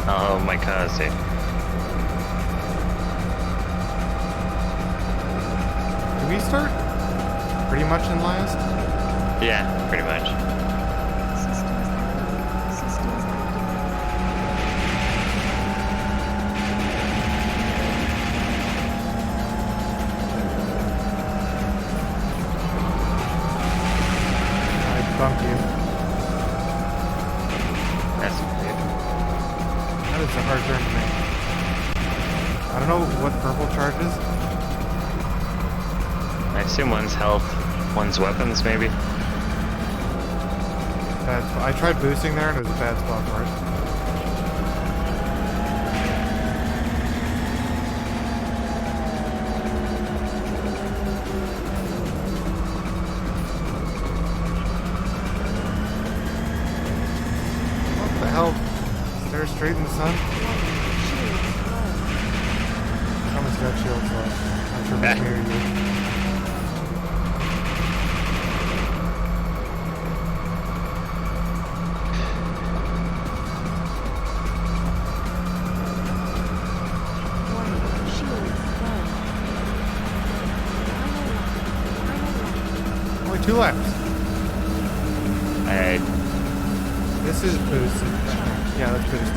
Speaker 2: Oh my god, see.
Speaker 3: Did we start pretty much in last?
Speaker 2: Yeah, pretty much.
Speaker 3: I bumped you.
Speaker 2: That's weird.
Speaker 3: That is a hard turn to make. I don't know what purple charges.
Speaker 2: I assume one's health, one's weapons, maybe.
Speaker 3: I tried boosting there and it was a bad spot for it. What the hell? Stare straight in the sun? Someone's got shields left. I'm sure we can hear you. Only 2 laps. This is boosted. Yeah, that's boosted.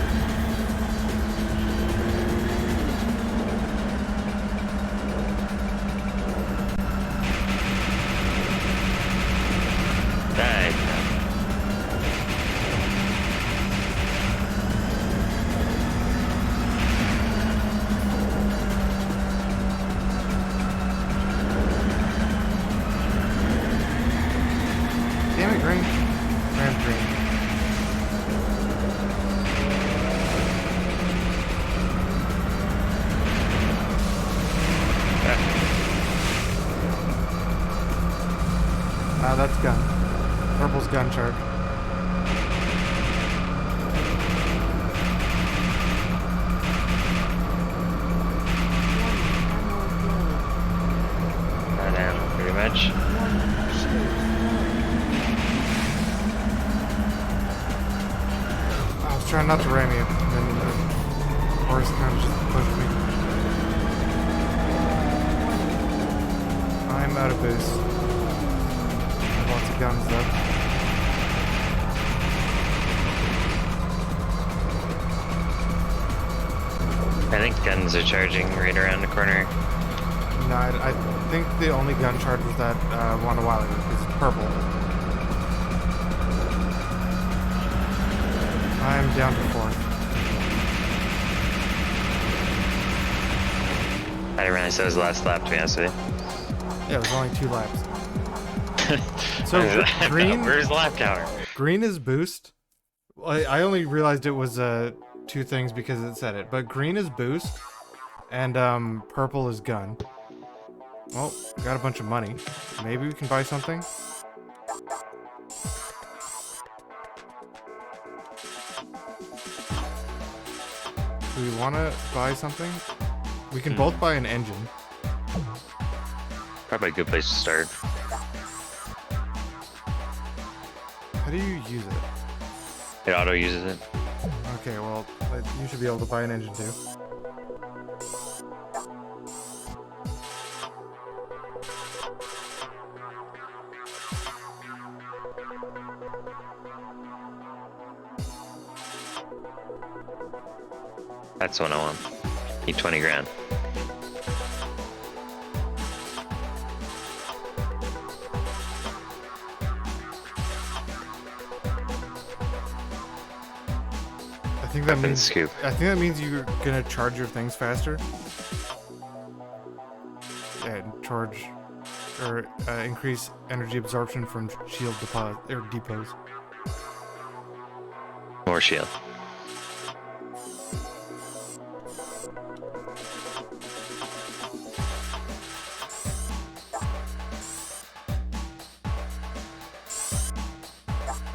Speaker 2: Die.
Speaker 3: Damn it, green. Ramp green. That's gun. Purple's gun charge.
Speaker 2: Not ammo, pretty much.
Speaker 3: I was trying not to ram you, and then the horse kind of just pushed me. I'm out of boost. Lots of guns though.
Speaker 2: I think guns are charging right around the corner.
Speaker 3: No, I think the only gun charge was that one a while ago, because it's purple. I'm down to 4th.
Speaker 2: I didn't realize that was the last lap, to be honest with you.
Speaker 3: Yeah, it was only 2 laps. So green.
Speaker 2: Where's the lap counter?
Speaker 3: Green is boost. I only realized it was 2 things because it said it, but green is boost, and purple is gun. Well, we got a bunch of money. Maybe we can buy something. Do we want to buy something? We can both buy an engine.
Speaker 2: Probably a good place to start.
Speaker 3: How do you use it?
Speaker 2: It auto uses it.
Speaker 3: Okay, well, you should be able to buy an engine too.
Speaker 2: That's the one I want. Need 20 grand.
Speaker 3: I think that means
Speaker 2: scoop.
Speaker 3: I think that means you're gonna charge your things faster. And charge or increase energy absorption from shield depots.
Speaker 2: More shield.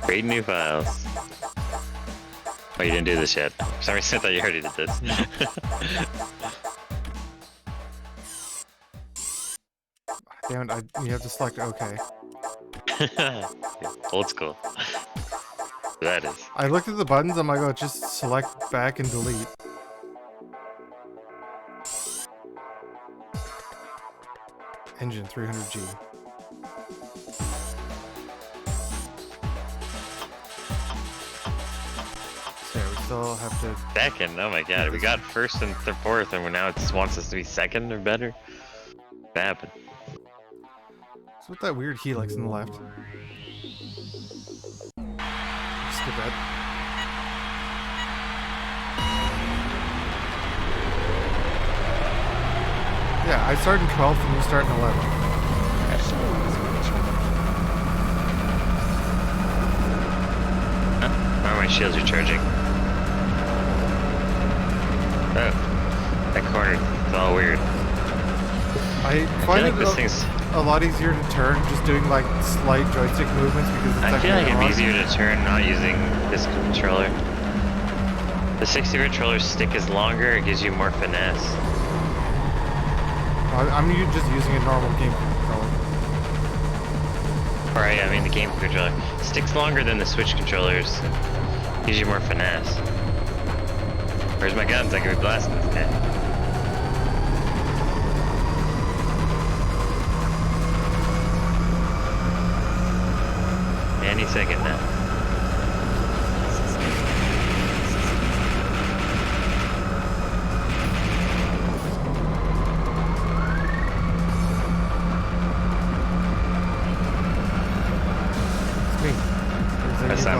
Speaker 2: Create new files. Oh, you didn't do this yet. For some reason I thought you already did this.
Speaker 3: Damn it, you have to select OK.
Speaker 2: Old school. That is.
Speaker 3: I looked at the buttons, I'm like, oh, just select back and delete. Engine 300G. So we still have to...
Speaker 2: Second? Oh my god, we got first and fourth, and now it just wants us to be second or better? What happened?
Speaker 3: What's with that weird helix on the left? Skip that. Yeah, I start in 12th and you start in 11th.
Speaker 2: Oh, my shields are charging. Oh, that corner, it's all weird.
Speaker 3: I find
Speaker 2: like
Speaker 3: it
Speaker 2: this thing's...
Speaker 3: a lot easier to turn just doing like slight joystick movements because it's
Speaker 2: I feel like
Speaker 3: actually
Speaker 2: it's easier to turn not using this controller. The 60-bit controller's stick is longer, it gives you more finesse.
Speaker 3: I'm just using a normal GameCube controller.
Speaker 2: Right, I mean the GameCube controller. Stick's longer than the Switch controllers. Gives you more finesse. Where's my guns? I could be blasting this guy. Any second now.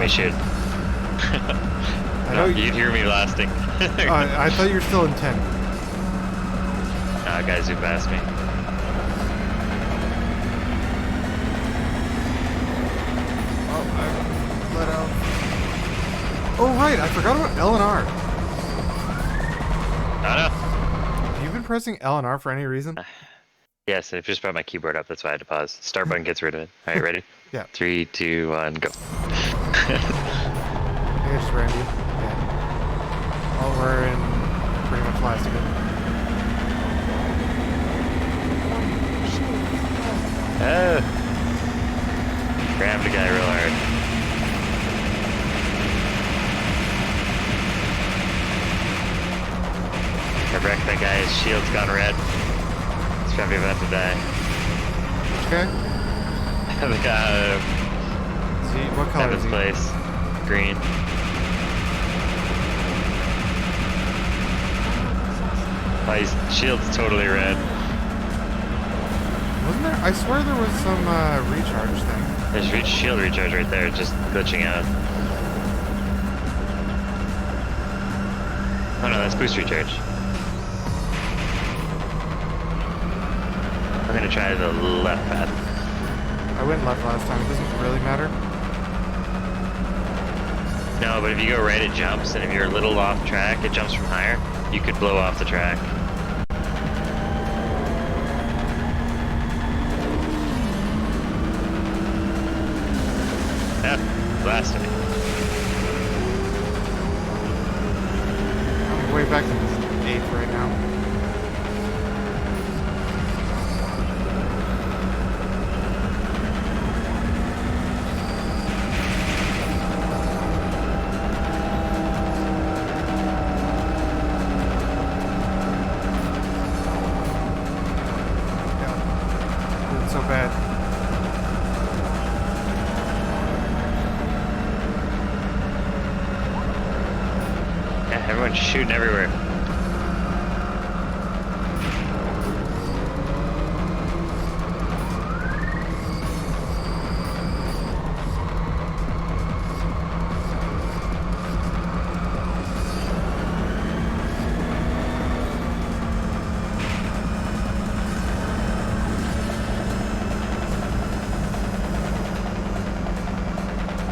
Speaker 2: me shoot.
Speaker 3: I
Speaker 2: No,
Speaker 3: know
Speaker 2: you'd hear me blasting.
Speaker 3: I thought you were still in 10.
Speaker 2: Guys who passed me.
Speaker 3: Oh, I let out. Oh, right. I forgot about L and R.
Speaker 2: Oh no.
Speaker 3: Have you been pressing L and R for any reason?
Speaker 2: Yes, I just brought my keyboard up. That's why I had to pause. Start button gets rid of it. All right, ready?
Speaker 3: Yeah.
Speaker 2: 3, 2, 1, go.
Speaker 3: I think I just ran you. Yeah. Oh, we're in pretty much last again.
Speaker 2: Oh. Rammed a guy real hard. I wrecked that guy. His shield's gone red. He's probably about to die.
Speaker 3: Okay.
Speaker 2: The guy
Speaker 3: See, what color is
Speaker 2: Evan's
Speaker 3: he?
Speaker 2: place. Green. Oh, his shield's totally red.
Speaker 3: Wasn't there? I swear there was some recharge thing.
Speaker 2: There's shield recharge right there, just glitching out. Oh no, that's boost recharge. I'm gonna try the left path.
Speaker 3: I went left last time. It doesn't really matter.
Speaker 2: No, but if you go right, it jumps, and if you're a little off track, it jumps from higher. You could blow off the track. Yep, blasted me.
Speaker 3: I'm way back to 8th right now. So bad.
Speaker 2: Yeah, everyone's shooting everywhere.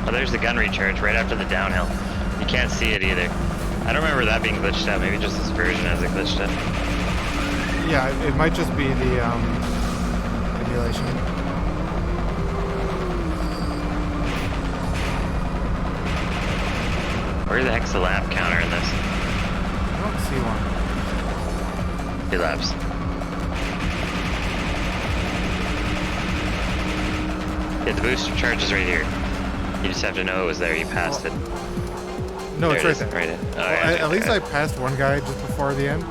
Speaker 2: Oh, there's the gun recharge right after the downhill. You can't see it either. I don't remember that being glitched out. Maybe just this version has it glitched out.
Speaker 3: Yeah, it might just be the emulation.
Speaker 2: Where the heck's the lap counter in this?
Speaker 3: I don't see one.
Speaker 2: 2 laps. Yeah, the booster charge is right here. You just have to know it was there. You passed it.
Speaker 3: No, it's
Speaker 2: There
Speaker 3: right
Speaker 2: it is,
Speaker 3: there.
Speaker 2: right in. Oh,
Speaker 3: Well,
Speaker 2: yeah,
Speaker 3: at least I passed one guy just before the end.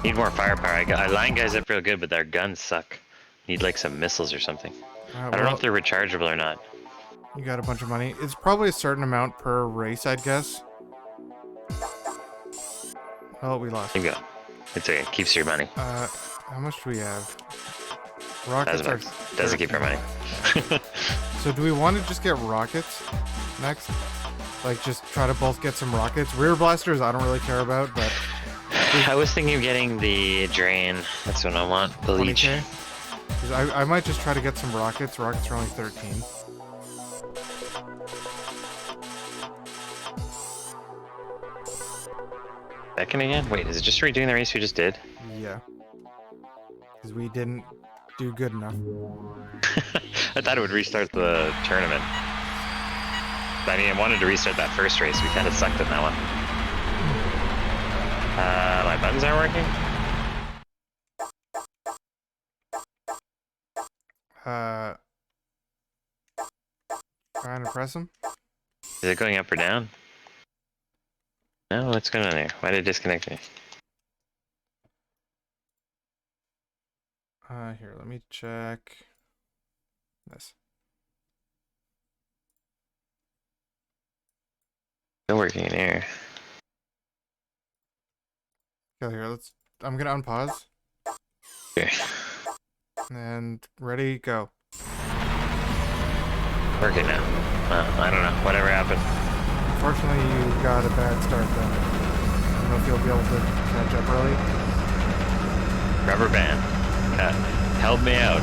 Speaker 2: Need more firepower. I line guys up real good, but their guns suck. Need like some missiles or something. I don't know if they're rechargeable or not.
Speaker 3: You got a bunch of money. It's probably a certain amount per race, I'd guess. Oh, we lost.
Speaker 2: There you go. It's okay. Keeps your money.
Speaker 3: How much do we have? Rockets
Speaker 2: Doesn't keep your money.
Speaker 3: So do we want to just get rockets next? Like just try to both get some rockets? Rear blasters I don't really care about, but...
Speaker 2: I was thinking of getting the drain. That's what I want. The leech.
Speaker 3: 20K? 'Cause I might just try to get some rockets. Rockets are only 13.
Speaker 2: Second again? Wait, is it just redoing the race we just did?
Speaker 3: Yeah. Because we didn't do good enough.
Speaker 2: I thought it would restart the tournament. I mean, I wanted to restart that first race. We kind of sucked in that one. My buttons aren't working?
Speaker 3: Trying to press them?
Speaker 2: Is it going up or down? No, what's going on there? Why did it disconnect me?
Speaker 3: Here, let me check this.
Speaker 2: Still working in here.
Speaker 3: Okay, here, I'm gonna unpause.
Speaker 2: Okay.
Speaker 3: And ready, go.
Speaker 2: Working now. I don't know. Whatever happened.
Speaker 3: Unfortunately, you got a bad start then. I don't know if you'll be able to catch up early.
Speaker 2: Rubber band. Help me out.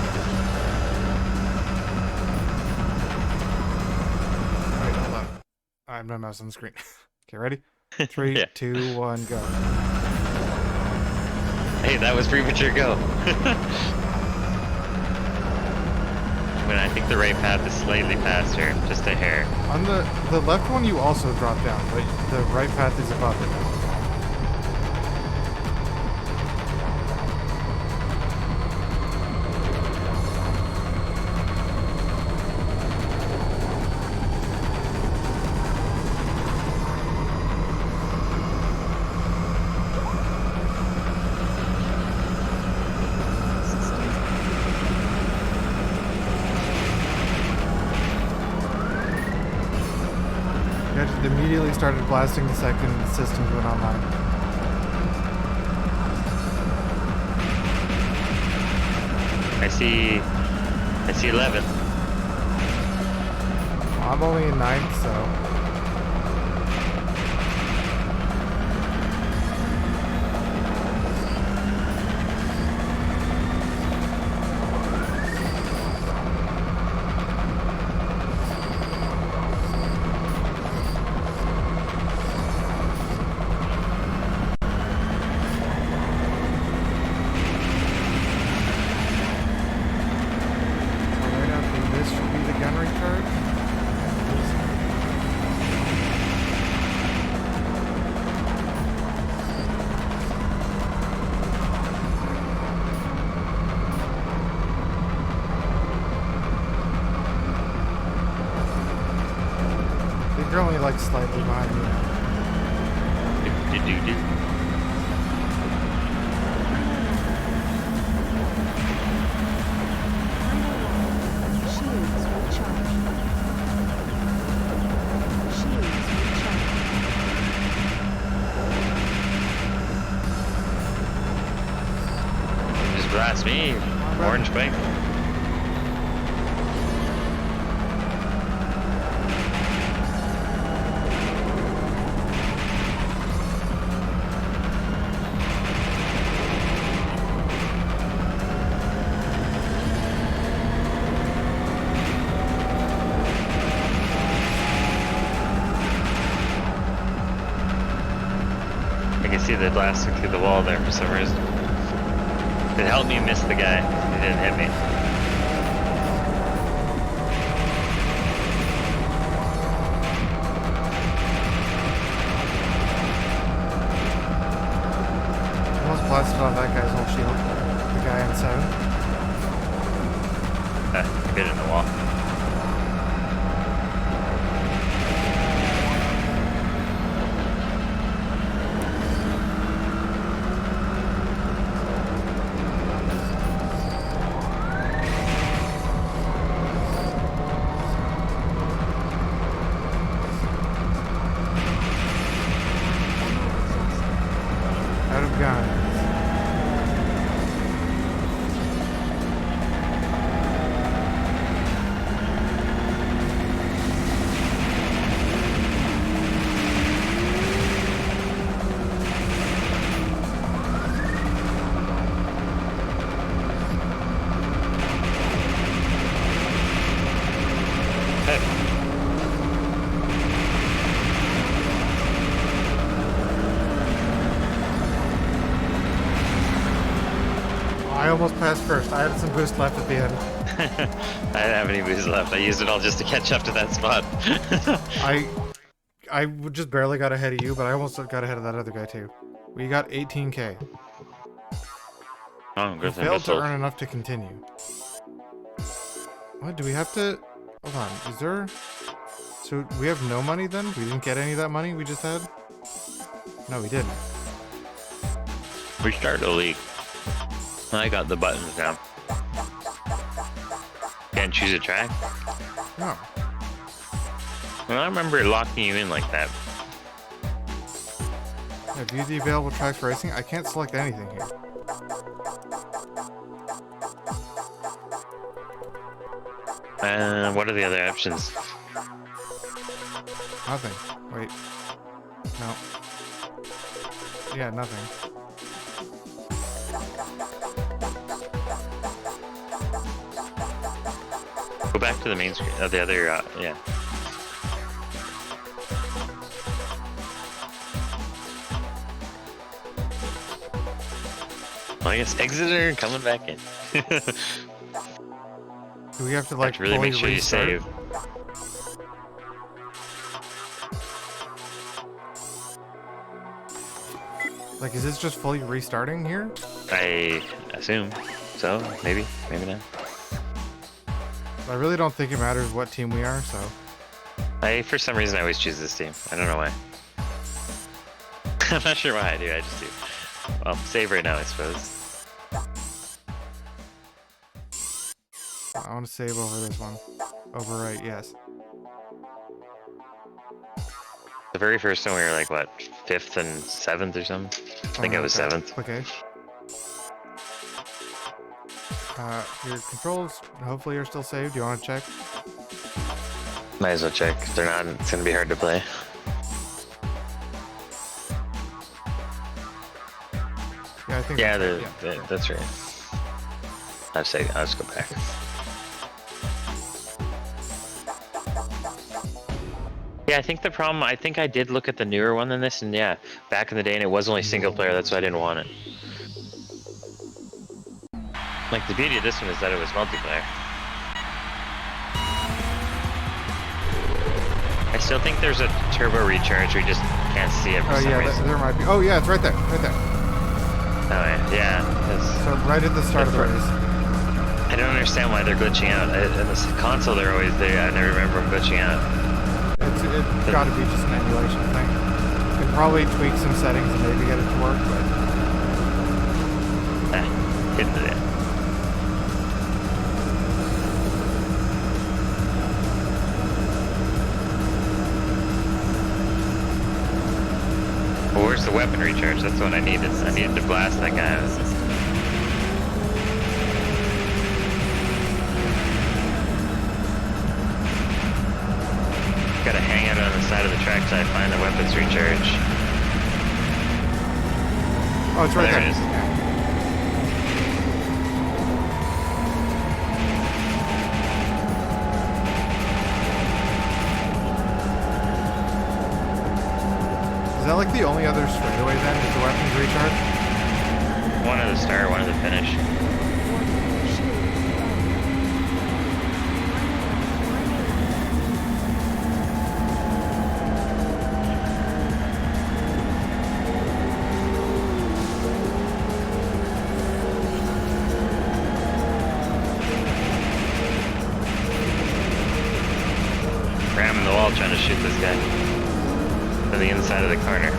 Speaker 3: Wait, hold on. I'm not mouse on the screen. Okay, ready? 3,
Speaker 2: Yeah.
Speaker 3: 2, 1, go.
Speaker 2: Hey, that was premature go. I mean, I think the right path is slightly faster, just a hair.
Speaker 3: On the left one, you also drop down, but the right path is above it. I just immediately started blasting the second the systems went online.
Speaker 2: I see 11.
Speaker 3: I'm only in 9th, so... Right after this should be the gun recharge. I think you're only like slightly behind me now.
Speaker 2: Do.
Speaker 10: Shields recharged. Shields recharged.
Speaker 2: Just blast me. Orange spike. I can see the blasting through the wall there for some reason. It helped me miss the guy. He didn't hit me.
Speaker 3: Almost blasted on that guy's whole shield. The guy in 7.
Speaker 2: Hit in the wall.
Speaker 3: Out of guns. I almost passed first. I had some boost left at the end.
Speaker 2: I didn't have any boost left. I used it all just to catch up to that spot.
Speaker 3: I just barely got ahead of you, but I almost got ahead of that other guy too. We got 18k.
Speaker 2: Oh,
Speaker 3: We
Speaker 2: good thing I
Speaker 3: failed to
Speaker 2: sold.
Speaker 3: earn enough to continue. What, do we have to... Hold on, is there... So we have no money then? We didn't get any of that money we just had? No, we didn't.
Speaker 2: We started a league. I got the buttons now. Can't choose a track?
Speaker 3: No.
Speaker 2: Well, I remember locking you in like that.
Speaker 3: Yeah, view the available tracks for racing. I can't select anything here.
Speaker 2: What are the other options?
Speaker 3: Nothing. Wait. No. Yeah, nothing.
Speaker 2: Go back to the main screen. The other, yeah. Well, I guess Exeter coming back in.
Speaker 3: Do we have to like
Speaker 2: really
Speaker 3: fully
Speaker 2: make sure you
Speaker 3: restart?
Speaker 2: save.
Speaker 3: Like, is this just fully restarting here?
Speaker 2: I assume so. Maybe, maybe not.
Speaker 3: I really don't think it matters what team we are, so.
Speaker 2: For some reason, I always choose this team. I don't know why. I'm not sure why I do. I just do. Well, save right now, I suppose.
Speaker 3: I want to save over this one. Overwrite, yes.
Speaker 2: The very first one, we were like, what, 5th and 7th or something? I think I was 7th.
Speaker 3: Okay. Your controls hopefully are still saved. Do you want to check?
Speaker 2: Might as well check. If they're not, it's gonna be hard to play.
Speaker 3: Yeah, I think.
Speaker 2: Yeah,
Speaker 3: that's right.
Speaker 2: that's right. I'll just go back. Yeah, I think the problem, I think I did look at the newer one than this, and yeah, back in the day, and it was only single player, that's why I didn't want it. Like, the beauty of this one is that it was multiplayer. I still think there's a turbo recharge, we just can't see it for some reason.
Speaker 3: There might be. Oh yeah, it's right there, right there.
Speaker 2: Oh yeah, that's...
Speaker 3: So right at the start of the race.
Speaker 2: I don't understand why they're glitching out. In this console, they're always there. I never remember them glitching out.
Speaker 3: It's got to be just an emulation thing. You can probably tweak some settings and maybe get it to work, but...
Speaker 2: Get into that. Well, where's the weapon recharge? That's what I needed. I needed to blast that guy. Gotta hang out on the side of the track till I find the weapons recharge.
Speaker 3: Oh, it's right there.
Speaker 2: It is.
Speaker 3: Is that like the only other straightaway then? Is the weapons recharge?
Speaker 2: One at the start, one at the finish. Ramming the wall trying to shoot this guy. To the inside of the corner.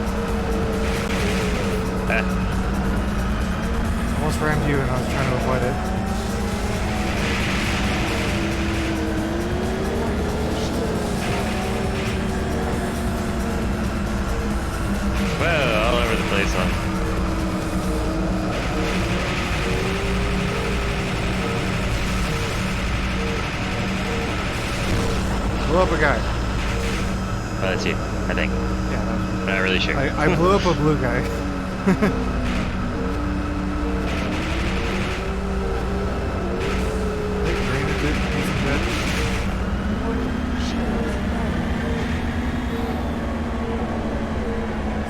Speaker 3: Almost rammed you and I was trying to avoid it.
Speaker 2: Whoa, all over the place, huh?
Speaker 3: Blew up a guy.
Speaker 2: Oh, that's you, I think.
Speaker 3: Yeah,
Speaker 2: I'm not really sure.
Speaker 3: I blew up a blue guy.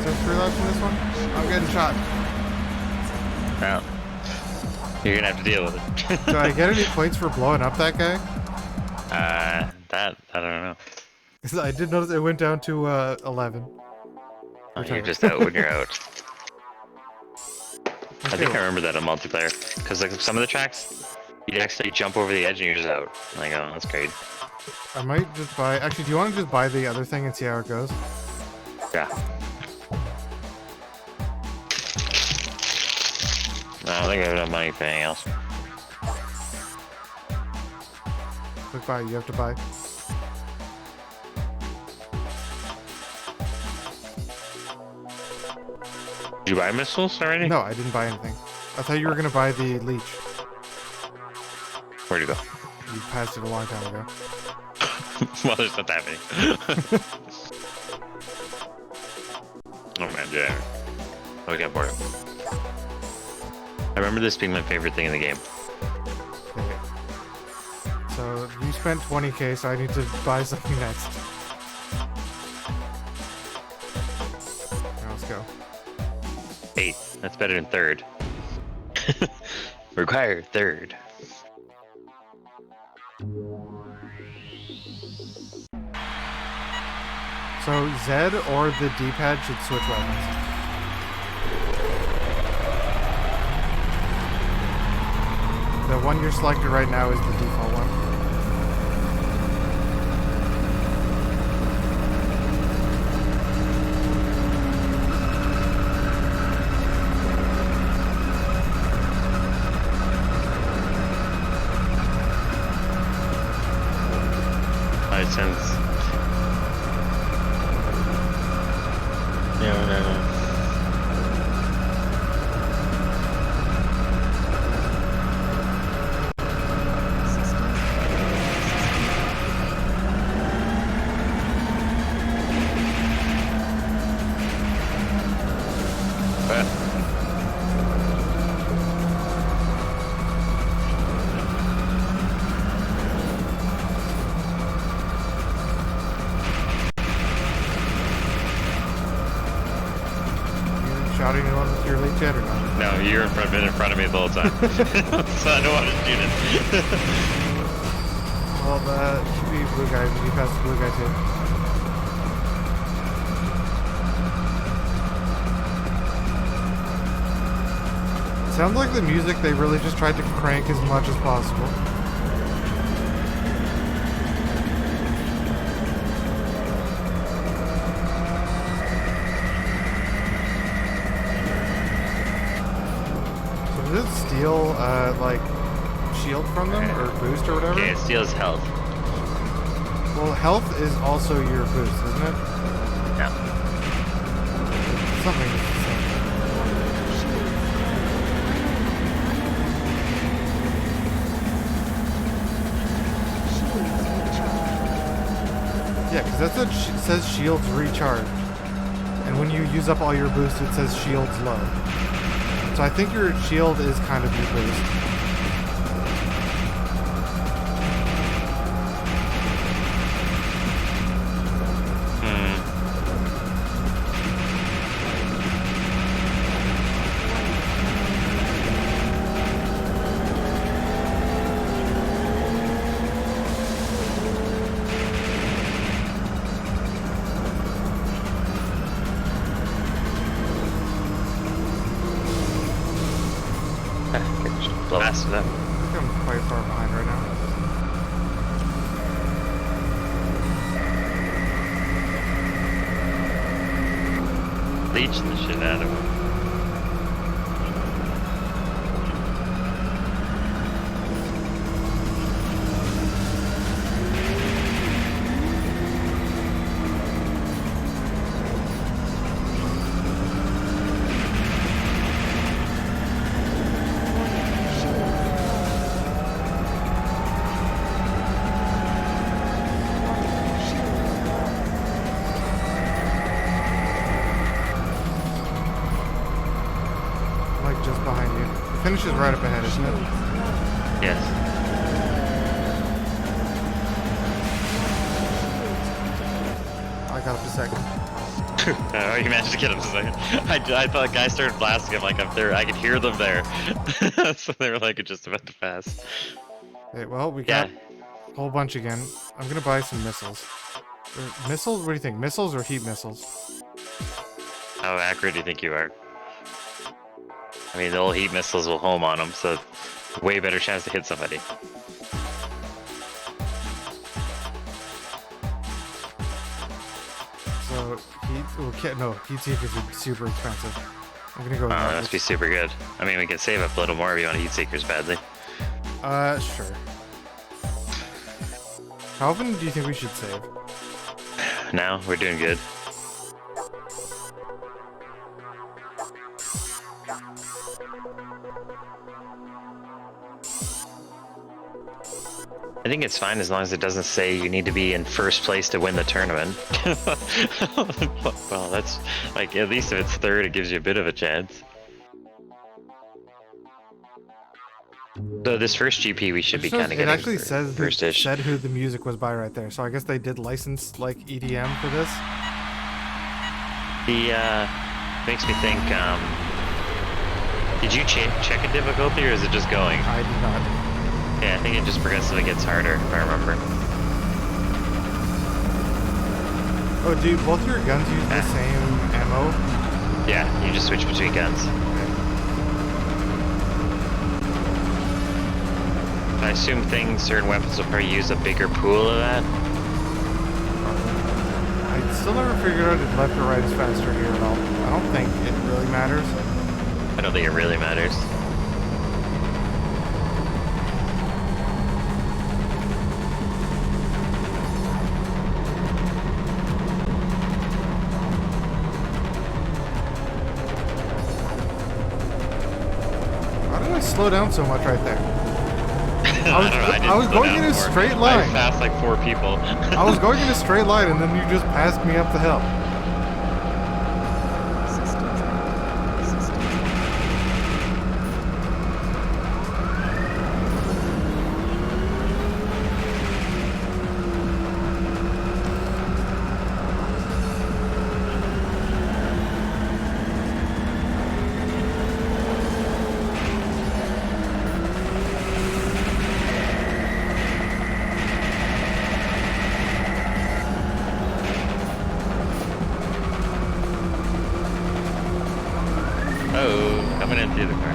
Speaker 3: So 3 laps in this one? I'm getting shot.
Speaker 2: Well, you're gonna have to deal with it.
Speaker 3: Do I get any points for blowing up that guy?
Speaker 2: That, I don't know.
Speaker 3: Because I did notice it went down to 11.
Speaker 2: Oh, you're just out when you're out. I think I remember that on multiplayer. Because like some of the tracks, you'd actually jump over the edge and you're just out. Like, oh, that's great.
Speaker 3: I might just buy... Actually, do you want to just buy the other thing and see how it goes?
Speaker 2: Yeah. No, I don't think I have enough money for anything else.
Speaker 3: Click buy, you have to buy.
Speaker 2: Did you buy missiles already?
Speaker 3: No, I didn't buy anything. I thought you were going to buy the leech.
Speaker 2: Where'd you go?
Speaker 3: You passed it a long time ago.
Speaker 2: Well, there's not that many. Oh man, yeah. Oh, got bored. I remember this being my favorite thing in the game.
Speaker 3: Okay. So you spent 20k, so I need to buy something next. Now let's go.
Speaker 2: 8. That's better than 3rd. Require 3rd.
Speaker 3: So Z or the D-pad should switch weapons. The one you're selected right now is the default one.
Speaker 2: My sense. No.
Speaker 3: Shouting on with your late jet or not?
Speaker 2: No, you're in front of me the whole time. So I don't want to shoot it.
Speaker 3: Well, should be blue guy. You passed the blue guy too. Sounds like the music they really just tried to crank as much as possible. Does it steal, like, shield from them, or boost, or whatever?
Speaker 2: Okay, it steals health.
Speaker 3: Well, health is also your boost, isn't it?
Speaker 2: No.
Speaker 3: Something is the same. Yeah, because that's what it says shields recharge. And when you use up all your boost, it says shields low. So I think your shield is kind of your boost.
Speaker 2: Blast it up.
Speaker 3: I think I'm quite far behind right now.
Speaker 2: Leeching the shit out of him.
Speaker 3: Like just behind you. The finish is right up ahead, isn't it?
Speaker 2: Yes.
Speaker 3: I got up a second.
Speaker 2: Oh, you managed to get him a second. I thought guys started blasting him like up there. I could hear them there. So they were like just about to pass.
Speaker 3: Okay, well, we got a whole bunch again. I'm gonna buy some missiles. Missiles? What do you think? Missiles or heat missiles?
Speaker 2: How accurate do you think you are? I mean, the old heat missiles will home on them, so way better chance to hit somebody.
Speaker 3: So heat seekers are super expensive. I'm gonna go with
Speaker 2: That must be super good. I mean, we can save up a little more if you want heat seekers badly.
Speaker 3: Sure. How often do you think we should save?
Speaker 2: Now we're doing good. I think it's fine as long as it doesn't say you need to be in first place to win the tournament. Well, that's like, at least if it's third, it gives you a bit of a chance. So this first GP, we should be kind of
Speaker 3: It
Speaker 2: getting
Speaker 3: actually says
Speaker 2: first-ish.
Speaker 3: said who the music was by right there. So I guess they did license like EDM for this.
Speaker 2: The makes me think. Did you check a difficulty, or is it just going?
Speaker 3: I did not.
Speaker 2: Yeah, I think it just progressively gets harder, if I remember.
Speaker 3: Oh, dude, both your guns use the same ammo.
Speaker 2: Yeah, you just switch between guns. I assume certain weapons will probably use a bigger pool of that.
Speaker 3: I still never figured out if left or right is faster here at all. I don't think it really matters.
Speaker 2: I don't think it really matters.
Speaker 3: How did I slow down so much right there?
Speaker 2: I
Speaker 3: was going in a straight line.
Speaker 2: I passed like 4 people.
Speaker 3: I was going in a straight line, and then you just passed me up the hill.
Speaker 10: Systems active. Systems active.
Speaker 2: Oh, coming in through the car.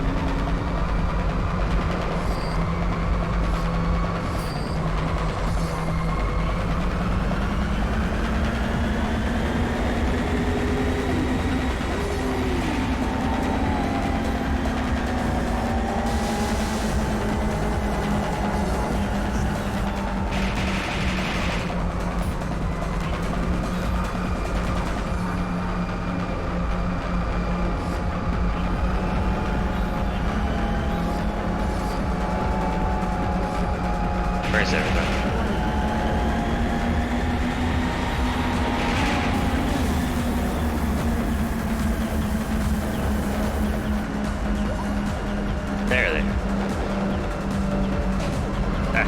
Speaker 2: Where's everybody? There they are. Ah.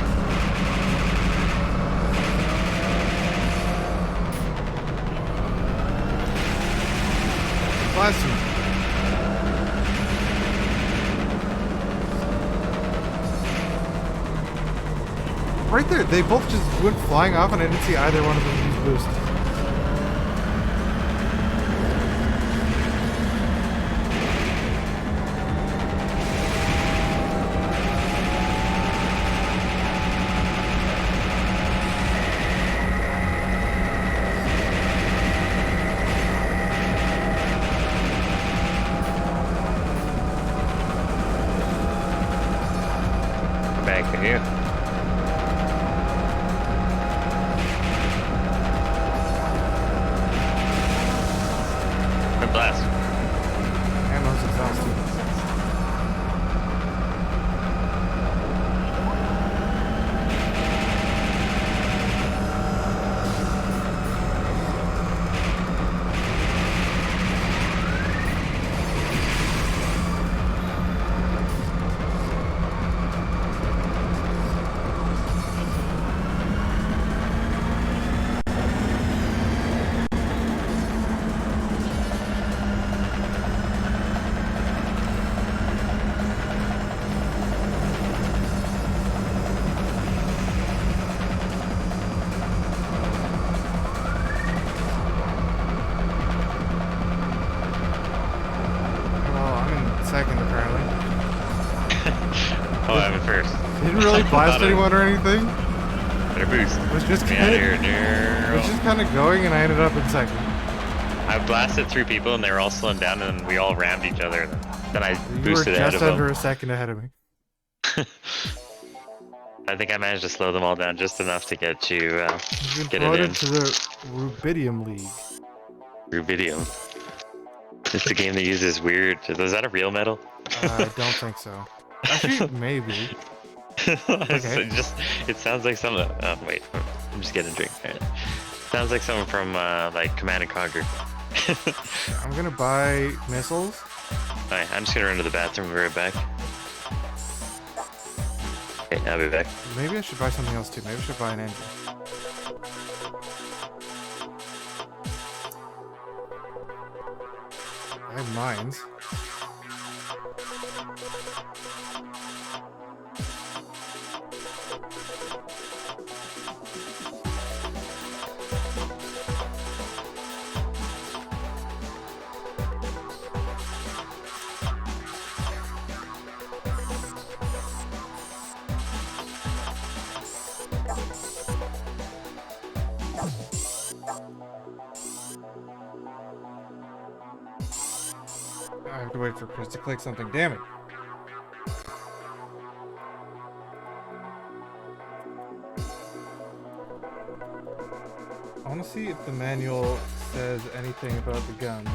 Speaker 3: Blast you. Right there, they both just went flying off, and I didn't see either one of them use boost.
Speaker 2: Back for you. Good blast.
Speaker 3: Ammo's exhausted. Second, apparently.
Speaker 2: Oh, I'm in first.
Speaker 3: Didn't really blast anyone or anything.
Speaker 2: Better boost.
Speaker 3: Was just
Speaker 2: Get
Speaker 3: kind
Speaker 2: out
Speaker 3: of,
Speaker 2: of here.
Speaker 3: was just kind of going, and I ended up in second.
Speaker 2: I blasted 3 people and they were all slowing down, and then we all rammed each other. Then I
Speaker 3: You were
Speaker 2: boosted ahead
Speaker 3: just
Speaker 2: of
Speaker 3: under
Speaker 2: them.
Speaker 3: a second ahead of me.
Speaker 2: I think I managed to slow them all down just enough to get you,
Speaker 3: You've been
Speaker 2: get it
Speaker 3: promoted
Speaker 2: in.
Speaker 3: to the Rubidium League.
Speaker 2: Rubidium. It's the game that uses weird. Was that a real metal?
Speaker 3: I don't think so. Actually, maybe.
Speaker 2: It sounds like some. Oh wait, I'm just getting a drink. All right. Sounds like someone from like Command and Conquer.
Speaker 3: I'm gonna buy missiles.
Speaker 2: Alright, I'm just gonna run to the bathroom. Be right back. Okay, I'll be back.
Speaker 3: Maybe I should buy something else too. Maybe I should buy an engine. I have mines. I have to wait for Chris to click something. Damn it. I want to see if the manual says anything about the guns.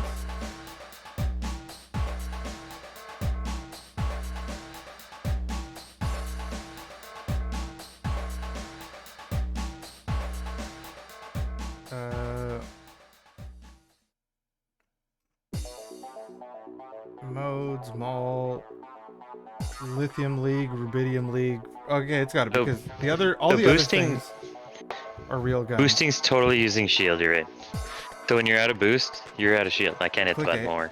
Speaker 3: Modes, mall, lithium league, rubidium league. Okay, it's got it because the other, all the other things are real guns.
Speaker 2: Boosting's totally using shield. You're right. So when you're out of boost, you're out of shield. I can't hit the button more.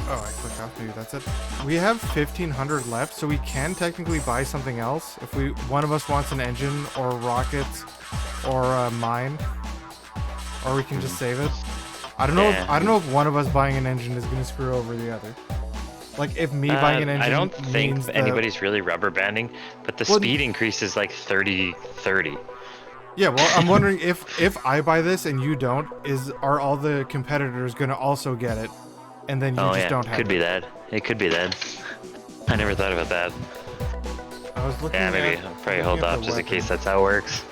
Speaker 3: Oh, I clicked off. Maybe that's it. We have 1,500 left, so we can technically buy something else if one of us wants an engine or rockets or a mine, or we can just save it. I don't know. I don't know if one of us buying an engine is gonna screw over the other. Like if me buying an engine.
Speaker 2: I don't think anybody's really rubber banding, but the speed increase is like 30.
Speaker 3: Yeah, well, I'm wondering if I buy this and you don't, are all the competitors gonna also get it, and then you just don't have it?
Speaker 2: Could be that. It could be that. I never thought about that.
Speaker 3: I was looking.
Speaker 2: Yeah, maybe I'll probably hold off just in case that's how it works.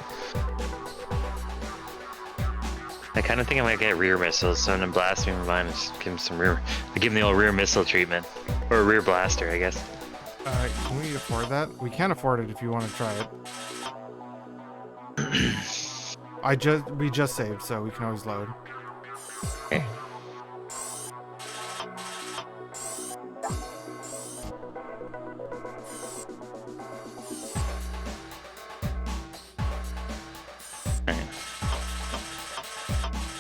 Speaker 2: I kind of think I might get rear missiles, so when I'm blasting my mine, just give him some rear. Give him the old rear missile treatment, or a rear blaster, I guess.
Speaker 3: Can we afford that? We can't afford it if you want to try it. We just saved, so we can always load.
Speaker 2: Okay.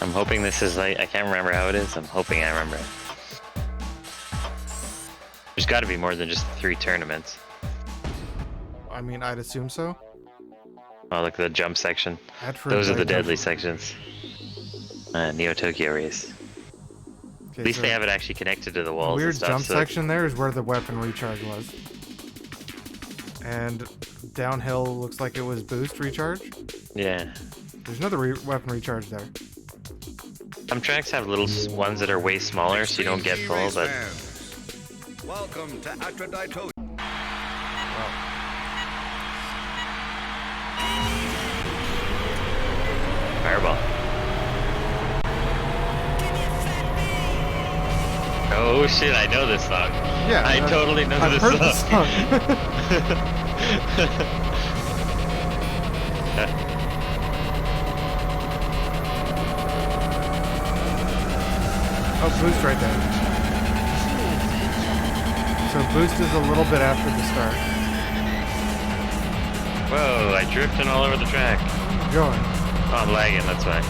Speaker 2: I'm hoping this is like, I can't remember how it is. I'm hoping I remember it. There's got to be more than just 3 tournaments.
Speaker 3: I mean, I'd assume so.
Speaker 2: Oh, look at the jump section. Those are the deadly sections. Neo Tokyo race. Okay, at least they have it actually connected to the walls.
Speaker 3: The weird
Speaker 2: and stuff,
Speaker 3: jump section there is where the weapon recharge was. And downhill looks like it was boost recharge.
Speaker 2: Yeah.
Speaker 3: There's another weapon recharge there.
Speaker 2: Some tracks have little ones that are way smaller, so you don't get full, but...
Speaker 4: Welcome to Untitled.
Speaker 2: Fireball. Oh shit, I know this song.
Speaker 3: Yeah,
Speaker 2: I totally know this song.
Speaker 3: The song. Oh, boost right there. So boost is a little bit after the start.
Speaker 2: Whoa, I drifting all over the track.
Speaker 3: Going.
Speaker 2: Oh, I'm lagging, that's why.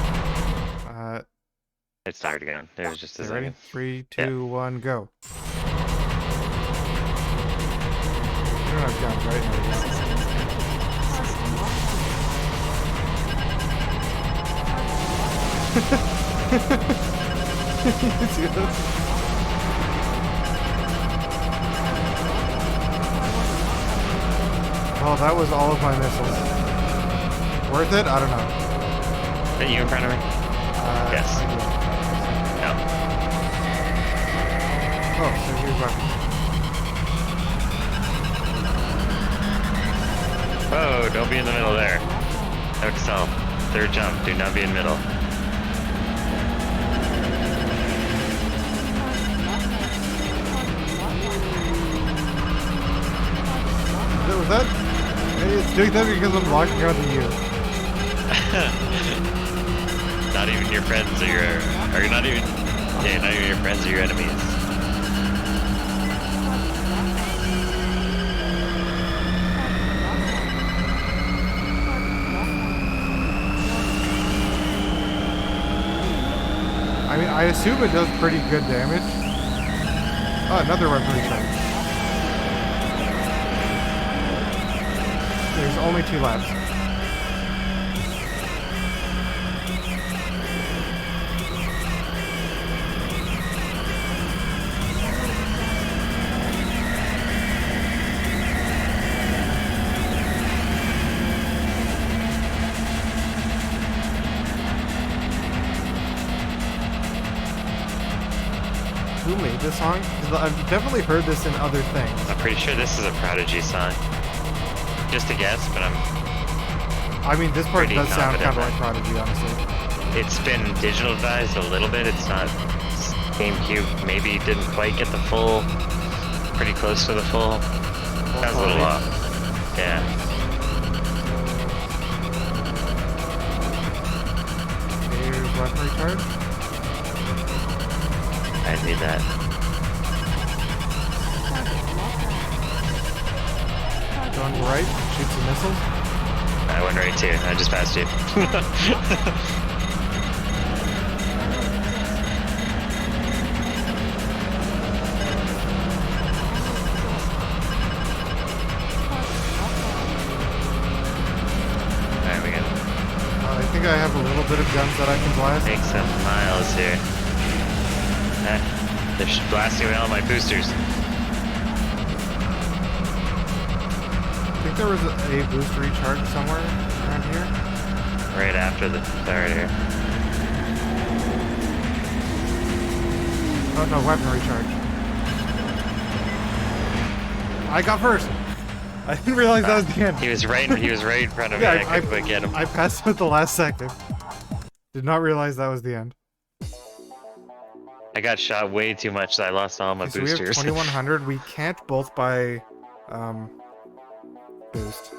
Speaker 2: It started again. There was just a second.
Speaker 3: Ready? 3, 2, 1, go. You don't have guns, right? You see this? Oh, that was all of my missiles. Worth it? I don't know.
Speaker 2: Is that you in front of me? Yes. No.
Speaker 3: Oh, so here's weapons.
Speaker 2: Whoa, don't be in the middle there. Excel. Third jump. Do not be in middle.
Speaker 3: Was that? It's doing that because I'm locking onto you.
Speaker 2: Not even your friends or not even, yeah, not even your friends or your enemies.
Speaker 3: I mean, I assume it does pretty good damage. Oh, another weapon recharge. There's only 2 laps. Who made this song? 'Cause I've definitely heard this in other things.
Speaker 2: I'm pretty sure this is a Prodigy song. Just a guess, but
Speaker 3: I mean, this part
Speaker 2: pretty
Speaker 3: does sound kind of
Speaker 2: confident
Speaker 3: like Prodigy, honestly.
Speaker 2: it's been digitalized a little bit. It's not GameCube. Maybe didn't quite get the full, pretty close to the full. Sounds a little off. Yeah.
Speaker 3: Here's weapon recharge.
Speaker 2: I need that.
Speaker 3: Going right, shoot some missiles.
Speaker 2: I went right too. I just passed you. Alright, we got
Speaker 3: I think I have a little bit of guns that I can blast.
Speaker 2: make some miles here. They're blasting away all my boosters.
Speaker 3: I think there was a boost recharge somewhere around here.
Speaker 2: Right after the third here.
Speaker 3: Oh no, weapon recharge. I got first. I didn't realize that was the end.
Speaker 2: He was right in front of me.
Speaker 3: Yeah,
Speaker 2: I couldn't quite get him.
Speaker 3: I passed him at the last second. Did not realize that was the end.
Speaker 2: I got shot way too much, so I lost all my
Speaker 3: So we have
Speaker 2: boosters.
Speaker 3: 2100. We can't both buy boost.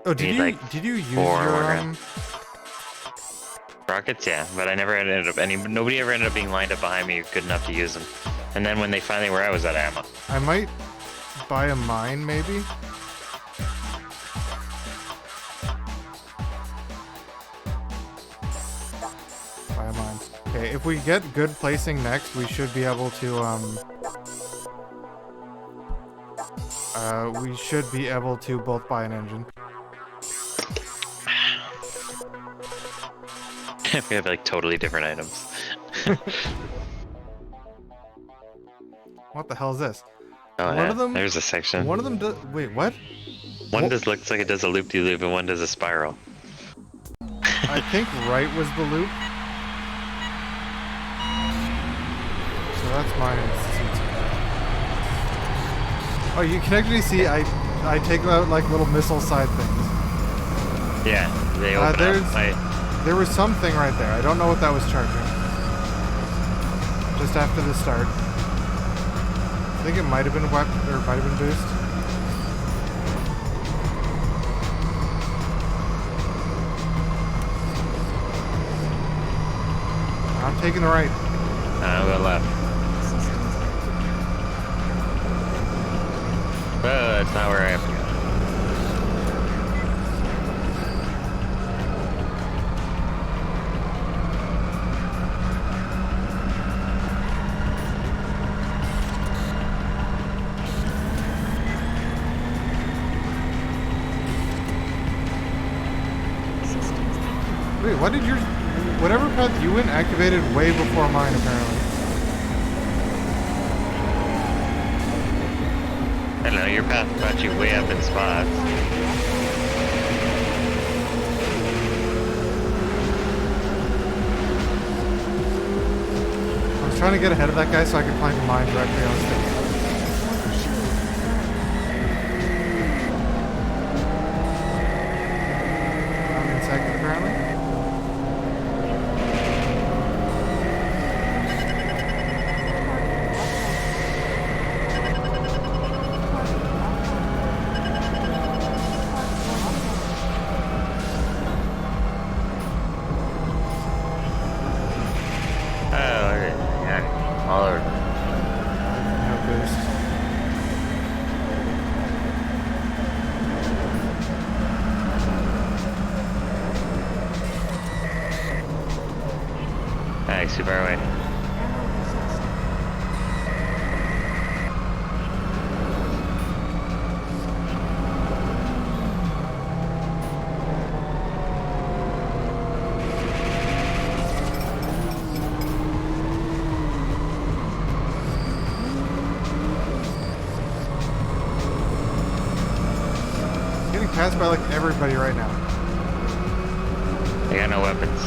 Speaker 3: Oh,
Speaker 2: Need, like,
Speaker 3: did you use
Speaker 2: 4
Speaker 3: your
Speaker 2: more rockets? Yeah, but I never ended up nobody ever ended up being lined up behind me good enough to use them. And then when they finally were, I was out of ammo.
Speaker 3: I might buy a mine, maybe. Buy a mine. Okay, if we get good placing next, we should be able to both buy an engine.
Speaker 2: We have like totally different items.
Speaker 3: What the hell is this?
Speaker 2: Oh,
Speaker 3: One
Speaker 2: yeah.
Speaker 3: of them-
Speaker 2: There's a section.
Speaker 3: One of them does. Wait, what?
Speaker 2: One looks like it does a loop-de-loop, and one does a spiral.
Speaker 3: I think right was the loop. So that's mine. Oh, you can actually see I take out like little missile side things.
Speaker 2: Yeah, they open up.
Speaker 3: There was something right there. I don't know what that was charging. Just after the start. I think it might have been weapon or it might have been boost. I'm taking the right.
Speaker 2: I'll go left. Oh, that's not where I have to go.
Speaker 3: Wait, what did your... Whatever path you went activated way before mine, apparently.
Speaker 2: I don't know, your path brought you way up in spots.
Speaker 3: I was trying to get ahead of that guy so I could find mine directly on stage. I'm in second, apparently.
Speaker 2: All over.
Speaker 3: No boost.
Speaker 2: Alright, super far away.
Speaker 10: Ammo possessed.
Speaker 3: Getting passed by like everybody right now.
Speaker 2: I got no weapons.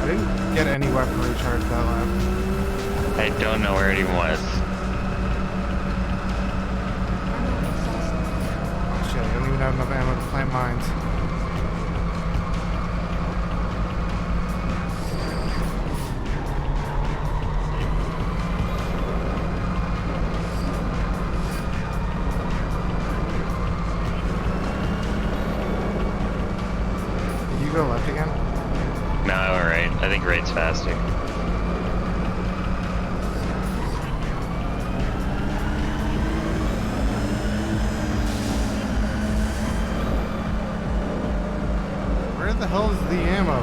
Speaker 3: I didn't get any weapon recharge that lap.
Speaker 2: I don't know where it even was.
Speaker 10: Ammo exhausted.
Speaker 3: Oh shit, I don't even have enough ammo to plant mines. Did you go left again?
Speaker 2: No, I went right. I think right's faster.
Speaker 3: Where the hell is the ammo?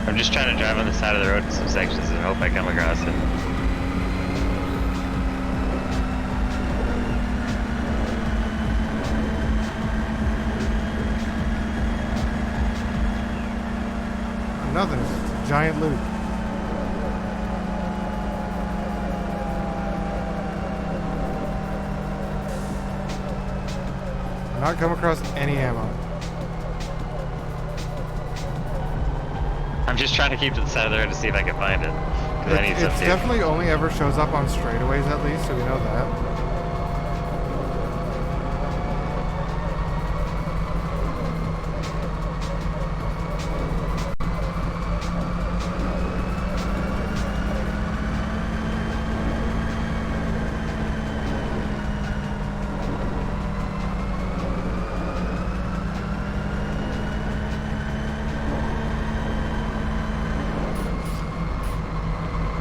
Speaker 2: I'm just trying to drive on the side of the road in some sections and hope I come across it.
Speaker 3: Nothing, it's just a giant loop. I've not come across any ammo.
Speaker 2: I'm just trying to keep to the side of the road to see if I can find it. Because I need
Speaker 3: It
Speaker 2: something.
Speaker 3: definitely only ever shows up on straightaways at least, so we know that.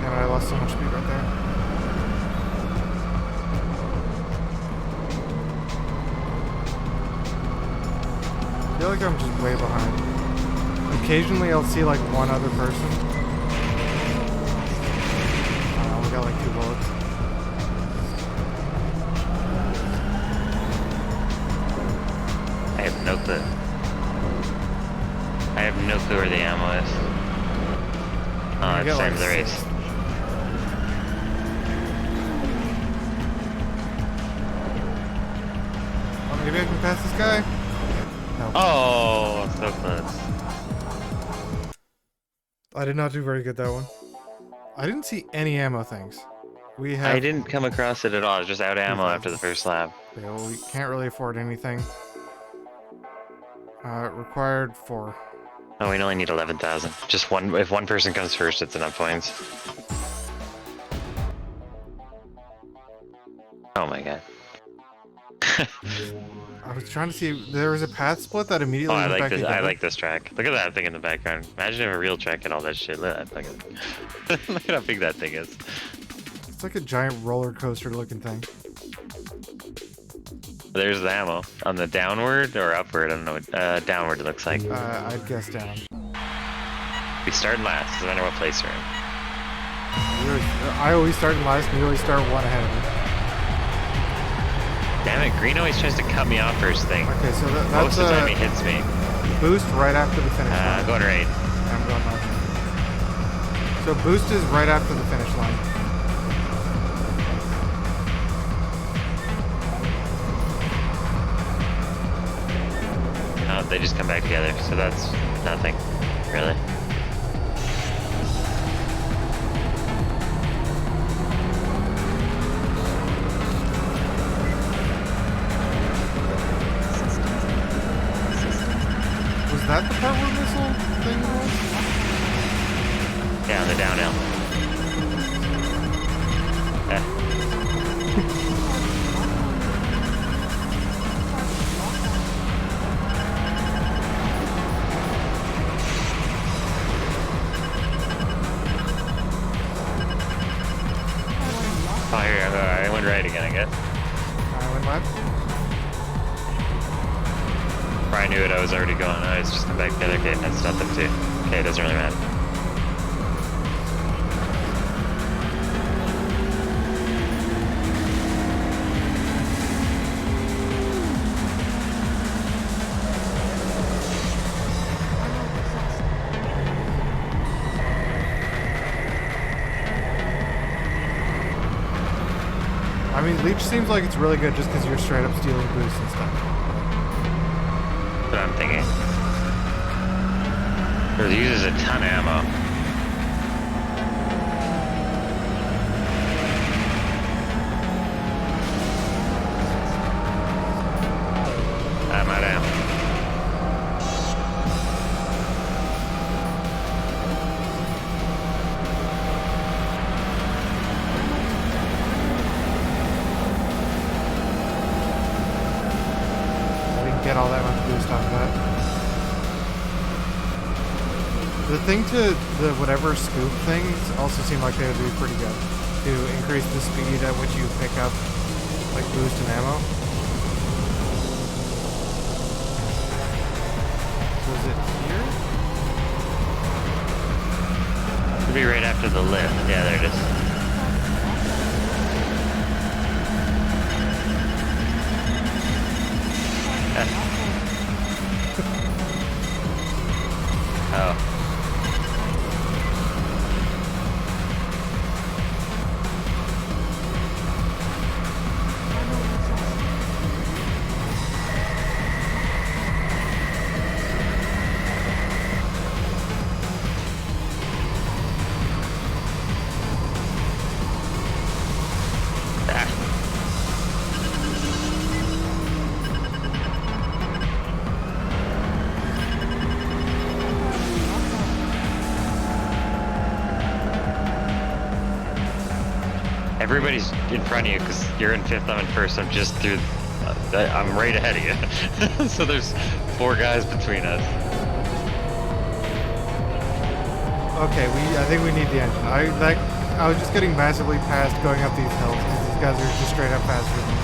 Speaker 3: Damn it, I lost so much speed right there. I feel like I'm just way behind. Occasionally I'll see like one other person. I only got like 2 bullets.
Speaker 2: I have no clue. I have no clue where the ammo is. Oh,
Speaker 3: You
Speaker 2: it's
Speaker 3: get,
Speaker 2: time
Speaker 3: like,
Speaker 2: for the race.
Speaker 3: 6. Oh, maybe I can pass this guy? No.
Speaker 2: Oh, so close.
Speaker 3: I did not do very good that one. I didn't see any ammo things. We have.
Speaker 2: I didn't come across it at all. I was just out of ammo
Speaker 3: Okay.
Speaker 2: after the first lap.
Speaker 3: Yeah, well, we can't really afford anything. Required 4.
Speaker 2: Oh, we only need 11,000. Just one. If one person comes first, it's enough points. Oh my god.
Speaker 3: I was trying to see if there was a path split that immediately
Speaker 2: Oh, I
Speaker 3: went
Speaker 2: like
Speaker 3: back
Speaker 2: this. I
Speaker 3: together.
Speaker 2: like this track. Look at that thing in the background. Imagine if a real track had all that shit. Look at that fucking. Look at how big that thing is.
Speaker 3: It's like a giant roller coaster looking thing.
Speaker 2: There's the ammo on the downward or upward. I don't know. What, downward it looks like.
Speaker 3: I'd guess down.
Speaker 2: We start last. Doesn't matter what place we're in.
Speaker 3: I always start in last, and you always start one ahead of me.
Speaker 2: Damn it! Green always tries to cut me off first thing.
Speaker 3: Okay, so that's
Speaker 2: Most of the time he hits me.
Speaker 3: boost right after the finish line.
Speaker 2: Going right.
Speaker 3: I'm going left. So boost is right after the finish line.
Speaker 2: Oh, they just come back together, so that's nothing, really.
Speaker 3: Was that the part where missile thing was?
Speaker 2: Yeah, the downhill. Yeah. Oh, here, I went right again, I guess.
Speaker 3: I went left.
Speaker 2: Or I knew it, I was already going. Oh, it's just come back the other gate. That's not them too. Okay, it doesn't really matter.
Speaker 3: I mean, Leech seems like it's really good just because you're straight up stealing boosts and stuff.
Speaker 2: That's what I'm thinking. It uses a ton of ammo. I'm out of ammo.
Speaker 3: We can get all that much boost off of that. The thing to the whatever scoop things also seem like they would be pretty good to increase the speed at which you pick up like boost and ammo. Was it here?
Speaker 2: It'll be right after the lift. Yeah, there it is. Oh. Everybody's in front of you because you're in 5th, I'm in 1st. I'm just through. I'm right ahead of you. So there's 4 guys between us.
Speaker 3: Okay, I think we need the engine. I was just getting massively past going up these hills because these guys are just straight up faster than me.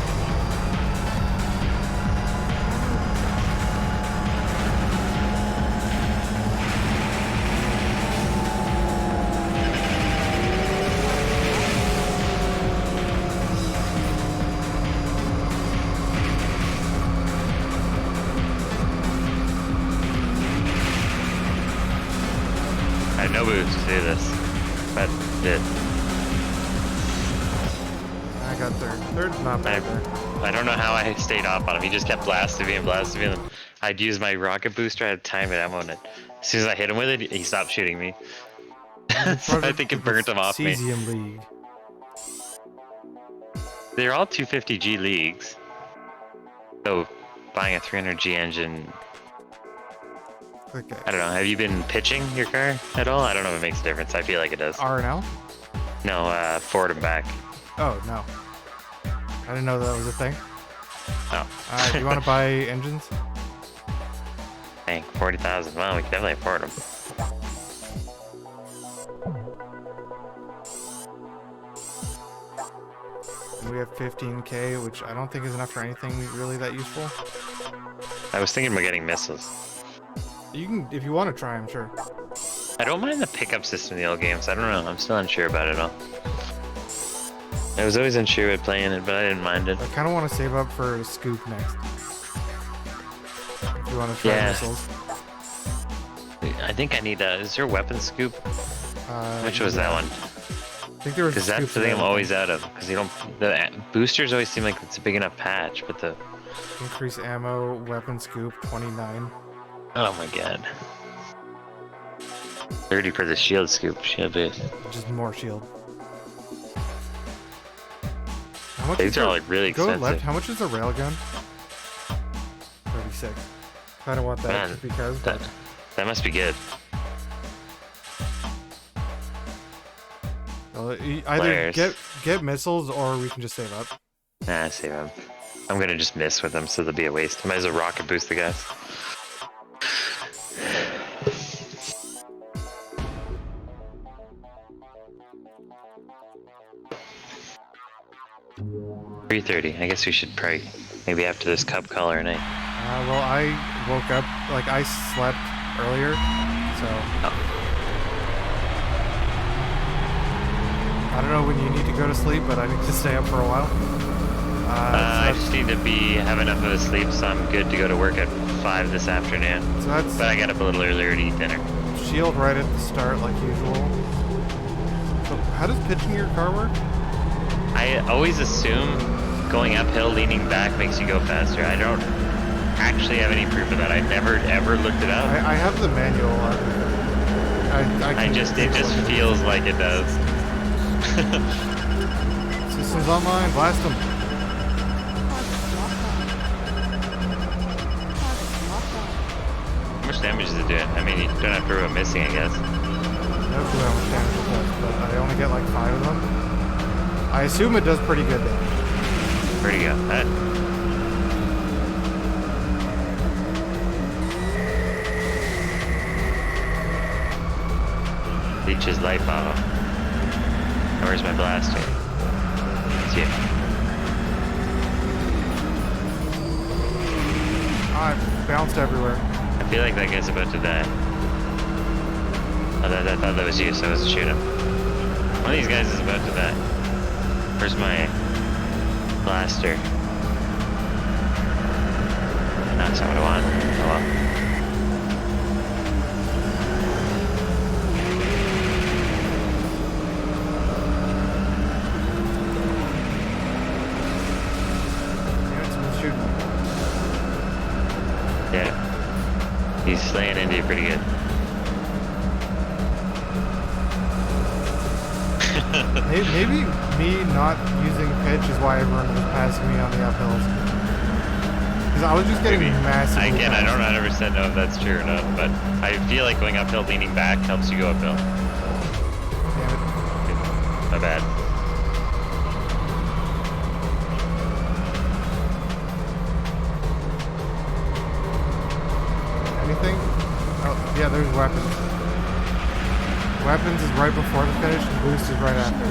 Speaker 2: I had no boots to do this, but did.
Speaker 3: I got third. Third's not bad there.
Speaker 2: I don't know how I stayed off on him. He just kept blasting me and blasting me, and then I'd use my rocket booster. I had time and ammo on it. As soon as I hit him with it, he stopped shooting me. So I think it burnt him off me.
Speaker 3: Cesium League.
Speaker 2: They're all 250G leagues. So buying a 300G engine.
Speaker 3: Okay.
Speaker 2: I don't know. Have you been pitching your car at all? I don't know if it makes a difference. I feel like it does.
Speaker 3: R and L?
Speaker 2: No, forward and back.
Speaker 3: Oh no. I didn't know that was a thing.
Speaker 2: Oh.
Speaker 3: Do you want to buy engines?
Speaker 2: Dang, 40,000. Well, we can definitely afford them.
Speaker 3: We have 15k, which I don't think is enough for anything really that useful.
Speaker 2: I was thinking about getting missiles.
Speaker 3: You can, if you want to try, I'm sure.
Speaker 2: I don't mind the pickup system in the old games. I don't know. I'm still unsure about it all. I was always unsure with playing it, but I didn't mind it.
Speaker 3: I kind of want to save up for a scoop next. If you want to try missiles.
Speaker 2: I think I need a. Is there a weapon scoop? Which was that one?
Speaker 3: I think there was.
Speaker 2: Because that's the thing I'm always out of. Because you don't. The boosters always seem like it's a big enough patch, but the.
Speaker 3: Increase ammo, weapon scoop, 29.
Speaker 2: Oh my god. 30 for the shield scoop. Shield boost.
Speaker 3: Just more shield. How much
Speaker 2: These are like really expensive.
Speaker 3: Go left. How much is the railgun? 36. Kind of want that
Speaker 2: Man,
Speaker 3: just because.
Speaker 2: That must be good.
Speaker 3: Well, either get missiles or we can just save up.
Speaker 2: Nah, save them. I'm gonna just miss with them, so they'll be a waste. I might as well rocket boost the guys. 3:30. I guess we should pray. Maybe after this cup color night.
Speaker 3: Well, I woke up, like, I slept earlier, so... I don't know when you need to go to sleep, but I need to stay up for a while.
Speaker 2: I just need to have enough of a sleep, so I'm good to go to work at 5 this afternoon.
Speaker 3: So that's
Speaker 2: But I got up a little earlier to eat dinner.
Speaker 3: shield right at the start, like usual. So, how does pitching your car work?
Speaker 2: I always assume going uphill leaning back makes you go faster. I don't actually have any proof of that. I never ever looked it up.
Speaker 3: I have the manual.
Speaker 2: It just feels like it does.
Speaker 3: Systems online, blast them.
Speaker 2: How much damage is it doing? I mean, you don't have to worry about missing, I guess.
Speaker 3: No clue how much damage it does, but I only get like 5 of them. I assume it does pretty good damage.
Speaker 2: Pretty good. Leech's light bomb. Where's my blaster? It's you.
Speaker 3: I bounced everywhere.
Speaker 2: I feel like that guy's about to die. Oh, I thought that was you, so I wasn't shooting him. One of these guys is about to die. Where's my blaster? No, that's not what I want. Oh well. Yeah. He's slaying into you pretty good.
Speaker 3: Maybe me not using pitch is why everyone was passing me on the uphills. Because I was just getting massively
Speaker 2: Again, I
Speaker 3: passed.
Speaker 2: don't 100% know if that's true or not, but I feel like going uphill leaning back helps you go uphill.
Speaker 3: Damn it.
Speaker 2: My bad.
Speaker 3: Anything? Oh, yeah, there's weapons. Weapons is right before the finish, and boost is right after.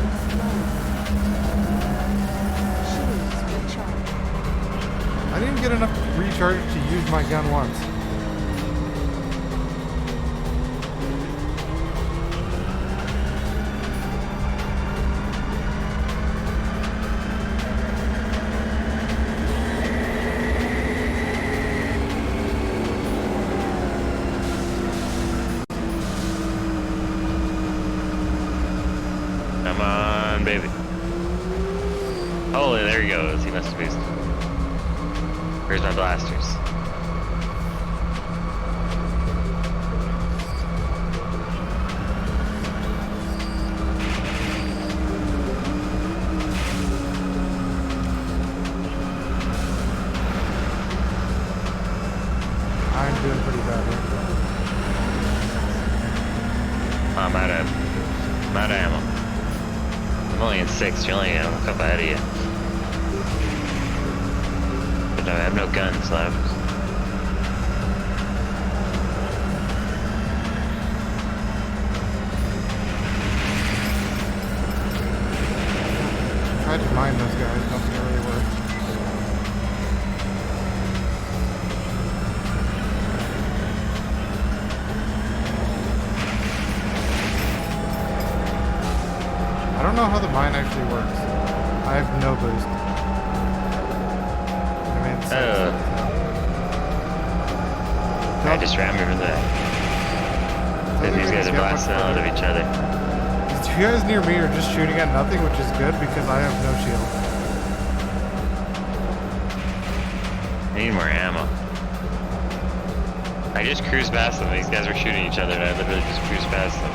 Speaker 3: I didn't get enough recharge to use my gun once.
Speaker 2: Come on, baby. Oh, there he goes. He must have boosted. Where's my blasters?
Speaker 3: I'm doing pretty bad here.
Speaker 2: I'm out of ammo. I'm only at 6. You're only a couple ahead of you. But no, I have no guns left.
Speaker 3: Tried to mine those guys, nothing really worked. I don't know how the mine actually works. I have no boost. I mean, it's
Speaker 2: I just ran over there. These guys are blasting out of each other.
Speaker 3: These two guys near me are just shooting at nothing, which is good because I have no shield.
Speaker 2: I need more ammo. I just cruised past them. These guys were shooting each other, and I literally just cruised past them.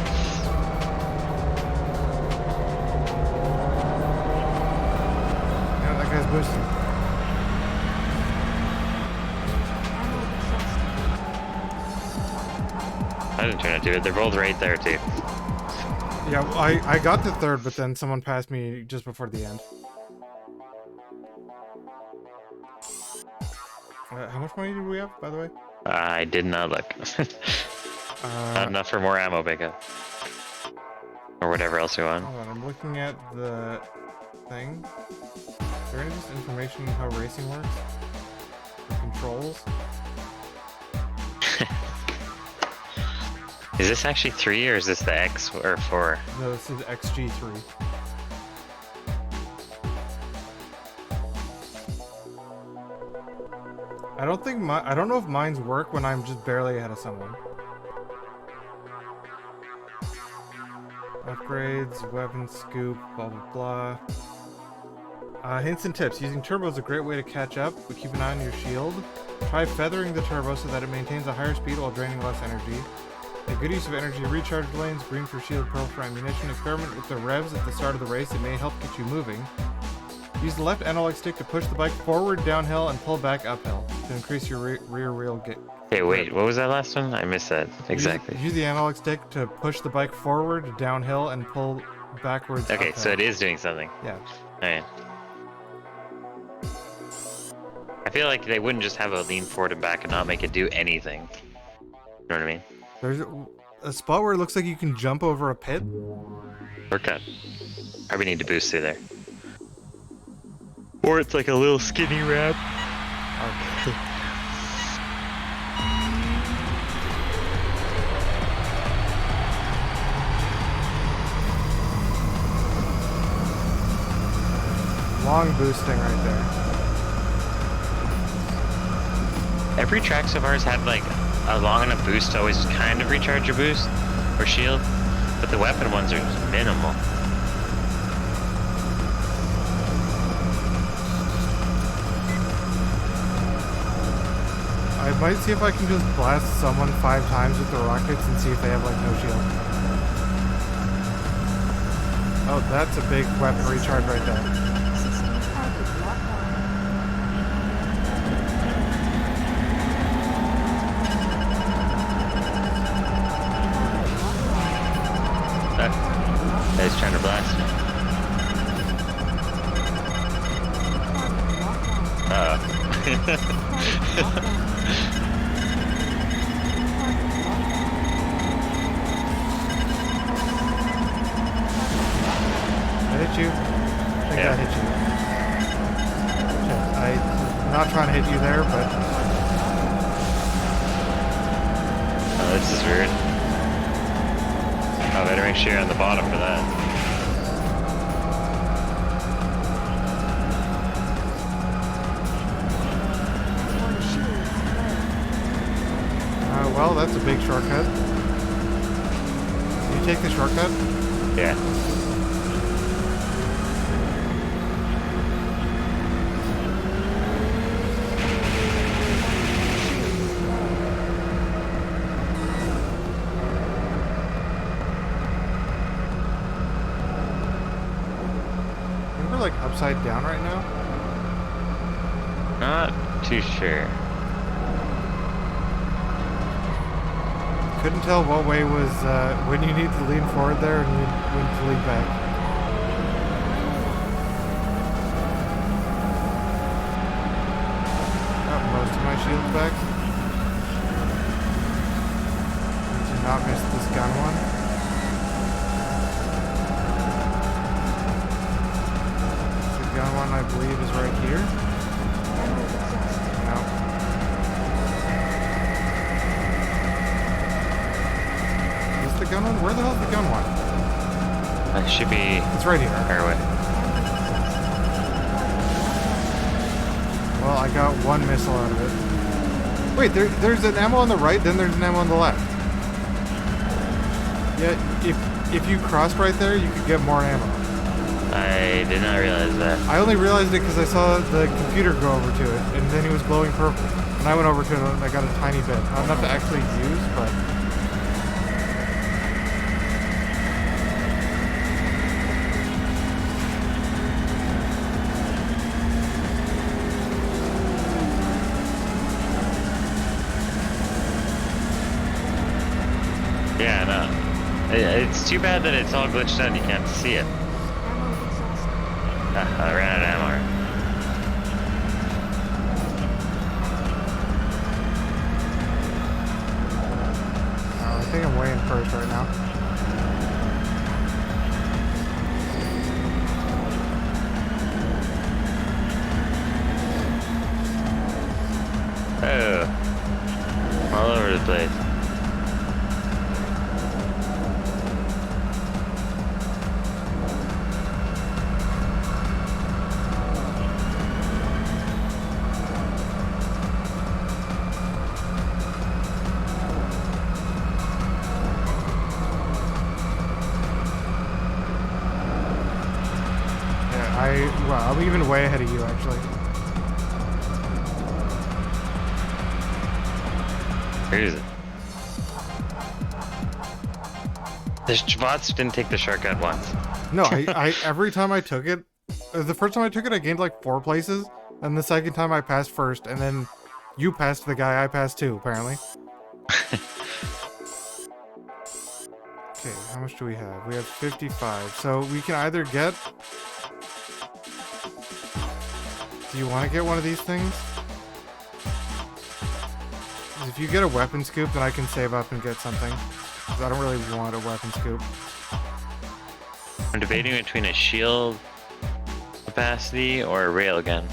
Speaker 3: Yeah, that guy's boosting.
Speaker 2: I didn't turn it to it. They're both right there, too.
Speaker 3: Yeah, I got to third, but then someone passed me just before the end. How much money do we have, by the way?
Speaker 2: I did not look. Not enough for more ammo pickup. Or whatever else you want.
Speaker 3: Hold on, I'm looking at the thing. there any just information on how racing works? The controls?
Speaker 2: Is this actually 3 or is this the X or 4?
Speaker 3: No, this is XG3. I don't know if mine's work when I'm just barely ahead of someone. Upgrades, weapon scoop, blah blah blah. Hints and tips. Using turbo is a great way to catch up, but keep an eye on your shield. Try feathering the turbo so that it maintains a higher speed while draining less energy. A good use of energy recharge lanes, green for shield, purple for ammunition. Experiment with the revs at the start of the race, it may help get you moving. Use the left analog stick to push the bike forward, downhill, and pull back uphill to increase your rear wheel get.
Speaker 2: Hey, wait, what was that last one? I missed that. Exactly.
Speaker 3: Use the analog stick to push the bike forward, downhill, and pull backwards.
Speaker 2: Okay,
Speaker 3: uphill.
Speaker 2: so it is doing something.
Speaker 3: Yeah.
Speaker 2: Alright. I feel like they wouldn't just have a lean forward and back and not make it do anything. You know what I mean?
Speaker 3: There's a spot where it looks like you can jump over a pit.
Speaker 2: Shortcut. Probably need to boost through there. Or it's like a little skinny ramp.
Speaker 3: Okay. Long boosting right there.
Speaker 2: Every track so far has had like a long enough boost to always kind of recharge your boost or shield, but the weapon ones are just minimal.
Speaker 3: I might see if I can just blast someone 5 times with the rockets and see if they have like no shield. Oh, that's a big weapon recharge right there.
Speaker 2: He's trying to blast.
Speaker 3: I hit you. I think I hit you. I'm not trying to hit you there, but...
Speaker 2: Oh, this is weird. Oh, better make sure you're on the bottom for that.
Speaker 3: Well, that's a big shortcut. Did you take the shortcut?
Speaker 2: Yeah.
Speaker 3: We're like upside down right now?
Speaker 2: Not too sure.
Speaker 3: Couldn't tell what way was when you need to lean forward there and when to lean back. Got most of my shields back. Need to not miss this gun one. The gun one I believe is right here. No. The gun one? Where the hell's the gun one?
Speaker 2: That should be.
Speaker 3: It's right here.
Speaker 2: Fairway.
Speaker 3: Well, I got one missile out of it. Wait, there's an ammo on the right, then there's an ammo on the left. Yeah, if you crossed right there, you could get more ammo.
Speaker 2: I did not realize that.
Speaker 3: I only realized it because I saw the computer go over to it, and then he was glowing purple. And I went over to it, and I got a tiny bit. Not enough to actually use, but...
Speaker 2: Yeah, no. It's too bad that it's all glitched out and you can't see it. I ran out of ammo.
Speaker 3: I think I'm way in first right now.
Speaker 2: place.
Speaker 3: Well, I'm even way ahead of you, actually.
Speaker 2: Where is it? The bots didn't take the shortcut once.
Speaker 3: No, I every time I took it, the first time I took it, I gained like 4 places, and the second time I passed first, and then you passed the guy I passed too, apparently. Okay, how much do we have? We have 55, so we can either get... Do you want to get one of these things? 'Cause if you get a weapon scoop, then I can save up and get something. 'Cause I don't really want a weapon scoop.
Speaker 2: I'm debating between a shield capacity or a railgun.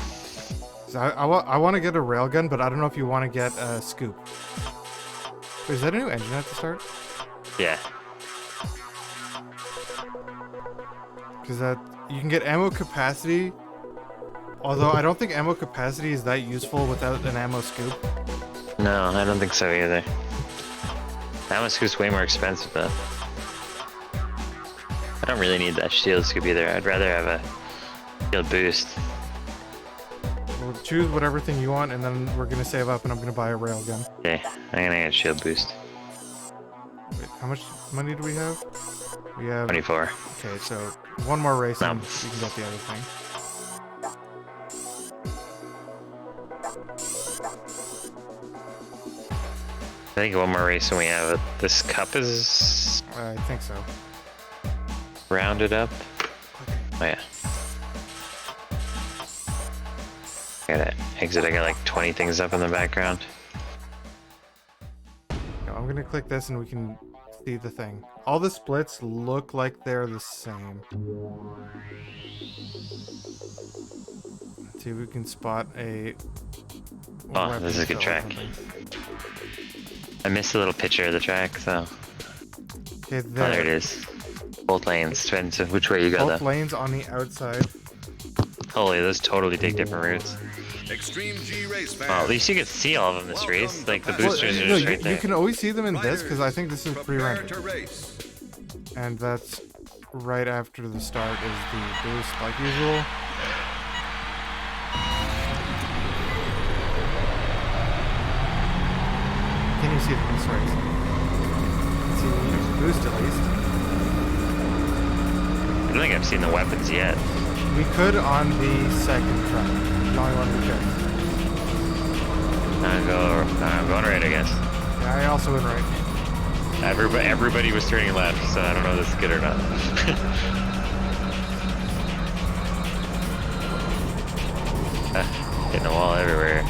Speaker 3: So I want to get a railgun, but I don't know if you want to get a scoop. Wait, is that a new engine at the start?
Speaker 2: Yeah.
Speaker 3: Because that you can get ammo capacity. Although I don't think ammo capacity is that useful without an ammo scoop.
Speaker 2: No, I don't think so either. Ammo scoop's way more expensive though. I don't really need that shield scoop either. I'd rather have a shield boost.
Speaker 3: We'll choose whatever thing you want, and then we're gonna save up, and I'm gonna buy a railgun.
Speaker 2: Okay, I'm gonna get shield boost.
Speaker 3: Wait, how much money do we have? We have
Speaker 2: 24.
Speaker 3: Okay, so one more race,
Speaker 2: No.
Speaker 3: and you can get the other thing.
Speaker 2: I think one more race and we have it. This cup is
Speaker 3: I think so.
Speaker 2: rounded up. Oh yeah. I gotta exit. I got like 20 things up in the background.
Speaker 3: No, I'm gonna click this, and we can see the thing. All the splits look like they're the same. Let's see if we can spot a.
Speaker 2: Oh,
Speaker 3: weapon
Speaker 2: this is a good
Speaker 3: cell or
Speaker 2: track.
Speaker 3: something.
Speaker 2: I missed a little picture of the track, so.
Speaker 3: Okay,
Speaker 2: Oh, there it is. Both lanes. Depends on which way you go
Speaker 3: Both
Speaker 2: though.
Speaker 3: lanes on the outside.
Speaker 2: Holy, those totally take different routes.
Speaker 6: Extreme G race
Speaker 2: Well, at least you can see all of them this race. Like the boosters are
Speaker 3: No,
Speaker 2: just right
Speaker 3: you
Speaker 2: there.
Speaker 3: can always see them in this because I think this is
Speaker 6: prepare
Speaker 3: pre-rendered,
Speaker 6: to race.
Speaker 3: and that's right after the start is the boost, like usual. Can you see them in this race? See, there's a boost at least.
Speaker 2: I don't think I've seen the weapons yet.
Speaker 3: We could on the second track, the only one we checked.
Speaker 2: I'm going right, I guess.
Speaker 3: Yeah, I also went right.
Speaker 2: Everybody was turning left, so I don't know if this is good or not. Hitting the wall everywhere.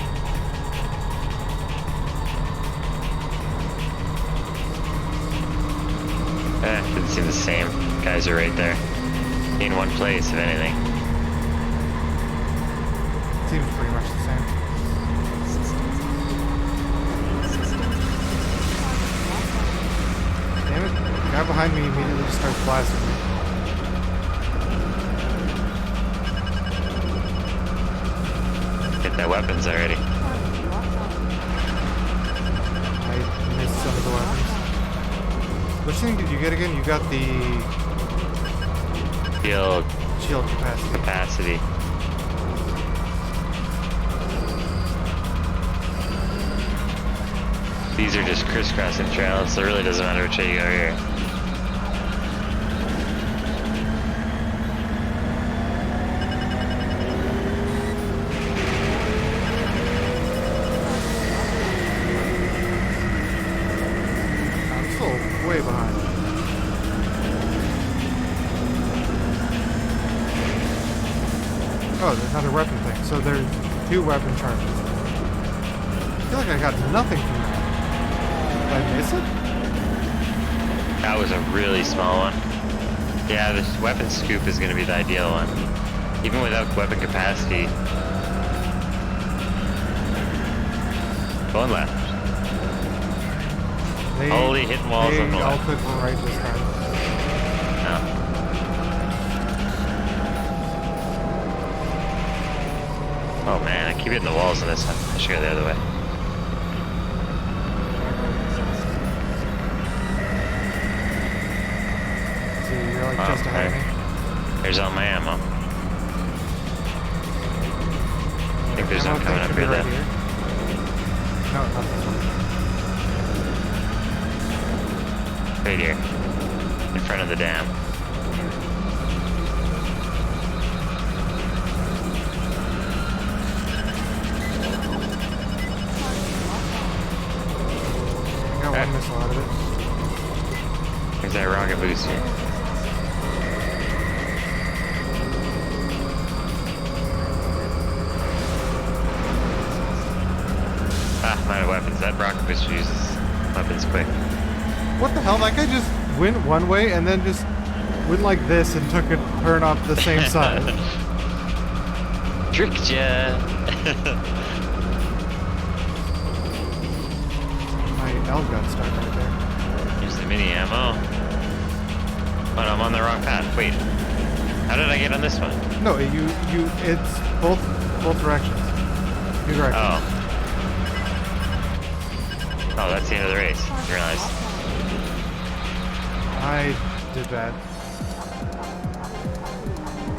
Speaker 2: Didn't seem the same. Guys are right there. In one place, if anything.
Speaker 3: Seems pretty much the same. Damn it. The guy behind me immediately just starts blasting me.
Speaker 2: Hit that weapons already.
Speaker 3: I missed some of the weapons. Which thing did you get again? You got the
Speaker 2: Shield
Speaker 3: capacity.
Speaker 2: capacity. These are just crisscrossing trails, so it really doesn't matter which way you go here.
Speaker 3: I'm still way behind. Oh, there's another weapon thing. So there's 2 weapon charges. I feel like I got nothing from that. Did I miss it?
Speaker 2: That was a really small one. Yeah, this weapon scoop is going to be the ideal one. Even without weapon capacity. Going left.
Speaker 3: They,
Speaker 2: Holy hitting walls
Speaker 3: they
Speaker 2: on the
Speaker 3: all
Speaker 2: left.
Speaker 3: click right this time.
Speaker 2: No. Oh man, I keep hitting the walls on this one. I should go the other way.
Speaker 3: See, you're like
Speaker 2: Oh,
Speaker 3: just ahead of me.
Speaker 2: There's all my ammo. I think there's
Speaker 3: Ammo
Speaker 2: one coming
Speaker 3: thing
Speaker 2: up
Speaker 3: should be
Speaker 2: here
Speaker 3: right
Speaker 2: though.
Speaker 3: here. No, not this one.
Speaker 2: Right here. In front of the dam.
Speaker 3: I got one missile out of it.
Speaker 2: There's that rocket booster. Ah, I'm out of weapons. That rocket booster uses weapons quick.
Speaker 3: What the hell? That guy just went one way and then just went like this and took a turn off the same side.
Speaker 2: Tricked ya!
Speaker 3: My L gun stuck right there.
Speaker 2: Here's the mini ammo. Oh no, I'm on the wrong path. Wait. How did I get on this one?
Speaker 3: No, it's both directions. Two directions.
Speaker 2: Oh. Oh, that's the end of the race. You realize.
Speaker 3: I did bad.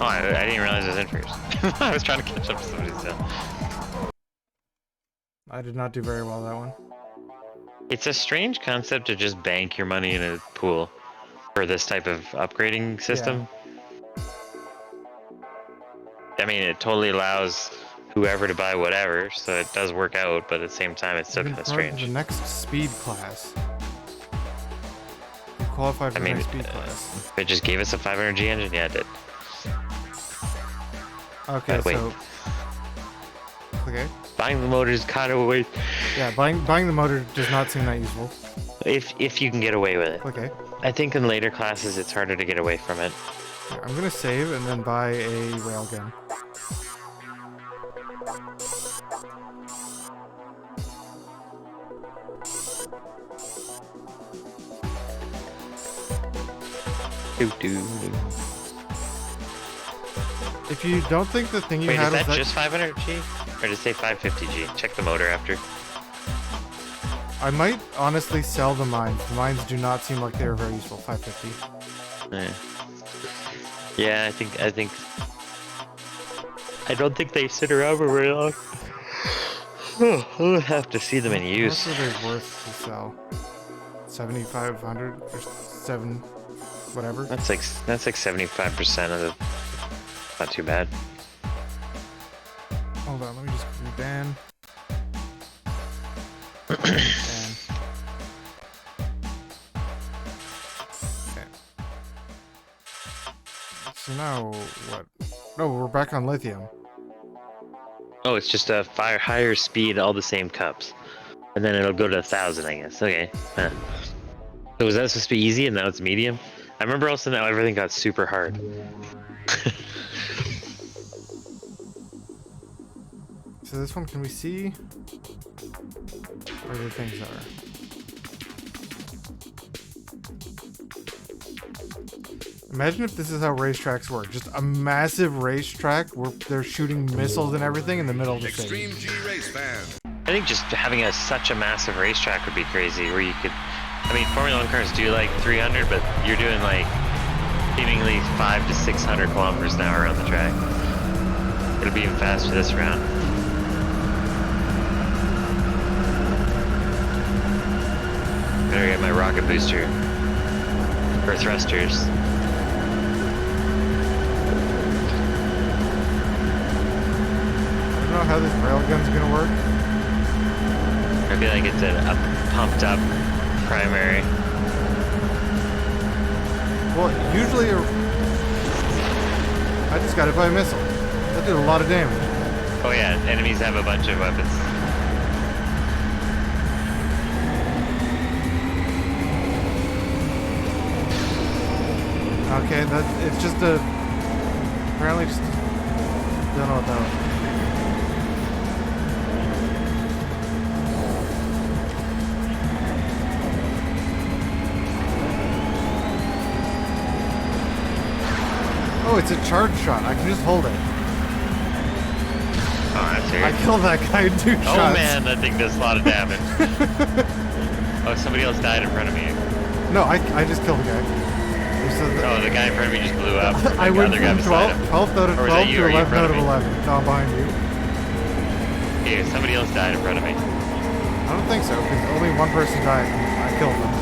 Speaker 2: Oh, I didn't realize I was in first. I was trying to catch up to somebody still.
Speaker 3: I did not do very well that one.
Speaker 2: It's a strange concept to just bank your money in a pool for this type of upgrading system. I mean, it totally allows whoever to buy whatever, so it does work out, but at the same time, it's still
Speaker 3: Even
Speaker 2: kind of
Speaker 3: for
Speaker 2: strange.
Speaker 3: the next speed class. You qualified for
Speaker 2: I
Speaker 3: the
Speaker 2: mean,
Speaker 3: next speed class.
Speaker 2: it just gave us a 500G engine? Yeah, it did.
Speaker 3: Okay,
Speaker 2: wait.
Speaker 3: so... Okay.
Speaker 2: Buying the motor is kind of a waste.
Speaker 3: Yeah, buying the motor does not seem that useful.
Speaker 2: If you can get away with it.
Speaker 3: Okay.
Speaker 2: I think in later classes, it's harder to get away from it.
Speaker 3: I'm gonna save and then buy a railgun. If you don't think the thing you
Speaker 2: Wait,
Speaker 3: had
Speaker 2: is that
Speaker 3: was
Speaker 2: just 500G? Or did it say 550G? Check the motor after.
Speaker 3: I might honestly sell the mines. The mines do not seem like they were very useful. 550.
Speaker 2: Yeah, I think... I don't think they sit around for very long. I'll have to see them in use.
Speaker 3: How much are they worth to sell? 7,500 or 7, whatever.
Speaker 2: That's like 75% of the... Not too bad.
Speaker 3: Hold on, let me just ban. Ban. Okay. So now what? No, we're back on lithium.
Speaker 2: Oh, it's just a higher speed, all the same cups. And then it'll go to 1,000, I guess. Okay. Huh. So was that supposed to be easy and now it's medium? I remember also now everything got super hard.
Speaker 3: So this one, can we see where the things are? Imagine if this is how racetracks work. Just a massive racetrack where they're shooting missiles and everything in the middle of the city.
Speaker 6: Extreme G Race fan.
Speaker 2: I think just having such a massive racetrack would be crazy, where you could... I mean, Formula 1 cars do like 300, but you're doing like seemingly 500 to 600 kilometers an hour around the track. It'll be even faster this round. Better get my rocket booster. Or thrusters.
Speaker 3: I don't know how this railgun's gonna work.
Speaker 2: I feel like it's a pumped up primary.
Speaker 3: Well, usually I just got it by a missile. That did a lot of damage.
Speaker 2: Oh yeah, enemies have a bunch of weapons.
Speaker 3: Okay, it's just a... Apparently just... Don't know what that was. No, it's a charge shot. I can just hold it.
Speaker 2: Oh, that's weird.
Speaker 3: I killed that guy in 2 shots.
Speaker 2: Oh man, that thing does a lot of damage. Oh, somebody else died in front of me.
Speaker 3: No, I just killed the guy.
Speaker 2: Oh, the guy in front of me just blew up.
Speaker 3: I went
Speaker 2: The other guy
Speaker 3: from
Speaker 2: beside him.
Speaker 3: 12th out of
Speaker 2: Or was that
Speaker 3: 12
Speaker 2: you?
Speaker 3: to
Speaker 2: Or you in
Speaker 3: 11th
Speaker 2: front
Speaker 3: out
Speaker 2: of
Speaker 3: of
Speaker 2: me?
Speaker 3: 11. No, I'm behind you.
Speaker 2: Yeah, somebody else died in front of me.
Speaker 3: I don't think so, because only one person died and I killed them.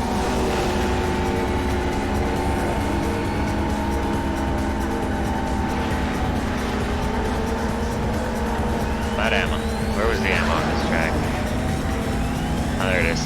Speaker 2: Not ammo. Where was the ammo on this track? Oh, there it is.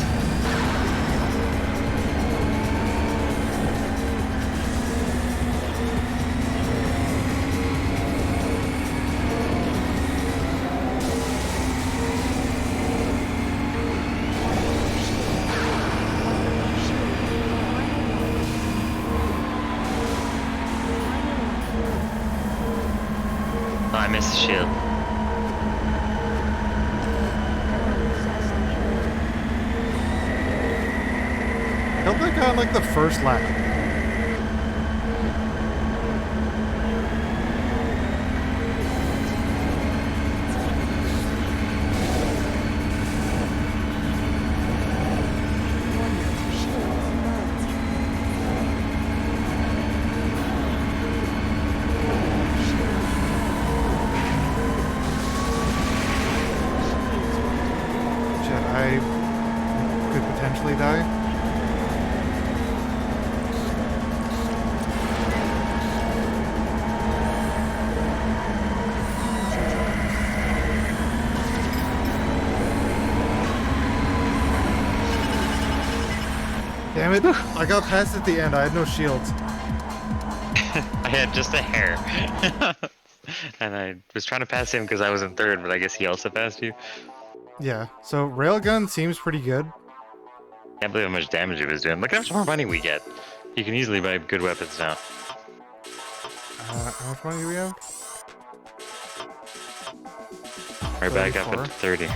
Speaker 2: Oh, I missed the shield.
Speaker 3: Killed that guy on like the first lap. Shit, I could potentially die. Damn it, I got past at the end, I had no shields.
Speaker 2: I had just a hair. And I was trying to pass him because I was in third, but I guess he also passed you.
Speaker 3: Yeah, so railgun seems pretty good.
Speaker 2: Can't believe how much damage he was doing. Look how much more money we get. You can easily buy good weapons now.
Speaker 3: How much money do we have?
Speaker 2: Right back up
Speaker 3: 34.
Speaker 2: at 30.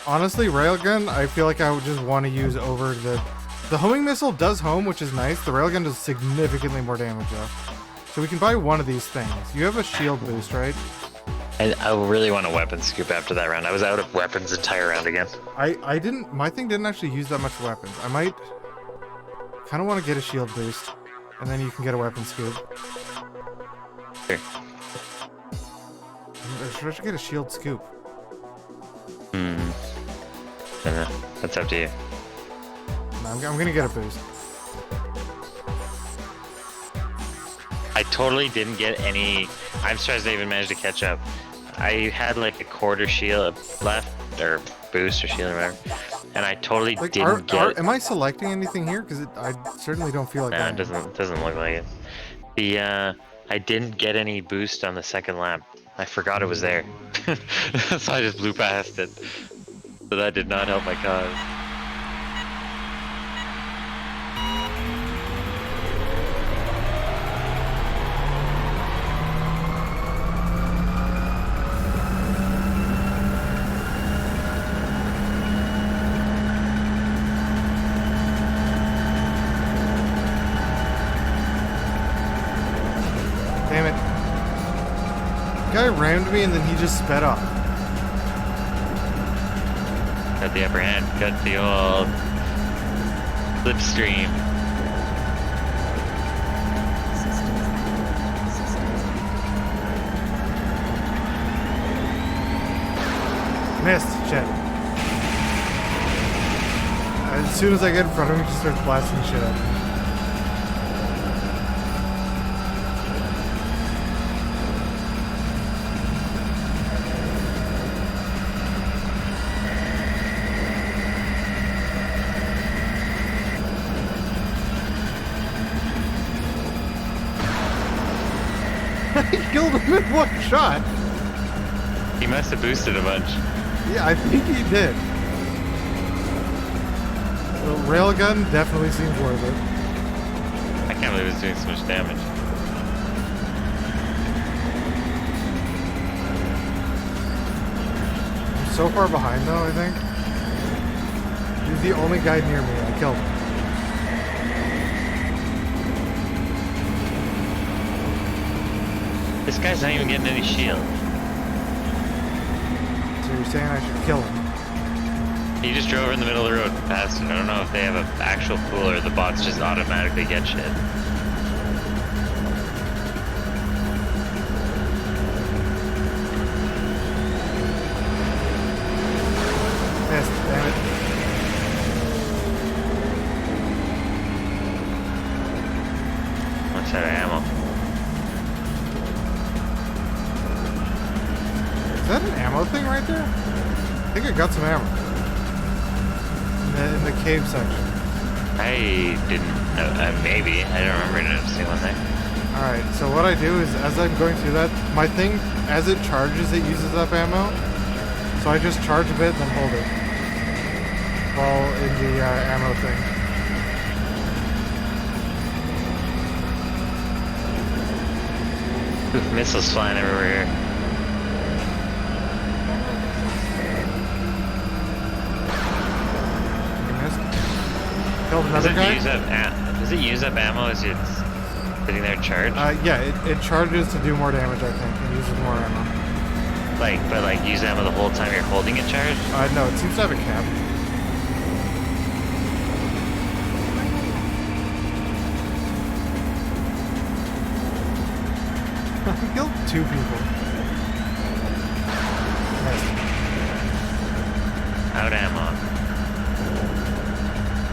Speaker 3: Honestly, railgun, I feel like I would just want to use over the homing missile does home, which is nice. The railgun does significantly more damage though. So we can buy one of these things. You have a shield boost, right?
Speaker 2: I really want a weapon scoop after that round. I was out of weapons the entire round again.
Speaker 3: I didn't, my thing didn't actually use that much weapons. I might kind of want to get a shield boost, and then you can get a weapon scoop.
Speaker 2: Here.
Speaker 3: Or should I get a shield scoop?
Speaker 2: That's up to you.
Speaker 3: No, I'm gonna get a boost.
Speaker 2: I totally didn't get any. I'm surprised I even managed to catch up. I had like a quarter shield left, or boost or shield or whatever, and I totally
Speaker 3: Like,
Speaker 2: didn't get.
Speaker 3: am I selecting anything here? Because I certainly don't feel like
Speaker 2: Nah,
Speaker 3: that.
Speaker 2: it doesn't look like it. The I didn't get any boost on the second lap. I forgot it was there, so I just blew past it. So that did not help my cause.
Speaker 3: Damn it. The guy rammed me and then he just sped off.
Speaker 2: Got the upper hand. Got the old slipstream.
Speaker 3: Missed. Shit. As soon as I get in front of him, he just starts blasting the shit out of me. I killed him in one shot.
Speaker 2: He must have boosted a bunch.
Speaker 3: Yeah, I think he did. The railgun definitely seems worth it.
Speaker 2: I can't believe it's doing so much damage.
Speaker 3: I'm so far behind though, I think. He's the only guy near me. I killed him.
Speaker 2: This guy's not even getting any shield.
Speaker 3: So you're saying I should kill him?
Speaker 2: He just drove in the middle of the road past it. I don't know if they have an actual pool or the bots just automatically get shit.
Speaker 3: Missed, damn it.
Speaker 2: What's that ammo?
Speaker 3: Is that an ammo thing right there? I think I got some ammo. In the cave section.
Speaker 2: I didn't know. Maybe. I don't remember noticing one there.
Speaker 3: Alright, so what I do is, as I'm going through that, my thing, as it charges, it uses up ammo. So I just charge a bit, then hold it. While in the ammo thing.
Speaker 2: Ooh, missiles flying everywhere here.
Speaker 3: You missed. Killed another guy?
Speaker 2: Does it use up ammo as it's sitting there charged?
Speaker 3: Yeah, it charges to do more damage, I think, and uses more ammo.
Speaker 2: But use ammo the whole time you're holding it charged?
Speaker 3: No, it seems to have a cap. I killed 2 people. Nice.
Speaker 2: Out ammo.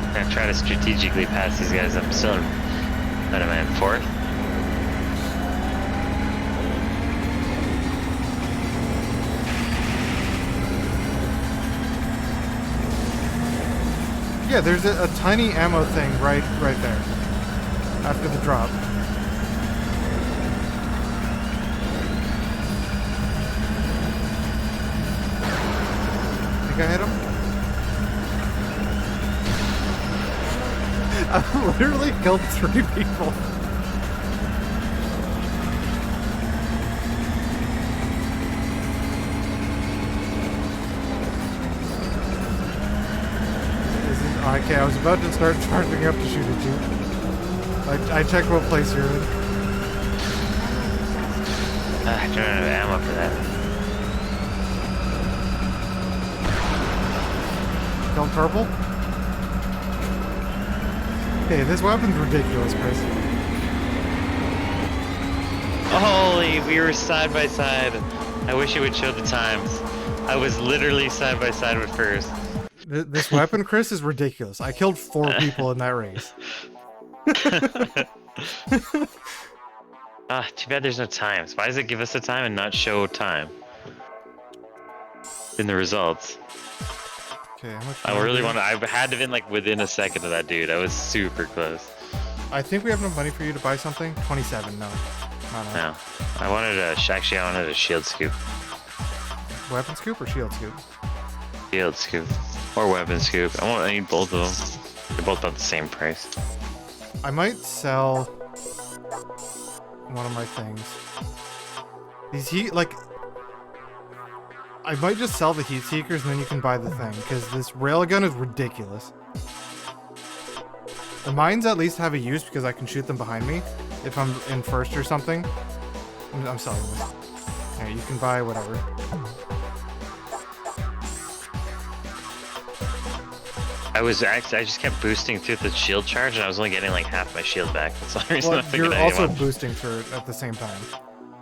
Speaker 2: I'm gonna try to strategically pass these guys. I'm still in, what am I in 4th?
Speaker 3: Yeah, there's a tiny ammo thing right there. After the drop. Think I hit him? I literally killed 3 people. Okay, I was about to start charging up to shoot at you. I checked what place you're in.
Speaker 2: I don't have ammo for that.
Speaker 3: Killed purple? Hey, this weapon's ridiculous, Chris.
Speaker 2: Holy, we were side by side. I wish it would show the times. I was literally side by side with first.
Speaker 3: This weapon, Chris, is ridiculous. I killed 4 people in that race.
Speaker 2: Too bad there's no times. Why does it give us a time and not show time in the results?
Speaker 3: Okay, how much
Speaker 2: I really want to. I had to been like within a second of that dude. I was super close.
Speaker 3: I think we have enough money for you to buy something. 27, no.
Speaker 2: No, I wanted a shield scoop.
Speaker 3: Weapon scoop or shield scoop?
Speaker 2: Shield scoop or weapon scoop. I need both of them. They're both about the same price.
Speaker 3: I might sell one of my things. I might just sell the heat seekers and then you can buy the thing, because this railgun is ridiculous. The mines at least have a use because I can shoot them behind me if I'm in first or something. I'm selling this. Yeah, you can buy whatever.
Speaker 2: I just kept boosting through the shield charge and I was only getting like half my shield back. That's the only reason
Speaker 3: Well,
Speaker 2: I figured
Speaker 3: you're also boosting through it at the same time.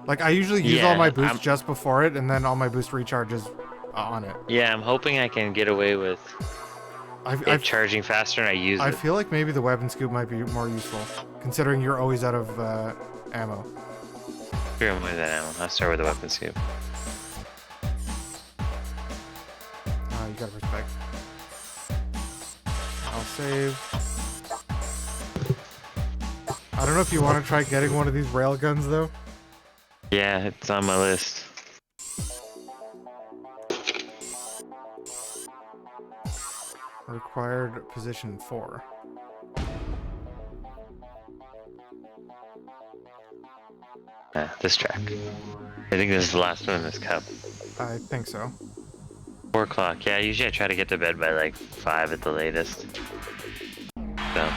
Speaker 3: Like, I usually use all my boosts just before it, and then all my boost recharges on it.
Speaker 2: Yeah, I'm hoping I can get away with it charging faster and I use it.
Speaker 3: I feel like maybe the weapon scoop might be more useful, considering you're always out of ammo.
Speaker 2: Screw him with that ammo. I'll start with the weapon scoop.
Speaker 3: You gotta respect. I'll save. I don't know if you want to try getting one of these railguns, though.
Speaker 2: Yeah, it's on my list.
Speaker 3: Required position 4.
Speaker 2: This track. I think this is the last one in this cup.
Speaker 3: I think so.
Speaker 2: 4 o'clock. Yeah, usually I try to get to bed by like 5 at the latest. So.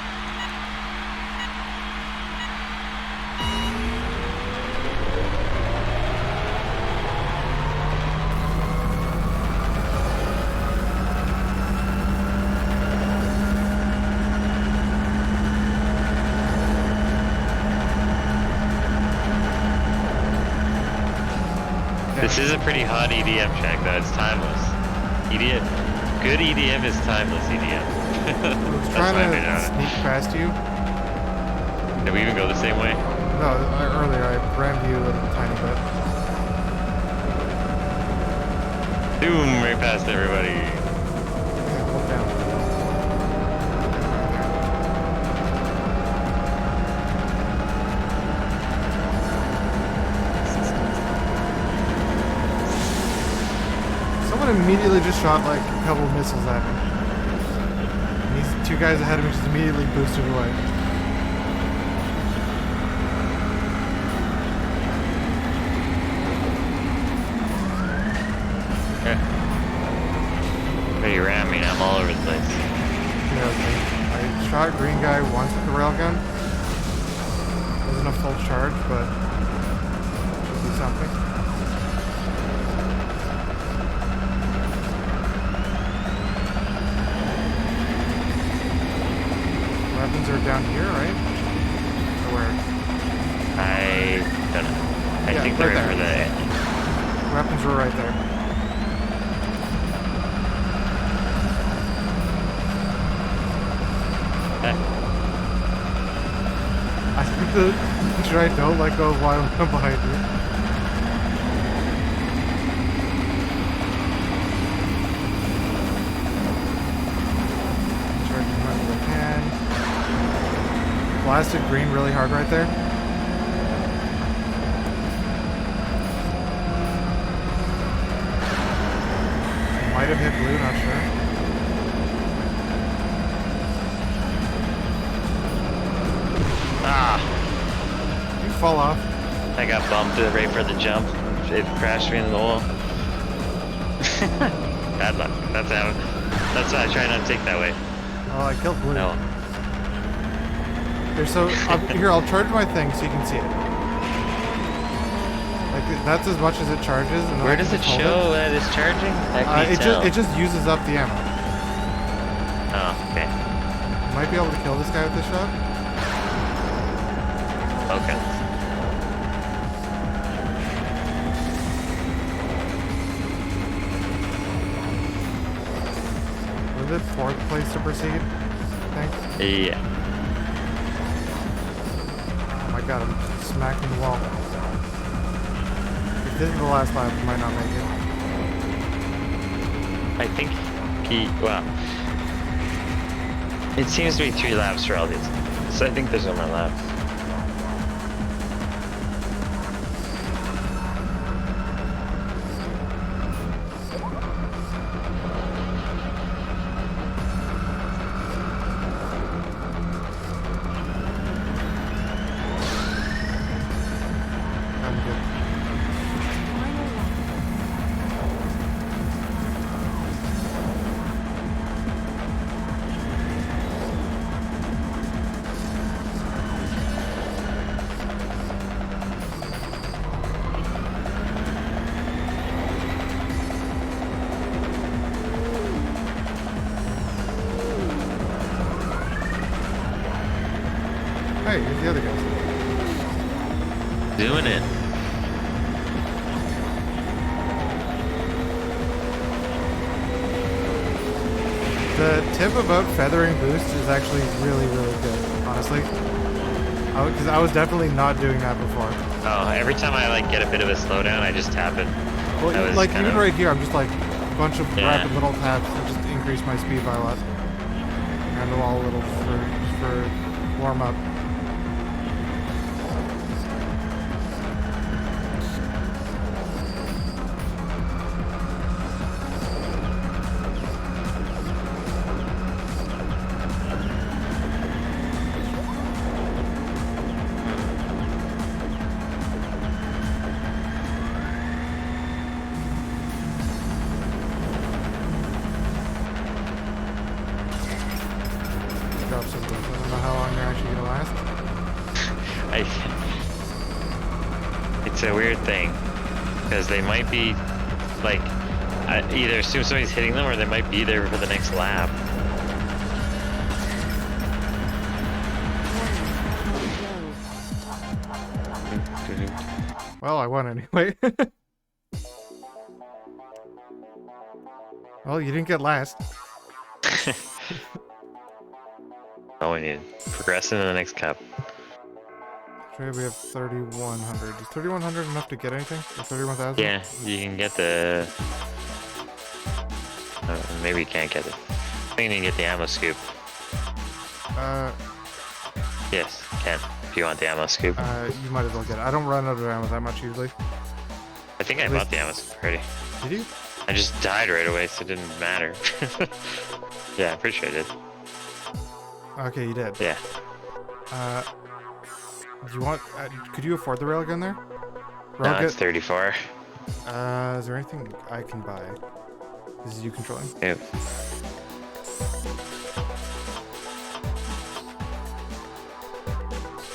Speaker 2: This is a pretty hot EDM track though, it's timeless. EDM, good EDM is timeless EDM.
Speaker 3: I was
Speaker 2: That's
Speaker 3: trying
Speaker 2: my
Speaker 3: to
Speaker 2: opinion on it.
Speaker 3: sneak past you.
Speaker 2: Did we even go the same way?
Speaker 3: No, earlier I rammed you a little tiny bit.
Speaker 2: Boom, right past everybody.
Speaker 3: Yeah, hold down. Someone immediately just shot like a couple missiles at me. And these two guys ahead of me just immediately boosted away.
Speaker 2: Hey, you ran me, I'm all over the place.
Speaker 3: Yeah, okay. I shot green guy once with the railgun. Wasn't a full charge, but should be something. Weapons are down here, right? Or where?
Speaker 2: I don't know. I
Speaker 3: Yeah,
Speaker 2: think
Speaker 3: right
Speaker 2: they're over
Speaker 3: there.
Speaker 2: the...
Speaker 3: Weapons were right there. I think the try don't let go of while I'm behind you. Charge as much as I can. Blasted green really hard right there. Might have hit blue, not sure.
Speaker 2: Ah!
Speaker 3: You fall off.
Speaker 2: I got bumped right for the jump. It crashed me into the wall. Bad luck. That's why I try not to take that way.
Speaker 3: Oh, I killed blue.
Speaker 2: No.
Speaker 3: Here, so here, I'll charge my thing so you can see it. Like that's as much as it charges. And then
Speaker 2: Where
Speaker 3: I can
Speaker 2: does it
Speaker 3: just hold
Speaker 2: show that it's charging? How can you tell?
Speaker 3: it just uses up the ammo.
Speaker 2: Oh, okay.
Speaker 3: Might be able to kill this guy with this shot.
Speaker 2: Okay.
Speaker 3: Was it fourth place to proceed? Thanks.
Speaker 2: Yeah.
Speaker 3: Oh my god, I'm smacking the wall. If this is the last lap, I might not make it.
Speaker 2: I think well, it seems to be 3 laps for all these. So I think there's no more laps.
Speaker 3: I'm good. Hey, here's the other guys.
Speaker 2: Doing it.
Speaker 3: The tip about feathering boost is actually really, really good, honestly. Because I was definitely not doing that before.
Speaker 2: Oh, every time I like get a bit of a slowdown, I just tap it.
Speaker 3: Well,
Speaker 2: That was
Speaker 3: like
Speaker 2: kind
Speaker 3: even
Speaker 2: of-
Speaker 3: right here, I'm just like a bunch of
Speaker 2: Yeah.
Speaker 3: rapid little taps that just increase my speed by a lot. And the wall a little for warm up. Drop some boost. I don't know how long they're actually gonna last.
Speaker 2: It's a weird thing because they might be like either as soon as somebody's hitting them or they might be there for the next lap.
Speaker 3: Well, I won anyway. Well, you didn't get last.
Speaker 2: All we need. Progress into the next cup.
Speaker 3: Okay, we have 3,100. Is 3,100 enough to get anything? Or 31,000?
Speaker 2: Yeah, you can get the. Maybe you can't get it. I think you can get the ammo scoop. Yes, can. If you want the ammo scoop.
Speaker 3: You might as well get it. I don't run out of ammo that much usually.
Speaker 2: I think I
Speaker 3: at
Speaker 2: bought
Speaker 3: least-
Speaker 2: the ammo scoop already.
Speaker 3: Did you?
Speaker 2: I just died right away, so it didn't matter. Yeah, I'm pretty sure I did.
Speaker 3: Okay, you did.
Speaker 2: Yeah.
Speaker 3: Do you want? Could you afford the railgun there?
Speaker 2: No, it's 34.
Speaker 3: Is there anything I can buy? This is you controlling?
Speaker 2: Yep.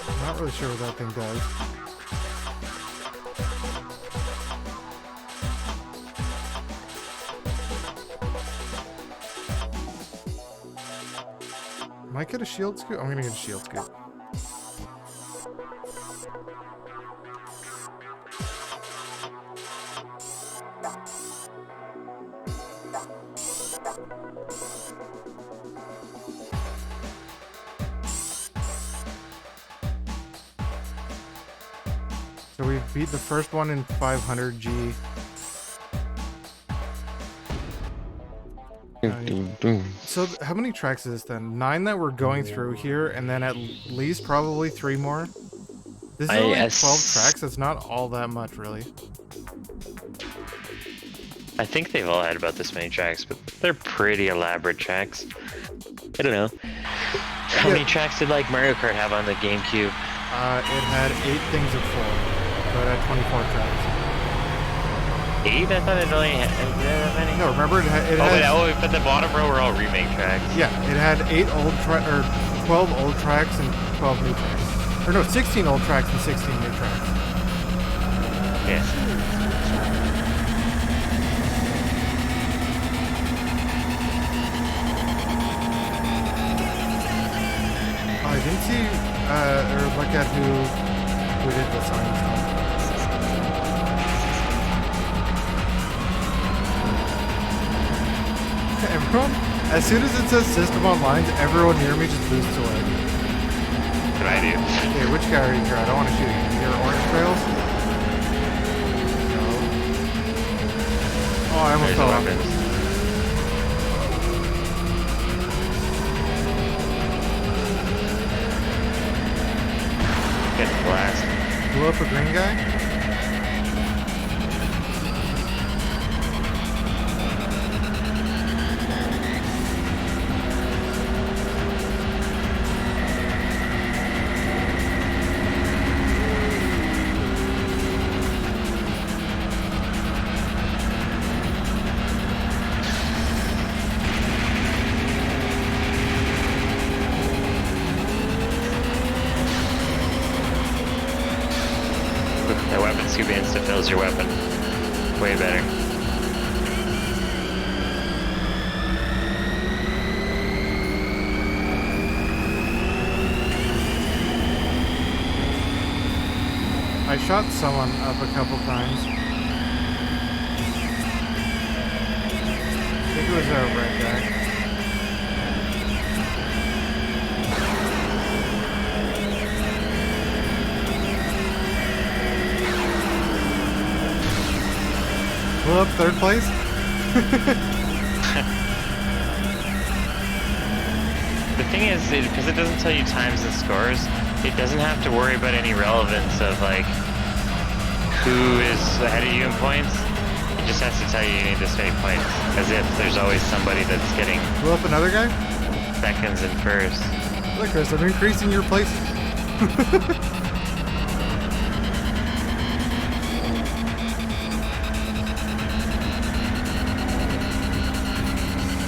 Speaker 3: I'm not really sure what that thing does. Might get a shield scoop? I'm gonna get a shield scoop. So we beat the first one in 500 G. So how many tracks is this then? 9 that we're going through here, and then at least probably 3 more. This is only 12 tracks. It's not all that much, really.
Speaker 2: I think they've all had about this many tracks, but they're pretty elaborate tracks. I don't know. How many tracks did like Mario Kart have on the GameCube?
Speaker 3: It had 8 things of 4, so it had 24 tracks.
Speaker 2: 8? I thought it only had that many.
Speaker 3: No, remember it had.
Speaker 2: But the bottom row were all remake tracks.
Speaker 3: Yeah, it had 12 old tracks and 12 new tracks. Or no, 16 old tracks and 16 new tracks.
Speaker 2: Yeah.
Speaker 3: Oh, I didn't see or look at who did the sign. Everyone, as soon as it says system online, everyone near me just boosts away.
Speaker 2: What I do?
Speaker 3: Okay, which guy are you here? I don't want to shoot you. You're orange trails? No. Oh, I almost fell off.
Speaker 2: Get blast.
Speaker 3: Blew up a green guy?
Speaker 2: The weapon scoop insta fills your weapon. Way better.
Speaker 3: I shot someone up a couple times. I think it was a red guy. Blew up 3rd place?
Speaker 2: The thing is, because it doesn't tell you times and scores, it doesn't have to worry about any relevance of like who is ahead of you in points. It just has to tell you need this many points, as if there's always somebody that's getting
Speaker 3: Blew up another guy?
Speaker 2: seconds and first.
Speaker 3: Look, Chris, I'm increasing your places.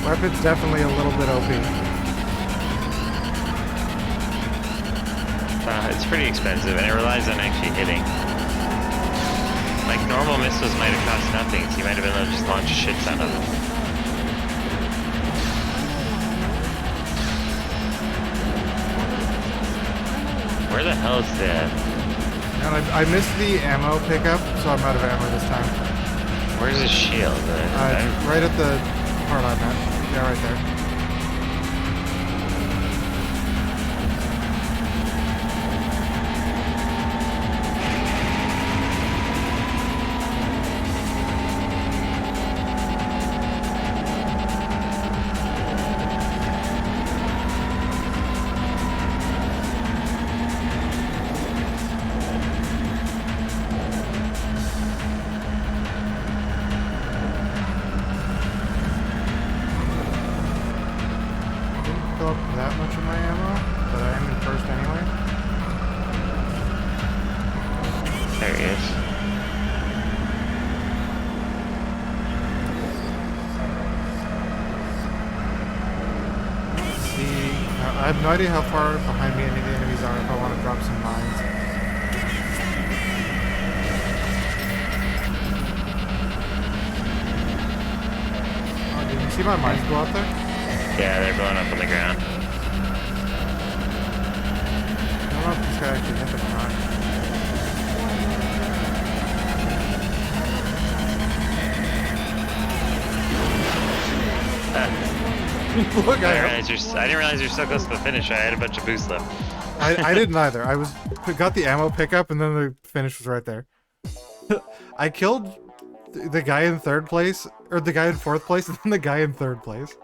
Speaker 3: Weapon's definitely a little bit OP.
Speaker 2: It's pretty expensive, and it relies on actually hitting. Like, normal missiles might have cost nothing, so you might have been able to just launch a shit ton of them. Where the hell is that?
Speaker 3: And I missed the ammo pickup, so I'm out of ammo this time.
Speaker 2: Where's the shield?
Speaker 3: It's right at the part I'm at. Yeah, right there. Fill up that much of my ammo, but I am in first anyway.
Speaker 2: There he is.
Speaker 3: Let's see. I have no idea how far behind me any of the enemies are if I want to drop some mines. Oh, did you see my mines go out there?
Speaker 2: Yeah, they're blowing up on the ground.
Speaker 3: I don't know if this guy actually hit them or not. Look,
Speaker 2: I didn't realize you're so close to the finish. I had a bunch of boost left.
Speaker 3: I didn't either. Got the ammo pickup and then the finish was right there. I killed the guy in third place, or the guy in fourth place, and then the guy in third place.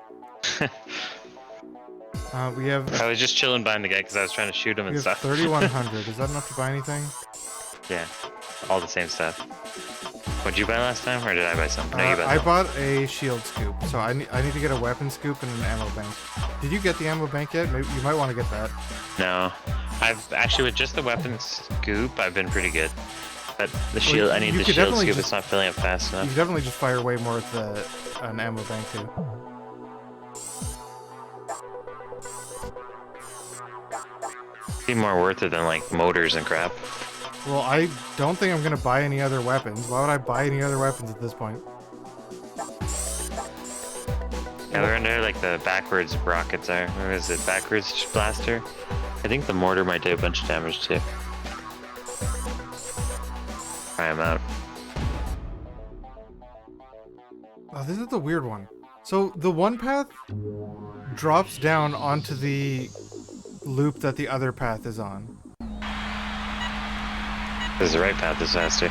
Speaker 3: We have.
Speaker 2: I was just chilling behind the guy because I was trying to shoot him
Speaker 3: We
Speaker 2: and
Speaker 3: have
Speaker 2: stuff.
Speaker 3: 3,100. Is that enough to buy anything?
Speaker 2: Yeah, all the same stuff. What'd you buy last time, or did I buy something? No, you
Speaker 3: I
Speaker 2: bought
Speaker 3: bought a shield scoop, so I need to get a weapon scoop and an ammo bank. Did you get the ammo bank yet? Maybe you might want to get that.
Speaker 2: No, I've actually with just the weapon scoop, I've been pretty good. But the shield, I need the shield scoop. It's not filling up fast
Speaker 3: You
Speaker 2: enough.
Speaker 3: can definitely just fire way more with an ammo bank too.
Speaker 2: Be more worth it than like motors and crap.
Speaker 3: Well, I don't think I'm gonna buy any other weapons. Why would I buy any other weapons at this point?
Speaker 2: Yeah, they're under like the backwards rockets are. Or is it backwards blaster? I think the mortar might do a bunch of damage too. Alright, I'm out.
Speaker 3: Oh, this is the weird one. So the one path drops down onto the loop that the other path is on.
Speaker 2: This is the right path, is faster.
Speaker 3: I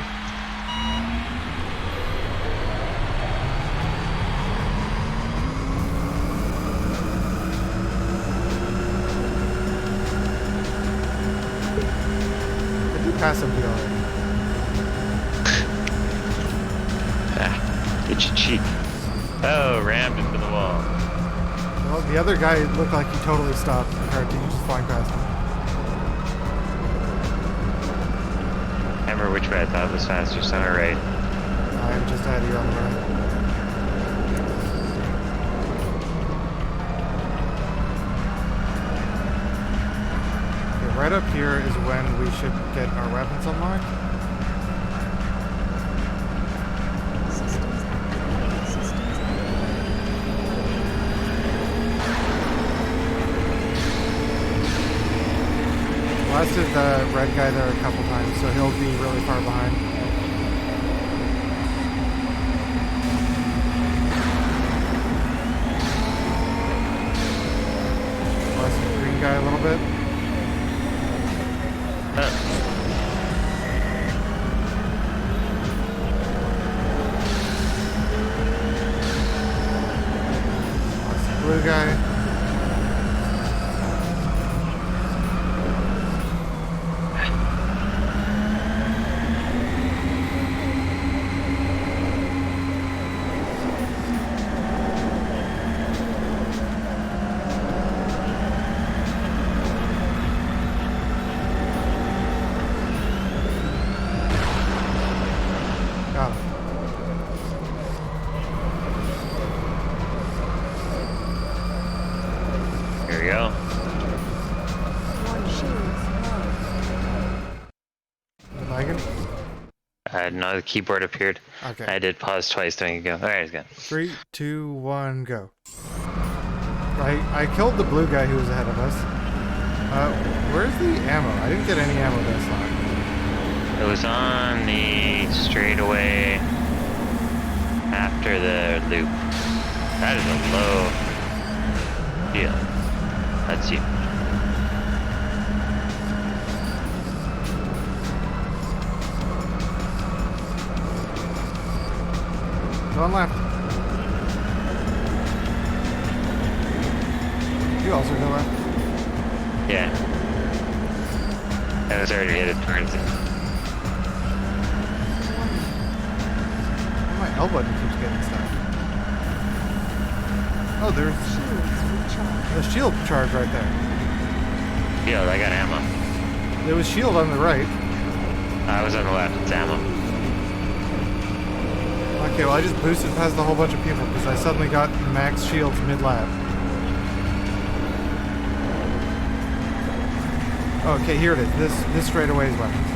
Speaker 3: did pass somebody already.
Speaker 2: Ah, get your cheek. Oh, rammed into the wall.
Speaker 3: Well, the other guy looked like he totally stopped compared to you just flying past him.
Speaker 2: I can't remember which way I thought was faster, so I'm right.
Speaker 3: I'm just ahead of you on the right. Okay, right up here is when we should get our weapons unlocked.
Speaker 10: Systems activated. Systems
Speaker 3: Blasted the red guy there a couple times, so he'll be really far behind. Blasted the green guy a little bit. Blasted the blue guy. Got him.
Speaker 2: Here we go.
Speaker 10: one shields low.
Speaker 3: Lagging?
Speaker 2: No, the keyboard appeared.
Speaker 3: Okay.
Speaker 2: I did pause twice to make it go. Alright, it's good.
Speaker 3: 3, 2, 1, go. I killed the blue guy who was ahead of us. Where's the ammo? I didn't get any ammo this time.
Speaker 2: It was on the straightaway after the loop. That is a low shield. That's you.
Speaker 3: Going left. You also go left.
Speaker 2: Yeah. I was already headed towards it.
Speaker 3: My L button keeps getting stuck. Oh, there's a shield charge right there.
Speaker 2: Shield, I got ammo.
Speaker 3: There was shield on the right.
Speaker 2: I was on the left, it's ammo.
Speaker 3: Okay, well I just boosted past a whole bunch of people because I suddenly got max shields mid-lap. Okay, here it is. This straightaway is weapons.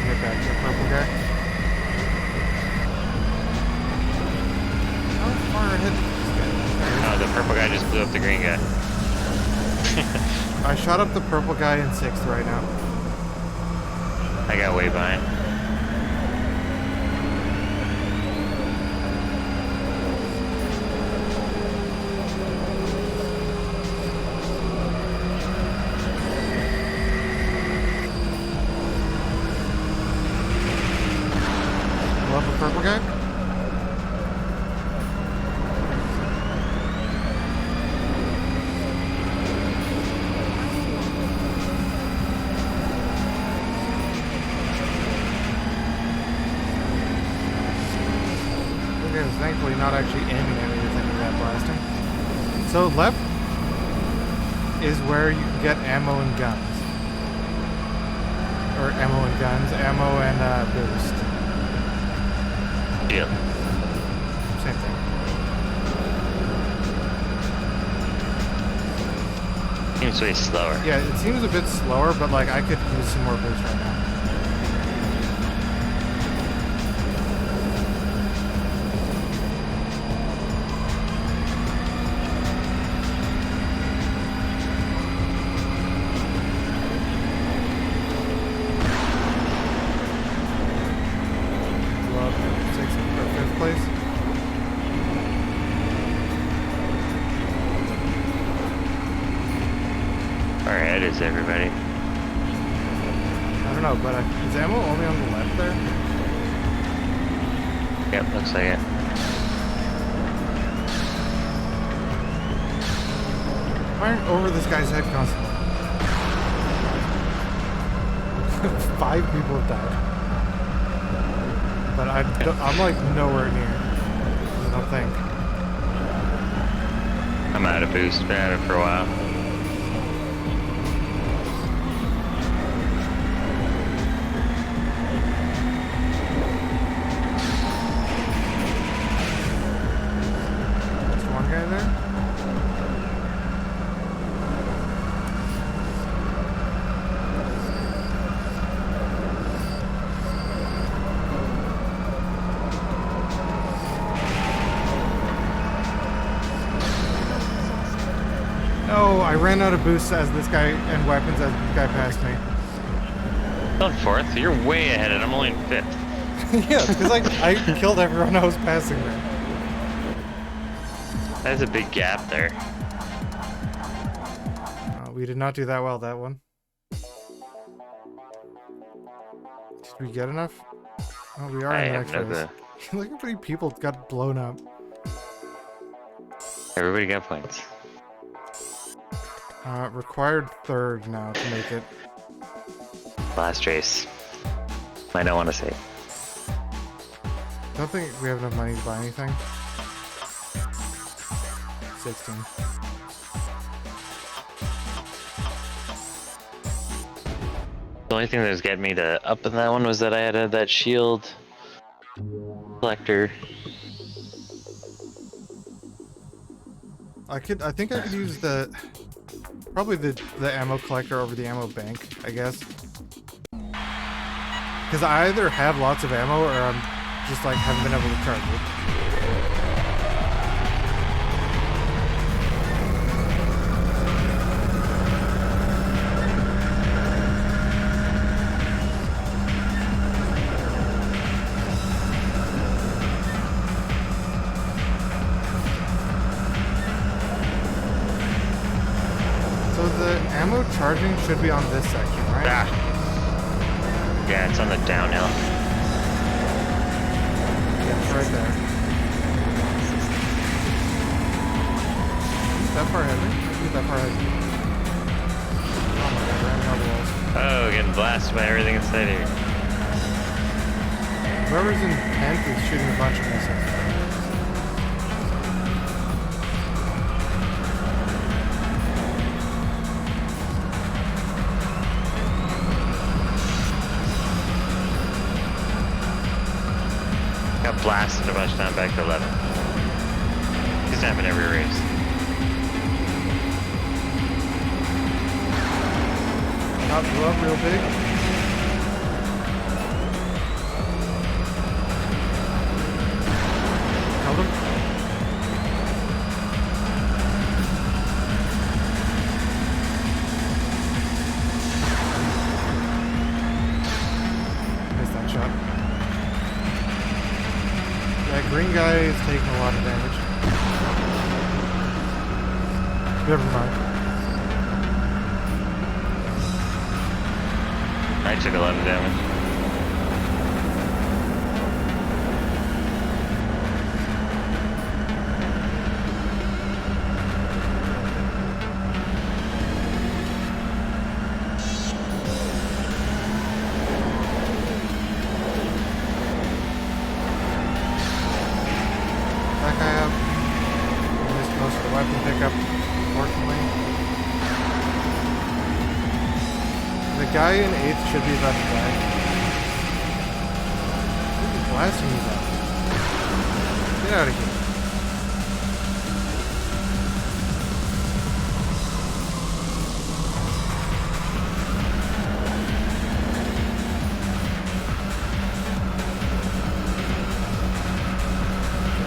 Speaker 3: Get back to the purple guy. How far ahead is this guy?
Speaker 2: Oh, the purple guy just blew up the green guy.
Speaker 3: I shot up the purple guy in 6th right now.
Speaker 2: I got way behind.
Speaker 3: Love the purple guy. Okay, it's thankfully not actually aiming at me with any of that blasting. So left is where you can get ammo and guns. Or ammo and guns, ammo and boost.
Speaker 2: Shield.
Speaker 3: Same thing.
Speaker 2: Seems way slower.
Speaker 3: Yeah, it seems a bit slower, but like I could use some more boost right now. Love 6th or 5th place.
Speaker 2: Far ahead is everybody.
Speaker 3: I don't know, but is ammo only on the left there?
Speaker 2: Yep, looks like it.
Speaker 3: Firing over this guy's head constantly. 5 people have died. But I'm like nowhere near. I don't think.
Speaker 2: I'm out of boost, been at it for a while.
Speaker 3: There's one guy there. No, I ran out of boosts as this guy and weapons as this guy passed me.
Speaker 2: On 4th, you're way ahead and I'm only in 5th.
Speaker 3: Yeah, because like I killed everyone I was passing there.
Speaker 2: There's a big gap there.
Speaker 3: We did not do that well, that one. Did we get enough? Oh, we are
Speaker 2: I
Speaker 3: in the
Speaker 2: have
Speaker 3: next
Speaker 2: no
Speaker 3: race.
Speaker 2: clue.
Speaker 3: Look how many people got blown up.
Speaker 2: Everybody got points.
Speaker 3: Required 3rd now to make it.
Speaker 2: Last race. I don't want to say.
Speaker 3: Don't think we have enough money to buy anything. 16.
Speaker 2: The only thing that was getting me to up in that one was that I had that shield collector.
Speaker 3: I think I could use probably the ammo collector over the ammo bank, I guess. Because I either have lots of ammo or I'm just like haven't been able to charge it. So the ammo charging should be on this section, right?
Speaker 2: Ah. Yeah, it's on the downhill.
Speaker 3: Yeah, it's right there. Is that far heavy? Is that far heavy? Oh my god, ran out of walls.
Speaker 2: Oh, getting blasted by everything inside here.
Speaker 3: Whoever's in tent is shooting a bunch of missiles.
Speaker 2: Got blasted a bunch down back to 11. This happened every race.
Speaker 3: Top blew up real big. Held him. Missed that shot. That green guy is taking a lot of damage. Never mind.
Speaker 2: I took a lot of damage.
Speaker 3: That guy up. Missed most of the weapon pickup, unfortunately. The guy in 8th should be about to die. Who's he blasting me about? Get out of here.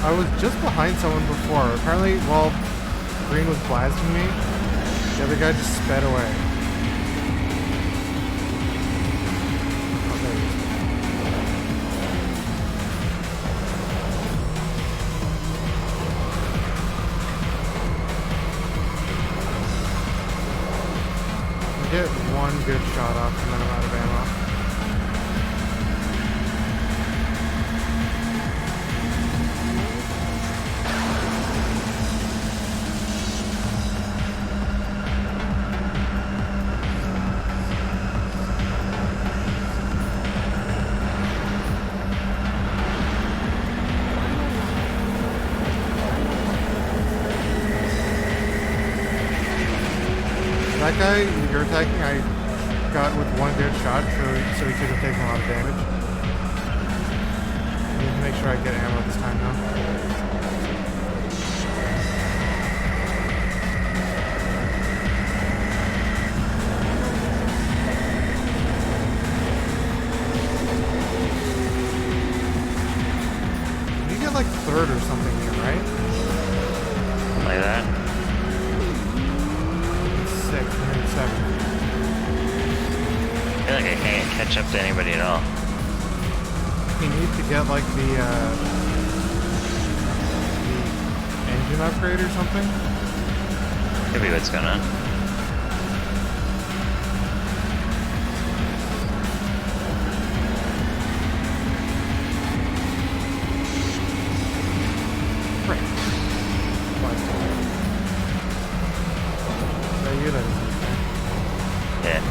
Speaker 3: I was just behind someone before. Apparently, while green was blasting me, the other guy just sped away. Oh, there he is. I get one good shot off and then I'm out of ammo. That guy you're attacking, I got with one good shot, so he should have taken a lot of damage. I need to make sure I get ammo this time though. You get like 3rd or something here, right?
Speaker 2: Like that.
Speaker 3: 6th, maybe 7th.
Speaker 2: I feel like I can't catch up to anybody at all.
Speaker 3: You need to get like the engine upgrade or something.
Speaker 2: Could be what's going on.
Speaker 3: You then.
Speaker 2: Yeah.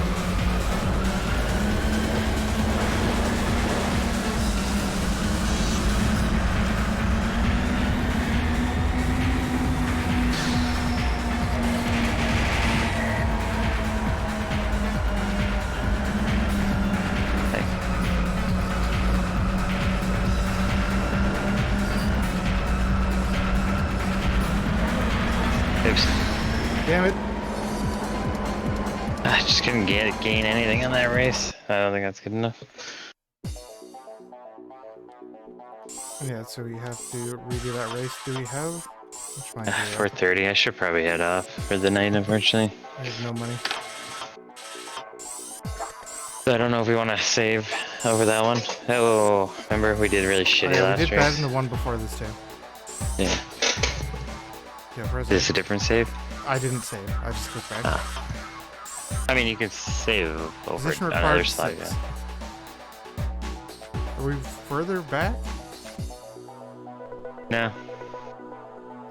Speaker 2: Oops.
Speaker 3: Damn it.
Speaker 2: I just couldn't gain anything on that race. I don't think that's good enough.
Speaker 3: Yeah, so we have to redo that race. Do we have? Which mine do we have?
Speaker 2: 4:30. I should probably head off for the night, unfortunately.
Speaker 3: I have no money.
Speaker 2: So I don't know if we want to save over that one. Oh, remember we did really
Speaker 3: Oh,
Speaker 2: shitty
Speaker 3: yeah,
Speaker 2: last
Speaker 3: we did
Speaker 2: race.
Speaker 3: bad in the one before this too.
Speaker 2: Yeah.
Speaker 3: Yeah, press
Speaker 2: Is this a different save?
Speaker 3: I didn't save. I just clicked back.
Speaker 2: I mean, you can save over
Speaker 3: Position
Speaker 2: another
Speaker 3: required
Speaker 2: slide.
Speaker 3: 6. Are we further back?
Speaker 2: No,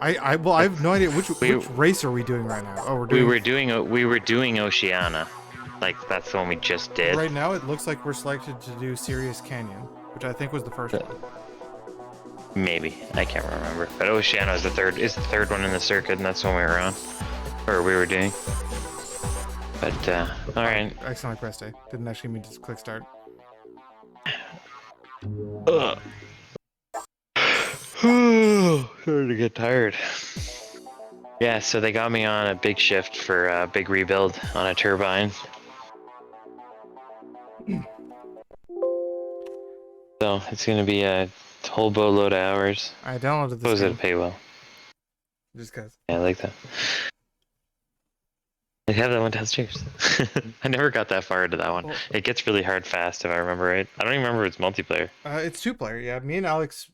Speaker 3: Well, I have no idea which race are we doing right now. Oh,
Speaker 2: we were doing Oceana, like that's the one we just did.
Speaker 3: Right now, it looks like we're selected to do Sirius Canyon, which I think was the first one.
Speaker 2: Maybe I can't remember, but Oceana is the third one in the circuit, and that's the one we were on, or we were doing. But all right.
Speaker 3: I accidentally pressed A. Didn't actually mean to click start.
Speaker 2: Starting to get tired. Yeah, so they got me on a big shift for a big rebuild on a turbine. So it's gonna be a whole boatload of hours.
Speaker 3: I downloaded this
Speaker 2: Suppose
Speaker 3: game.
Speaker 2: it'll pay well.
Speaker 3: Just cause.
Speaker 2: Yeah, I like that. I have that one downstairs. I never got that far into that one.
Speaker 3: Well,
Speaker 2: It gets really hard fast, if I remember right. I don't even remember if it's multiplayer.
Speaker 3: it's 2-player. Yeah, me and Alex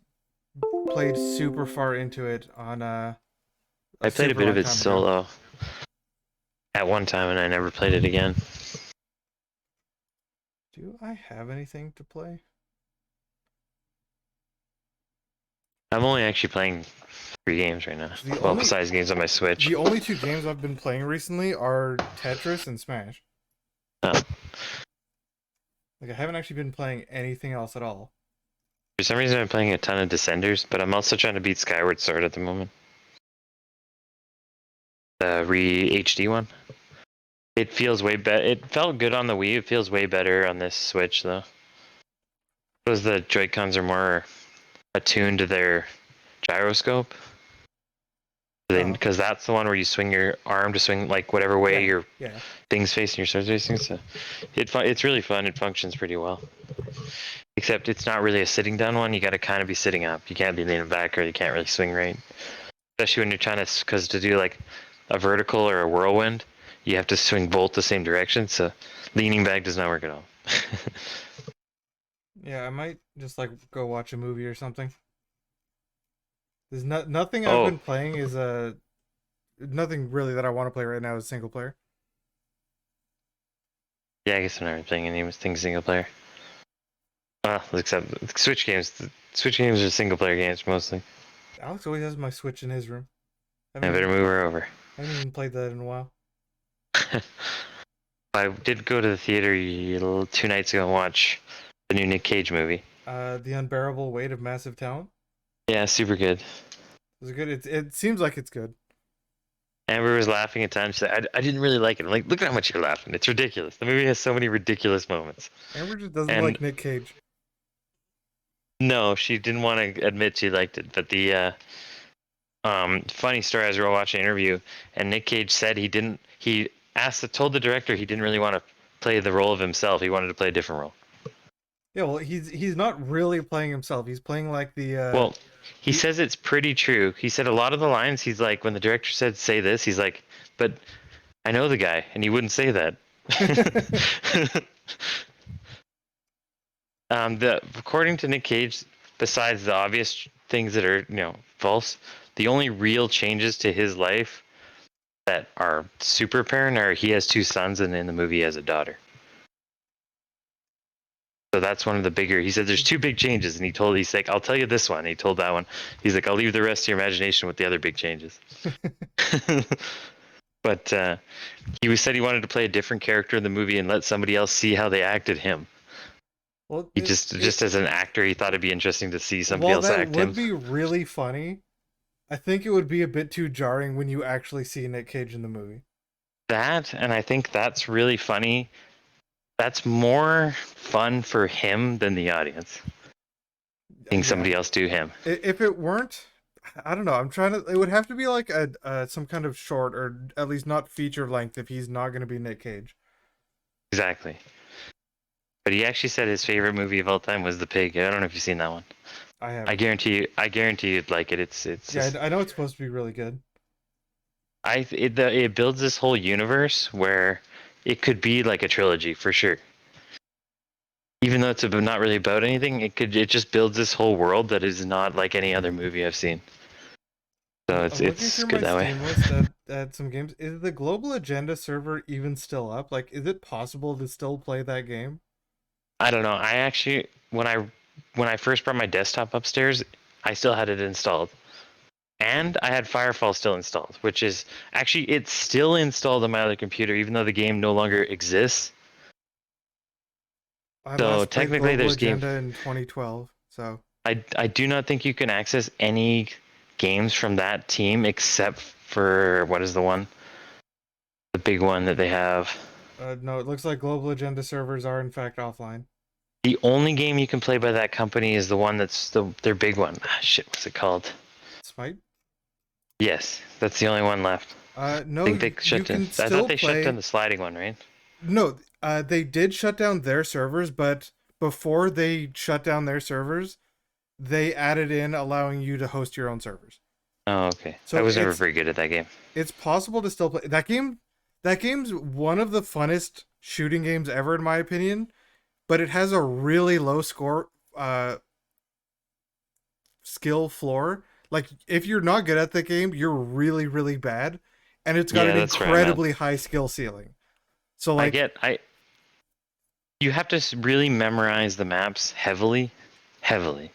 Speaker 3: played super far into it on
Speaker 2: I played a bit of it solo at one time, and I never played it again.
Speaker 3: Do I have anything to play?
Speaker 2: I'm only actually playing 3 games right now. Well, besides games on my Switch.
Speaker 3: The only 2 games I've been playing recently are Tetris and Smash.
Speaker 2: Oh.
Speaker 3: Like, I haven't actually been playing anything else at all.
Speaker 2: For some reason, I'm playing a ton of Descenders, but I'm also trying to beat Skyward Sword at the moment. The re-HD one. It feels way better. It felt good on the Wii. It feels way better on this Switch, though. Because the Joy-Cons are more attuned to their gyroscope. Because that's the one where you swing your arm to swing like whatever way your thing's facing, your sword's facing. So it's really fun. It functions pretty well. Except it's not really a sitting down one. You got to kind of be sitting up. You can't be leaning back, or you can't really swing right. Especially when you're trying to, because to do like a vertical or a whirlwind, you have to swing both the same direction. So leaning back does not work at all.
Speaker 3: Yeah, I might just like go watch a movie or something. There's nothing I've been playing is nothing really that I want to play right now is single player.
Speaker 2: Yeah, I guess I'm never playing anything single player. Except Switch games. Switch games are single player games mostly.
Speaker 3: Alex always has my Switch in his room.
Speaker 2: I better move her over.
Speaker 3: I haven't even played that in a while.
Speaker 2: I did go to the theater 2 nights ago and watch the new Nick Cage movie.
Speaker 3: The Unbearable Weight of Massive Talent.
Speaker 2: Yeah, super good.
Speaker 3: Is it good? It seems like it's good.
Speaker 2: Amber was laughing at times. She said, I didn't really like it. I'm like, look at how much you're laughing. It's ridiculous. The movie has so many ridiculous moments.
Speaker 3: Amber just doesn't like Nick Cage.
Speaker 2: No, she didn't want to admit she liked it. But the funny story, as we were watching an interview, and Nick Cage said told the director he didn't really want to play the role of himself. He wanted to play a different role.
Speaker 3: Yeah, well, he's not really playing himself. He's playing like the.
Speaker 2: Well, he says it's pretty true. He said a lot of the lines. He's like, when the director said say this, he's like, but I know the guy, and he wouldn't say that. According to Nick Cage, besides the obvious things that are false, the only real changes to his life that are super apparent are he has 2 sons, and in the movie he has a daughter. So that's one of the bigger. He said there's 2 big changes, and he's like, I'll tell you this one. And he told that one. He's like, I'll leave the rest to your imagination with the other big changes. But he said he wanted to play a different character in the movie and let somebody else see how they acted him.
Speaker 3: Well,
Speaker 2: he just as an actor, he thought it'd be interesting to see somebody else act him.
Speaker 3: That would be really funny. I think it would be a bit too jarring when you actually see Nick Cage in the movie.
Speaker 2: That, and I think that's really funny. That's more fun for him than the audience. Seeing somebody else do him.
Speaker 3: If it weren't, I don't know. It would have to be like some kind of short, or at least not feature length, if he's not going to be Nick Cage.
Speaker 2: Exactly. But he actually said his favorite movie of all time was The Pig. I don't know if you've seen that one.
Speaker 3: I have.
Speaker 2: I guarantee you'd like it. It's
Speaker 3: Yeah,
Speaker 2: just,
Speaker 3: I know it's supposed to be really good.
Speaker 2: it builds this whole universe where it could be like a trilogy for sure. Even though it's not really about anything, it just builds this whole world that is not like any other movie I've seen. So
Speaker 3: I'm looking
Speaker 2: it's
Speaker 3: through
Speaker 2: good
Speaker 3: my
Speaker 2: that way.
Speaker 3: Steam list at some games. Is the Global Agenda server even still up? Like, is it possible to still play that game?
Speaker 2: I don't know. I actually when I first brought my desktop upstairs, I still had it installed. And I had Firefall still installed, which is actually it's still installed on my other computer, even though the game no longer exists.
Speaker 3: I
Speaker 2: So
Speaker 3: last played
Speaker 2: technically,
Speaker 3: Global
Speaker 2: there's game.
Speaker 3: Agenda in 2012. So
Speaker 2: I do not think you can access any games from that team except for what is the big one that they have.
Speaker 3: no, it looks like Global Agenda servers are in fact offline.
Speaker 2: The only game you can play by that company is the one that's their big one. Ah, shit, what's it called?
Speaker 3: Smite?
Speaker 2: Yes, that's the only one left.
Speaker 3: No,
Speaker 2: I think they
Speaker 3: you
Speaker 2: shut down.
Speaker 3: can
Speaker 2: I
Speaker 3: still
Speaker 2: thought they
Speaker 3: play.
Speaker 2: shut down the sliding one, right?
Speaker 3: No, they did shut down their servers, but before they shut down their servers, they added in allowing you to host your own servers.
Speaker 2: Oh, okay.
Speaker 3: So
Speaker 2: I was never
Speaker 3: it's-
Speaker 2: very good at that game.
Speaker 3: It's possible to still play that game. That game's one of the funnest shooting games ever, in my opinion, but it has a really low score, skill floor. Like, if you're not good at the game, you're really, really bad, and it's got
Speaker 2: Yeah,
Speaker 3: an
Speaker 2: that's where I'm at.
Speaker 3: incredibly high skill ceiling. So, like,
Speaker 2: You have to really memorize the maps heavily.
Speaker 3: I mean,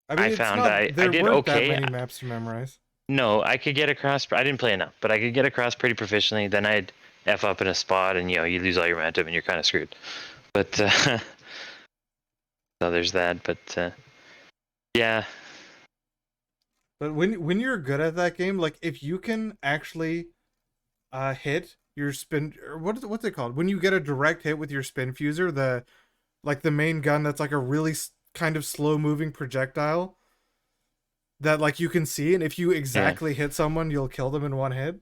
Speaker 2: I
Speaker 3: it's
Speaker 2: found
Speaker 3: not,
Speaker 2: I
Speaker 3: there
Speaker 2: did
Speaker 3: weren't
Speaker 2: okay.
Speaker 3: that many maps to memorize.
Speaker 2: No, I could get across. I didn't play enough, but I could get across pretty proficiently. Then I'd F up in a spot, and you lose all your momentum, and you're kind of screwed. But so there's that. But yeah,
Speaker 3: But when you're good at that game, like, if you can actually hit your spin, or what's it called? When you get a direct hit with your spin fuser, the main gun that's like a really kind of slow moving projectile that like you can see, and if you exactly hit someone, you'll kill them in one hit.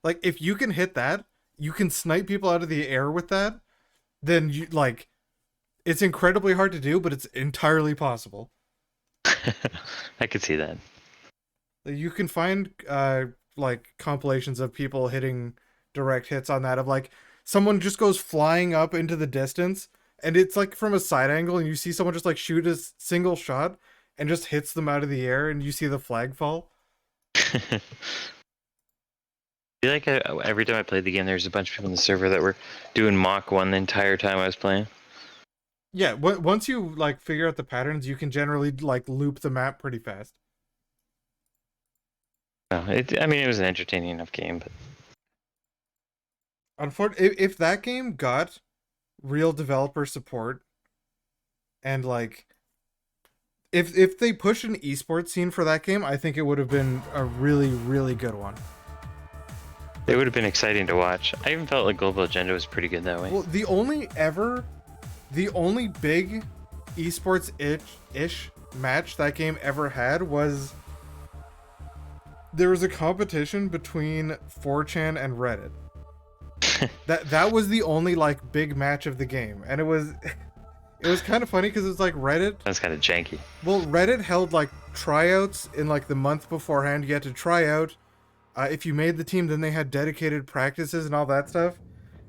Speaker 3: Like, if you can hit that, you can snipe people out of the air with that, then you like it's incredibly hard to do, but it's entirely possible.
Speaker 2: I could see that.
Speaker 3: You can find like compilations of people hitting direct hits on that, of like someone just goes flying up into the distance, and it's like from a side angle, and you see someone just like shoot a single shot and just hits them out of the air, and you see the flag fall.
Speaker 2: I feel like every time I played the game, there was a bunch of people in the server that were doing Mach 1 the entire time I was playing.
Speaker 3: Yeah, once you like figure out the patterns, you can generally like loop the map pretty fast.
Speaker 2: No, I mean, it was an entertaining enough game, but
Speaker 3: Unfortunately, if that game got real developer support, and like if they pushed an esports scene for that game, I think it would have been a really, really good one.
Speaker 2: it would have been exciting to watch. I even felt like Global Agenda was pretty good that way.
Speaker 3: Well, the only big esports-ish match that game ever had was there was a competition between 4chan and Reddit. that was the only like big match of the game, and it was kind of funny because it's like Reddit.
Speaker 2: That's kind of janky.
Speaker 3: Well, Reddit held like tryouts in like the month beforehand. You had to try out. If you made the team, then they had dedicated practices and all that stuff.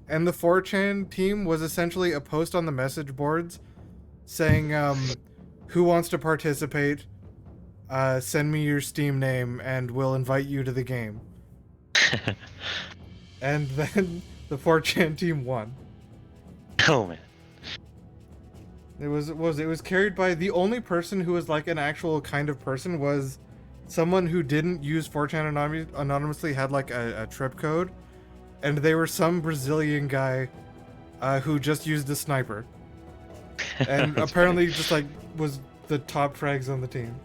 Speaker 3: And the 4chan team was essentially a post on the message boards saying, who wants to participate? Send me your Steam name and we'll invite you to the game. And then the 4chan team won.
Speaker 2: Oh man.
Speaker 3: It was carried by the only person who was like an actual kind of person was someone who didn't use 4chan anonymously, had like a trip code, and they were some Brazilian guy who just used a sniper, and apparently just like was the top frags on the team.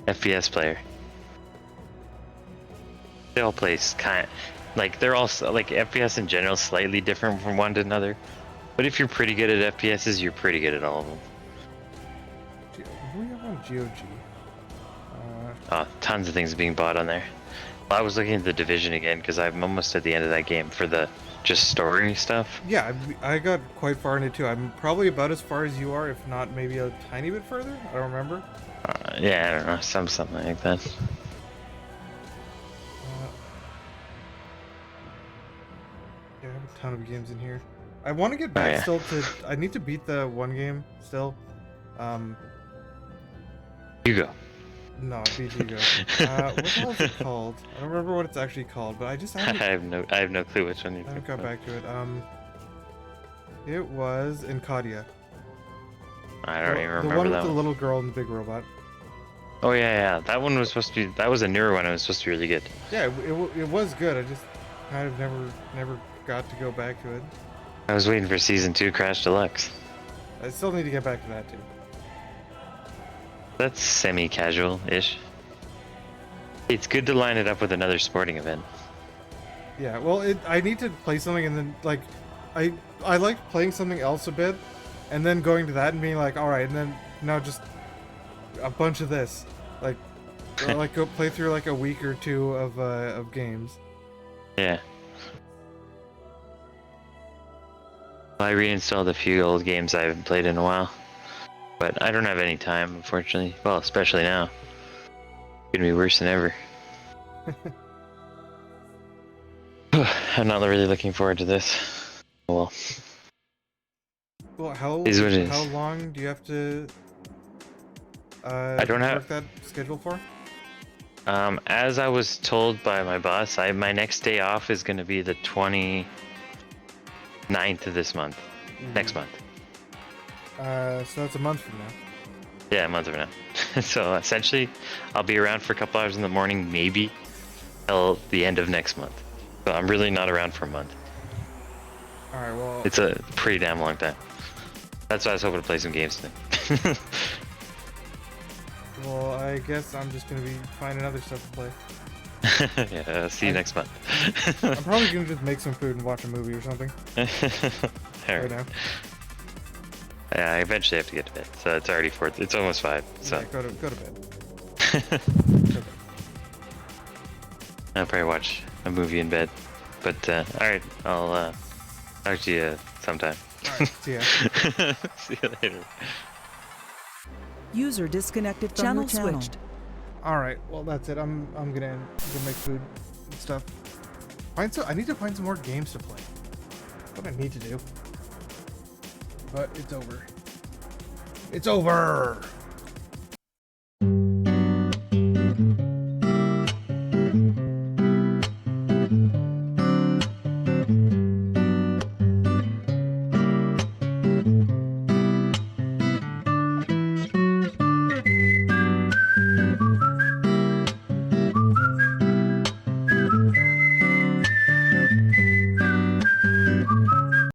Speaker 2: FPS player. They all play kind like they're all like FPS in general, slightly different from one to another. But if you're pretty good at FPSs, you're pretty good at all of them.
Speaker 3: What do we have on GOG?
Speaker 2: Oh, tons of things being bought on there. I was looking at the Division again because I'm almost at the end of that game for the just story stuff?
Speaker 3: Yeah, I got quite far into it too. I'm probably about as far as you are, if not maybe a tiny bit further. I don't remember.
Speaker 2: Yeah, I don't know, something like that.
Speaker 3: Yeah, I have a ton of games in here. I want to get back still to. I need to beat the one game still.
Speaker 2: Hugo.
Speaker 3: No, I beat Hugo. What the hell is it called? I don't remember what it's actually called, but I just haven't.
Speaker 2: I have no clue which one you.
Speaker 3: I haven't got back to it. It was Encadia.
Speaker 2: I don't even remember
Speaker 3: the one
Speaker 2: that
Speaker 3: with the
Speaker 2: one.
Speaker 3: little girl and the big robot.
Speaker 2: Oh yeah, that one was supposed to be. That was a newer one. It was supposed to be really good.
Speaker 3: Yeah, it was good. I just kind of never got to go back to it.
Speaker 2: I was waiting for season 2 Crash Deluxe.
Speaker 3: I still need to get back to that too.
Speaker 2: That's semi-casual-ish. It's good to line it up with another sporting event.
Speaker 3: Yeah, well, I need to play something and then like, I like playing something else a bit, and then going to that and being like, all right, and then now just a bunch of this, like, or like go play through like a week or two of games.
Speaker 2: Yeah. I reinstalled a few old games I haven't played in a while, but I don't have any time, unfortunately. Well, especially now. It's gonna be worse than ever. I'm not really looking forward to this. Oh, well.
Speaker 3: Well, how long do you have to
Speaker 2: I don't
Speaker 3: work that schedule for?
Speaker 2: As I was told by my boss, my next day off is going to be the 29th of this month. Next month.
Speaker 3: So that's a month from now.
Speaker 2: Yeah, a month from now. So essentially, I'll be around for a couple hours in the morning, maybe, till the end of next month. So I'm really not around for a month.
Speaker 3: Alright, well...
Speaker 2: It's a pretty damn long time. That's why I was hoping to play some games today.
Speaker 3: Well, I guess I'm just gonna be finding other stuff to play.
Speaker 2: Yeah, see you next month.
Speaker 3: I'm probably gonna just make some food and watch a movie or something. Right now.
Speaker 2: Yeah, I eventually have to get to bed. So it's already 4. It's almost 5. So
Speaker 3: Yeah, go to bed.
Speaker 2: I'll probably watch a movie in bed. But alright, I'll talk to you sometime.
Speaker 3: Alright, see ya.
Speaker 2: See you later.
Speaker 11: User disconnected from
Speaker 10: Channel
Speaker 11: your channel.
Speaker 10: switched.
Speaker 3: All right, well that's it. I'm gonna go make food and stuff. I need to find some more games to play. That's what I need to do. But it's over. It's over.